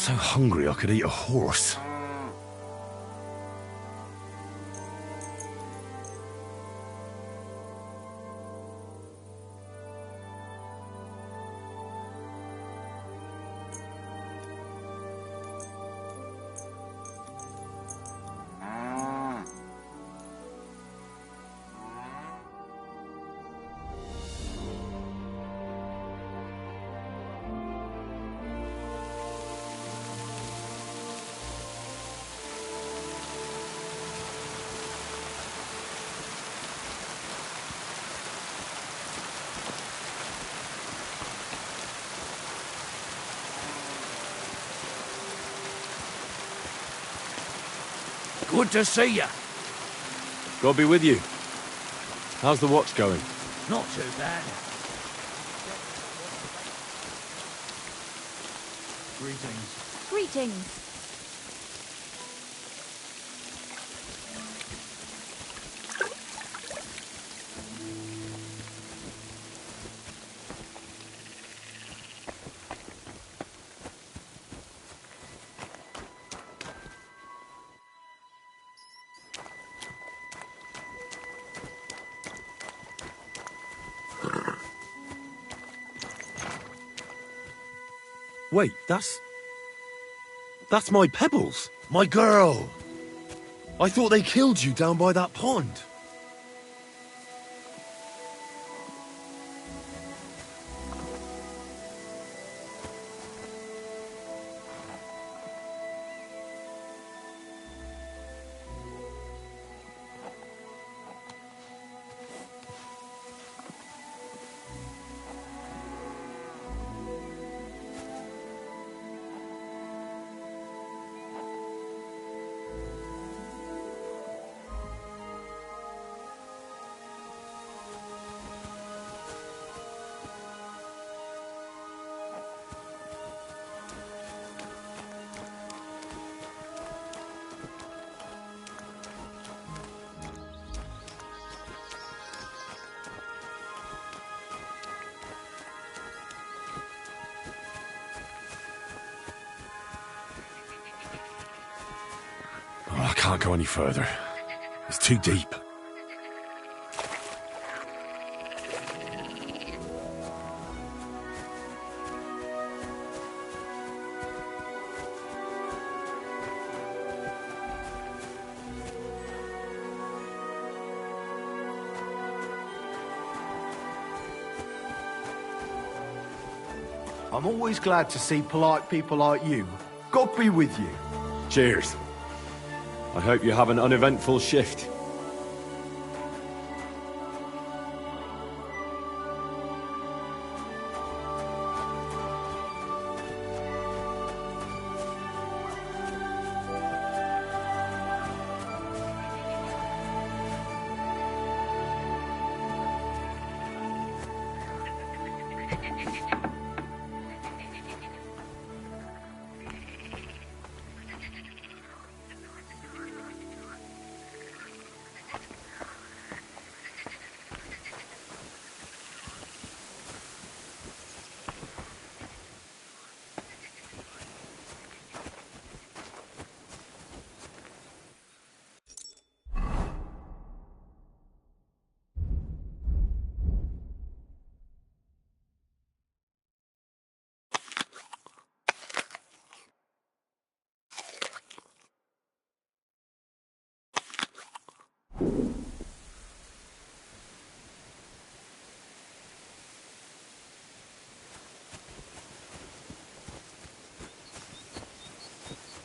so hungry I could eat a horse. Good to see you. God be with you. How's the watch going? Not too bad. Greetings. Greetings. Wait, that's my Pebbles. My girl. I thought they killed you down by that pond. Oh, I can't go any further. It's too deep. I'm always glad to see polite people like you. God be with you. Cheers. I hope you have an uneventful shift.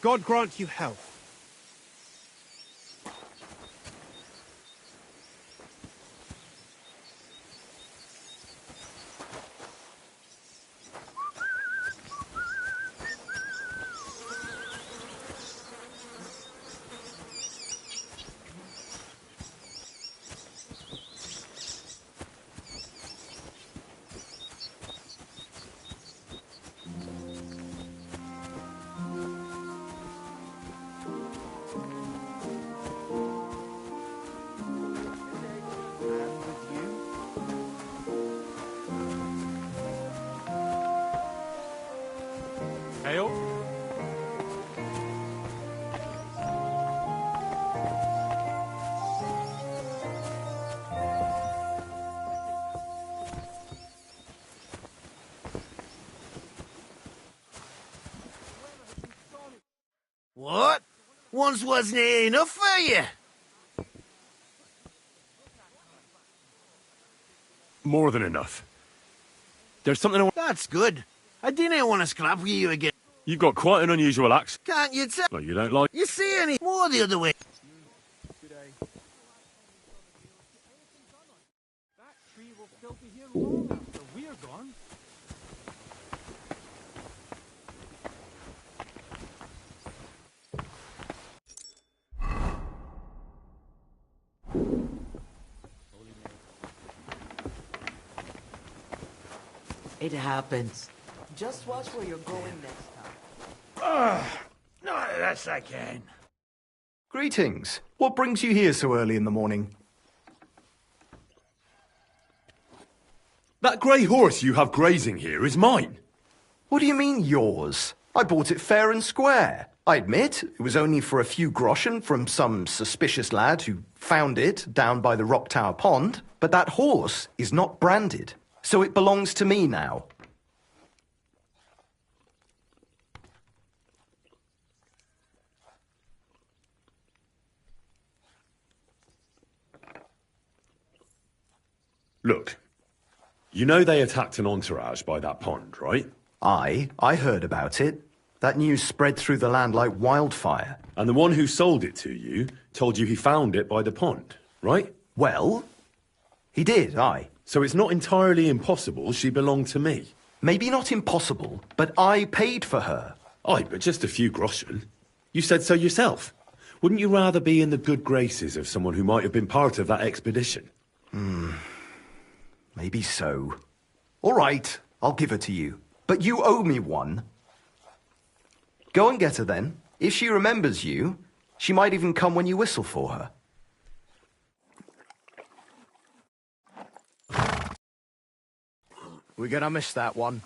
God grant you health. Ale? What? Once wasn't it enough for you? More than enough. There's something I want... That's good. I didn't want to scrap with you again. You've got quite an unusual accent. Can't you tell? Well, you don't like... You see any more the other way? That tree will still be here long after we're gone. It happens. Just watch where you're going next time. Not this again. Greetings. What brings you here so early in the morning? That grey horse you have grazing here is mine. What do you mean, yours? I bought it fair and square. I admit, it was only for a few groschen from some suspicious lad who found it down by the Rock Tower Pond, but that horse is not branded, so it belongs to me now. Look, you know they attacked an entourage by that pond, right? I heard about it. That news spread through the land like wildfire. And the one who sold it to you told you he found it by the pond, right? Well, he did, aye. So it's not entirely impossible she belonged to me. Maybe not impossible, but I paid for her. Aye, but just a few groschen. You said so yourself. Wouldn't you rather be in the good graces of someone who might have been part of that expedition? Maybe so. All right, I'll give her to you. But you owe me one. Go and get her then. If she remembers you, she might even come when you whistle for her. We're gonna miss that one.